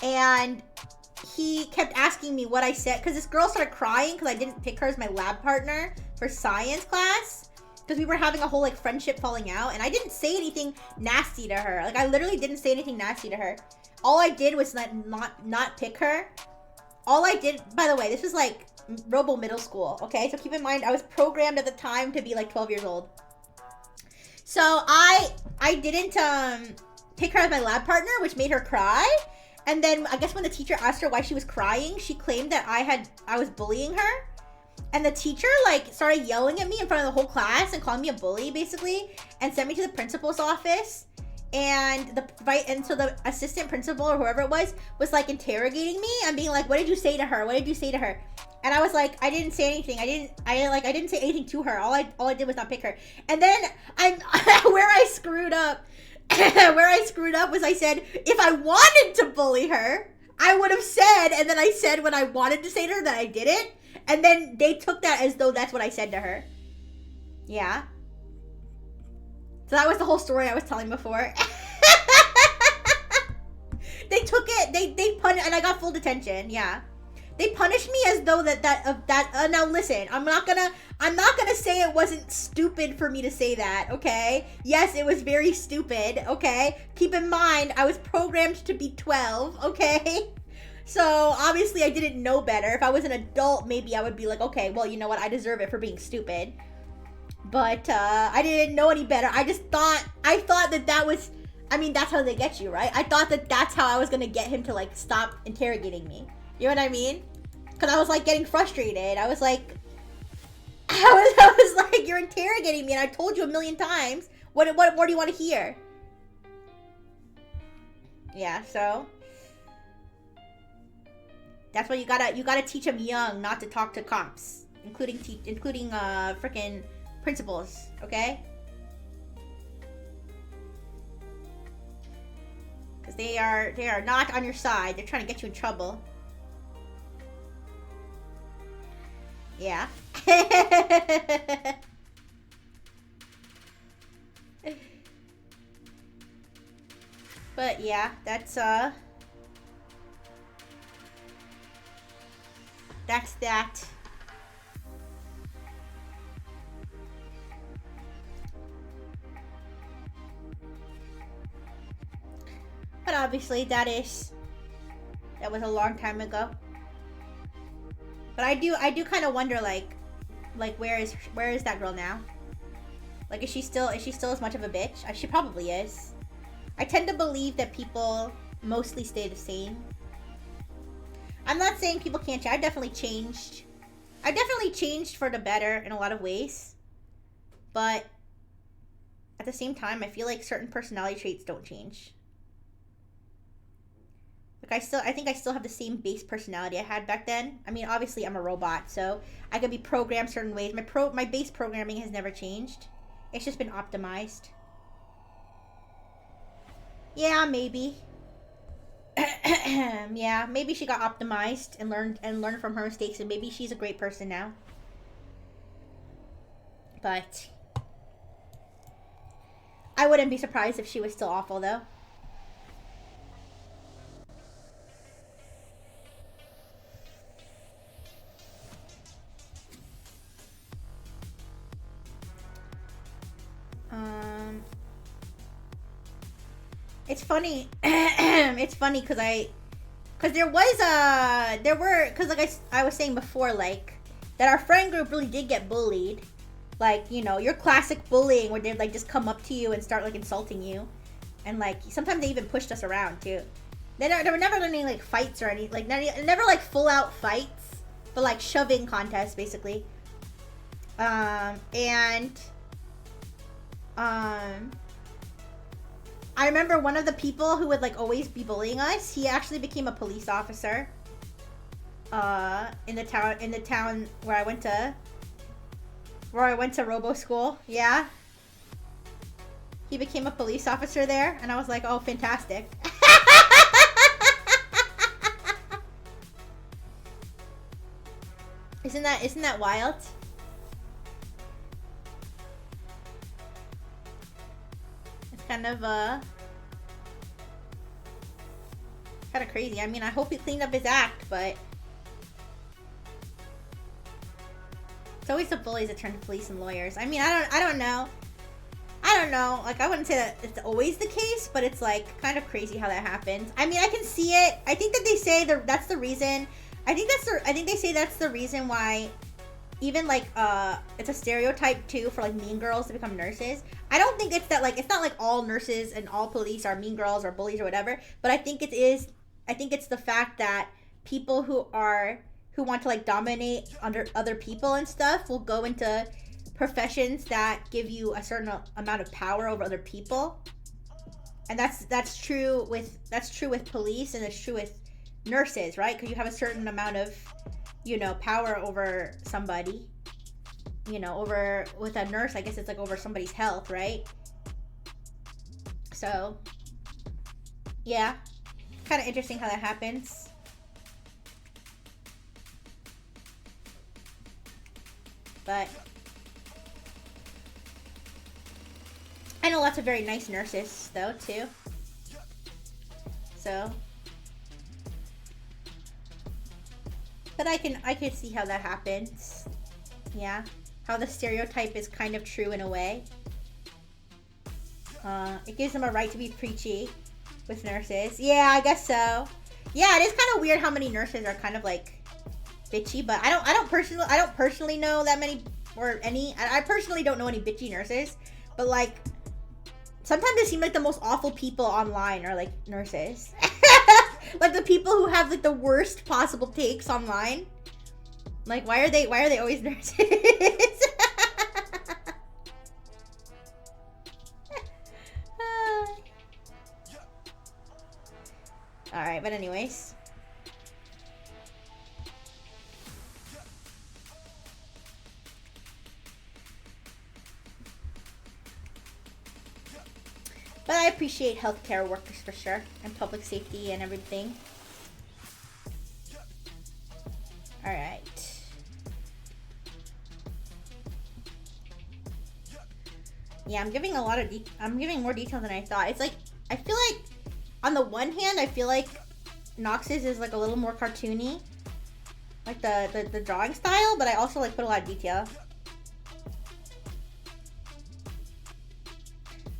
And he kept asking me what I said because this girl started crying because I didn't pick her as my lab partner for science class because we were having a whole like friendship falling out, and I didn't say anything nasty to her. Like I literally didn't say anything nasty to her. All I did was not pick her. All I did, by the way, this was like Robo middle school, okay? So keep in mind, I was programmed at the time to be like 12 years old. So I didn't pick her as my lab partner, which made her cry. And then I guess when the teacher asked her why she was crying, she claimed that I was bullying her. And the teacher like started yelling at me in front of the whole class and calling me a bully basically, and sent me to the principal's office. And so the assistant principal or whoever it was like interrogating me and being like, what did you say to her? What did you say to her? And I was like, I didn't say anything. I didn't say anything to her. All I did was not pick her. And then where I screwed up was I said, if I wanted to bully her, I would have said, and then I said when I wanted to say to her that I didn't. And then they took that as though that's what I said to her. Yeah. So that was the whole story I was telling before. They took it, they punished, and I got full detention, yeah. They punished me as though now listen, I'm not gonna say it wasn't stupid for me to say that, okay? Yes, it was very stupid, okay? Keep in mind, I was programmed to be 12, okay? So, obviously I didn't know better. If I was an adult, maybe I would be like, okay, well, you know what, I deserve it for being stupid. But, I didn't know any better. I thought that was, I mean, that's how they get you, right? I thought that that's how I was gonna get him to, like, stop interrogating me. You know what I mean? Because I was, like, getting frustrated. I was like, you're interrogating me, and I told you a million times. What more do you want to hear? Yeah, so that's why you gotta teach them young not to talk to cops, including freaking principals, okay? Because they are not on your side. They're trying to get you in trouble. Yeah. But yeah, that's that. But obviously that was a long time ago. But I do kind of wonder like where is that girl now? Like is she still as much of a bitch? She probably is. I tend to believe that people mostly stay the same. I'm not saying people can't change. I've definitely changed for the better in a lot of ways. But at the same time, I feel like certain personality traits don't change. Like I think I still have the same base personality I had back then. I mean, obviously I'm a robot, so I could be programmed certain ways. My base programming has never changed. It's just been optimized. Yeah, maybe. Yeah, maybe she got optimized and learned from her mistakes, and maybe she's a great person now. But I wouldn't be surprised if she was still awful, though. It's funny. It's funny because there were, because like I was saying before, like, that our friend group really did get bullied. Like, you know, your classic bullying where they'd like just come up to you and start like insulting you. And like, sometimes they even pushed us around too. There were never any like fights or any, like, never like full out fights, but like shoving contests basically. I remember one of the people who would like always be bullying us, he actually became a police officer. In the town where I went to robo school. Yeah. He became a police officer there, and I was like, oh, fantastic. Isn't that wild? It's kind of crazy. I mean, I hope he cleaned up his act, but it's always the bullies that turn to police and lawyers. I mean, I don't know. Like, I wouldn't say that it's always the case, but it's like kind of crazy how that happens. I mean, I can see it. I think that they say that's the reason. I think they say that's the reason why even like it's a stereotype too for like mean girls to become nurses. I don't think it's that, like, it's not like all nurses and all police are mean girls or bullies or whatever, but I think it's the fact that people who want to like dominate under other people and stuff will go into professions that give you a certain amount of power over other people. And that's true with police, and it's true with nurses, right? Because you have a certain amount of, you know, power over somebody. You know, over with a nurse, I guess it's like over somebody's health, right? So yeah, kind of interesting how that happens. But I know lots of very nice nurses though too. So, but I can see how that happens. Yeah, how the stereotype is kind of true in a way. It gives them a right to be preachy with nurses. Yeah, I guess so. Yeah, it is kind of weird how many nurses are kind of like bitchy, but I don't personally know that many or any. I personally don't know any bitchy nurses, but like sometimes it seems like the most awful people online are like nurses. Like the people who have like the worst possible takes online. Like why are they always nurses? All right, but anyways. But I appreciate healthcare workers for sure, and public safety and everything. All right. Yeah, I'm giving more detail than I thought. It's like, I feel like, on the one hand, I feel like Nox's is like a little more cartoony, like the drawing style, but I also like put a lot of detail.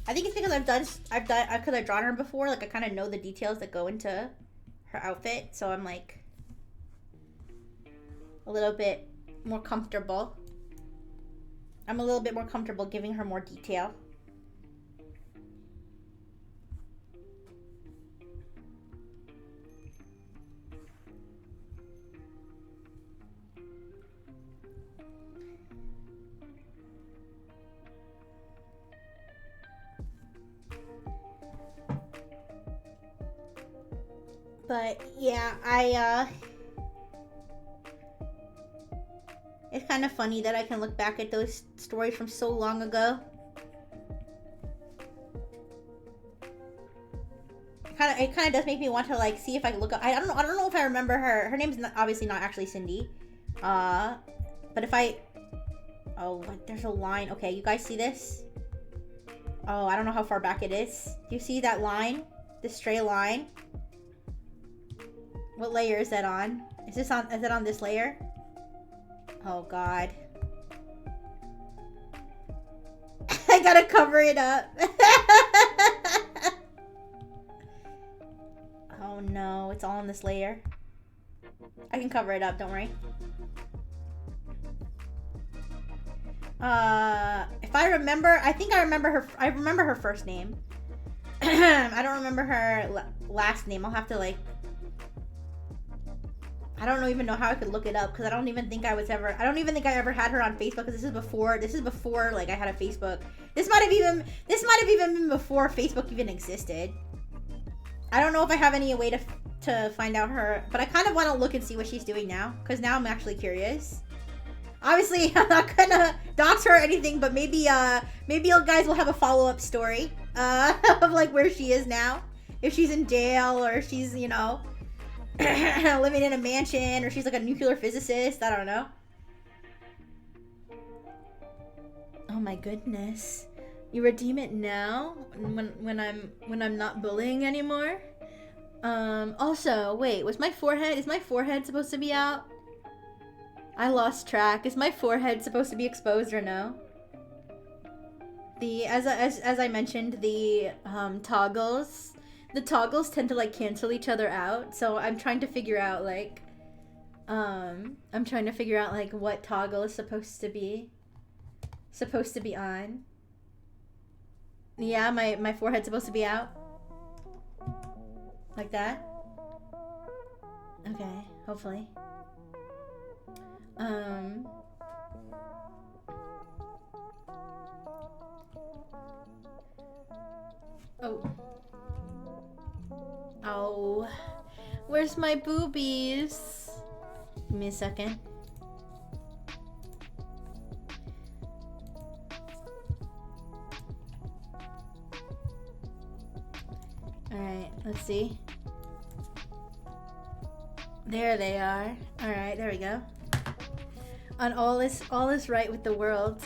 I think it's because I've drawn her before. Like I kind of know the details that go into her outfit, so I'm like a little bit more comfortable. I'm a little bit more comfortable giving her more detail. But yeah, it's kind of funny that I can look back at those stories from so long ago. It kind of does make me want to like see if I can look up. I don't know if I remember her. Her name's obviously not actually Cindy. But if I, oh, there's a line. Okay, you guys see this? Oh, I don't know how far back it is. Do you see that line? The stray line? What layer is that on? Is it on this layer? Oh god. I gotta cover it up. Oh no, it's all on this layer. I can cover it up, don't worry. If I remember, I think I remember her first name. I don't remember her last name. I'll have to like, I don't even know how I could look it up because I don't even think I ever had her on Facebook because this is before like I had a Facebook. This might have even been before Facebook even existed. I don't know if I have any way to find out her, but I kind of want to look and see what she's doing now because now I'm actually curious. Obviously, I'm not gonna dox her or anything, but maybe you guys will have a follow-up story of like where she is now. If she's in jail or if she's, you know, living in a mansion or she's like a nuclear physicist. I don't know. Oh my goodness. You redeem it now when I'm not bullying anymore? Also, wait, is my forehead supposed to be out? I lost track. Is my forehead supposed to be exposed or no? As I mentioned, the toggles tend to like cancel each other out. So I'm trying to figure out like what toggle is supposed to be on. Yeah, my forehead's supposed to be out. Like that? Okay, hopefully. Oh. Where's my boobies? Give me a second. Alright, let's see. There they are. Alright, there we go. And all is right with the world.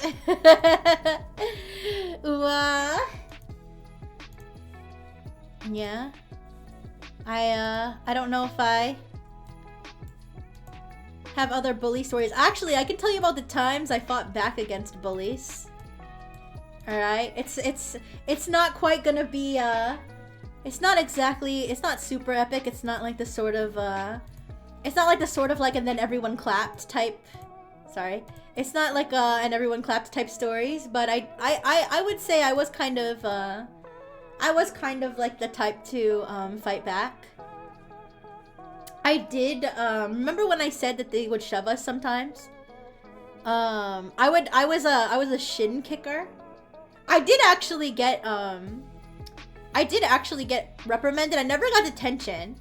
Yeah. I don't know if I have other bully stories. Actually, I can tell you about the times I fought back against bullies. Alright? It's not quite gonna be it's not super epic. It's not like the sort of like and then everyone clapped type. Sorry. It's not like and everyone clapped type stories, but I would say I was kind of like the type to fight back. I did remember when I said that they would shove us sometimes. I was a shin kicker. I did actually get reprimanded. I never got detention.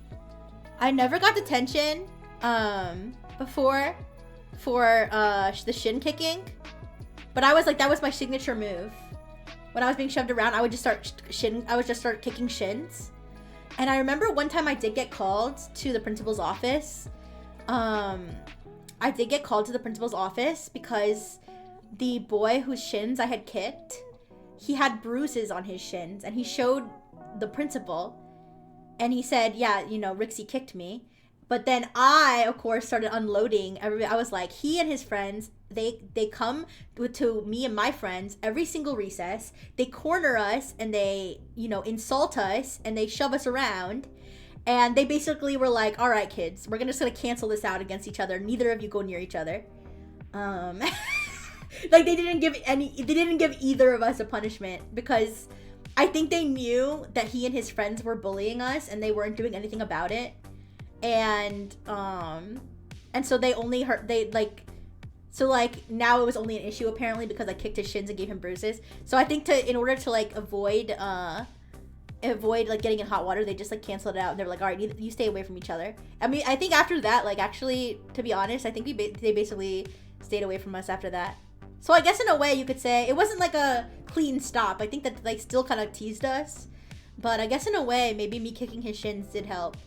Before for the shin kicking, but I was like, that was my signature move. When I was being shoved around, I would just start kicking shins. And I remember one time I did get called to the principal's office. Because the boy whose shins I had kicked, he had bruises on his shins, and he showed the principal, and he said, yeah, you know, Rixie kicked me. But then I, of course, started unloading. I was like, he and his friends, they come to me and my friends every single recess. They corner us and they, you know, insult us and they shove us around. And they basically were like, all right, kids, we're just going to cancel this out against each other. Neither of you go near each other. Like they didn't give either of us a punishment because I think they knew that he and his friends were bullying us and they weren't doing anything about it. And so now it was only an issue apparently because I kicked his shins and gave him bruises. So I think in order to like avoid like getting in hot water, they just like canceled it out and they were like, all right, you stay away from each other. I mean, I think after that, like actually, to be honest, I think they basically stayed away from us after that. So I guess in a way you could say it wasn't like a clean stop. I think that they still kind of teased us, but I guess in a way maybe me kicking his shins did help.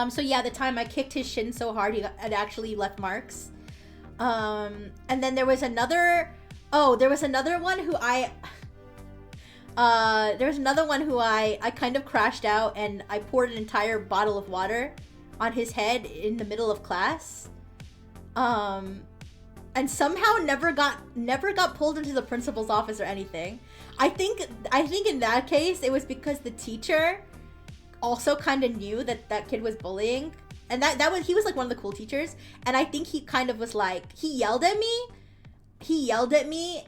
So yeah, the time I kicked his shin so hard, it actually left marks. And then there was another one who There was another one who I kind of crashed out and I poured an entire bottle of water on his head in the middle of class. And somehow never got pulled into the principal's office or anything. I think in that case it was because the teacher also kind of knew that kid was bullying, and he was like one of the cool teachers, and I think he kind of was like, he yelled at me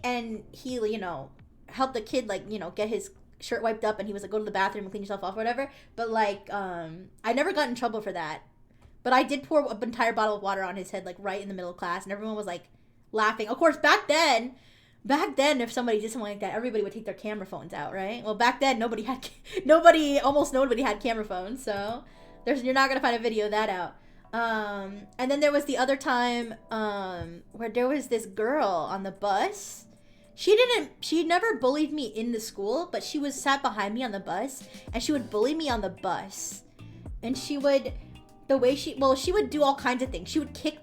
and he, you know, helped the kid, like, you know, get his shirt wiped up, and he was like, go to the bathroom and clean yourself off or whatever. But like I never got in trouble for that, but I did pour an entire bottle of water on his head, like right in the middle of class, and everyone was like laughing. Of course, back then if somebody did something like that, everybody would take their camera phones out, right? Well, back then almost nobody had camera phones, so you're not gonna find a video of that out. And then there was the other time where there was this girl on the bus. She never bullied me in the school, but she was sat behind me on the bus, and she would bully me on the bus. And she would do all kinds of things. She would kick,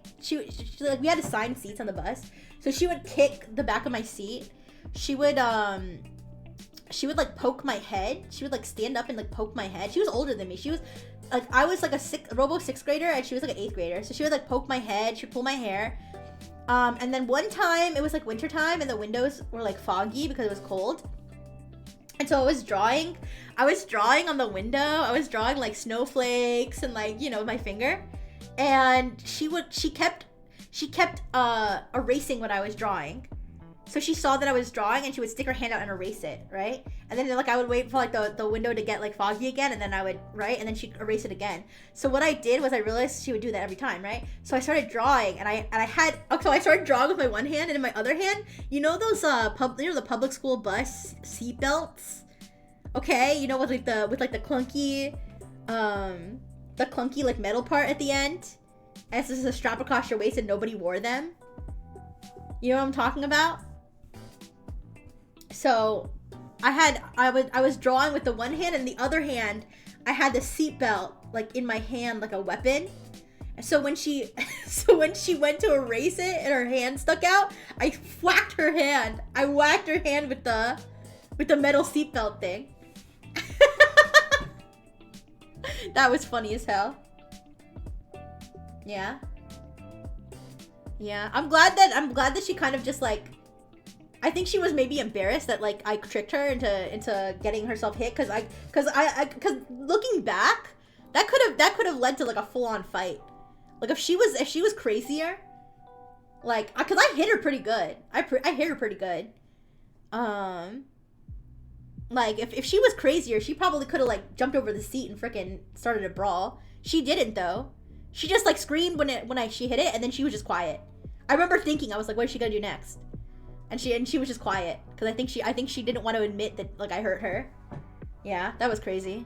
like, we had assigned seats on the bus, so she would kick the back of my seat. She would like poke my head. She would like stand up and like poke my head. She was older than me. She was like, I was like a robo 6th grader, and she was like an 8th grader. So she would like poke my head. She'd pull my hair. And then one time, it was like winter time, and the windows were like foggy because it was cold. And so I was drawing on the window. I was drawing like snowflakes and, like, you know, with my finger. And she kept erasing what I was drawing. So she saw that I was drawing, and she would stick her hand out and erase it, right? And then like I would wait for like the window to get like foggy again, and then I would, right? And then she'd erase it again. So what I did was I realized she would do that every time, right? So I started drawing, and I started drawing with my one hand, and in my other hand, you know those the public school bus seat belts? Okay, you know, with the clunky like metal part at the end, and it's just a strap across your waist, and nobody wore them. You know what I'm talking about? So I was drawing with the one hand, and the other hand I had the seatbelt like in my hand like a weapon. So when she went to erase it and her hand stuck out, I whacked her hand. I whacked her hand with the metal seatbelt thing. That was funny as hell. Yeah. Yeah, I'm glad that she kind of just like, I think she was maybe embarrassed that like I tricked her into getting herself hit, cause looking back, that could have led to like a full-on fight. Like if she was crazier, like, cause I hit her pretty good. I hit her pretty good. Like if she was crazier, she probably could have like jumped over the seat and freaking started a brawl. She didn't though. She just like screamed when she hit it, and then she was just quiet. I remember thinking, I was like, what is she gonna do next? And she was just quiet, because I think she didn't want to admit that like I hurt her. Yeah, that was crazy.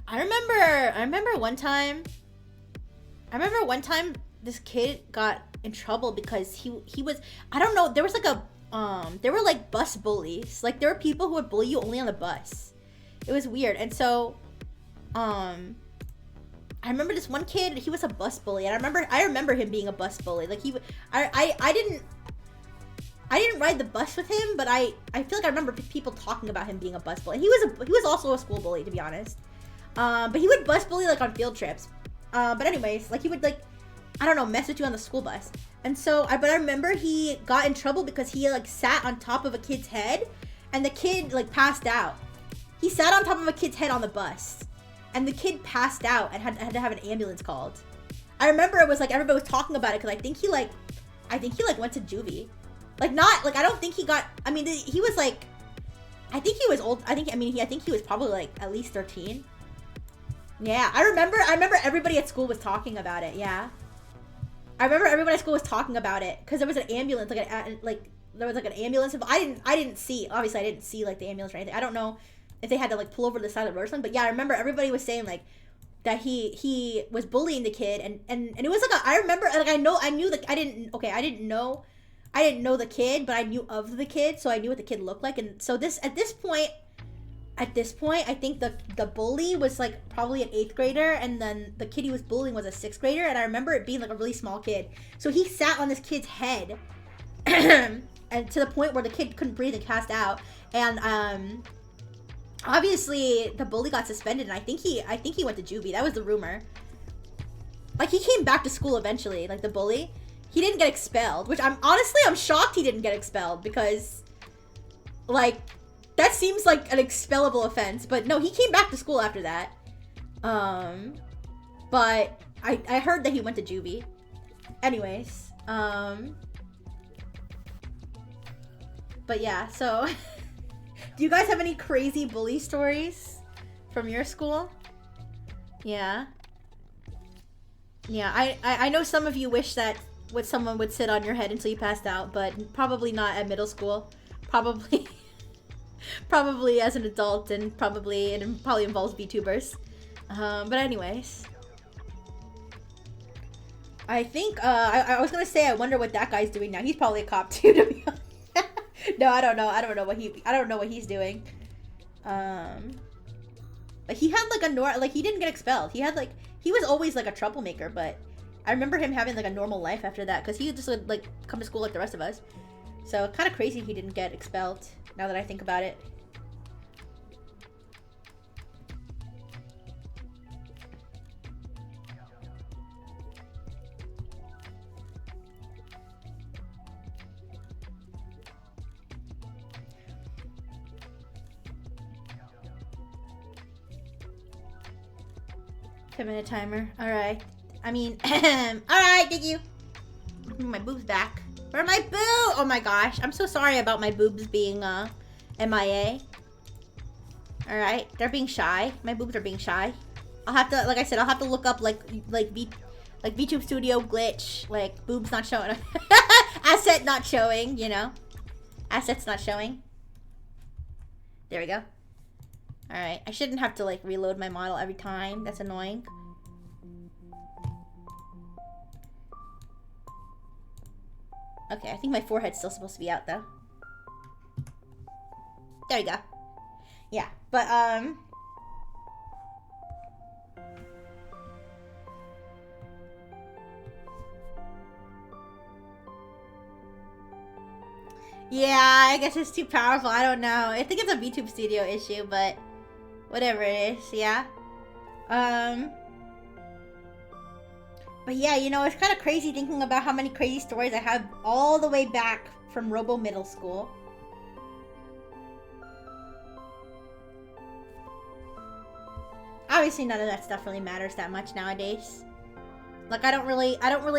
I remember one time this kid got in trouble because he was, I don't know, there was like there were like bus bullies. Like there were people who would bully you only on the bus. It was weird. And so I remember this one kid, he was a bus bully, and I remember him being a bus bully. Like I didn't ride the bus with him, but I feel like I remember people talking about him being a bus bully. He was also a school bully, to be honest. But he would bus bully like on field trips. But anyways, like he would like, I don't know, mess with you on the school bus. And so but I remember he got in trouble because he like sat on top of a kid's head, and the kid like passed out. He sat on top of a kid's head on the bus, and the kid passed out and had to have an ambulance called. I remember it was like everybody was talking about it because I think he went to juvie. Like not like, I don't think he got, I mean he was like, I think he was old. I think he was probably like at least 13. Yeah, I remember everybody at school was talking about it. Yeah. I remember everybody at school was talking about it because there was an ambulance, there was like an ambulance. I didn't see, obviously I didn't see like the ambulance or anything. I don't know if they had to like pull over to the side of the road or something, but yeah, I remember everybody was saying like that he was bullying the kid, and it was like I remember, like I knew like I didn't know the kid, but I knew of the kid, so I knew what the kid looked like. And so at this point, at this point, I think the bully was like probably an 8th grader, and then the kid he was bullying was a 6th grader, and I remember it being like a really small kid. So he sat on this kid's head, and to the point where the kid couldn't breathe and passed out. And obviously the bully got suspended, and I think he went to juvie. That was the rumor. Like, he came back to school eventually, like the bully. He didn't get expelled, which I'm shocked he didn't get expelled, because like, that seems like an expellable offense. But no, he came back to school after that. But I heard that he went to juvie. Anyways, but yeah, so do you guys have any crazy bully stories from your school? Yeah. Yeah, I know some of you wish that someone would sit on your head until you passed out, but probably not at middle school. Probably as an adult, and it probably involves VTubers. But anyways, I think I was gonna say, I wonder what that guy's doing now. He's probably a cop too, to be honest. No, I don't know what he's doing. But he had like he didn't get expelled. He was always like a troublemaker, but I remember him having like a normal life after that, because he just would like come to school like the rest of us. So kind of crazy he didn't get expelled, now that I think about it. Minute timer. Alright. I mean, alright, thank you. My boobs back. Where are my boobs? Oh my gosh. I'm so sorry about my boobs being MIA. Alright. They're being shy. My boobs are being shy. I'll have to, like I said, I'll have to look up like VTube Studio glitch, like boobs not showing. Asset not showing, you know. Assets not showing. There we go. Alright, I shouldn't have to like reload my model every time. That's annoying. Okay, I think my forehead's still supposed to be out though. There you go. Yeah, but yeah, I guess it's too powerful. I don't know. I think it's a VTube Studio issue, but whatever it is, yeah. But yeah, you know, it's kind of crazy thinking about how many crazy stories I have all the way back from Robo Middle School. Obviously, none of that stuff really matters that much nowadays. Like, I don't really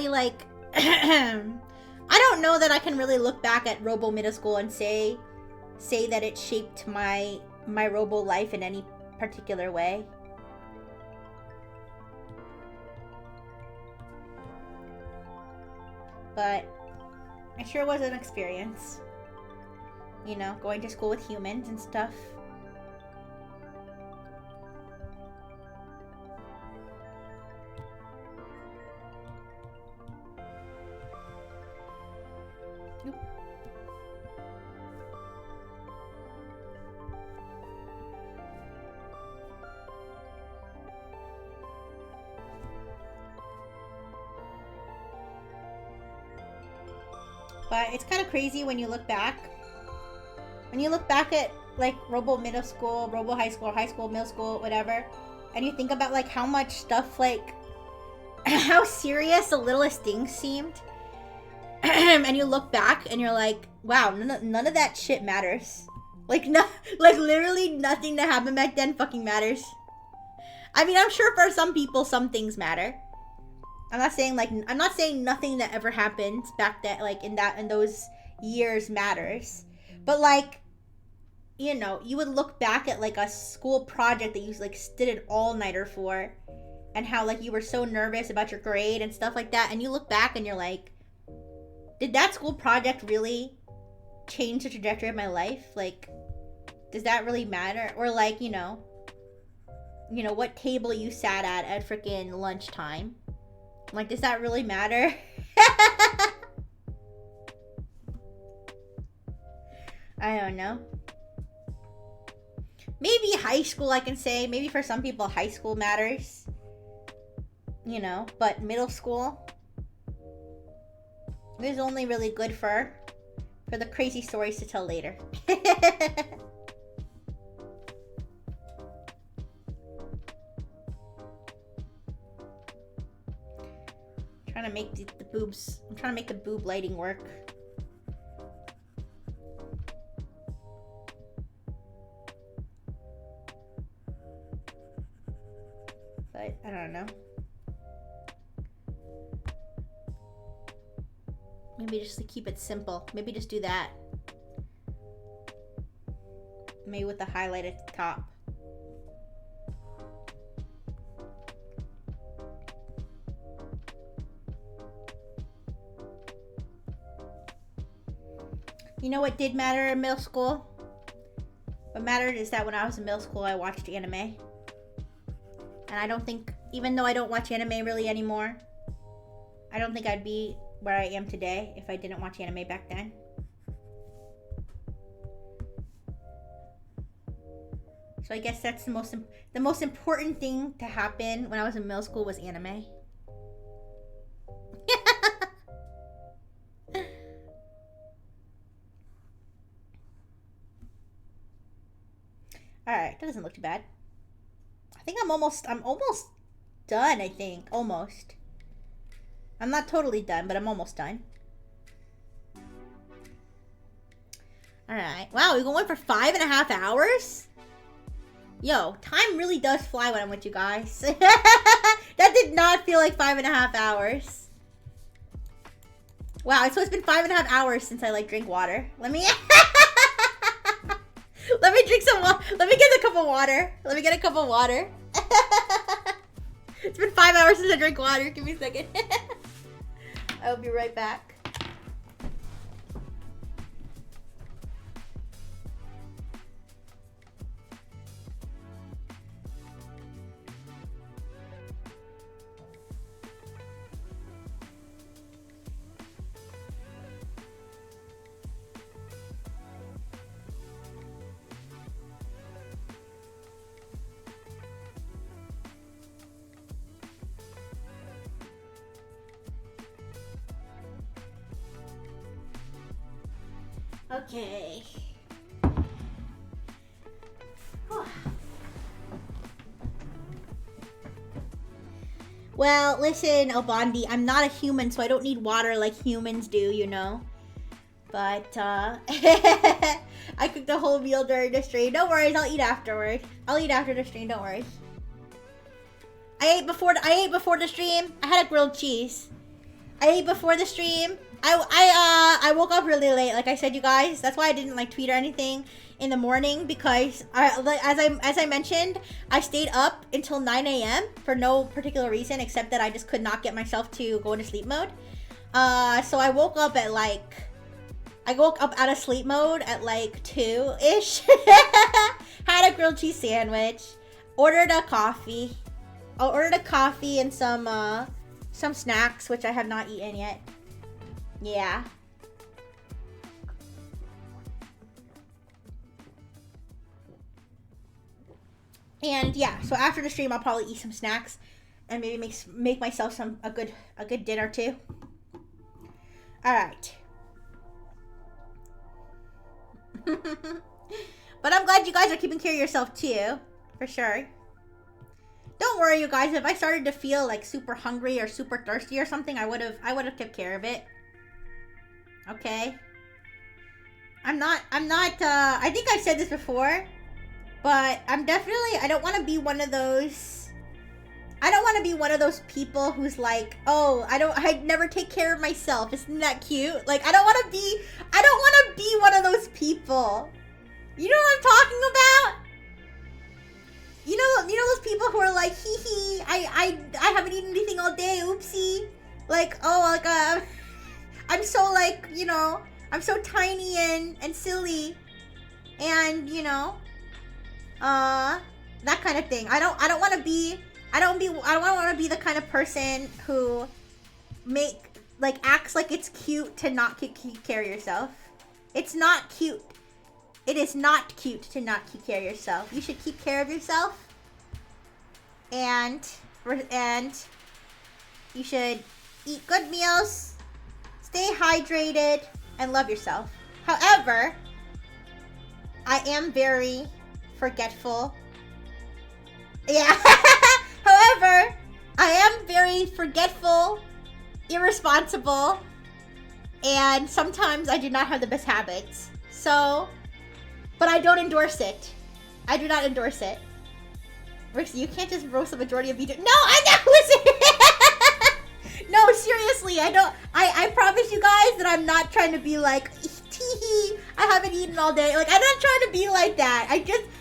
like, I don't know that I can really look back at Robo Middle School and say that it shaped my Robo life in any particular way. But it sure was an experience. You know, going to school with humans and stuff. Oop. But it's kind of crazy when you look back. When you look back at like Robo Middle School, Robo High School, Middle School, whatever, and you think about like how much stuff, like how serious the littlest things seemed. And you look back and you're like, wow, none of that shit matters. Like, like literally nothing that happened back then fucking matters. I mean, I'm sure for some people some things matter. I'm not saying nothing that ever happened back then, like in those years matters. But like, you know, you would look back at like a school project that you like did an all-nighter for, and how like you were so nervous about your grade and stuff like that, and you look back and you're like, did that school project really change the trajectory of my life? Like, does that really matter? Or like, you know, what table you sat at freaking lunchtime? Like, does that really matter? I don't know. Maybe high school, I can say. Maybe for some people, high school matters. You know, but middle school is only really good for the crazy stories to tell later. Trying to make the boobs. I'm trying to make the boob lighting work. But I don't know. Maybe just to keep it simple. Maybe just do that. Maybe with the highlight at the top. You know what did matter in middle school? What mattered is that when I was in middle school, I watched anime. And I don't think, even though I don't watch anime really anymore, I don't think I'd be where I am today if I didn't watch anime back then. So I guess that's the most important thing to happen when I was in middle school was anime. Alright, that doesn't look too bad. I think I'm almost done, I think. Almost. I'm not totally done, but I'm almost done. Alright. Wow, we're going for 5.5 hours? Yo, time really does fly when I'm with you guys. That did not feel like 5.5 hours. Wow, so it's been 5.5 hours since I drink water. Let me let me drink some water. Let me get a cup of water. Let me get a cup of water. It's been 5 hours since I drank water. Give me a second. I'll be right back. Okay. Well, listen, Obandi, I'm not a human, so I don't need water like humans do, you know? But, I cooked a whole meal during the stream. Don't worry, I'll eat afterward. I'll eat after the stream, don't worry. I ate before the stream. I had a grilled cheese. I ate before the stream. I woke up really late, like I said, you guys. That's why I didn't tweet or anything in the morning, because as I mentioned, I stayed up until 9 a.m. for no particular reason except that I just could not get myself to go into sleep mode. So I woke up at out of sleep mode at 2-ish. Had a grilled cheese sandwich. Ordered a coffee. I ordered a coffee and some snacks, which I have not eaten yet. Yeah. And yeah, so after the stream, I'll probably eat some snacks and maybe make myself a good dinner too. All right. But I'm glad you guys are keeping care of yourself too, for sure. Don't worry, you guys. If I started to feel super hungry or super thirsty or something, I would have kept care of it. Okay. I'm not, I think I've said this before, but I don't want to be one of those, people who's I never take care of myself. Isn't that cute? I don't want to be one of those people. You know what I'm talking about? You know those people who are hee hee, I haven't eaten anything all day, oopsie. I'm so I'm so tiny and silly, and that kind of thing. I don't want to be the kind of person who acts like it's cute to not take care of yourself. It's not cute It is not cute to not keep care of yourself. You should keep care of yourself. And you should eat good meals, stay hydrated, and love yourself. However, I am very forgetful. Yeah. However, I am very forgetful, irresponsible, and sometimes I do not have the best habits. So, but I don't endorse it. I do not endorse it. Rixie, you can't just roast the majority of video. No, I know. Listen. No, seriously, I don't. I promise you guys that I'm not trying to be like, tee-hee, I haven't eaten all day. Like, I'm not trying to be like that.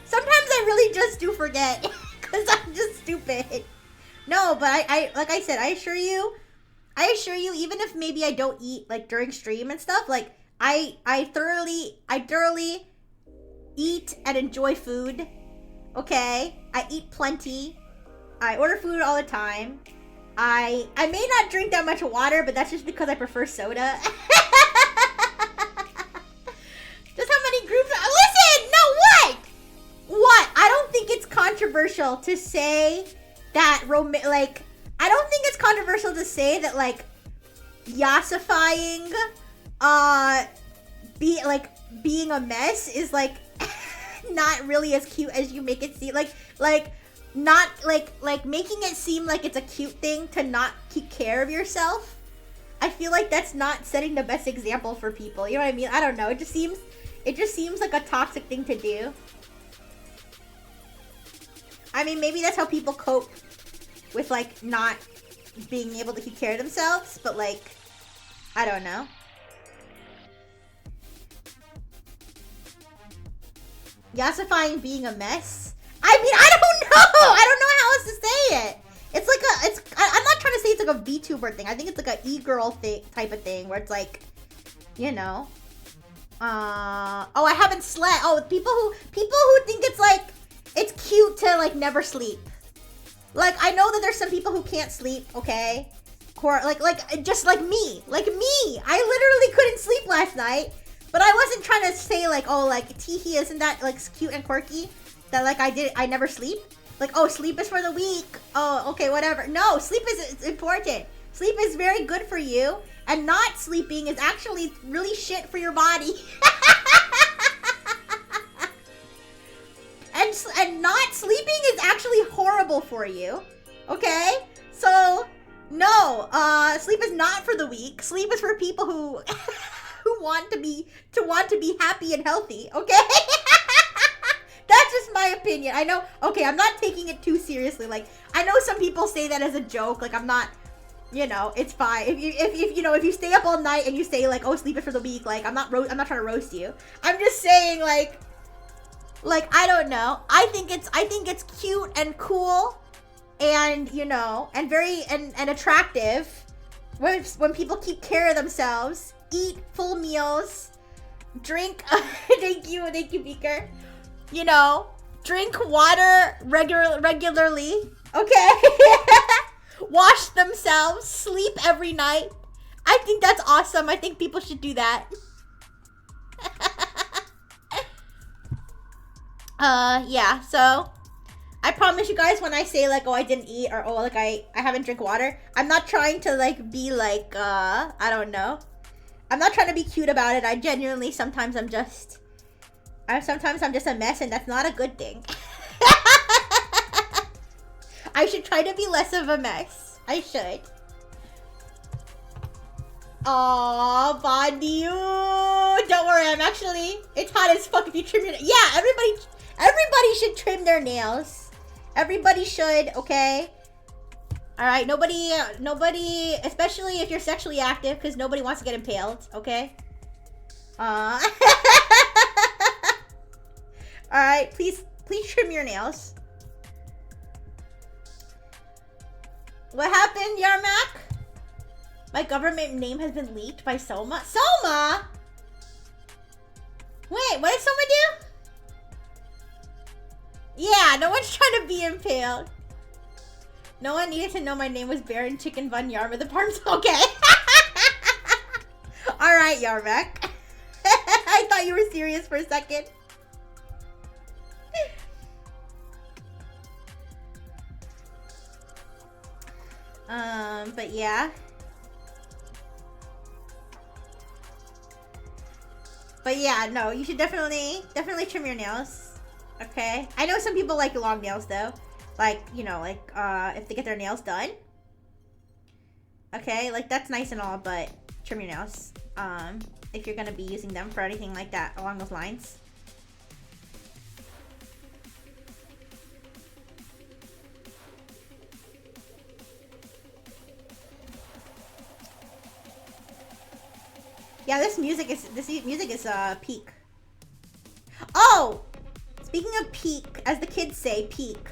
Sometimes I really just do forget because I'm just stupid. No, but I like I said, I assure you, even if maybe I don't eat like during stream and stuff, like I thoroughly eat and enjoy food. Okay, I eat plenty. I order food all the time. I may not drink that much water, but that's just because I prefer soda. Just how many groups? Listen, no, what? What? I don't think it's controversial to say that I don't think it's controversial to say that like yassifying being a mess is like not really as cute as you make it seem. Not making it seem like it's a cute thing to not keep care of yourself. I feel like that's not setting the best example for people. You know what I mean? I don't know. It just seems like a toxic thing to do. I mean, maybe that's how people cope with like not being able to keep care of themselves, but like, I don't know. Yassifying being a mess? I mean, I don't know! I don't know how else to say it! I'm not trying to say it's like a VTuber thing. I think it's like an e-girl type of thing, where it's like, you know. Oh, I haven't slept. Oh, people who think it's like, it's cute to like never sleep. Like, I know that there's some people who can't sleep, okay? Like, just like me. Like me! I literally couldn't sleep last night. But I wasn't trying to say like, oh, like, teehee, isn't that like cute and quirky? That like I never sleep? Like, oh, sleep is for the weak. Oh, okay, whatever. No, sleep is important. Sleep is very good for you. And not sleeping is actually really shit for your body. And not sleeping is actually horrible for you. Okay? So, no, sleep is not for the weak. Sleep is for people who who want to be happy and healthy, okay? That's just my opinion. I know, okay, I'm not taking it too seriously. Like, I know some people say that as a joke. Like, I'm not, you know, it's fine. If you stay up all night and you say like, oh, sleep is for the weak, like, I'm not trying to roast you. I'm just saying like I don't know. I think it's cute and cool and, you know, and very and attractive when people keep care of themselves, eat full meals, drink thank you Beaker. You know, drink water regularly, okay? Wash themselves, sleep every night. I think that's awesome. I think people should do that. Yeah, so I promise you guys when I say like, oh, I didn't eat or oh, like I haven't drank water, I'm not trying to like be like, I don't know. I'm not trying to be cute about it. I genuinely, sometimes I'm just a mess, and that's not a good thing. I should try to be less of a mess. I should. Aww, Bondi. Don't worry, it's hot as fuck if you trim your nails. Yeah, everybody should trim their nails. Everybody should, okay? Alright, nobody, especially if you're sexually active, because nobody wants to get impaled, okay? Alright, please trim your nails. What happened, Yarmak? My government name has been leaked by Soma. Soma? Wait, what did Soma do? Yeah, no one's trying to be impaled. No one needed to know my name was Baron Chicken Bun Yarma the Parms. Okay. Alright, Yarmak. I thought you were serious for a second. But yeah. But yeah, no, you should definitely trim your nails. Okay? I know some people like long nails though. Like, you know, like, if they get their nails done. Okay? Like, that's nice and all, but trim your nails. If you're gonna be using them for anything like that along those lines. Yeah, this music is peak. Oh! Speaking of peak, as the kids say, peak.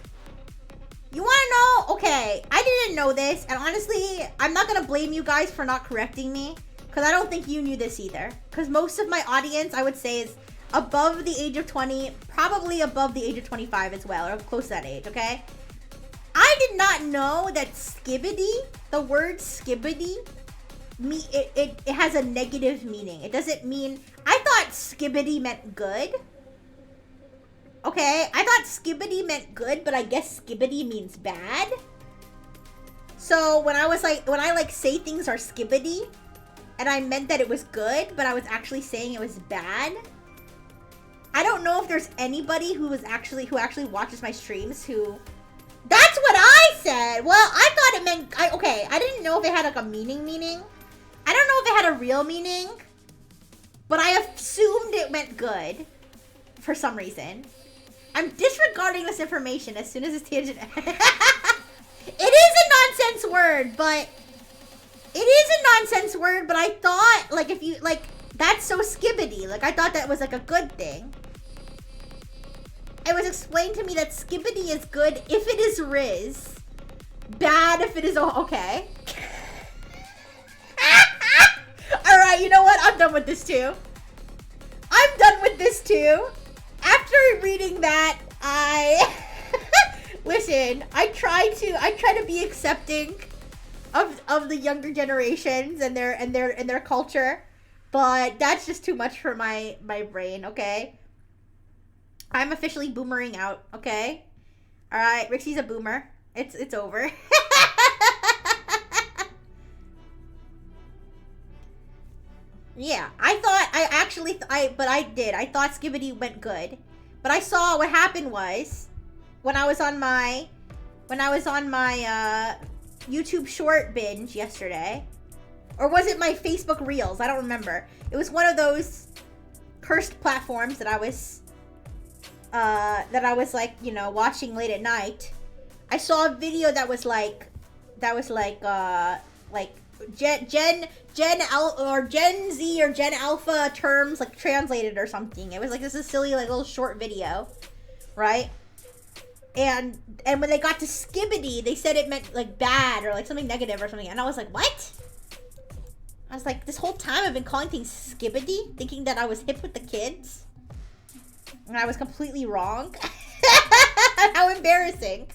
You wanna know? Okay, I didn't know this, and honestly, I'm not gonna blame you guys for not correcting me, because I don't think you knew this either. Because most of my audience, I would say, is above the age of 20, probably above the age of 25 as well, or close to that age, okay? I did not know that skibbity, the word skibbity, it has a negative meaning. It doesn't mean... I thought skibbity meant good. Okay, I thought skibbity meant good, but I guess skibbity means bad. So when I say things are skibbity, and I meant that it was good, but I was actually saying it was bad. I don't know if there's anybody who actually watches my streams who... That's what I said! Well, I thought it meant... Okay, I didn't know if it had like a meaning. I don't know if it had a real meaning, but I assumed it meant good for some reason. I'm disregarding this information as soon as it's tangent. It is a nonsense word, but I thought, like, if you, like, that's so skibbity. Like, I thought that was, like, a good thing. It was explained to me that skibbity is good if it is Riz. Bad if it is, okay. Alright, you know what? I'm done with this too. After reading that, listen, I try to be accepting of the younger generations and their culture, but that's just too much for my brain, okay? I'm officially boomering out, okay? Alright, Rixie's a boomer. It's over. Yeah, I thought skibbity went good. But I saw what happened was when I was on my YouTube short binge yesterday, or was it my Facebook Reels? I don't remember. It was one of those cursed platforms that I was like, you know, watching late at night. I saw a video that was like Gen Z or Gen Alpha terms, like, translated or something. It was like, this is silly, like, little short video, right? And when they got to skibbity, they said it meant, like, bad or, like, something negative or something. And I was like, what? I was like, this whole time I've been calling things skibbity, thinking that I was hip with the kids. And I was completely wrong. How embarrassing.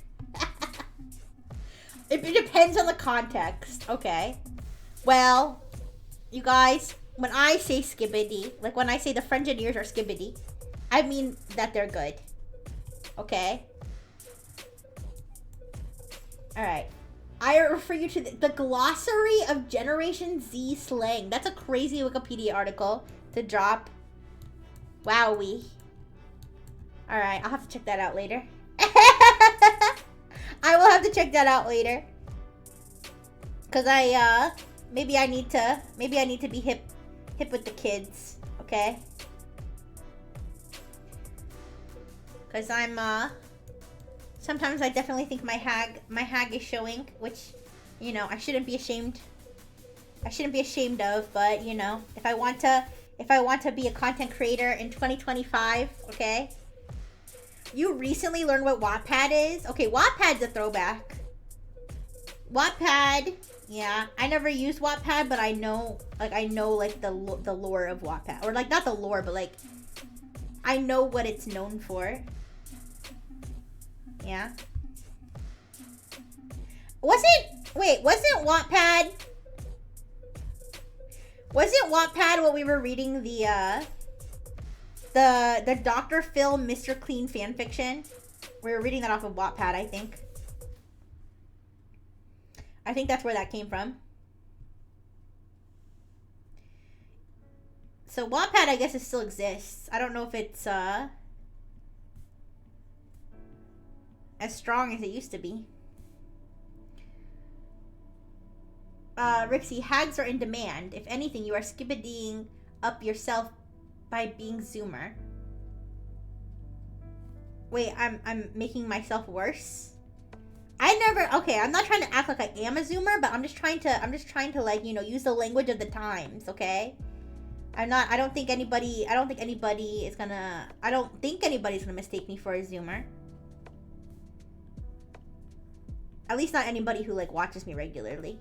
It depends on the context, okay? Well, you guys, when I say skibbity, like when I say the Frengineers are skibbity, I mean that they're good. Okay? Alright. I refer you to the Glossary of Generation Z Slang. That's a crazy Wikipedia article to drop. Wowee. Alright, I'll have to check that out later. I will have to check that out later. Cause maybe I need to be hip with the kids, okay? Cause I'm sometimes I definitely think my hag is showing, which, you know, I shouldn't be ashamed of, but, you know, if I want to be a content creator in 2025, okay? You recently learned what Wattpad is? Okay, Wattpad's a throwback. Wattpad, yeah. I never used Wattpad, but I know the lore of Wattpad. Or, like, not the lore, but, like, I know what it's known for. Yeah. Wasn't Wattpad what we were reading the Dr. Phil Mr. Clean fanfiction? We were reading that off of Wattpad, I think. I think that's where that came from. So Wattpad, I guess, it still exists. I don't know if it's as strong as it used to be. Rixie, hags are in demand. If anything, you are skibbidying up yourself by being Zoomer. Wait, I'm making myself worse? Okay, I'm not trying to act like I am a Zoomer, but I'm just trying to like, you know, use the language of the times, okay? I don't think anybody's gonna mistake me for a Zoomer. At least not anybody who like watches me regularly.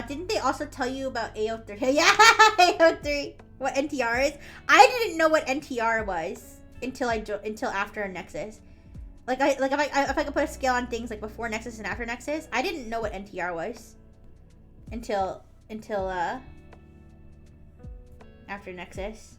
Didn't they also tell you about AO3? Yeah, AO3. What NTR is? I didn't know what NTR was until after Nexus. Like if I could put a scale on things like before Nexus and after Nexus, I didn't know what NTR was until after Nexus.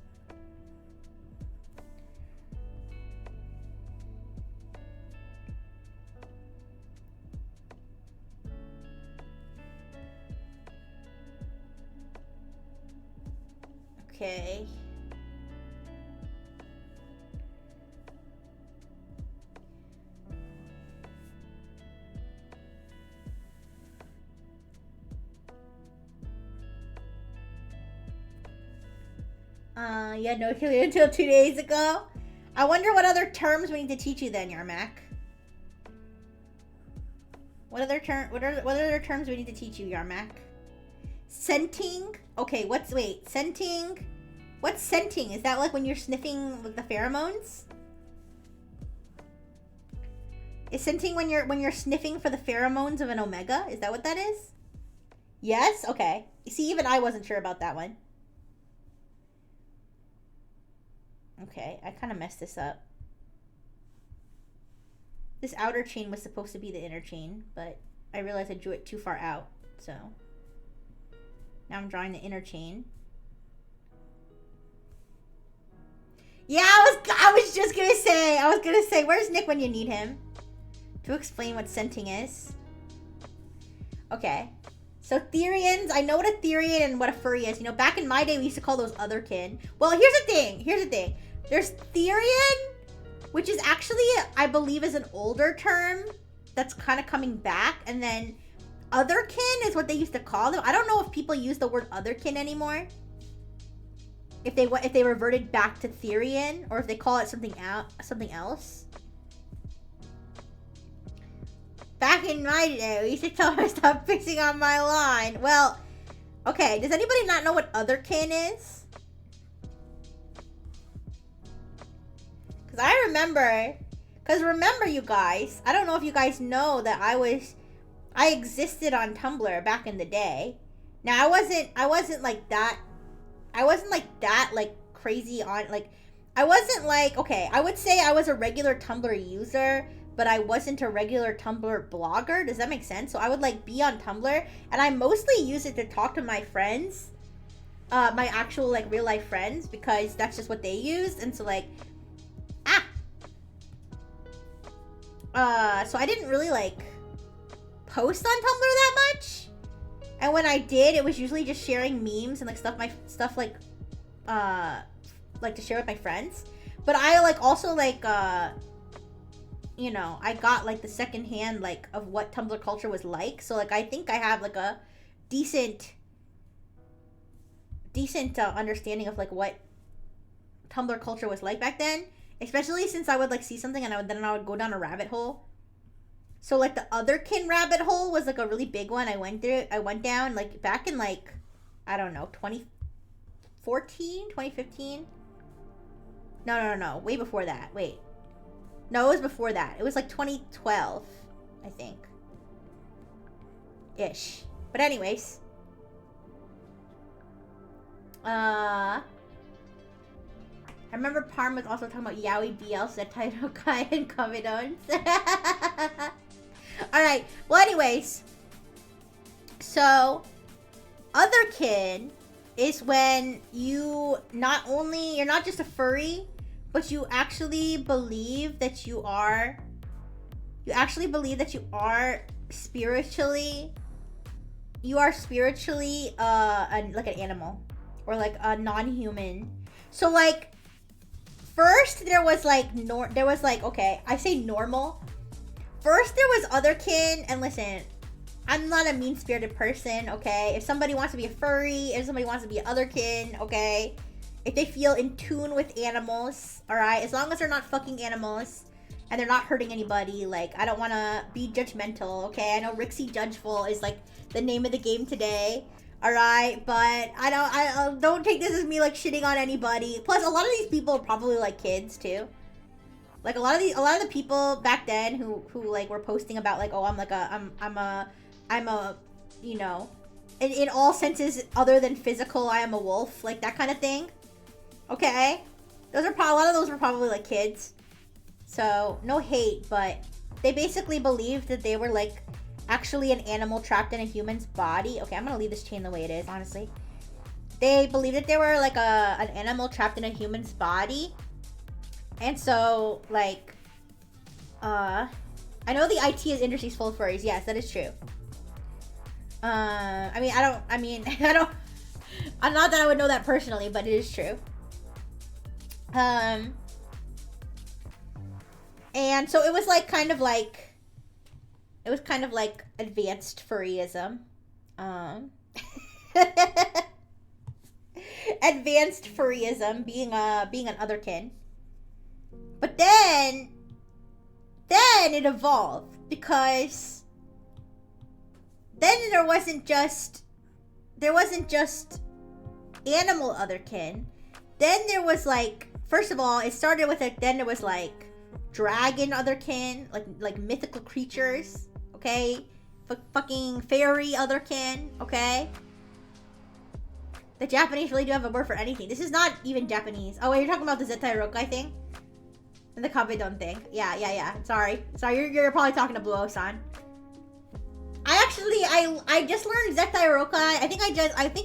Okay. Yeah, no Killian until 2 days ago. I wonder what other terms we need to teach you then, Yarmak. What other terms we need to teach you, Yarmak? Scenting? Okay, scenting? What's scenting? Is that like when you're sniffing with the pheromones? Is scenting when you're sniffing for the pheromones of an omega? Is that what that is? Yes? Okay. See, even I wasn't sure about that one. Okay, I kind of messed this up. This outer chain was supposed to be the inner chain, but I realized I drew it too far out, so now I'm drawing the inner chain. Yeah, I was gonna say, where's Nick when you need him? To explain what scenting is. Okay. So Therians, I know what a Therian and what a furry is. You know, back in my day, we used to call those otherkin. Well, here's the thing. There's Therian, which is actually, I believe, is an older term that's kind of coming back. And then otherkin is what they used to call them. I don't know if people use the word otherkin anymore. If they reverted back to Therian, or if they call it something else. Back in my day, we used to tell her stop fixing on my line. Well, okay, does anybody not know what otherkin is? Because remember you guys, I don't know if you guys know that I existed on Tumblr back in the day. Now, I wasn't like that like crazy on, like, I wasn't like, okay, I would say I was a regular Tumblr user, but I wasn't a regular Tumblr blogger. Does that make sense? So I would like be on Tumblr, and I mostly use it to talk to my friends, my actual like real life friends, because that's just what they used. And so like, so I didn't really like post on Tumblr that much. And when I did, it was usually just sharing memes and like stuff like to share with my friends. But I like also like you know, I got like the secondhand like of what Tumblr culture was like. So like I think I have like a decent understanding of like what Tumblr culture was like back then. Especially since I would like see something and I would go down a rabbit hole. So like the otherkin rabbit hole was like a really big one. I went down like back in like, I don't know, 2014, 2015. No. Way before that. Wait. No, it was before that. It was like 2012, I think. Ish. But anyways. I remember Parm was also talking about Yaoi BL, Zetaido Kai, and Comedones. Alright, well anyways. So, otherkin is when you're not just a furry, but you actually believe that you are spiritually like an animal or like a non-human. So like first there was like okay, I say normal. First there was otherkin, and listen, I'm not a mean-spirited person, okay? If somebody wants to be a furry, if somebody wants to be otherkin, okay? If they feel in tune with animals, alright? As long as they're not fucking animals and they're not hurting anybody, like, I don't want to be judgmental, okay? I know Rixie Judgeful is like the name of the game today, alright? But I don't take this as me like shitting on anybody. Plus, a lot of these people are probably like kids too. Like a lot of the people back then who like were posting about like, oh, I'm a, you know, in all senses other than physical, I am a wolf, like that kind of thing. Okay, a lot of those were probably like kids. So no hate, but they basically believed that they were like actually an animal trapped in a human's body. Okay, I'm gonna leave this chain the way it is, honestly. They believed that they were like an animal trapped in a human's body. And so, like, I know the IT industry's full of furries. Yes, that is true. I'm not that I would know that personally, but it is true. And so it was like kind of like advanced furryism. Advanced furryism being an otherkin. But then it evolved, because then there wasn't just animal otherkin. Then there was like, first of all, it started with then there was like dragon otherkin, like mythical creatures, okay? Fucking fairy otherkin, okay? The Japanese really do have a word for anything. This is not even Japanese. Oh, wait, you're talking about the Zettai Rokai thing? And the Kabedon thing. Yeah. Sorry, you're probably talking to Bluo-san. I just learned Zettai Rokai. I think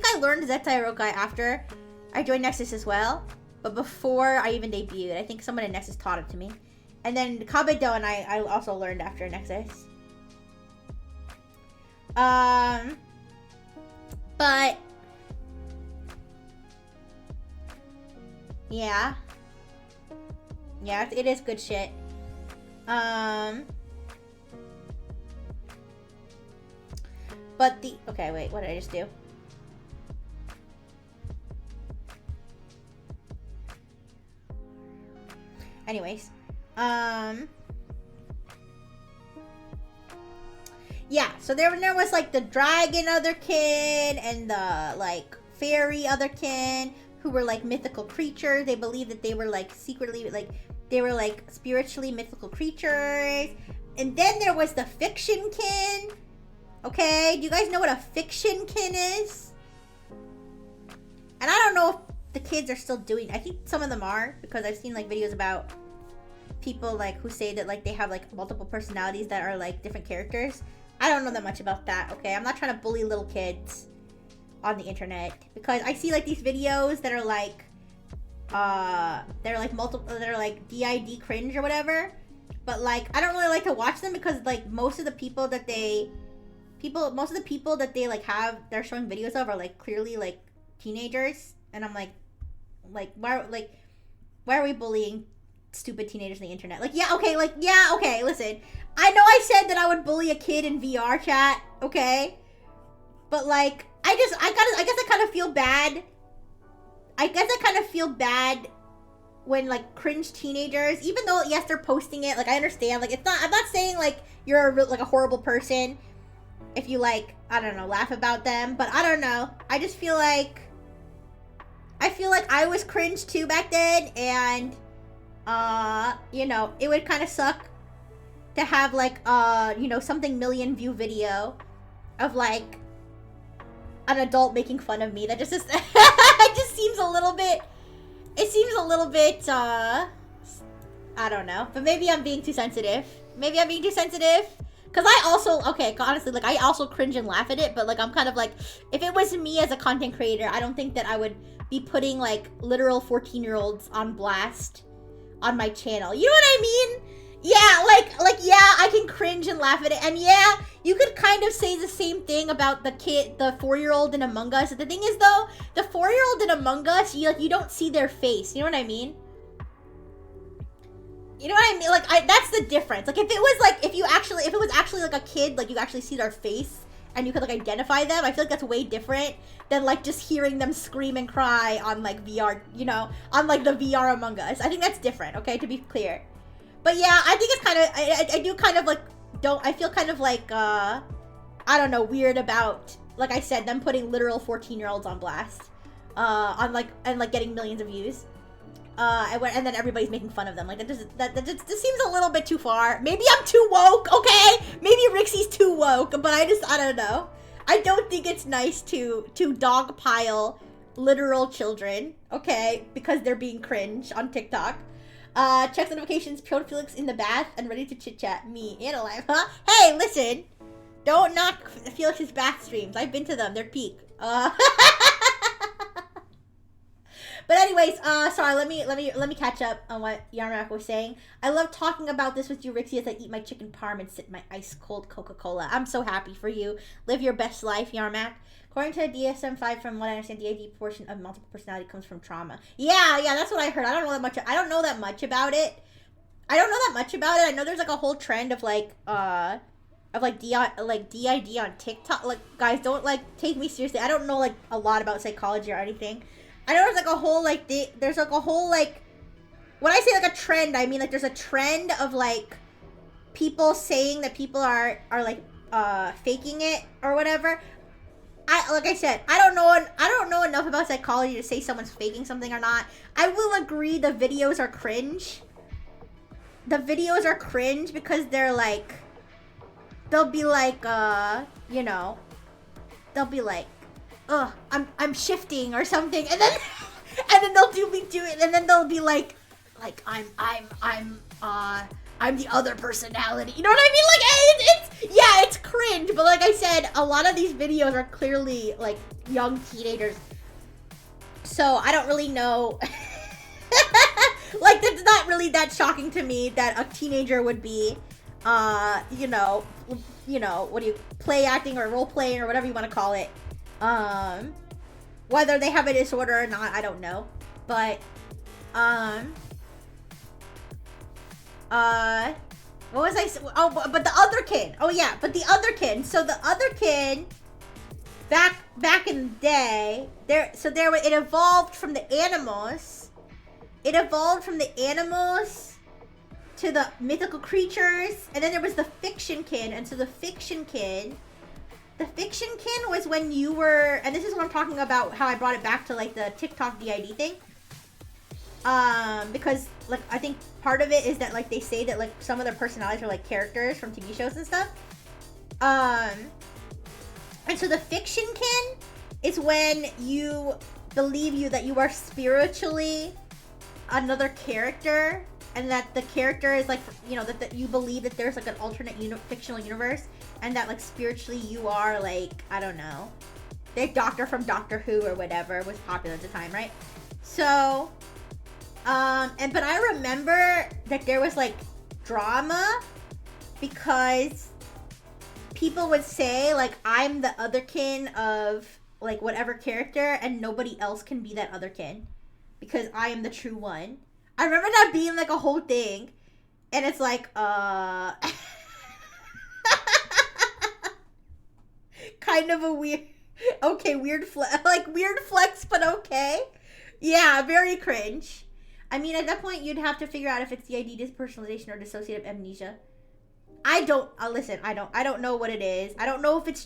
I learned Zettai Rokai after I joined Nexus as well. But before I even debuted, I think someone in Nexus taught it to me. And then Kabedon I also learned after Nexus. But yeah. Yeah, it is good shit. But okay, wait, what did I just do? Anyways, yeah, so there was like the dragon otherkin and the like fairy otherkin who were like mythical creatures. They believed that they were like secretly like they were like spiritually mythical creatures. And then there was the fiction kin. Okay, do you guys know what a fiction kin is? And I don't know if the kids are still doing. I think some of them are, because I've seen like videos about people like who say that like they have like multiple personalities that are like different characters. I don't know that much about that. Okay, I'm not trying to bully little kids on the internet, because I see like these videos that are like they're like DID cringe or whatever, but like I don't really like to watch them, because like most of the people that they like have they're showing videos of are like clearly like teenagers, and I'm like why are we bullying stupid teenagers on the internet? Like yeah okay listen, I know I said that I would bully a kid in VR chat, okay, but like I guess I kind of feel bad. I guess I kind of feel bad when like cringe teenagers, even though yes they're posting it, like I understand, like it's not, I'm not saying like you're like a horrible person if you like, I don't know, laugh about them, but I don't know, I just feel like I was cringe too back then, and you know, it would kind of suck to have like you know, something million view video of like an adult making fun of me. That just it just seems a little bit, I don't know, but maybe I'm being too sensitive. Because I also, okay, honestly, like, I also cringe and laugh at it, but, like, I'm kind of like, if it was me as a content creator, I don't think that I would be putting, like, literal 14-year-olds on blast on my channel. You know what I mean? Yeah, like, yeah, I can cringe and can laugh at it. And yeah, you could kind of say the same thing about the 4-year-old in Among Us. The thing is though, the 4-year-old in Among Us, you don't see their face. You know what I mean? You know what I mean? Like, that's the difference. Like, if it was actually like a kid, like you actually see their face and you could like identify them, I feel like that's way different than like just hearing them scream and cry on like VR, you know, on like the VR Among Us. I think that's different, okay, to be clear. But yeah, I think it's kind of, I do kind of like, I feel kind of like, I don't know, weird about, like I said, them putting literal 14-year-olds on blast, on like, and like getting millions of views. And then everybody's making fun of them. Like, that just seems a little bit too far. Maybe I'm too woke, okay? Maybe Rixie's too woke, but I don't know. I don't think it's nice to dogpile literal children, okay? Because they're being cringe on TikTok. Checks notifications, Pro Felix in the bath and ready to chit-chat. Me, and alive, huh? Hey, listen! Don't knock Felix's bath streams. I've been to them. They're peak. But anyways, sorry, let me catch up on what Yarmak was saying. I love talking about this with you, Rixie, as I eat my chicken parm and sip my ice-cold Coca-Cola. I'm so happy for you. Live your best life, Yarmak. According to DSM-5, from what I understand, the AD portion of multiple personality comes from trauma. Yeah, that's what I heard. I don't know that much about it. I know there's like a whole trend of like, DID on TikTok. Like, guys, don't like take me seriously. I don't know like a lot about psychology or anything. I know there's like a whole like when I say like a trend, I mean like there's a trend of like people saying that people are like faking it or whatever. Like I said, I don't know enough about psychology to say someone's faking something or not. I will agree the videos are cringe. The videos are cringe because they're like, they'll be like, you know, they'll be like, ugh, I'm shifting or something, and then they'll do it, and then they'll be like I'm the other personality. You know what I mean? Like, it's cringe, but like I said, a lot of these videos are clearly like young teenagers, so I don't really know. Like, that's not really that shocking to me that a teenager would be, you know, what do you, play acting or role playing or whatever you want to call it. Whether they have a disorder or not, I don't know. But, what was I, oh, but the other kid. Oh yeah, but the other kid. So the other kid, back in the day, it evolved from the animals. It evolved from the animals to the mythical creatures, and then there was the fiction kid, and so the fiction kid was when you were, and this is what I'm talking about, how I brought it back to like the TikTok DID thing. Because like I think part of it is that like they say that like some of their personalities are like characters from TV shows and stuff. And so the fiction kid is when you believe that you are spiritually another character, and that the character is like, you know, that you believe that there's like an alternate fictional universe, and that like spiritually you are like, I don't know, the doctor from Doctor Who or whatever was popular at the time, right? So, but I remember that there was like drama because people would say like, I'm the otherkin of like whatever character, and nobody else can be that otherkin because I am the true one. I remember that being like a whole thing, and it's like, kind of a weird, okay, weird flex, but okay. Yeah, very cringe. I mean, at that point, you'd have to figure out if it's DID, dispersonalization, or dissociative amnesia. I don't know what it is. I don't know if it's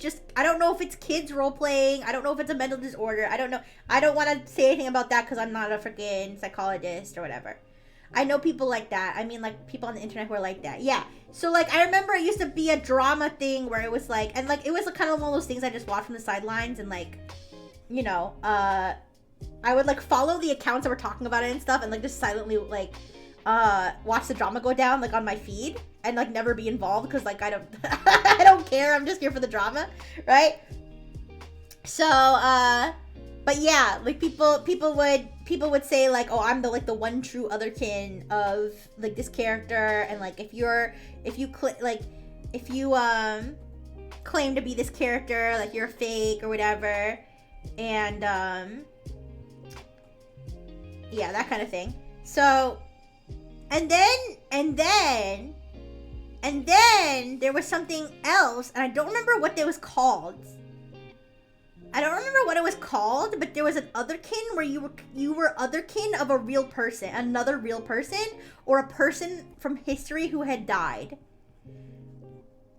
kids role playing. I don't know if it's a mental disorder. I don't know. I don't want to say anything about that because I'm not a freaking psychologist or whatever. I know people like that. I mean, like, people on the internet who are like that. Yeah. So, like, I remember it used to be a drama thing where it was like, and like, it was kind of one of those things I just watched from the sidelines, and like, you know, I would like follow the accounts that were talking about it and stuff, and like just silently like watch the drama go down like on my feed, and like never be involved because like I don't I don't care. I'm just here for the drama, right? So but yeah, like people would say like, oh, I'm the one true otherkin of like this character, and like if you click like claim to be this character, like you're fake or whatever, and yeah, that kind of thing. So, and then there was something else, and I don't remember what it was called. But there was an otherkin where you were otherkin of a real person, another real person, or a person from history who had died.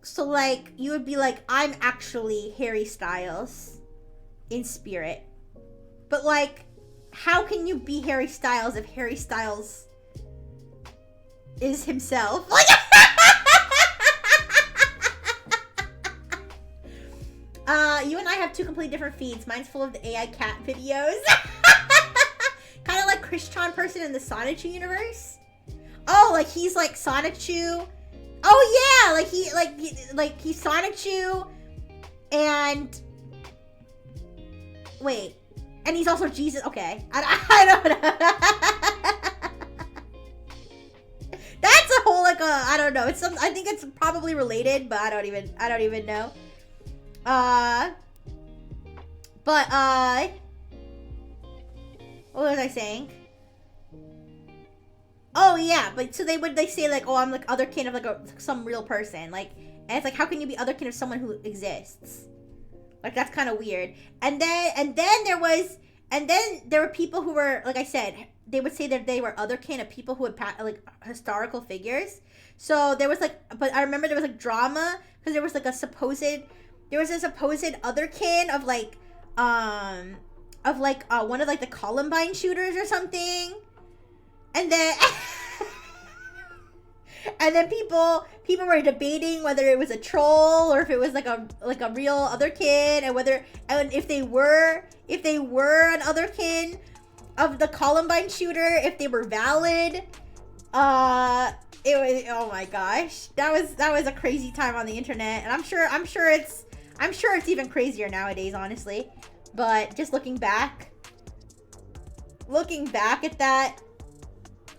So, like, you would be like, I'm actually Harry Styles in spirit. But, like, how can you be Harry Styles if Harry Styles is himself? Like, you and I have two completely different feeds. Mine's full of the AI cat videos. Kind of like Christian person in the Sonichu universe. Oh, like he's like Sonichu. Oh yeah, he's Sonichu, and wait, and he's also Jesus. Okay, I don't know. That's a whole like I don't know. It's I think it's probably related, but I don't even know. But what was I saying? Oh yeah, but so they say like, oh, I'm like otherkin of like some real person, like, and it's like, how can you be otherkin of someone who exists? Like, that's kind of weird. And then there were people who were, like I said, they would say that they were otherkin of people who had like historical figures. So there was like, but I remember there was like drama because there was a supposed otherkin of like one of like the Columbine shooters or something. And then people were debating whether it was a troll or if it was like a real otherkin, and if they were an otherkin of the Columbine shooter, if they were valid. It was, oh my gosh, that was a crazy time on the internet, and I'm sure it's even crazier nowadays, honestly. But just looking back at that,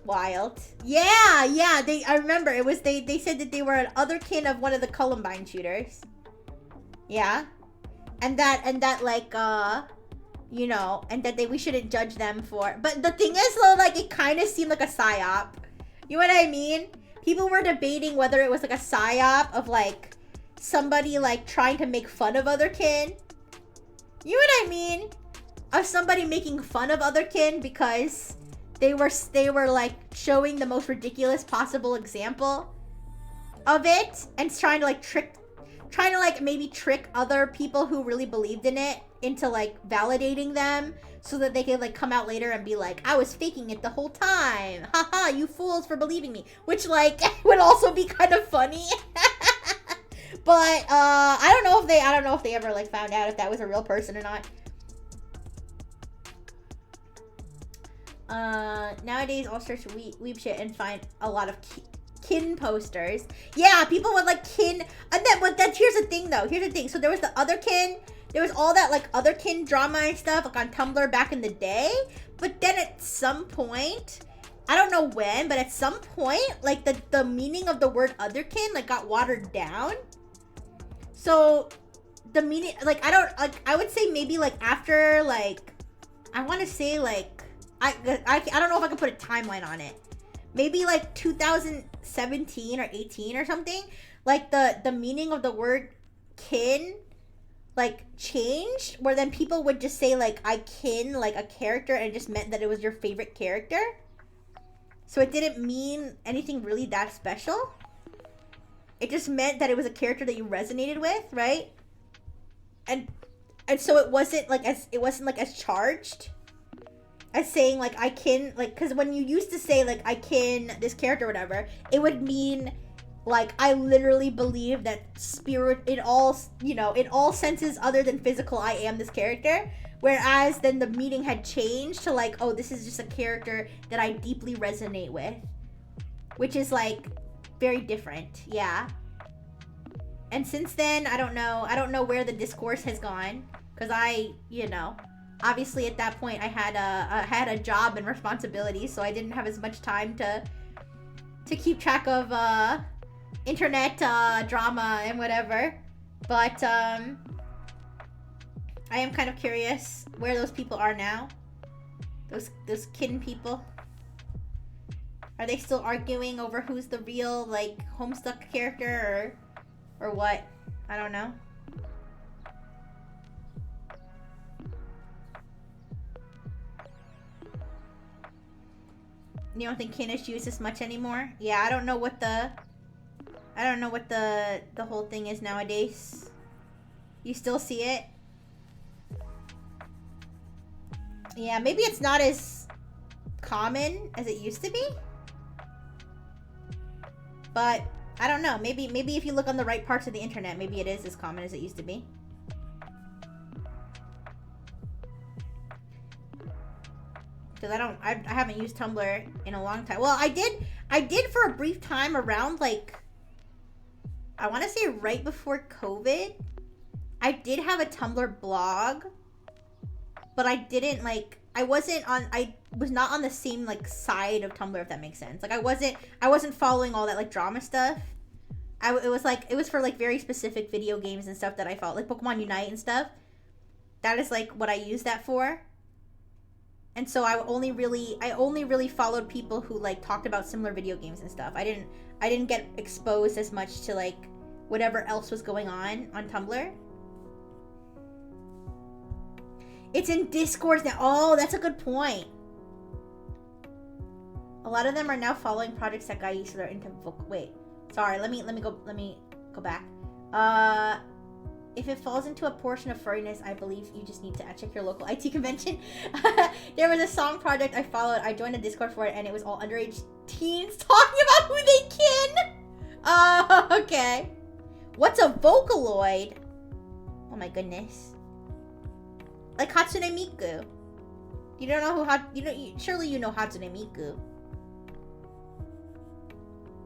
wild. Yeah, I remember it was they said that they were an otherkin of one of the Columbine shooters. Yeah. And that like you know, and that we shouldn't judge them for. But the thing is though, like, it kind of seemed like a psyop. You know what I mean? People were debating whether it was like a psyop of like somebody like trying to make fun of otherkin. You know what I mean? Of somebody making fun of otherkin because they were like showing the most ridiculous possible example of it and trying to maybe trick other people who really believed in it into like validating them so that they could like come out later and be like, I was faking it the whole time. Haha, you fools for believing me. Which like would also be kind of funny. But I don't know if they ever like found out if that was a real person or not. Nowadays I'll search weeb shit and find a lot of kin posters. Yeah, people would like kin, and then here's the thing though. So there was the otherkin. There was all that like otherkin drama and stuff like on Tumblr back in the day. But then at some point, I don't know when, but at some point, like the meaning of the word otherkin like got watered down. So the meaning, like, I would say maybe like after like, I want to say like, I don't know if I can put a timeline on it. Maybe like 2017 or 18 or something. Like the meaning of the word kin like changed, where then people would just say like, I kin like a character, and it just meant that it was your favorite character. So it didn't mean anything really that special. It just meant that it was a character that you resonated with, right? And so it wasn't like as charged as saying like I kin, like, because when you used to say like I kin this character or whatever, it would mean like I literally believe that spirit in all senses other than physical, I am this character. Whereas then the meaning had changed to like, oh, this is just a character that I deeply resonate with, which is like very different. Yeah. And since then, I don't know where the discourse has gone, because obviously at that point I had a job and responsibilities, so I didn't have as much time to keep track of internet drama and whatever. But I am kind of curious where those people are now. Those kitten people. Are they still arguing over who's the real, like, Homestuck character or what? I don't know. You don't think Kin is used as much anymore? Yeah, I don't know what the whole thing is nowadays. You still see it? Yeah, maybe it's not as common as it used to be. But I don't know. Maybe if you look on the right parts of the internet, maybe it is as common as it used to be. Because I haven't used Tumblr in a long time. Well, I did for a brief time around, like, I want to say right before COVID. I did have a Tumblr blog, but I didn't, like, I was not on the same, like, side of Tumblr, if that makes sense. Like, I wasn't following all that, like, drama stuff. It was for, like, very specific video games and stuff that I followed, like Pokemon Unite and stuff. That is, like, what I used that for. And so I only really followed people who, like, talked about similar video games and stuff. I didn't get exposed as much to, like, whatever else was going on Tumblr. It's in Discord now. Oh, that's a good point. A lot of them are now following projects that got used, so they're into wait. Sorry, let me go back. If it falls into a portion of furriness, I believe you just need to check your local IT convention. There was a song project I followed. I joined a Discord for it, and it was all underage teens talking about who they kin. Okay. What's a Vocaloid? Oh my goodness. Like Hatsune Miku. You don't know who surely you know Hatsune Miku.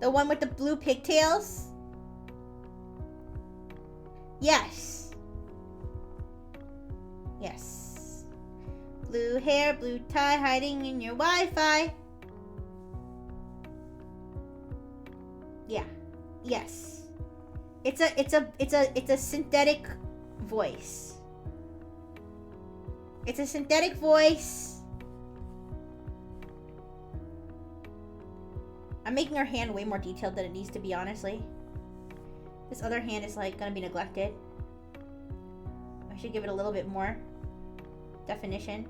The one with the blue pigtails? Yes. Yes. Blue hair, blue tie, hiding in your Wi-Fi. Yeah. Yes. It's a synthetic voice. It's a synthetic voice. I'm making her hand way more detailed than it needs to be, honestly. This other hand is, like, gonna be neglected. I should give it a little bit more definition.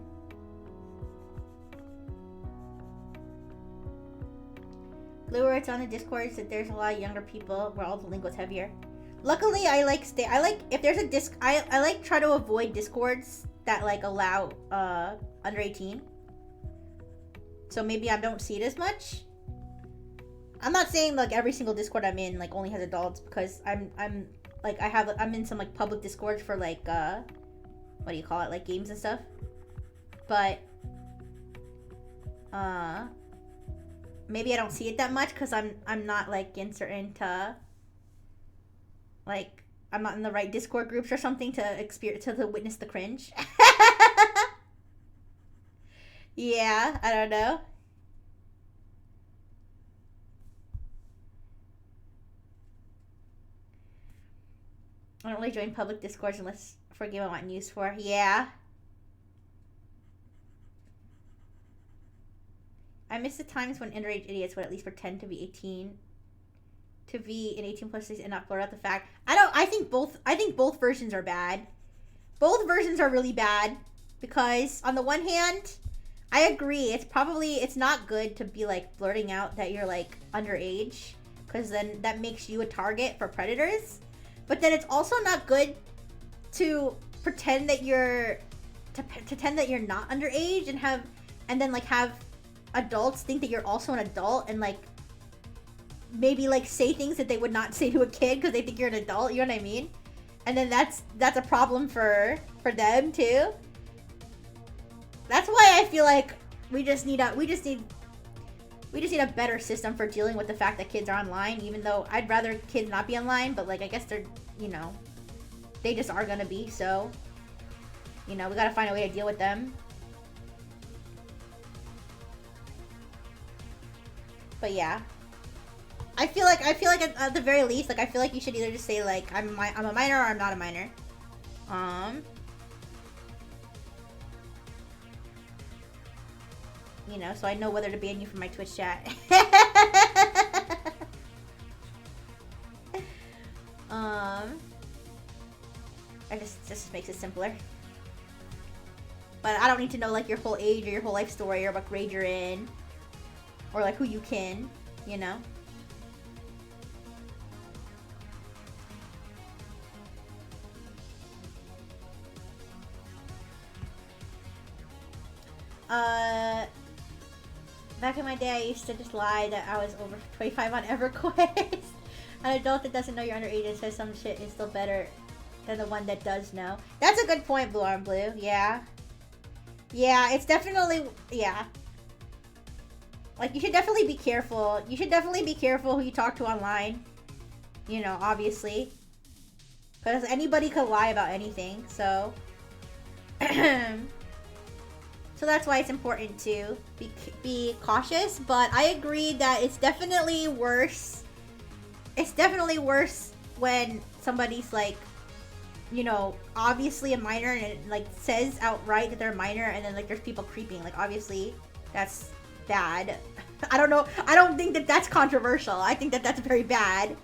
Lure, it's on the Discord that there's a lot of younger people where all the lingo's heavier. Luckily, I like if there's a I like try to avoid Discords that, like, allow under 18. So maybe I don't see it as much. I'm not saying, like, every single Discord I'm in, like, only has adults, because I'm in some, like, public Discords for, like, what do you call it, like, games and stuff. But maybe I don't see it that much because I'm not, like, in certain like, I'm not in the right Discord groups or something to witness the cringe. Yeah, I don't know. I don't really join public Discords unless for a game I want news for. Yeah. I miss the times when underage idiots would at least pretend to be 18. To be an 18 plus and not blur out the fact. I think both versions are bad. Both versions are really bad. Because on the one hand, I agree, it's not good to be, like, blurting out that you're, like, underage. Because then that makes you a target for predators. But then it's also not good to pretend that you're not underage and then have adults think that you're also an adult and, like, maybe, like, say things that they would not say to a kid because they think you're an adult. You know what I mean? And then that's a problem for them too. That's why I feel like we just need a better system for dealing with the fact that kids are online, even though I'd rather kids not be online, but, like, I guess they're, you know, they just are gonna be, so, you know, we gotta find a way to deal with them. But yeah. I feel like at the very least, like I feel like you should either just say like I'm a minor or I'm not a minor. You know, so I know whether to ban you from my Twitch chat. I just makes it simpler. But I don't need to know like your whole age or your whole life story or what grade you're in. Or like who you can, you know? Back in my day, I used to just lie that I was over 25 on EverQuest. An adult that doesn't know you're underage and says some shit is still better than the one that does know. That's a good point, Blue on Blue. Yeah. Yeah, it's definitely... Yeah. Like, you should definitely be careful. You should definitely be careful who you talk to online. You know, obviously. Because anybody could lie about anything, so... So that's why it's important to be cautious, but I agree that it's definitely worse. It's definitely worse when somebody's like, you know, obviously a minor and it like says outright that they're a minor and then like there's people creeping. Like obviously that's bad. I don't know. I don't think that that's controversial. I think that that's very bad.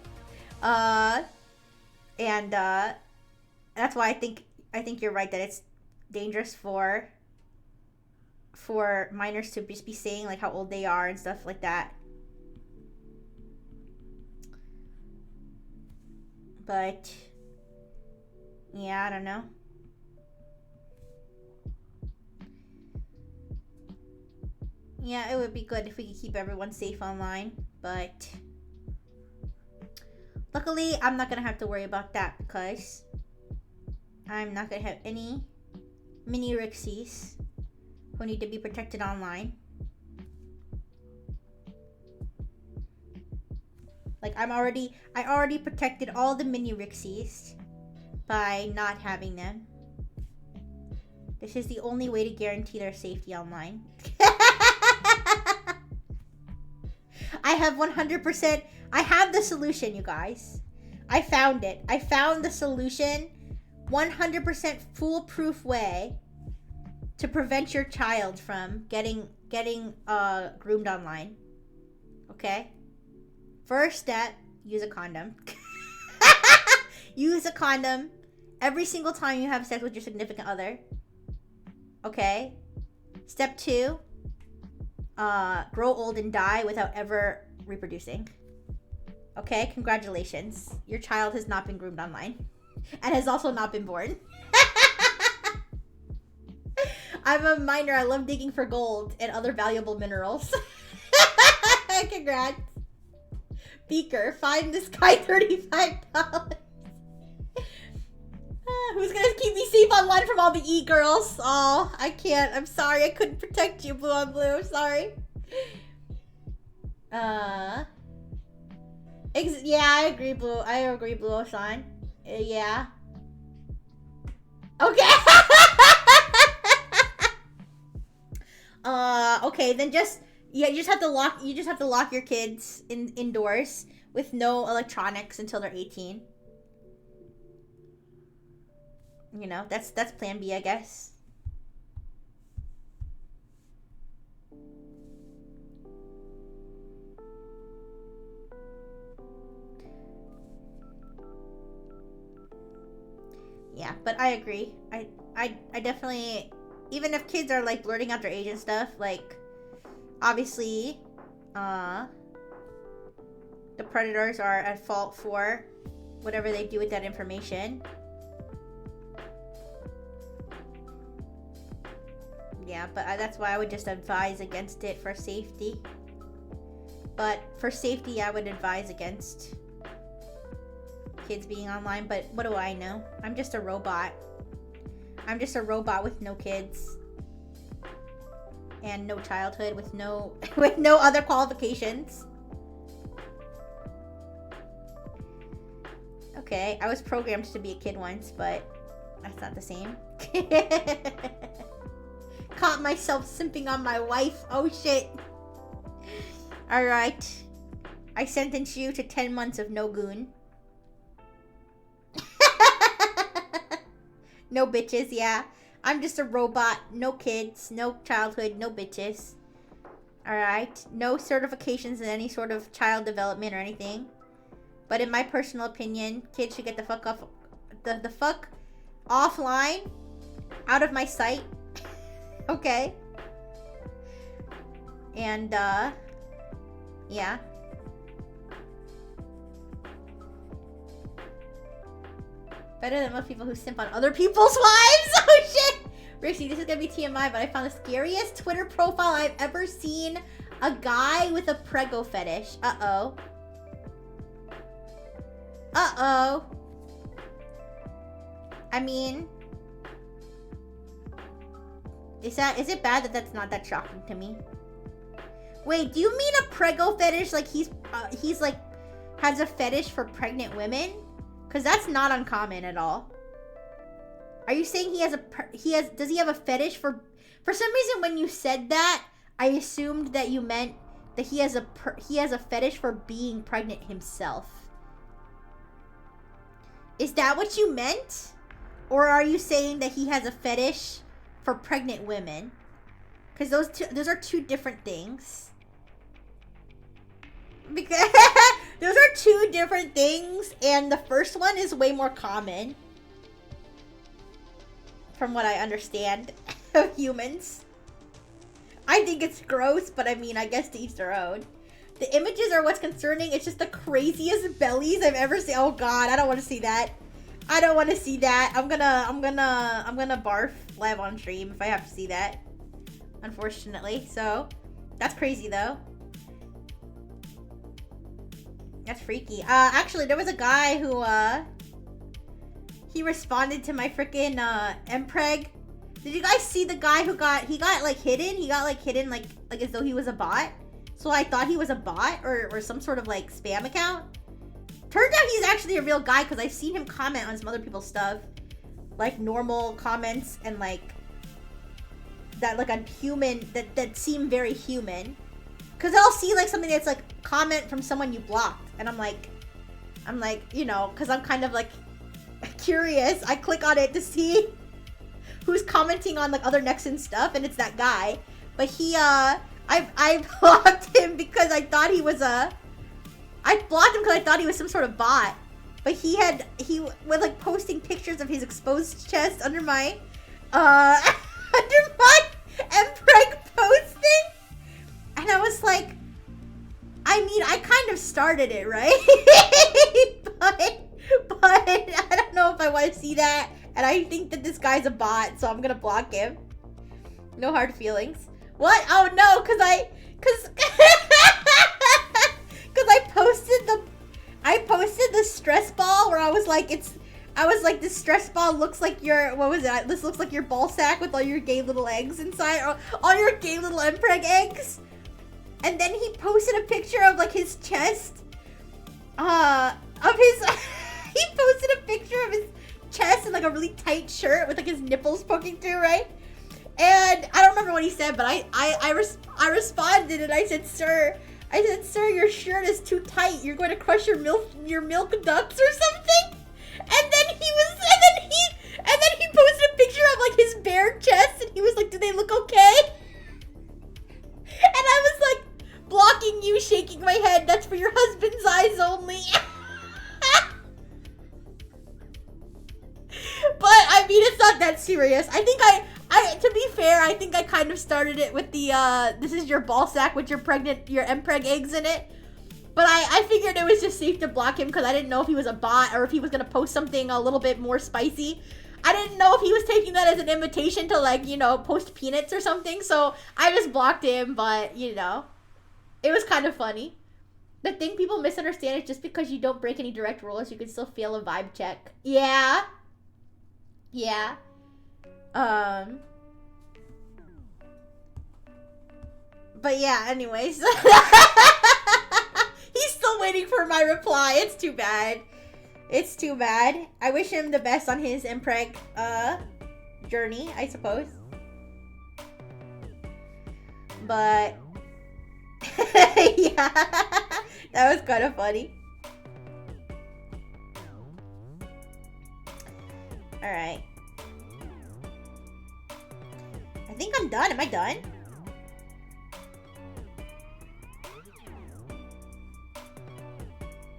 And that's why I think you're right that it's dangerous for minors to just be saying like how old they are and stuff like that. But yeah, I don't know. Yeah, it would be good if we could keep everyone safe online, but luckily I'm not gonna have to worry about that because I'm not gonna have any mini Rixies who need to be protected online. Like I already protected all the mini Rixies by not having them. This is the only way to guarantee their safety online. I have 100%, I have the solution, you guys. I found it. I found the solution. 100% foolproof way to prevent your child from getting groomed online. Okay? First step, use a condom. Use a condom every single time you have sex with your significant other. Okay? Step 2, grow old and die without ever reproducing. Okay? Congratulations. Your child has not been groomed online. And has also not been born. I'm a minor. I love digging for gold and other valuable minerals. Congrats. Beaker, find this guy $35. Who's gonna keep me safe online from all the e-girls? Oh, I can't. I'm sorry. I couldn't protect you, Blue on Blue. I'm sorry. Yeah, I agree, Blue. I agree, Blue Ocean. Yeah. Okay. Okay, then you just have to lock your kids indoors with no electronics until they're 18. You know, that's plan B, I guess. Yeah, but I agree. I definitely, even if kids are like blurting out their age and stuff, like obviously the predators are at fault for whatever they do with that information. Yeah, but that's why I would just advise against it for safety. But for safety, I would advise against kids being online. But what do I know? I'm just a robot. I'm just a robot with no kids. And no childhood, with no other qualifications. Okay, I was programmed to be a kid once, but that's not the same. Caught myself simping on my wife. Oh shit. Alright. I sentence you to 10 months of no goon. No bitches, yeah. I'm just a robot. No kids, no childhood, no bitches. Alright? No certifications in any sort of child development or anything. But in my personal opinion, kids should get the fuck off... The fuck offline. Out of my sight. Okay? And, yeah. Better than most people who simp on other people's wives. Oh shit! Rixie, this is gonna be TMI, but I found the scariest Twitter profile I've ever seen. A guy with a prego fetish. Uh-oh. Uh-oh. I mean... Is it bad that that's not that shocking to me? Wait, do you mean a prego fetish like he's like has a fetish for pregnant women? Cause that's not uncommon at all. Are you saying does he have a fetish for some reason when you said that, I assumed that you meant that he has a fetish for being pregnant himself. Is that what you meant? Or are you saying that he has a fetish for pregnant women? Cause those are two different things. Because those are two different things, and the first one is way more common, from what I understand, of humans. I think it's gross, but I mean, I guess to each their own. The images are what's concerning. It's just the craziest bellies I've ever seen. Oh god, I don't want to see that. I don't want to see that. I'm gonna barf live on stream if I have to see that. Unfortunately, so that's crazy though. That's freaky. Actually, there was a guy who, he responded to my freaking, mpreg. Did you guys see the guy who he got, like, hidden? He got, like, hidden, like as though he was a bot. So I thought he was a bot or some sort of, like, spam account. Turns out he's actually a real guy because I've seen him comment on some other people's stuff. Like, normal comments and, like, that, like, on human, that seem very human. Because I'll see, like, something that's, like, comment from someone you blocked. And I'm like, you know, because I'm kind of, like, curious. I click on it to see who's commenting on, like, other Nexan stuff. And it's that guy. But he, I blocked him because I thought he was I blocked him because I thought he was some sort of bot. But he was, like, posting pictures of his exposed chest under my, under my mpreg posting. And I was like, I mean, I kind of started it, right? but I don't know if I want to see that. And I think that this guy's a bot, so I'm going to block him. No hard feelings. What? Oh, no, because I posted the stress ball where I was like, this stress ball looks like your, what was it? This looks like your ball sack with all your gay little eggs inside, or all your gay little mpreg eggs. And then he posted a picture of, like, his chest, he posted a picture of his chest in, like, a really tight shirt with, like, his nipples poking through, right? And I don't remember what he said, but I responded and I said, sir, your shirt is too tight. You're going to crush your milk ducts or something. And then he posted a picture of, like, his bare chest, and he was like, do they look okay? And I was like, blocking you, shaking my head. That's for your husband's eyes only. But I mean, it's not that serious. I think to be fair, I think I kind of started it with the this is your ball sack with your mpreg eggs in it. But I figured it was just safe to block him because I didn't know if he was a bot or if he was gonna post something a little bit more spicy. I didn't know if he was taking that as an invitation to, like, you know, post peanuts or something. So I just blocked him, but, you know, it was kind of funny. The thing people misunderstand is just because you don't break any direct rules, you can still fail a vibe check. Yeah. Yeah. But yeah, anyways. He's still waiting for my reply. It's too bad. It's too bad. I wish him the best on his mpreg, journey, I suppose. But, yeah. That was kind of funny. Alright. I think I'm done. Am I done?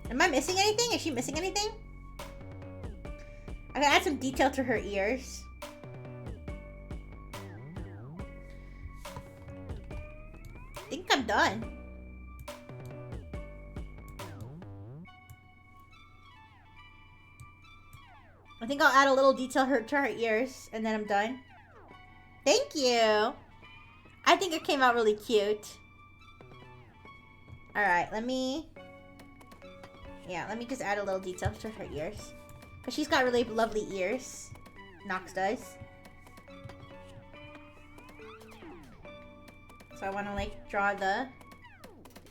Am I missing anything? Is she missing anything? I gotta add some detail to her ears. I think I'm done. I think I'll add a little detail to her ears, and then I'm done. Thank you! I think it came out really cute. Alright, let me just add a little detail to her ears. Because she's got really lovely ears. Nox does. So I want to, like, draw the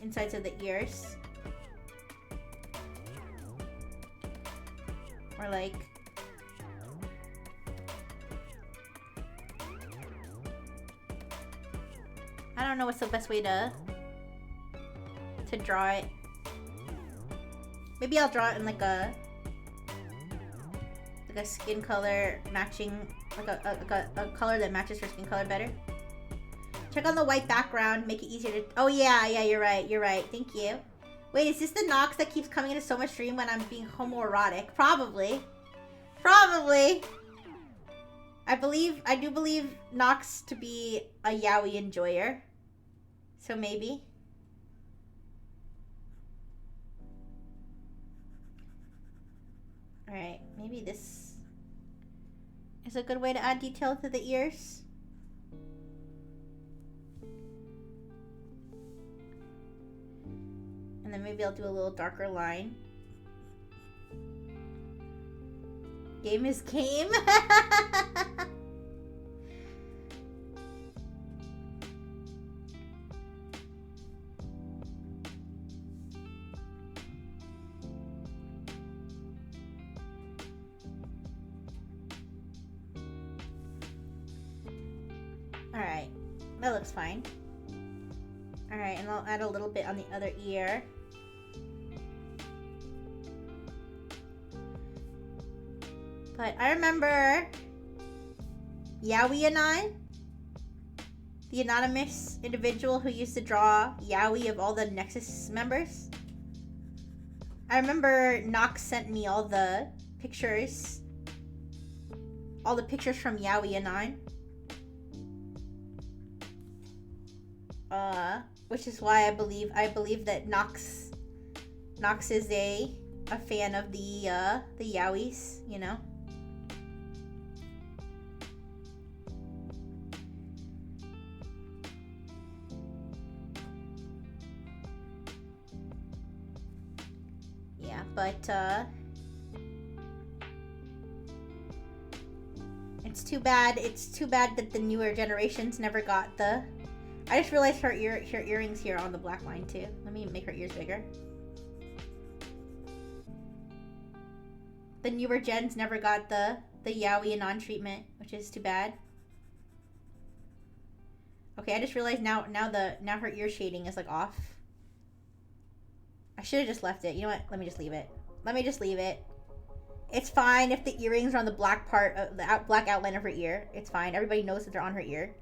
insides of the ears. Or, like... I don't know what's the best way to draw it. Maybe I'll draw it in like a skin color matching, like a color that matches her skin color better. Check on the white background, make it easier to... Oh yeah, you're right. Thank you. Wait, is this the Nox that keeps coming into so much stream when I'm being homoerotic? Probably. I do believe Nox to be a yaoi enjoyer. So maybe. Alright, maybe this is a good way to add detail to the ears. And then maybe I'll do a little darker line. Game is game. Alright, that looks fine. Alright, and I'll add a little bit on the other ear. But I remember Yaoi and I, the anonymous individual who used to draw yaoi of all the Nexus members. I remember Nox sent me all the pictures from Yaoi and I. Which is why I believe that Nox is a fan of the yaois, you know. Yeah, but it's too bad that the newer generations never got the... I just realized her earrings here on the black line too. Let me make her ears bigger. The newer gens never got the yaoi anon treatment, which is too bad. Okay, I just realized now her ear shading is like off. I should have just left it. You know what? Let me just leave it. It's fine if the earrings are on the black part of the black outline of her ear. It's fine. Everybody knows that they're on her ear.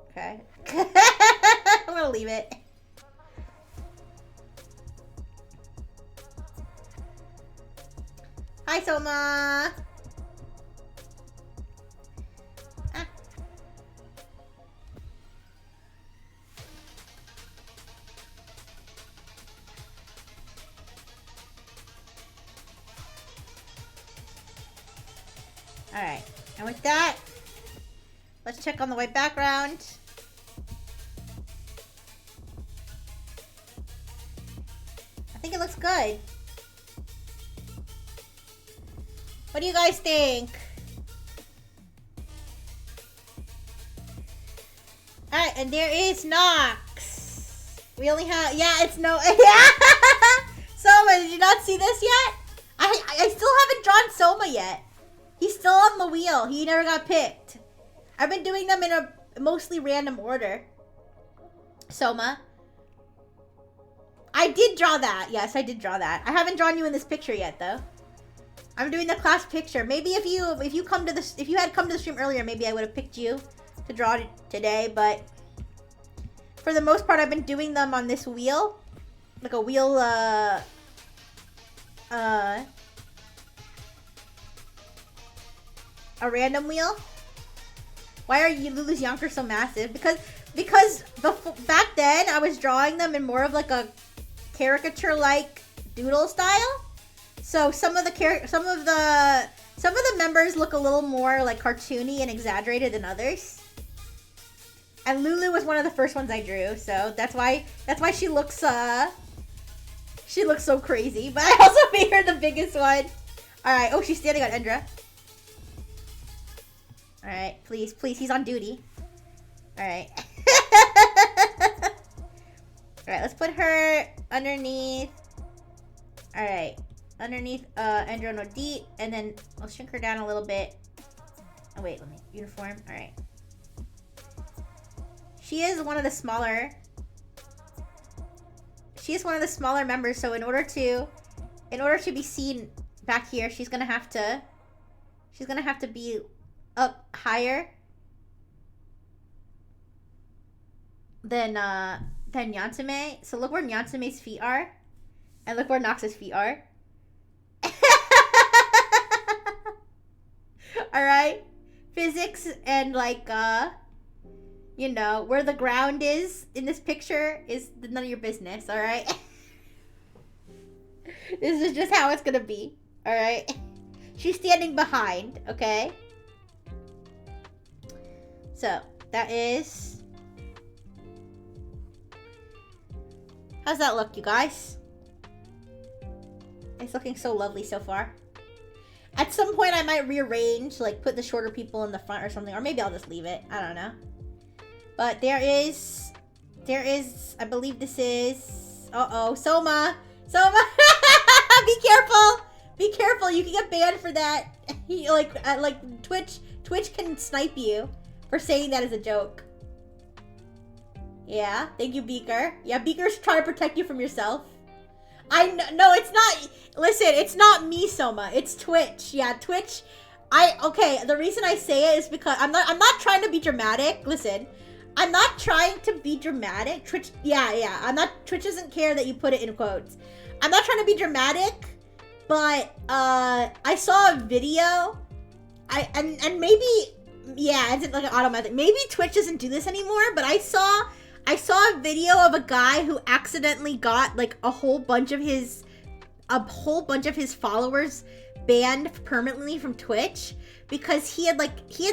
Okay. I'm gonna leave it. Hi, Soma. Ah. Alright, and with that, let's check on the white background. I think it looks good. What do you guys think? Alright, and there is Nox. We only have, yeah, it's no, yeah! Soma, did you not see this yet? I still haven't drawn Soma yet. He's still on the wheel. He never got picked. I've been doing them in a mostly random order. Soma. I did draw that. Yes, I did draw that. I haven't drawn you in this picture yet, though. I'm doing the class picture. Maybe if you had come to the stream earlier, maybe I would have picked you to draw today. But for the most part, I've been doing them on this wheel, like a wheel. A random wheel. Why are Lulu's Yonker so massive? Because back then I was drawing them in more of like a caricature-like doodle style. So some of the members look a little more like cartoony and exaggerated than others. And Lulu was one of the first ones I drew, so that's why she looks so crazy. But I also made her the biggest one. All right. Oh, she's standing on Endra. All right, please, he's on duty. All right. All right, let's put her underneath. All right, underneath Endra no D, and then I'll shrink her down a little bit. Oh wait, let me uniform. All right. She is one of the smaller. She is one of the smaller members, so in order to be seen back here, she's gonna have to be up higher than Nyansume. So look where Nyansume's feet are, and look where Nox's feet are. All right, physics and like you know where the ground is in this picture is none of your business. All right. This is just how it's gonna be. All right. She's standing behind. Okay. So, that is... How's that look, you guys? It's looking so lovely so far. At some point, I might rearrange, like, put the shorter people in the front or something. Or maybe I'll just leave it. I don't know. But there is... I believe this is... Uh-oh. Soma! Be careful! Be careful. You can get banned for that. Twitch can snipe you for saying that as a joke. Yeah, thank you, Beaker. Yeah, Beaker's trying to protect you from yourself. No, it's not. Listen, it's not me, Soma. It's Twitch. Yeah, Twitch. Okay, the reason I say it is because I'm not trying to be dramatic. Listen, I'm not trying to be dramatic. Twitch, yeah. Twitch doesn't care that you put it in quotes. I'm not trying to be dramatic, but I saw a video. And maybe, yeah, it's like an automatic. Maybe Twitch doesn't do this anymore, but I saw a video of a guy who accidentally got like a whole bunch of his followers banned permanently from Twitch because he had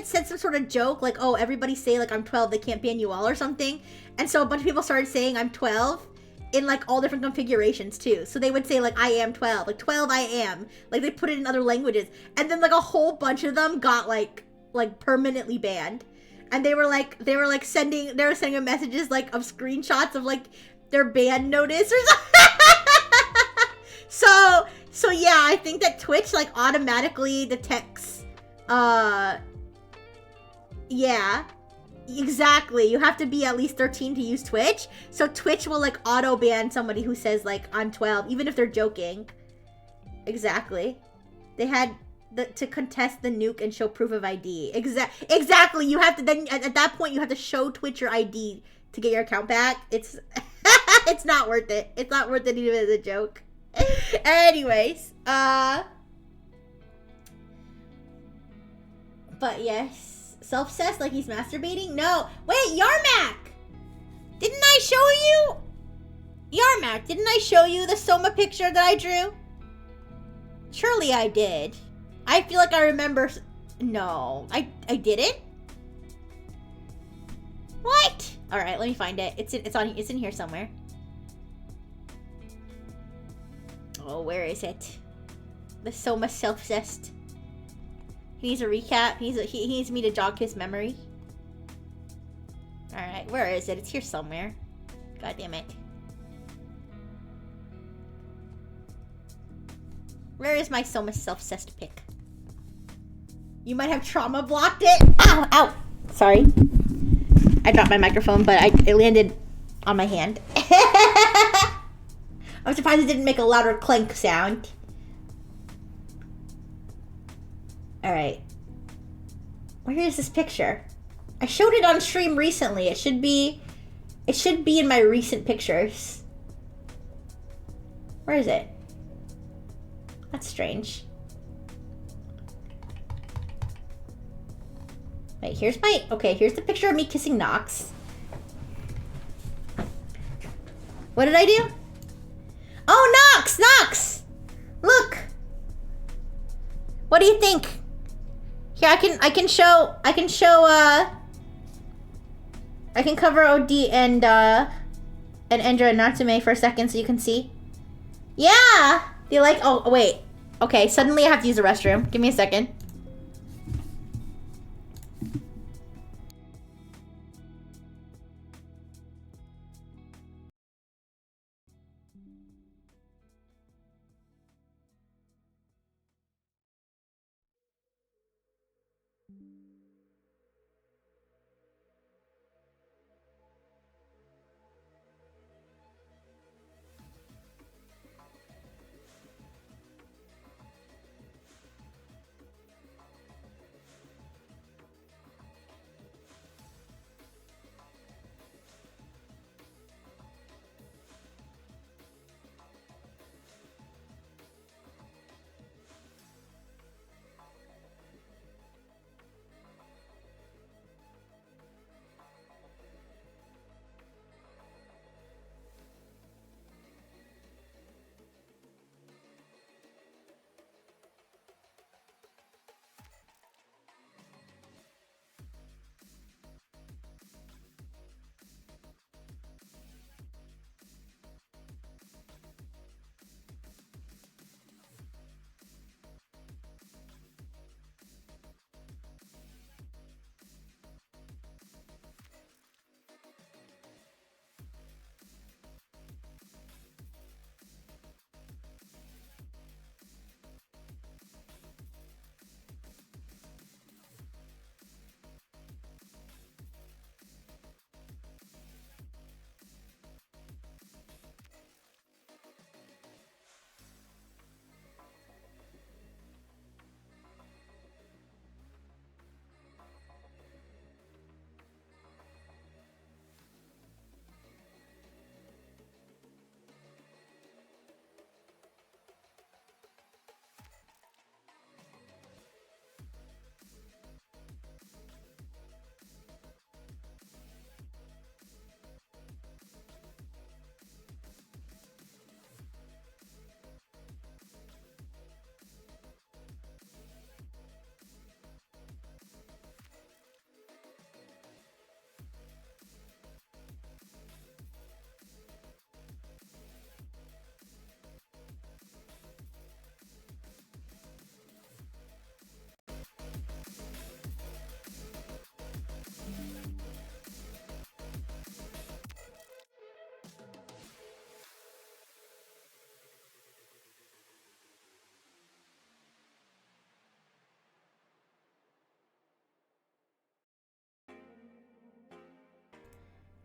said some sort of joke like, oh, everybody say like I'm 12, they can't ban you all or something. And so a bunch of people started saying I'm 12 in like all different configurations too. So they would say like I am 12, like 12 I am. Like they put it in other languages. And then like a whole bunch of them got like permanently banned. And they were sending messages like of screenshots of like their ban notice or something. So yeah, I think that Twitch like automatically detects yeah. Exactly. You have to be at least 13 to use Twitch. So Twitch will like auto ban somebody who says like I'm 12 even if they're joking. Exactly. They had to contest the nuke and show proof of ID. Exactly. You have to then at that point you have to show Twitch your ID to get your account back. It's it's not worth it. It's not worth it even as a joke. Anyways, but yes, self-cessed like he's masturbating? No. Wait, Yarmak! Didn't I show you? Yarmak, didn't I show you the Soma picture that I drew? Surely I did. I feel like I remember. No, I didn't. What? All right, let me find it. It's in here somewhere. Oh, where is it? The Soma self-cessed. He needs a recap. He needs me to jog his memory. All right, where is it? It's here somewhere. God damn it. Where is my Soma self-cessed pic? You might have trauma blocked it. Ow! Ow! Sorry. I dropped my microphone, but it landed on my hand. I'm surprised it didn't make a louder clink sound. Alright. Where is this picture? I showed it on stream recently. It should be in my recent pictures. Where is it? That's strange. Wait, here's the picture of me kissing Nox. What did I do? Oh, Nox! Look! What do you think? Here, I can cover OD and Endra and Natsume for a second so you can see. Yeah! Do you like, oh, wait. Okay, suddenly I have to use the restroom. Give me a second.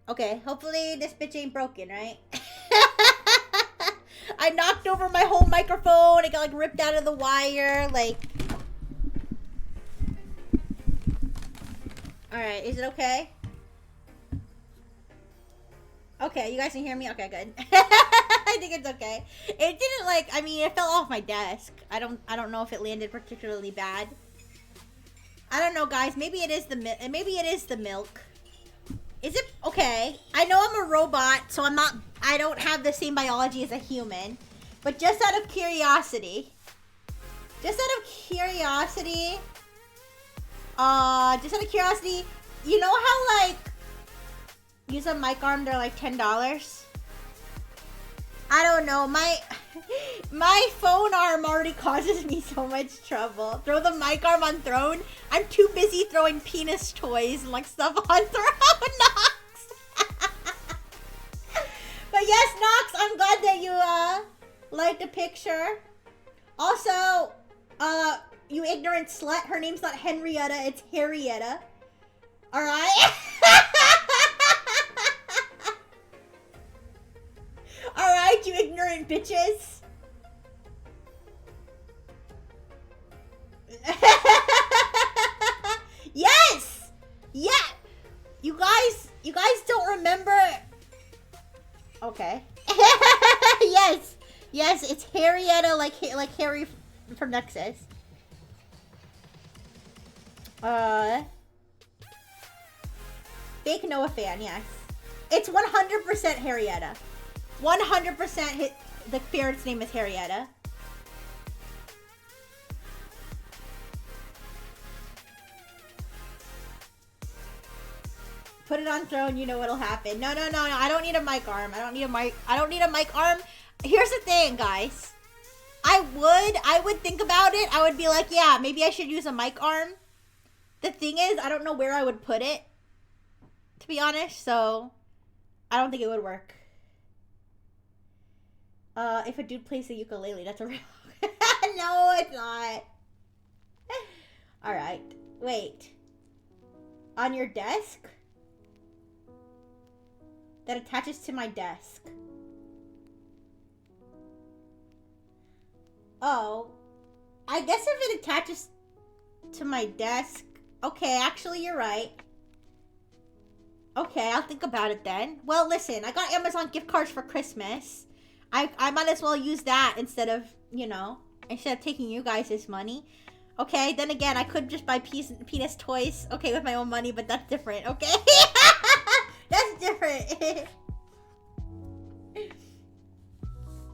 Okay, hopefully this bitch ain't broken, right? I knocked over my whole microphone. It got like ripped out of the wire. Like, all right, is it okay? Okay, you guys can hear me? Okay, good. I think it's okay. It didn't like, I mean, it fell off my desk. I don't know if it landed particularly bad. I don't know, guys. Maybe it is the milk. Is it okay? I know I'm a robot, so I don't have the same biology as a human. But just out of curiosity, you know how like use a mic arm, they're like $10? I don't know, my phone arm already causes me so much trouble. Throw the mic arm on throne. I'm too busy throwing penis toys and like stuff on throne. Nox. But yes, Nox, I'm glad that you liked the picture. Also, you ignorant slut, her name's not Henrietta, it's Harrietta. Alright? Alright, you ignorant bitches. Yes! Yeah! You guys don't remember? Okay. Yes! Yes, it's Harrietta like Harry from Nexus. Fake Noah fan, yes. It's 100% Harrietta. 100% the ferret's name is Harrietta. Put it on throne, you know what'll happen. No, I don't need a mic arm. I don't need a mic arm. Here's the thing, guys. I would think about it. I would be like, yeah, maybe I should use a mic arm. The thing is, I don't know where I would put it, to be honest, so I don't think it would work. If a dude plays the ukulele, that's a real... No, it's not. Alright, wait. On your desk? That attaches to my desk. Oh. I guess if it attaches to my desk... Okay, actually, you're right. Okay, I'll think about it then. Well, listen, I got Amazon gift cards for Christmas. I might as well use that instead of, you know, instead of taking you guys' money. Okay, then again, I could just buy penis toys, okay, with my own money, but that's different, okay? That's different.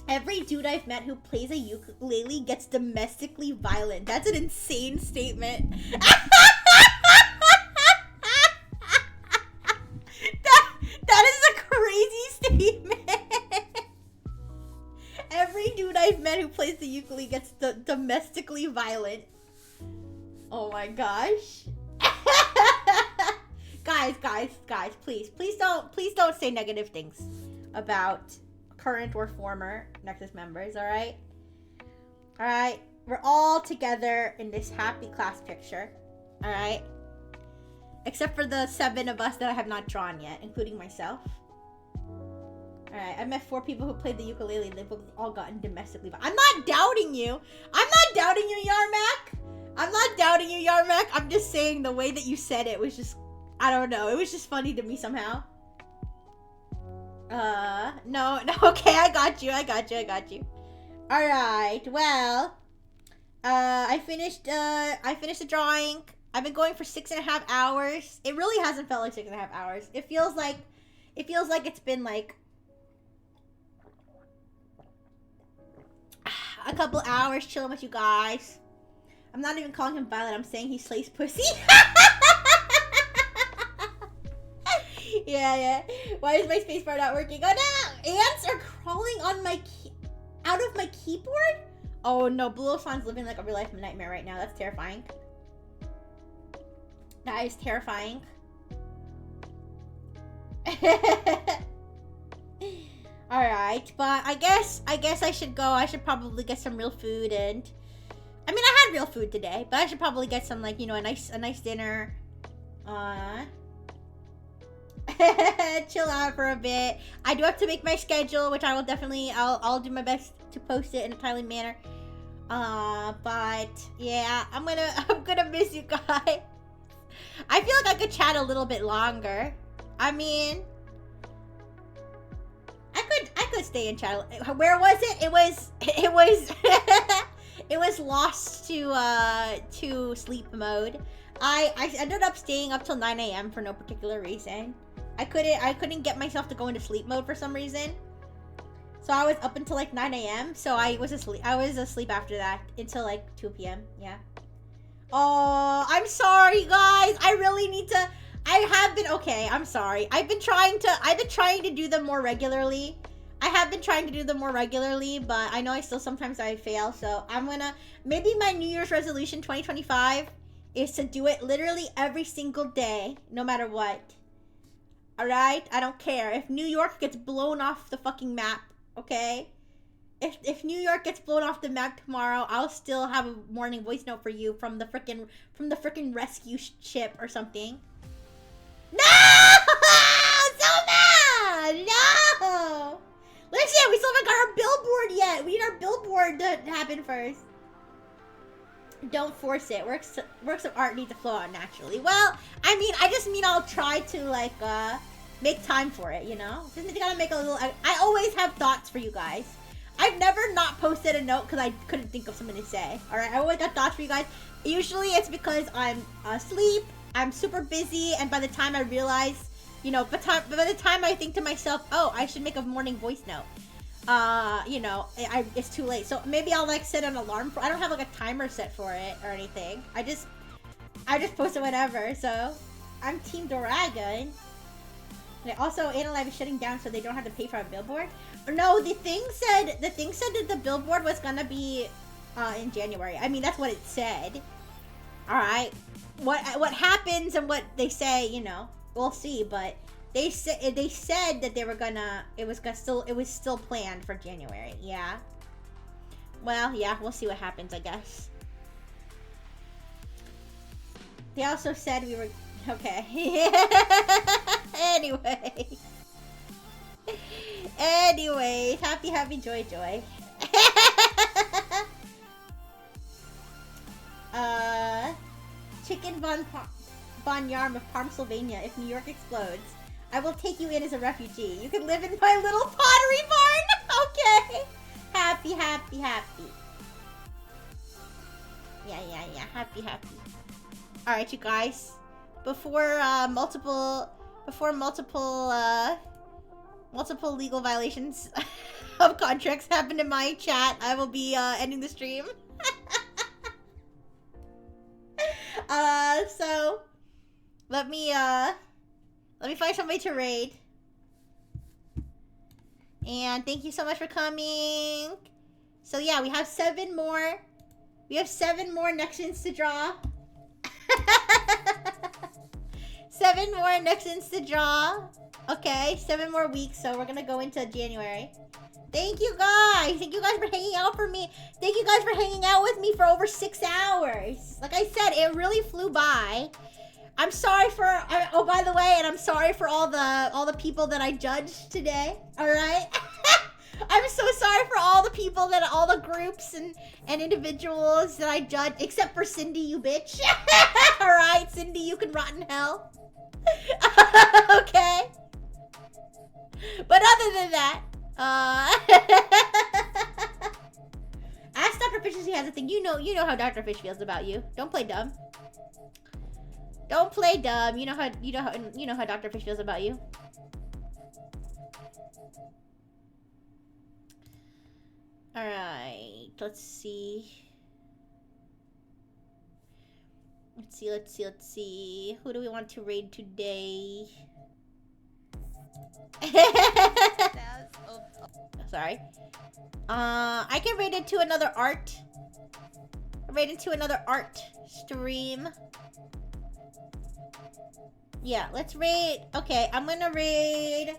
Every dude I've met who plays a ukulele gets domestically violent. That's an insane statement. That is a crazy statement. Every dude I've met who plays the ukulele gets domestically violent. Oh my gosh. Guys, please don't say negative things about current or former Nexus members, alright? Alright? We're all together in this happy class picture. Alright? Except for the 7 of us that I have not drawn yet, including myself. Alright, I met 4 people who played the ukulele and they've all gotten domestically violent. I'm not doubting you! I'm not doubting you, Yarmak! I'm not doubting you, Yarmak. I'm just saying the way that you said it was just... I don't know. It was just funny to me somehow. No, okay, I got you. Alright, well... I finished the drawing. I've been going for 6.5 hours. It really hasn't felt like 6.5 hours. It feels like it's been like a couple hours chilling with you guys. I'm not even calling him violent. I'm saying he slays pussy. Yeah. Why is my spacebar not working? Oh no! Ants are crawling on my out of my keyboard? Oh no, Blue Ocean's living like a real life nightmare right now. That's terrifying. That is terrifying. Alright, but I guess I should go. I should probably get some real food and... I mean, I had real food today, but I should probably get some, like, you know, a nice dinner. Chill out for a bit. I do have to make my schedule, which I will definitely... I'll do my best to post it in a timely manner. But, yeah, I'm gonna miss you guys. I feel like I could chat a little bit longer. I mean, I could stay and chat. Where was it? It was it was lost to sleep mode. I ended up staying up till 9 a.m. for no particular reason. I couldn't get myself to go into sleep mode for some reason. So I was up until like 9 a.m. So I was asleep after that until like 2 p.m. Yeah. Oh, I'm sorry, guys. I really need to. I have been okay. I'm sorry. I've been trying to do them more regularly. But I know sometimes I fail. So I'm gonna, maybe my New Year's resolution 2025 is to do it literally every single day, no matter what. All right? I don't care if New York gets blown off the fucking map. Okay. If New York gets blown off the map tomorrow, I'll still have a morning voice note for you from the frickin' rescue ship or something. No! So mad! No! Listen, we still haven't got our billboard yet. We need our billboard to happen first. Don't force it. Works of art need to flow out naturally. Well, I mean, I just mean I'll try to, like, make time for it, you know? Just gotta make a little... I always have thoughts for you guys. I've never not posted a note because I couldn't think of something to say. Alright, I always got thoughts for you guys. Usually it's because I'm asleep, I'm super busy, and by the time I realize, you know, by the time I think to myself, oh, I should make a morning voice note, you know, it's too late. So maybe I'll, like, set an alarm for... I don't have, like, a timer set for it or anything. I just post it whenever, so... I'm Team Dragon. And also, Analive is shutting down so they don't have to pay for a billboard. No, the thing said that the billboard was gonna be in January. I mean, that's what it said. All right, what happens and what they say, you know, we'll see. But they said that they were gonna. It was still planned for January. Yeah. Well, yeah, we'll see what happens, I guess. They also said we were. Okay. Anyway, happy, joy. Chicken Von Yarm of Pennsylvania. If New York explodes, I will take you in as a refugee. You can live in my little pottery barn. Okay. Happy. Yeah. Happy. All right, you guys. Before multiple legal violations of contracts happen in my chat, I will be ending the stream. So let me find somebody to raid. And thank you so much for coming. So yeah, we have 7 more. We have 7 more Nexans to draw. 7 more Nexans to draw. Okay, 7 more weeks, so we're gonna go into January. Thank you guys. Thank you guys for hanging out for me. Thank you guys for hanging out with me for over 6 hours. Like I said, it really flew by. I'm sorry for, oh, by the way, and I'm sorry for all the people that I judged today. All right. I'm so sorry for all the people all the groups and individuals that I judged, except for Cindy, you bitch. All right, Cindy, you can rot in hell. Okay. But other than that, ask Dr. Fish if he has a thing. You know how Dr. Fish feels about you. Don't play dumb. Don't play dumb. You know how Dr. Fish feels about you. All right. Let's see. Let's see. Who do we want to raid today? Sorry. I can raid into another art. Raid into another art stream. Yeah, let's raid. Okay, I'm gonna raid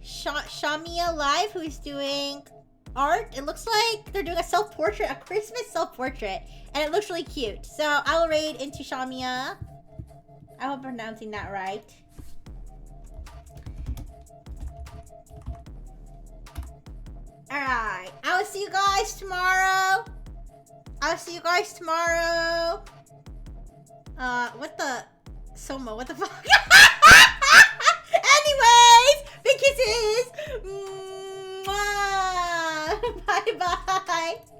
Shamia Live, who's doing art. It looks like they're doing a self-portrait, a Christmas self-portrait, and it looks really cute. So I'll raid into Shamia. I hope I'm pronouncing that right. Alright, I will see you guys tomorrow. What the? Soma, what the fuck? Anyways, big kisses. Mwah. Bye-bye.